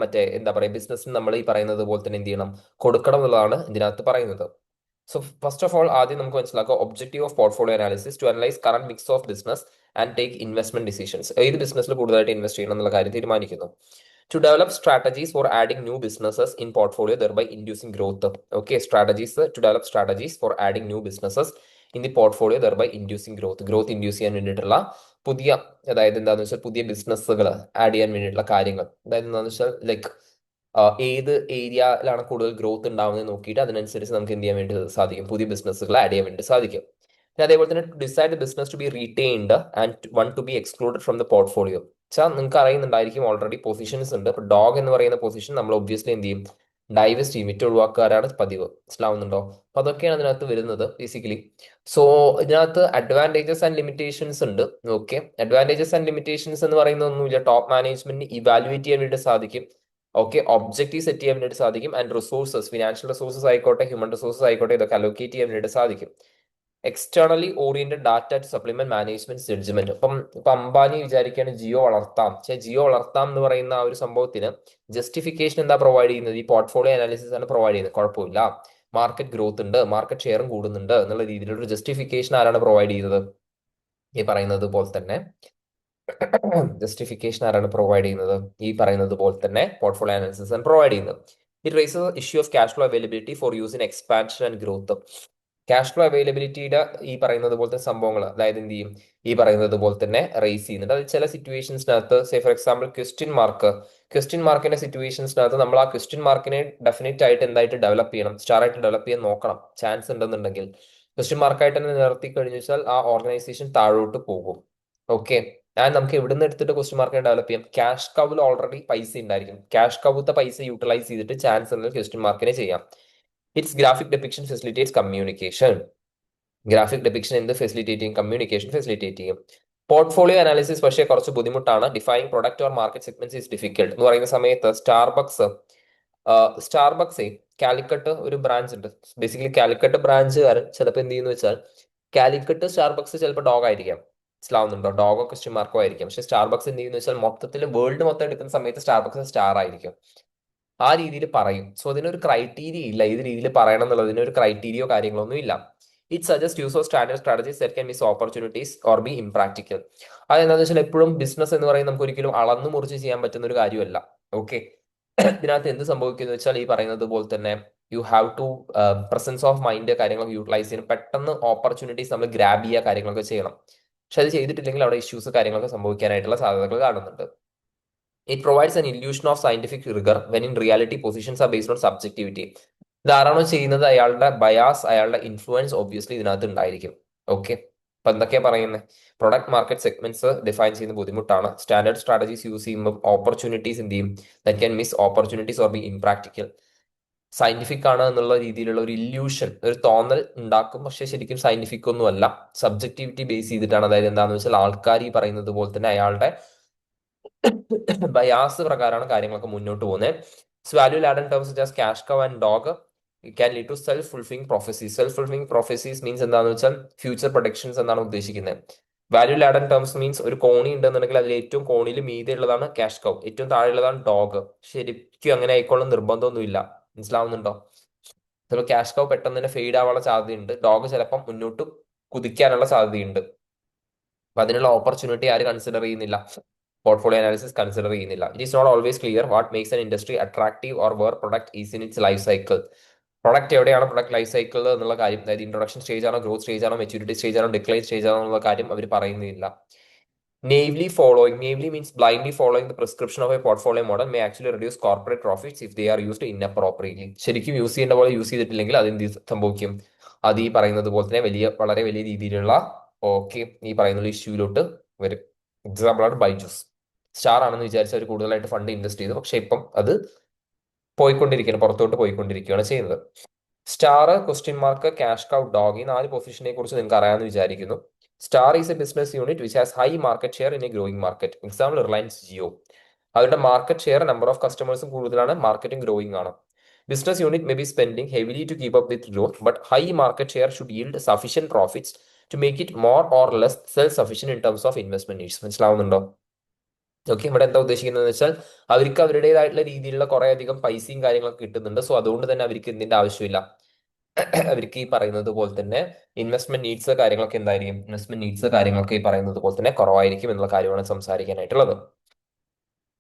മറ്റേ എന്താ പറയുക ബിസിനസ്സിന് നമ്മൾ ഈ പറയുന്നത് പോലെ തന്നെ എന്ത് ചെയ്യണം, കൊടുക്കണം എന്നുള്ളതാണ് ഇതിനകത്ത് പറയുന്നത്. സോ ഫസ്റ്റ് ഓഫ് ഓൾ ആദ്യം നമുക്ക് മനസ്സിലാക്കുക objective of portfolio analysis to analyse current mix of business and take investment decisions. ഏത് ബിസിനസ്സിൽ കൂടുതലായിട്ട് ഇൻവെസ്റ്റ് ചെയ്യണം എന്നുള്ള കാര്യം തീരുമാനിക്കുന്നു. To develop strategies for adding new businesses in portfolio, thereby inducing growth. Okay, strategies to develop strategies for adding new businesses in the portfolio, thereby inducing growth. Growth induce ചെയ്യാൻ വേണ്ടിയിട്ടുള്ള പുതിയ, അതായത് എന്താണെന്ന് വെച്ചാൽ പുതിയ ബിസിനസ്സുകൾ ആഡ് ചെയ്യാൻ വേണ്ടിയിട്ടുള്ള കാര്യങ്ങൾ. അതായത് എന്താണെന്ന് വെച്ചാൽ ലൈക്ക് ഏത് ഏരിയയിലാണ് കൂടുതൽ ഗ്രോത്ത് ഉണ്ടാവുന്നത് നോക്കിയിട്ട് അതിനനുസരിച്ച് നമുക്ക് എന്ത് ചെയ്യാൻ വേണ്ടി സാധിക്കും, പുതിയ ബിസിനസ്സുകൾ ആഡ് ചെയ്യാൻ വേണ്ടി സാധിക്കും. പിന്നെ അതേപോലെ തന്നെ decide business to be retained and one to be excluded from the portfolio. വെച്ചാൽ നിങ്ങൾക്ക് അറിയുന്നുണ്ടായിരിക്കും ഓൾറെഡി പൊസിഷൻസ് ഉണ്ട്. ഇപ്പൊ ഡോഗ് എന്ന് പറയുന്ന പൊസിഷൻ നമ്മൾ ഒബ്വിയസ്ലി എന്ത് ചെയ്യും, ഡൈവേസ്റ്റ് ചെയ്യും, വിറ്റ് ഒഴിവാക്കാറാണ് പതിവ്. മനസ്സിലാവുന്നുണ്ടോ? അപ്പൊ അതൊക്കെയാണ് അതിനകത്ത് വരുന്നത് ബേസിക്കലി. സോ ഇതിനകത്ത് അഡ്വാൻറ്റേജസ് ആൻഡ് ലിമിറ്റേഷൻസ് ഉണ്ട്. ഓക്കെ, അഡ്വാൻറ്റേജസ് ആൻഡ് ലിമിറ്റേഷൻസ് എന്ന് പറയുന്ന ഒന്നുമില്ല. ടോപ്പ് മാനേജ്മെന്റിന് ഇവാലുവേറ്റ് ചെയ്യാൻ വേണ്ടി സാധിക്കും. ഓക്കെ, ഒബ്ജക്റ്റീവ് സെറ്റ് ചെയ്യാൻ വേണ്ടി സാധിക്കും. ആൻഡ് റിസോഴ്സസ്, ഫിനാൻഷ്യൽ റിസോഴ്സസ് ആയിക്കോട്ടെ, ഹ്യൂമൻ റിസോഴ്സസ് ആയിക്കോട്ടെ, ഇതൊക്കെ അലോക്കേറ്റ് ചെയ്യാൻ വേണ്ടി സാധിക്കും. Externally oriented data to supplement management judgement. ഇപ്പൊ അംബാനി വിചാരിക്കുകയാണ് ജിയോ വളർത്താം. പക്ഷേ ജിയോ വളർത്താം എന്ന് പറയുന്ന ആ ഒരു സംഭവത്തിന് ജസ്റ്റിഫിക്കേഷൻ എന്താ പ്രൊവൈഡ് ചെയ്യുന്നത്? ഈ പോർട്ട്ഫോളിയോ അനാലിസിസ് ആണ് പ്രൊവൈഡ് ചെയ്യുന്നത്. കുഴപ്പമില്ല, മാർക്കറ്റ് ഗ്രോത്ത് ഉണ്ട്, മാർക്കറ്റ് ഷെയറും കൂടുന്നുണ്ട് എന്നുള്ള രീതിയിലുള്ള ജസ്റ്റിഫിക്കേഷൻ ആരാണ് പ്രൊവൈഡ് ചെയ്യുന്നത്? ഈ പറയുന്നത് പോലെ തന്നെ ജസ്റ്റിഫിക്കേഷൻ ആരാണ് പ്രൊവൈഡ് ചെയ്യുന്നത്? ഈ പറയുന്നത് പോലെ തന്നെ പോർട്ട്ഫോളിയോ അനാലിസിസ് ആണ് പ്രൊവൈഡ് ചെയ്യുന്നത്. It raises issue of cash flow availability for use in expansion and growth. Cash flow അവൈലബിലിറ്റിയുടെ ഈ പറയുന്നത് പോലത്തെ സംഭവങ്ങൾ, അതായത് എന്ത് ചെയ്യും, ഈ പറയുന്നത് പോലെ തന്നെ റേസ് ചെയ്യുന്നുണ്ട്. അത് ചില സിറ്റുവേഷൻസിനകത്ത്, സേ ഫോർ എക്സാമ്പിൾ ക്വസ്റ്റ്യൻ മാർക്കിന്റെ സിറ്റുവേഷൻസിനകത്ത് നമ്മൾ ആ ക്വസ്റ്റ്യൻ മാർക്കിനെ ഡെഫിനറ്റ് ആയിട്ട് എന്തായിട്ട് ഡെവലപ്പ് ചെയ്യണം, സ്റ്റാർ ആയിട്ട് ഡെവലപ്പ് ചെയ്യാൻ നോക്കണം. ചാൻസ് ഉണ്ടെന്നുണ്ടെങ്കിൽ ക്വസ്റ്റ്യൻ മാർക്കായിട്ട് തന്നെ നിർത്തി കഴിഞ്ഞു വെച്ചാൽ ആ ഓർഗനൈസേഷൻ താഴോട്ട് പോകും. ഓക്കെ, ആൻഡ് നമുക്ക് എവിടുന്ന് എടുത്തിട്ട് ക്വസ്റ്റ്യൻ മാർക്കിനെ ഡെവലപ്പ് ചെയ്യാം? ക്യാഷ് കവിൽ ഓൾറെഡി പൈസ ഉണ്ടായിരിക്കും. ക്യാഷ് കവുത്തെ പൈസ യൂട്ടിലൈസ് ചെയ്തിട്ട് ചാൻസ് ഉണ്ടെങ്കിൽ ക്വസ്റ്റ്യൻ മാർക്കിനെ ചെയ്യാം. It's graphic ഡെപിക്ഷൻ facilitates communication. Graphic ഡെപിക്ഷൻ എന്ത് ഫെസിലിറ്റേറ്റ് ചെയ്യും? കമ്മ്യൂണിക്കേഷൻ ഫെസിലിറ്റേറ്റ് ചെയ്യും. പോർട്ട്ഫോളിയോ അനാലിസിസ് പക്ഷേ കുറച്ച് ബുദ്ധിമുട്ടാണ്. Defining product or market segments is difficult എന്ന് പറയുന്ന സമയത്ത് സ്റ്റാർബക്സ് കാലിക്കട്ട് ഒരു ബ്രാഞ്ച് ഉണ്ട്. ബേസിക്കലി കാലിക്കട്ട് ബ്രാഞ്ചുകാരൻ ചിലപ്പോൾ എന്ത് ചെയ്യുന്നു വെച്ചാൽ കാലിക്കട്ട് സ്റ്റാർബക്സ് ചിലപ്പോൾ ഡോഗ് ആയിരിക്കാം. മനസ്സിലാവുന്നുണ്ടോ? ഡോഗോ ക്വസ്റ്റ്യൻ മാർക്കോ ആയിരിക്കും. പക്ഷെ സ്റ്റാർബക്സ് എന്ത് ചെയ്യുന്നു വെച്ചാൽ മൊത്തത്തിൽ വേൾഡ് മൊത്തം എടുക്കുന്ന സമയത്ത് സ്റ്റാർബക്സ് സ്റ്റാർ ആയിരിക്കും. ആ രീതിയിൽ പറയും. സോ അതിനൊരു ക്രൈറ്റീരിയ ഇല്ല, ഏത് രീതിയിൽ പറയണം എന്നുള്ളതിന് ഒരു ക്രൈറ്റീരിയോ കാര്യങ്ങളൊന്നും ഇല്ല. It suggest use of standard strategies that can miss opportunities or B impractical. അതെന്താണെന്ന് വെച്ചാൽ എപ്പോഴും ബിസിനസ് എന്ന് പറയുന്നത് നമുക്ക് ഒരിക്കലും അളന്നു മുറിച്ച് ചെയ്യാൻ പറ്റുന്ന ഒരു കാര്യമല്ല. ഓക്കെ, ഇതിനകത്ത് എന്ത് സംഭവിക്കുന്നു വെച്ചാൽ ഈ പറയുന്നത് പോലെ തന്നെ you have to presence of mind കാര്യങ്ങളൊക്കെ യൂട്ടിലൈസ് ചെയ്യണം. പെട്ടെന്ന് ഓപ്പർച്യൂണിറ്റീസ് നമ്മൾ ഗ്രാബ് ചെയ്യുക കാര്യങ്ങളൊക്കെ ചെയ്യണം. പക്ഷെ അത് ചെയ്തിട്ടില്ലെങ്കിൽ അവിടെ ഇഷ്യൂസ് കാര്യങ്ങളൊക്കെ സംഭവിക്കാനായിട്ടുള്ള സാധ്യതകൾ കാണുന്നുണ്ട്. It provides an illusion of scientific rigor when in reality positions are based on subjectivity. ഇതാരാണോ ചെയ്യുന്നത് അയാളുടെ ബയാസ്, അയാളുടെ ഇൻഫ്ലുവൻസ് ഒബ്വിയസ്ലി ഇതിനകത്ത് ഉണ്ടായിരിക്കും. ഓക്കെ, അപ്പൊ എന്തൊക്കെയാ പറയുന്നത്? പ്രൊഡക്റ്റ് മാർക്കറ്റ് സെഗ്മെന്റ്സ് ഡിഫൈൻ ചെയ്യുന്ന ബുദ്ധിമുട്ടാണ്. സ്റ്റാൻഡേർഡ് സ്ട്രാറ്റജീസ് യൂസ് ചെയ്യുമ്പോൾ ഓപ്പർച്യൂണിറ്റീസ് എന്ത് ചെയ്യും? That can miss opportunities or B impractical. Scientific ആണ് എന്നുള്ള രീതിയിലുള്ള ഒരു ഇല്യൂഷൻ, ഒരു തോന്നൽ ഉണ്ടാക്കും. പക്ഷെ ശരിക്കും സയന്റിഫിക് ഒന്നും അല്ല, സബ്ജക്ടിവിറ്റി ബേസ് ചെയ്തിട്ടാണ്. അതായത് എന്താണെന്ന് വെച്ചാൽ ആൾക്കാർ ഈ പറയുന്നത് പോലെ തന്നെ അയാളുടെ ബയാസ് പ്രകാരമാണ് കാര്യങ്ങളൊക്കെ മുന്നോട്ട് പോകുന്നത്. Value Laden terms such as cash cow and dog can lead to self fulfilling prophecies. Self fulfilling prophecies means എന്താണെന്ന് വെച്ചാൽ ഫ്യൂച്ചർ പ്രൊഡക്ഷൻസ് എന്നാണ് ഉദ്ദേശിക്കുന്നത്. വാല്യൂ ലാഡൻ ടേംസ് മീൻസ് ഒരു കോണി ഉണ്ടെന്നുണ്ടെങ്കിൽ അതിൽ ഏറ്റവും കോണിയിൽ മീതെ ഉള്ളതാണ് ക്യാഷ് കൗ, ഏറ്റവും താഴെ ഉള്ളതാണ് ഡോഗ്. ശരിക്കും അങ്ങനെ ആയിക്കോളും നിർബന്ധമൊന്നുമില്ല. മനസ്സിലാവുന്നുണ്ടോ? ചിലപ്പോൾ ക്യാഷ് കൗ പെട്ടെന്ന് തന്നെ ഫെയ്ഡ് ആവാനുള്ള സാധ്യതയുണ്ട്. ഡോഗ് ചിലപ്പം മുന്നോട്ട് കുതിക്കാനുള്ള സാധ്യതയുണ്ട്. അപ്പൊ അതിനുള്ള ഓപ്പർച്യൂണിറ്റി ആര് കൺസിഡർ ചെയ്യുന്നില്ല? പോർട്ട്ഫോളിയോ അനാലിസിസ് കൺസിഡർ ചെയ്യുന്നില്ല. It is not always clear what makes an industry attractive or where product is in its life cycle. Product എവിടെയാണ് പ്രൊഡക്റ്റ് ലൈഫ് സൈക്കിൾ എന്നുള്ള കാര്യം, അതായത് ഇൻട്രൊഡക്ഷൻ സ്റ്റേജ് ആണോ, ഗ്രോത്ത് സ്റ്റേജ് ആണോ, maturity stage ആണോ, decline stage ആണോ എന്നുള്ള കാര്യം അവർ പറയുന്നില്ല. Naively means blindly following the prescription of a portfolio model may actually reduce corporate profits if they are used inappropriately. ശരിക്കും യൂസ് ചെയ്യേണ്ട പോലെ യൂസ് ചെയ്തിട്ടില്ലെങ്കിൽ അതെന്ത് സംഭവിക്കും? അത് ഈ പറയുന്നത് പോലെ തന്നെ വളരെ വലിയ രീതിയിലുള്ള ഓക്കെ ഈ പറയുന്ന ഇഷ്യൂയിലോട്ട് വരും. എക്സാമ്പിൾ ആണ് ബൈജൂസ്. സ്റ്റാർ ആണെന്ന് വിചാരിച്ച് അവർ കൂടുതലായിട്ട് ഫണ്ട് ഇൻവെസ്റ്റ് ചെയ്തു, പക്ഷെ ഇപ്പം അത് പുറത്തോട്ട് പോയിക്കൊണ്ടിരിക്കുകയാണ് ചെയ്യുന്നത്. Star, question mark, cash cow, dog, ഈ 4 പൊസിഷനെ കുറിച്ച് നിങ്ങൾക്ക് അറിയാമെന്ന് വിചാരിക്കുന്നു. Star is a business unit which has high market share in a growing market. Example Reliance Jio. അവരുടെ മാർക്കറ്റ് ഷെയർ, നമ്പർ ഓഫ് കസ്റ്റമേഴ്സും കൂടുതലാണ്, മാർക്കറ്റും ഗ്രോയിങ് ആണ്. Business unit may be spending heavily to keep up with growth, but high market share should yield sufficient profits to make it more or less self sufficient in terms of investment needs. മനസ്സിലാവുന്നുണ്ടോ? Okay, ഇവിടെ എന്താ ഉദ്ദേശിക്കുന്നത് വെച്ചാൽ അവർക്ക് അവരുടേതായിട്ടുള്ള രീതിയിലുള്ള കുറെ അധികം പൈസയും കാര്യങ്ങളൊക്കെ കിട്ടുന്നുണ്ട്. സോ അതുകൊണ്ട് തന്നെ അവർക്ക് എന്തിന്റെ ആവശ്യമില്ല, അവർക്ക് ഈ പറയുന്നത് പോലെ തന്നെ ഇൻവെസ്റ്റ്മെന്റ് നീഡ്സ് കാര്യങ്ങളൊക്കെ ഈ പറയുന്നത് പോലെ തന്നെ കുറവായിരിക്കും എന്നുള്ള കാര്യമാണ് സംസാരിക്കാനായിട്ടുള്ളത്.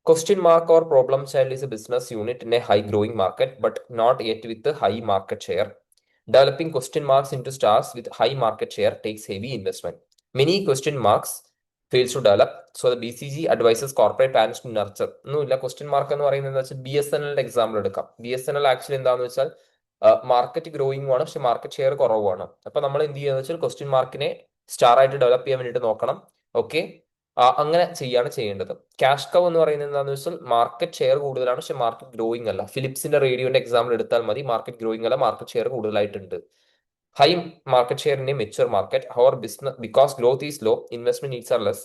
Question mark or problem child is a business unit in a high growing market but not yet with a high market share. Developing question marks into stars with high market share takes heavy investment. Many question marks fails to develop, so the BCG advises corporate parents to nurture. ഒന്നുമില്ല, question mark എന്ന് പറയുന്നത് വെച്ചാൽ BSNL example എടുക്കാം. BSNL actually എന്താണെന്ന് വെച്ചാൽ market growing ആണ്, പക്ഷെ market share കുറവാണ്. അപ്പൊ നമ്മൾ എന്ത് ചെയ്യുക വെച്ചാൽ ക്വസ്റ്റ്യൻ മാർക്കിനെ സ്റ്റാർ ആയിട്ട് ഡെവലപ്പ് ചെയ്യാൻ വേണ്ടിയിട്ട് നോക്കണം. ഓക്കെ, അങ്ങനെ ചെയ്യാണ് ചെയ്യേണ്ടത്. ക്യാഷ് കൗ എന്ന് പറയുന്നത് എന്താണെന്ന് വെച്ചാൽ മാർക്കറ്റ് ഷെയർ കൂടുതലാണ്, പക്ഷെ മാർക്കറ്റ് ഗ്രോയിങ് അല്ല. ഫിലിപ്സിന്റെ റേഡിയോന്റെ എക്സാമ്പിൾ എടുത്താൽ മതി, മാർക്കറ്റ് ഗ്രോയിങ് അല്ല, മാർക്കറ്റ് ഷെയർ കൂടുതലായിട്ടുണ്ട്. High market share in a mature market, our business because growth is low, investment needs are less.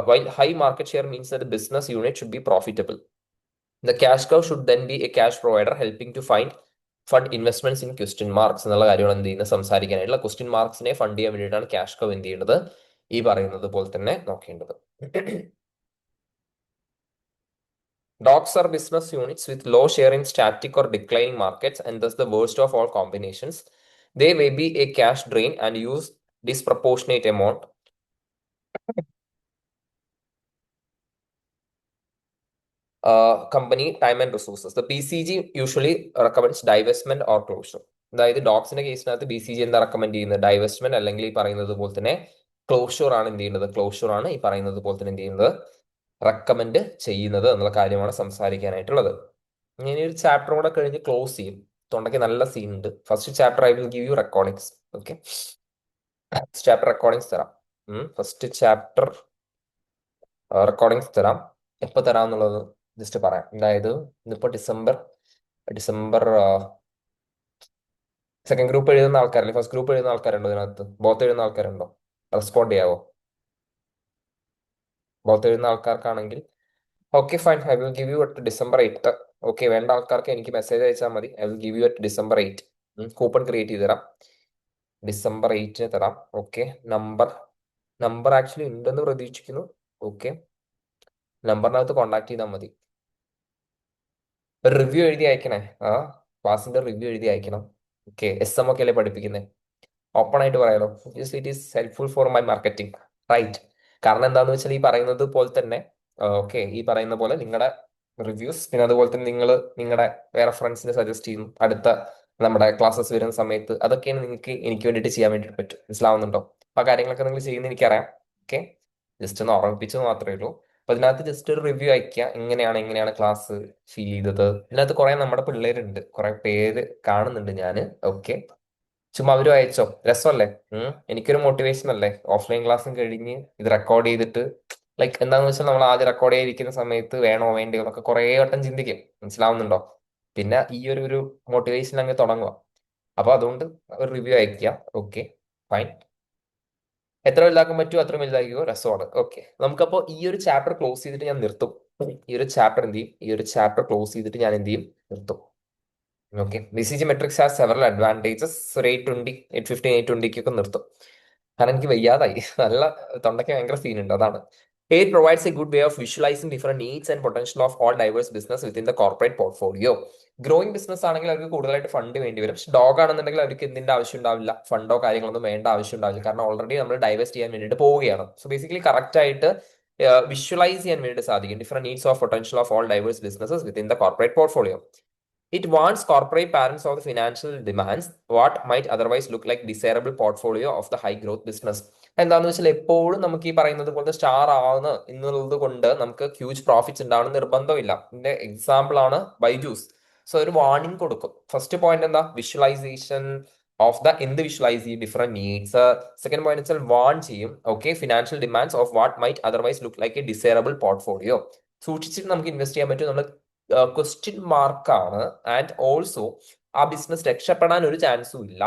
While high market share means that the business unit should be profitable. The cash cow should then be a cash provider helping to fund investments in question marks എന്നുള്ള കാര്യമാണ് എന്ത് ചെയ്യുന്നത് സംസാരിക്കാനായിട്ടുള്ള. Question മാർക്സിനെ fund ചെയ്യാൻ വേണ്ടിയിട്ടാണ് cash കൗ എന്ത് ചെയ്യേണ്ടത്, ഈ പറയുന്നത് പോലെ തന്നെ നോക്കേണ്ടത്. Dogs are business units with low share in static or declining markets and thus the worst of all combinations. They may be a cash drain and use disproportionate amount company time and resources. The BCG usually recommends divestment or closure. അതായത് ഡോഗ്സിന്റെ കേസിനകത്ത് BCG എന്താ recommend ചെയ്യുന്നത്? ഡൈവെസ്റ്റ്മെന്റ് അല്ലെങ്കിൽ ഈ പറയുന്നത് പോലെ തന്നെ closure ആണ് എന്ത് ചെയ്യുന്നത്, ക്ലോഷർ ആണ് ഈ പറയുന്നത് പോലെ തന്നെ എന്ത് ചെയ്യുന്നത്, റെക്കമെൻഡ് ചെയ്യുന്നത് എന്നുള്ള കാര്യമാണ് സംസാരിക്കാനായിട്ടുള്ളത്. ഞാൻ ഈ ഒരു ചാപ്റ്റർ കൂടെ കഴിഞ്ഞ് ക്ലോസ് ചെയ്യും. തൊണ്ടയ്ക്ക് നല്ല സീൻ ഉണ്ട്. First chapter I will give U recordings. Okay, chapter recordings തരാം. ഫസ്റ്റ് ചാപ്റ്റർ റെക്കോർഡിങ്സ് തരാം. എപ്പോൾ തരാം എന്നുള്ളത് ജസ്റ്റ് പറയാം. അതായത് ഇന്നിപ്പോ ഡിസംബർ സെക്കൻഡ് ഗ്രൂപ്പ് എഴുതുന്ന ആൾക്കാരല്ലേ, ഫസ്റ്റ് ഗ്രൂപ്പ് എഴുതുന്ന ആൾക്കാരുണ്ടോ ഇതിനകത്ത്? ബോത്ത് എഴുതുന്ന ആൾക്കാരുണ്ടോ? റെസ്പോണ്ട് ചെയ്യാവോ? ബോത്ത് എഴുതുന്ന ആൾക്കാർക്കാണെങ്കിൽ okay fine, I will give you at December 8. Okay, വേണ്ട ആൾക്കാർക്ക് എനിക്ക് മെസ്സേജ് അയച്ചാൽ മതി. I will give you at December 8. Coupon create ചെയ്ത് തരാം. December 8 തരാം. ഓക്കെ, നമ്പർ ആക്ച്വലി ഉണ്ടെന്ന് പ്രതീക്ഷിക്കുന്നു. ഓക്കെ, നമ്പറിനകത്ത് കോണ്ടാക്ട് ചെയ്താൽ മതി. ഒരു റിവ്യൂ എഴുതി അയക്കണേ. ക്ലാസിന്റെ റിവ്യൂ എഴുതി അയക്കണം. ഓക്കെ, SM ഒക്കെ അല്ലേ പഠിപ്പിക്കുന്നത്, ഓപ്പൺ ആയിട്ട് പറയാലോ. It is helpful for my marketing, right? കാരണം എന്താണെന്ന് വെച്ചാൽ ഈ പറയുന്നത് പോലെ തന്നെ ഓക്കെ, ഈ പറയുന്ന പോലെ നിങ്ങളുടെ റിവ്യൂസ്, പിന്നെ അതുപോലെ തന്നെ നിങ്ങൾ നിങ്ങളുടെ വേറെ ഫ്രണ്ട്സിനെ സജസ്റ്റ് ചെയ്യും അടുത്ത നമ്മുടെ ക്ലാസ്സസ് വരുന്ന സമയത്ത്. അതൊക്കെയാണ് നിങ്ങൾക്ക് എനിക്ക് വേണ്ടിയിട്ട് ചെയ്യാൻ വേണ്ടിയിട്ട് പറ്റും. മനസ്സിലാവുന്നുണ്ടോ? അപ്പൊ ആ കാര്യങ്ങളൊക്കെ നിങ്ങൾ ചെയ്യുന്ന എനിക്കറിയാം. ഓക്കെ, ജസ്റ്റ് ഒന്ന് ഓർമ്മിപ്പിച്ചത് മാത്രമേ ഉള്ളൂ. അപ്പൊ അതിനകത്ത് ജസ്റ്റ് ഒരു റിവ്യൂ അയക്കുക. എങ്ങനെയാണ് ക്ലാസ് ഫീൽ ചെയ്തത്. ഇതിനകത്ത് കുറെ നമ്മുടെ പിള്ളേരുണ്ട്, കുറെ പേര് കാണുന്നുണ്ട് ഞാന്. ഓക്കെ, ചുമ്മാ അവരും അയച്ചോ, രസമല്ലേ? എനിക്കൊരു മോട്ടിവേഷൻ അല്ലേ ഓഫ്ലൈൻ ക്ലാസ്സും കഴിഞ്ഞ് ഇത് റെക്കോർഡ് ചെയ്തിട്ട്. ലൈക്ക് എന്താന്ന് വെച്ചാൽ നമ്മൾ ആദ്യം റെക്കോർഡ് ചെയ്തിരിക്കുന്ന സമയത്ത് വേണോ വേണ്ടയോ എന്നൊക്കെ കുറെ വട്ടം ചിന്തിക്കും. മനസ്സിലാവുന്നുണ്ടോ? പിന്നെ ഈ ഒരു മോട്ടിവേഷൻ അങ്ങ് തുടങ്ങുക. അപ്പൊ അതുകൊണ്ട് ഒരു റിവ്യൂ അയക്കുക. ഓക്കെ ഫൈൻ, എത്ര വലുതാക്കാൻ പറ്റുമോ അത്ര വലുതാക്കിയോ, രസമാണ്. ഓക്കെ, നമുക്കപ്പോ ഈ ഒരു ചാപ്റ്റർ ക്ലോസ് ചെയ്തിട്ട് ഞാൻ നിർത്തും. ഈ ഒരു ചാപ്റ്റർ ക്ലോസ് ചെയ്തിട്ട് ഞാൻ എന്ത് ചെയ്യും, നിർത്തും. Okay, BCG matrix has several advantages. ഒരു 820, 815, 820 ഒക്കെ നിർത്തും. കാരണം എനിക്ക് വയ്യാതായി, നല്ല തൊണ്ടയ്ക്ക് ഭയങ്കര സീൻ ഉണ്ട്, അതാണ്. It provides a good way of visualizing different needs and potential of all diverse business within the corporate portfolio. Growing business ആണെങ്കിൽ അവർക്ക് കൂടുതലായിട്ട് ഫണ്ട് വേണ്ടി വരും. പക്ഷെ ഡോഗ് ആണെന്നുണ്ടെങ്കിൽ അവർക്ക് എന്തിന്റെ ആവശ്യം ഉണ്ടാവില്ല, ഫണ്ടോ കാര്യങ്ങളൊന്നും വേണ്ട ആവശ്യം ഉണ്ടാവില്ല. കാരണം ഓൾറെഡി നമ്മൾ ഡൈവേസ്റ്റ് ചെയ്യാൻ വേണ്ടിയിട്ട് പോവുകയാണ്. സോ ബേസിക്കലി കറക്റ്റ് ആയിട്ട് വിഷ്വലൈസ് ചെയ്യാൻ വേണ്ടിയിട്ട് സാധിക്കും different needs of potential of all diverse businesses within the corporate portfolio. It warns corporate parents of the financial demands what might otherwise look like desirable portfolio of the high growth business. എന്താന്ന് വെച്ചാൽ എപ്പോഴും നമുക്ക് ഈ പറയുന്നത് പോലെ star ആവുന്ന എന്നുള്ളത് കൊണ്ട് നമുക്ക് ഹ്യൂജ് പ്രോഫിറ്റ്സ് ഉണ്ടാവണം നിർബന്ധമില്ല. ഇതിന്റെ എക്സാമ്പിൾ ആണ് ബൈജൂസ്. സോ ഒരു വാർണിംഗ് കൊടുക്കും. ഫസ്റ്റ് പോയിന്റ് എന്താ, വിഷ്വലൈസേഷൻ ഓഫ് ദ എന്ത് വിഷ്വലൈസ് ചെയ്യും, ഡിഫറെന്റ് നീഡ്സ്. സെക്കൻഡ് പോയിന്റ് വെച്ചാൽ വാൺ ചെയ്യും, okay, financial demands of what might otherwise look like a desirable portfolio. സൂക്ഷിച്ചിട്ട് നമുക്ക് ഇൻവെസ്റ്റ് ചെയ്യാൻ പറ്റും. നമ്മൾ ക്വസ്റ്റ്യൻ മാർക്കാണ്. ആൻഡ് ഓൾസോ ആ ബിസിനസ് രക്ഷപ്പെടാൻ ഒരു ചാൻസും ഇല്ല.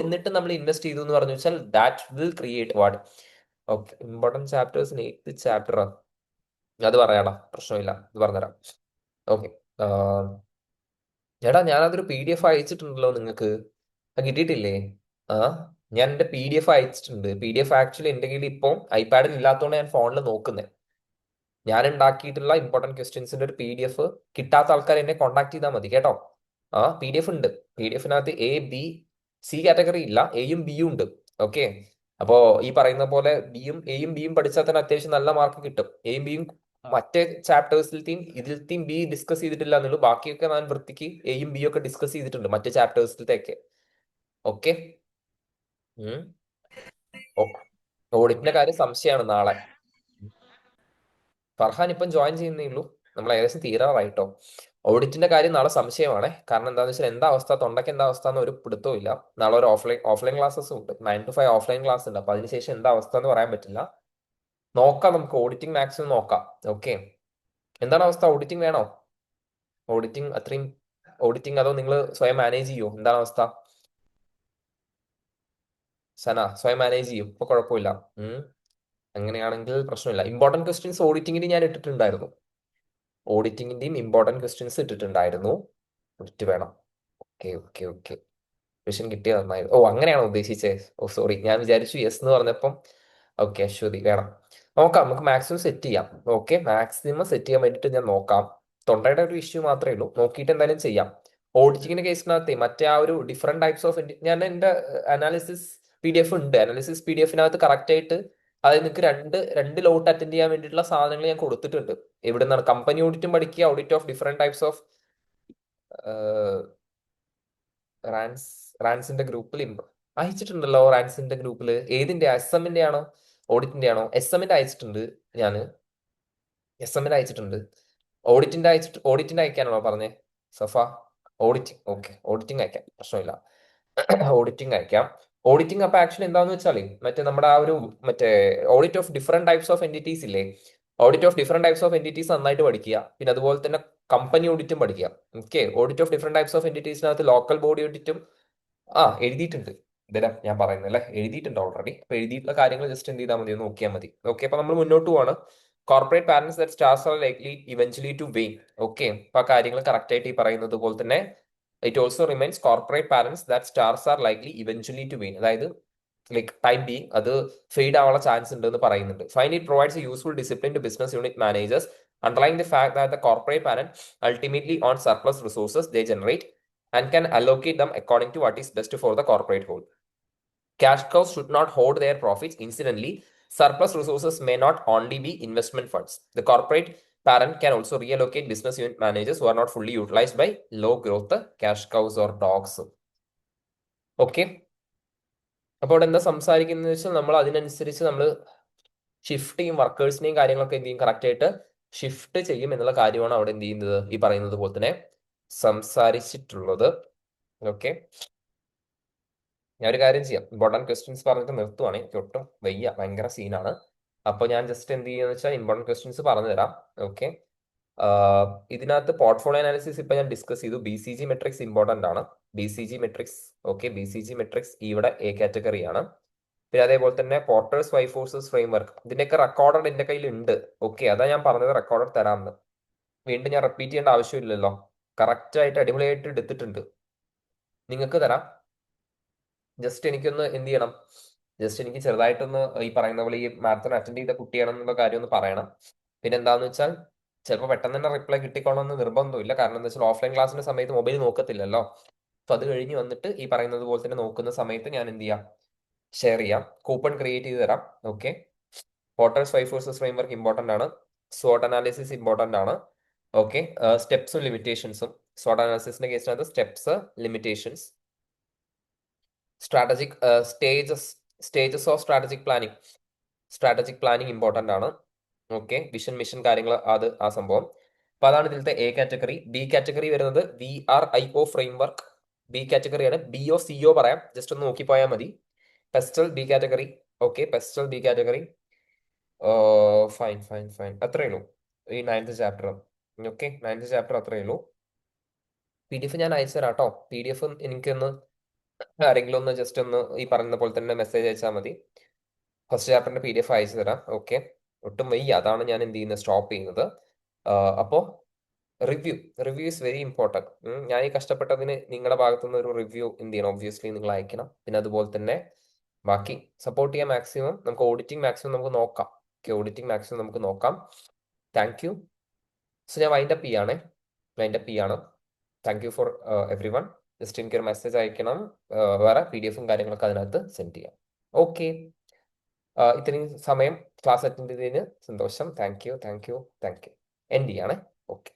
എന്നിട്ട് നമ്മൾ ഇൻവെസ്റ്റ് ചെയ്തു എന്ന് പറഞ്ഞു വെച്ചാൽ that will create what. Okay, important ചാപ്റ്റേഴ്സിന് 8th ചാപ്റ്റർ അത് പറയാടാ, പ്രശ്നമില്ല, ഇത് പറഞ്ഞുതരാം. ഓക്കെ, ചേട്ടാ ഞാനതൊരു PDF അയച്ചിട്ടുണ്ടല്ലോ നിങ്ങൾക്ക്, അത് കിട്ടിയിട്ടില്ലേ? ആ, ഞാൻ എൻ്റെ PDF അയച്ചിട്ടുണ്ട്. PDF ആക്ച്വലി എൻ്റെ കയ്യിൽ ഇപ്പം ഐപാഡിൽ ഇല്ലാത്തതുകൊണ്ട് ഞാൻ ഫോണിൽ നോക്കുന്നത്. ഞാൻ ഉണ്ടാക്കിയിട്ടുള്ള ഇമ്പോർട്ടൻറ്റ് ക്വസ്റ്റ്യൻസിന്റെ ഒരു PDF കിട്ടാത്ത ആൾക്കാർ എന്നെ കോൺടാക്ട് ചെയ്താൽ മതി കേട്ടോ. ആ PDF ഉണ്ട്. PDFിനകത്ത് A B C കാറ്റഗറി ഇല്ല, Aയും Bയും ഉണ്ട്. ഓക്കെ, അപ്പോ ഈ പറയുന്ന പോലെ Aയും Bയും പഠിച്ചാൽ തന്നെ അത്യാവശ്യം നല്ല മാർക്ക് കിട്ടും. Aയും Bയും മറ്റേ ചാപ്റ്റേഴ്സിലത്തെയും ഇതിലത്തെയും B ഡിസ്കസ് ചെയ്തിട്ടില്ല എന്നുള്ളൂ. ബാക്കിയൊക്കെ ഞാൻ വൃത്തിക്ക് Aയും Bയും ഒക്കെ ഡിസ്കസ് ചെയ്തിട്ടുണ്ട് മറ്റേ ചാപ്റ്റേഴ്സിലത്തെയൊക്കെ. ഓക്കെ, ഓഡിറ്റിന്റെ കാര്യം സംശയമാണ് നാളെ. ഫർഹാൻ ഇപ്പം ജോയിൻ ചെയ്യുന്നേ ഉള്ളൂ. നമ്മൾ ഏകദേശം തീരാറായിട്ടോ. ഓഡിറ്റിന്റെ കാര്യം നാളെ സംശയമാണ്. കാരണം എന്താണെന്ന് വെച്ചാൽ എന്താ അവസ്ഥ, തൊണ്ടയ്ക്ക് എന്താ അവസ്ഥ എന്ന് ഒരു പിടുത്തവും ഇല്ല. നാളെ ഒരു ഓഫ്ലൈൻ ക്ലാസ്സസും ഉണ്ട്, 9 to 5 ഓഫ്ലൈൻ ക്ലാസ് ഉണ്ട്. അപ്പൊ അതിനുശേഷം എന്താ അവസ്ഥ എന്ന് പറയാൻ പറ്റില്ല. നോക്കാം, നമുക്ക് ഓഡിറ്റിംഗ് മാക്സിമം നോക്കാം. ഓക്കെ, എന്താണ് അവസ്ഥ? ഓഡിറ്റിംഗ് വേണോ? ഓഡിറ്റിംഗ് അത്രയും ഓഡിറ്റിംഗ് അതോ നിങ്ങൾ സ്വയം മാനേജ് ചെയ്യോ? എന്താണ് അവസ്ഥ? സന സ്വയം മാനേജ് ചെയ്യും, ഇപ്പൊ കുഴപ്പമില്ല. അങ്ങനെയാണെങ്കിൽ പ്രശ്നമില്ല. ഇമ്പോർട്ടൻറ്റ് ക്വസ്റ്റ്യൻസ് ഓഡിറ്റിംഗിന് ഞാൻ ഇട്ടിട്ടുണ്ടായിരുന്നു. ഓഡിറ്റിംഗിന്റെയും ഇമ്പോർട്ടൻറ്റ് ക്വസ്റ്റ്യൻസ് ഇട്ടിട്ടുണ്ടായിരുന്നു. ഓഡിറ്റ് വേണം. ഓക്കെ ഓക്കെ ഓക്കെ, ക്വസ്റ്റ്യൻ കിട്ടിയത് നന്നായിരുന്നു. ഓ അങ്ങനെയാണോ ഉദ്ദേശിച്ചത്? ഓ സോറി, ഞാൻ വിചാരിച്ചു യെസ് എന്ന് പറഞ്ഞപ്പം. ഓക്കെ, അശ്വതി വേണം. നോക്കാം, നമുക്ക് മാക്സിമം സെറ്റ് ചെയ്യാം. ഓക്കെ, മാക്സിമം സെറ്റ് ചെയ്യാൻ വേണ്ടിയിട്ട് ഞാൻ നോക്കാം. തൊണ്ടയുടെ ഒരു ഇഷ്യൂ മാത്രമേ ഉള്ളൂ, നോക്കിയിട്ട് എന്തായാലും ചെയ്യാം. ഓഡിറ്റിങ്ങിന്റെ കേസിനകത്ത് മറ്റേ ആ ഒരു ഡിഫറെന്റ് ടൈപ്സ് ഓഫ് ഞാൻ എന്റെ അനാലിസിസ് PDF ഉണ്ട്. അനാലിസിസ് PDFിനകത്ത് കറക്റ്റ് ആയിട്ട് അതായത് നിങ്ങൾക്ക് രണ്ട് ലോട്ട് അറ്റൻഡ് ചെയ്യാൻ വേണ്ടിയിട്ടുള്ള സാധനങ്ങൾ ഞാൻ കൊടുത്തിട്ടുണ്ട്. എവിടെ നിന്നാണ് കമ്പനി ഓഡിറ്റും പഠിക്കുക, audit of different types of റാൻസിന്റെ ഗ്രൂപ്പിൽ അയച്ചിട്ടുണ്ടല്ലോ. റാൻസിന്റെ ഗ്രൂപ്പിൽ ഏതിന്റെ, SM-ന്റെ ആണോ ഓഡിറ്റിന്റെ ആണോ? SM-ന്റെ അയച്ചിട്ടുണ്ട് ഞാൻ. SM-ന്റെ അയച്ചിട്ടുണ്ട്. ഓഡിറ്റിന്റെ അയക്കാനാണോ പറഞ്ഞേ സഫ? ഓഡിറ്റിംഗ്, ഓക്കെ, ഓഡിറ്റിംഗ് അയക്കാം, പ്രശ്നമില്ല. ഓഡിറ്റിംഗ് അയക്കാം. ഓഡിറ്റിംഗ് അപ്പൊ ആക്ച്വലി എന്താന്ന് വെച്ചാൽ മറ്റേ നമ്മുടെ ആ ഒരു മറ്റേ audit of different types of entities ഇല്ലേ, audit of different types of entities നന്നായിട്ട് പഠിക്കുക. പിന്നെ അതുപോലെ തന്നെ കമ്പനി ഓഡിറ്റും പഠിക്കുക. Okay, audit of different types of എൻറ്റിറ്റീസിനകത്ത് ലോക്കൽ ബോഡി ഓഡിറ്റും എഴുതിയിട്ടുണ്ട്. ഇതിനാ ഞാൻ പറയുന്നത് അല്ലേ, എഴുതിയിട്ടുണ്ട് ഓൾറെഡി. അപ്പൊ എഴുതിയിട്ടുള്ള കാര്യങ്ങൾ ജസ്റ്റ് എന്ത് ചെയ്താൽ മതി, ഒന്ന് നോക്കിയാൽ മതി. ഓക്കെ, അപ്പൊ നമ്മൾ മുന്നോട്ട് പോവാണ്. Corporate parents that stars are likely eventually to wane. Okay, അപ്പൊ ആ കാര്യങ്ങൾ കറക്റ്റ് ആയിട്ട് ഈ പറയുന്നത് പോലെ തന്നെ it also remains corporate parents that stars are likely eventually to wane. അതായത് ലൈക്ക് ടൈം ബീങ് അത് ഫെയ്ഡ് ആവാനുള്ള ചാൻസ് ഉണ്ട് എന്ന് പറയുന്നുണ്ട്. Finally it provides a useful discipline to business unit managers underlying the fact that the corporate parent ultimately earns surplus resources they generate and can allocate them according to what is best for the corporate whole. Cash cows should not hoard their profits. Incidentally, surplus resources may not only be investment funds. The corporate parent can also reallocate business unit managers who are not fully utilized by low growth cash cows or dogs. Okay. അപ്പോൾ ഇവിടെ എന്താ സംസാരിക്കുന്നത് വെച്ചാൽ നമ്മൾ അതിനനുസരിച്ച് നമ്മൾ shift ചെയ്യും, വർക്കേഴ്സിനെയും കാര്യങ്ങളൊക്കെ എന്ത് ചെയ്യും, കറക്റ്റ് ആയിട്ട് ഷിഫ്റ്റ് ചെയ്യും എന്നുള്ള കാര്യമാണ് അവിടെ എന്ത് ചെയ്യുന്നത്, ഈ പറയുന്നത് പോലെ തന്നെ സംസാരിച്ചിട്ടുള്ളത്. ഓക്കെ, ഞാൻ ഒരു കാര്യം ചെയ്യാം, ഇമ്പോർട്ടൻറ്റ് ക്വസ്റ്റ്യൻസ് പറഞ്ഞിട്ട് നിർത്തുവാണ്. എനിക്ക് ഒട്ടും വയ്യ, ഭയങ്കര സീനാണ്. അപ്പോൾ ഞാൻ ജസ്റ്റ് എന്ത് ചെയ്യുന്ന വെച്ചാൽ ഇമ്പോർട്ടൻറ്റ് ക്വസ്റ്റ്യൻസ് പറഞ്ഞു തരാം. ഓക്കെ, ഇതിനകത്ത് പോർട്ട്ഫോളിയോ അനാലിസിസ് ഇപ്പൊ ഞാൻ ഡിസ്കസ് ചെയ്തു. BCG മെട്രിക്സ് ഇമ്പോർട്ടന്റ് ആണ്. BCG matrix, okay, BCG matrix ഇവിടെ A കാറ്റഗറി ആണ്. പിന്നെ അതേപോലെ തന്നെ പോർട്ടേഴ്സ് ഫൈവ് ഫോഴ്സസ് ഫ്രെയിംവർക്ക്, ഇതിന്റെയൊക്കെ റെക്കോർഡഡ് എന്റെ കയ്യിൽ ഉണ്ട്. ഓക്കെ, അതാ ഞാൻ പറഞ്ഞത് റെക്കോർഡഡ് തരാമെന്ന്. വീണ്ടും ഞാൻ റിപ്പീറ്റ് ചെയ്യേണ്ട ആവശ്യമില്ലല്ലോ, കറക്റ്റ് ആയിട്ട് അടിപൊളിയായിട്ട് എടുത്തിട്ടുണ്ട്. നിങ്ങൾക്ക് തരാം. ജസ്റ്റ് എനിക്കൊന്ന് എന്ത് ചെയ്യണം, ജസ്റ്റ് എനിക്ക് ചെറുതായിട്ടൊന്ന് ഈ പറയുന്ന പോലെ ഈ മാരത്തൺ അറ്റൻഡ് ചെയ്ത കുട്ടിയാണെന്നുള്ള കാര്യം ഒന്ന് പറയണം. പിന്നെ എന്താന്ന് വെച്ചാൽ ചിലപ്പോൾ പെട്ടെന്ന് തന്നെ റിപ്ലൈ കിട്ടിക്കോണമെന്ന് നിർബന്ധമില്ല. കാരണം എന്താ വെച്ചാൽ ഓഫ്ലൈൻ ക്ലാസ്സിന്റെ സമയത്ത് മൊബൈൽ നോക്കത്തില്ലല്ലോ. അപ്പൊ അത് കഴിഞ്ഞ് വന്നിട്ട് ഈ പറയുന്നത് പോലെ തന്നെ നോക്കുന്ന സമയത്ത് ഞാൻ എന്ത് ചെയ്യാം, ഷെയർ ചെയ്യാം, കൂപ്പൺ ക്രിയേറ്റ് ചെയ്ത് തരാം. Okay, Porter's five forces framework important ആണ്. SWOT അനാലിസിസ് ഇമ്പോർട്ടന്റ് ആണ്. ഓക്കെ, സ്റ്റെപ്സും ലിമിറ്റേഷൻസും SWOT അനാലിസിസിന്റെ കേസിനകത്ത് steps, limitations, strategic stages of strategic planning important ആണ്. ഓക്കെ, വിഷൻ മിഷൻ കാര്യങ്ങൾ അത് ആ സംഭവം. അപ്പൊ അതാണ് ഇതിലത്തെ എ കാറ്റഗറി. ബി കാറ്റഗറി വരുന്നത് VRIO ഫ്രെയിംവർക്ക്. ബി കാറ്റഗറിയാണ്. BO CO പറയാം, ജസ്റ്റ് ഒന്ന് നോക്കി പോയാൽ മതി. PESTEL B category. Okay, PESTEL B category. Fine fine fine, അത്രയേ ഉള്ളൂ ഈ 9th chapter. Okay, 9th chapter അത്രയേ ഉള്ളൂ. PDF ഞാൻ അയച്ചു തരാം കേട്ടോ. PDF എനിക്കൊന്ന് ആരെങ്കിലും ഒന്ന് ജസ്റ്റ് ഒന്ന് ഈ പറയുന്ന പോലെ തന്നെ മെസ്സേജ് അയച്ചാൽ മതി. ഫസ്റ്റ് ചാപ്റ്ററിന്റെ PDF അയച്ചു തരാം. ഓക്കെ, ഒട്ടും വയ്യ, അതാണ് ഞാൻ എന്ത് ചെയ്യുന്നത്, സ്റ്റോപ്പ് ചെയ്യുന്നത്. അപ്പോൾ റിവ്യൂ ഇസ് വെരി ഇമ്പോർട്ടൻറ്റ്. ഞാൻ ഈ കഷ്ടപ്പെട്ടതിന് നിങ്ങളുടെ ഭാഗത്തുനിന്ന് ഒരു റിവ്യൂ എന്ത് ചെയ്യണം, ഒബ്വിയസ്ലി നിങ്ങൾ അയക്കണം. പിന്നെ അതുപോലെ തന്നെ ബാക്കി സപ്പോർട്ട് ചെയ്യാൻ മാക്സിമം നമുക്ക് ഓഡിറ്റിംഗ് മാക്സിമം നമുക്ക് നോക്കാം. ഓക്കെ, ഓഡിറ്റിംഗ് മാക്സിമം നമുക്ക് നോക്കാം. Thank you. സോ ഞാൻ വൈൻഡപ്പ് ചെയ്യാണ്. Thank you for every one. Just എനിക്കൊരു മെസ്സേജ് അയക്കണം. വേറെ PDF കാര്യങ്ങളൊക്കെ അതിനകത്ത് സെൻഡ് ചെയ്യാം. ഓക്കെ, ഇത്രയും സമയം ക്ലാസ് അറ്റൻഡ് ചെയ്തതിന് സന്തോഷം. Thank you. എൻഡ് ചെയ്യണേ. ഓക്കെ.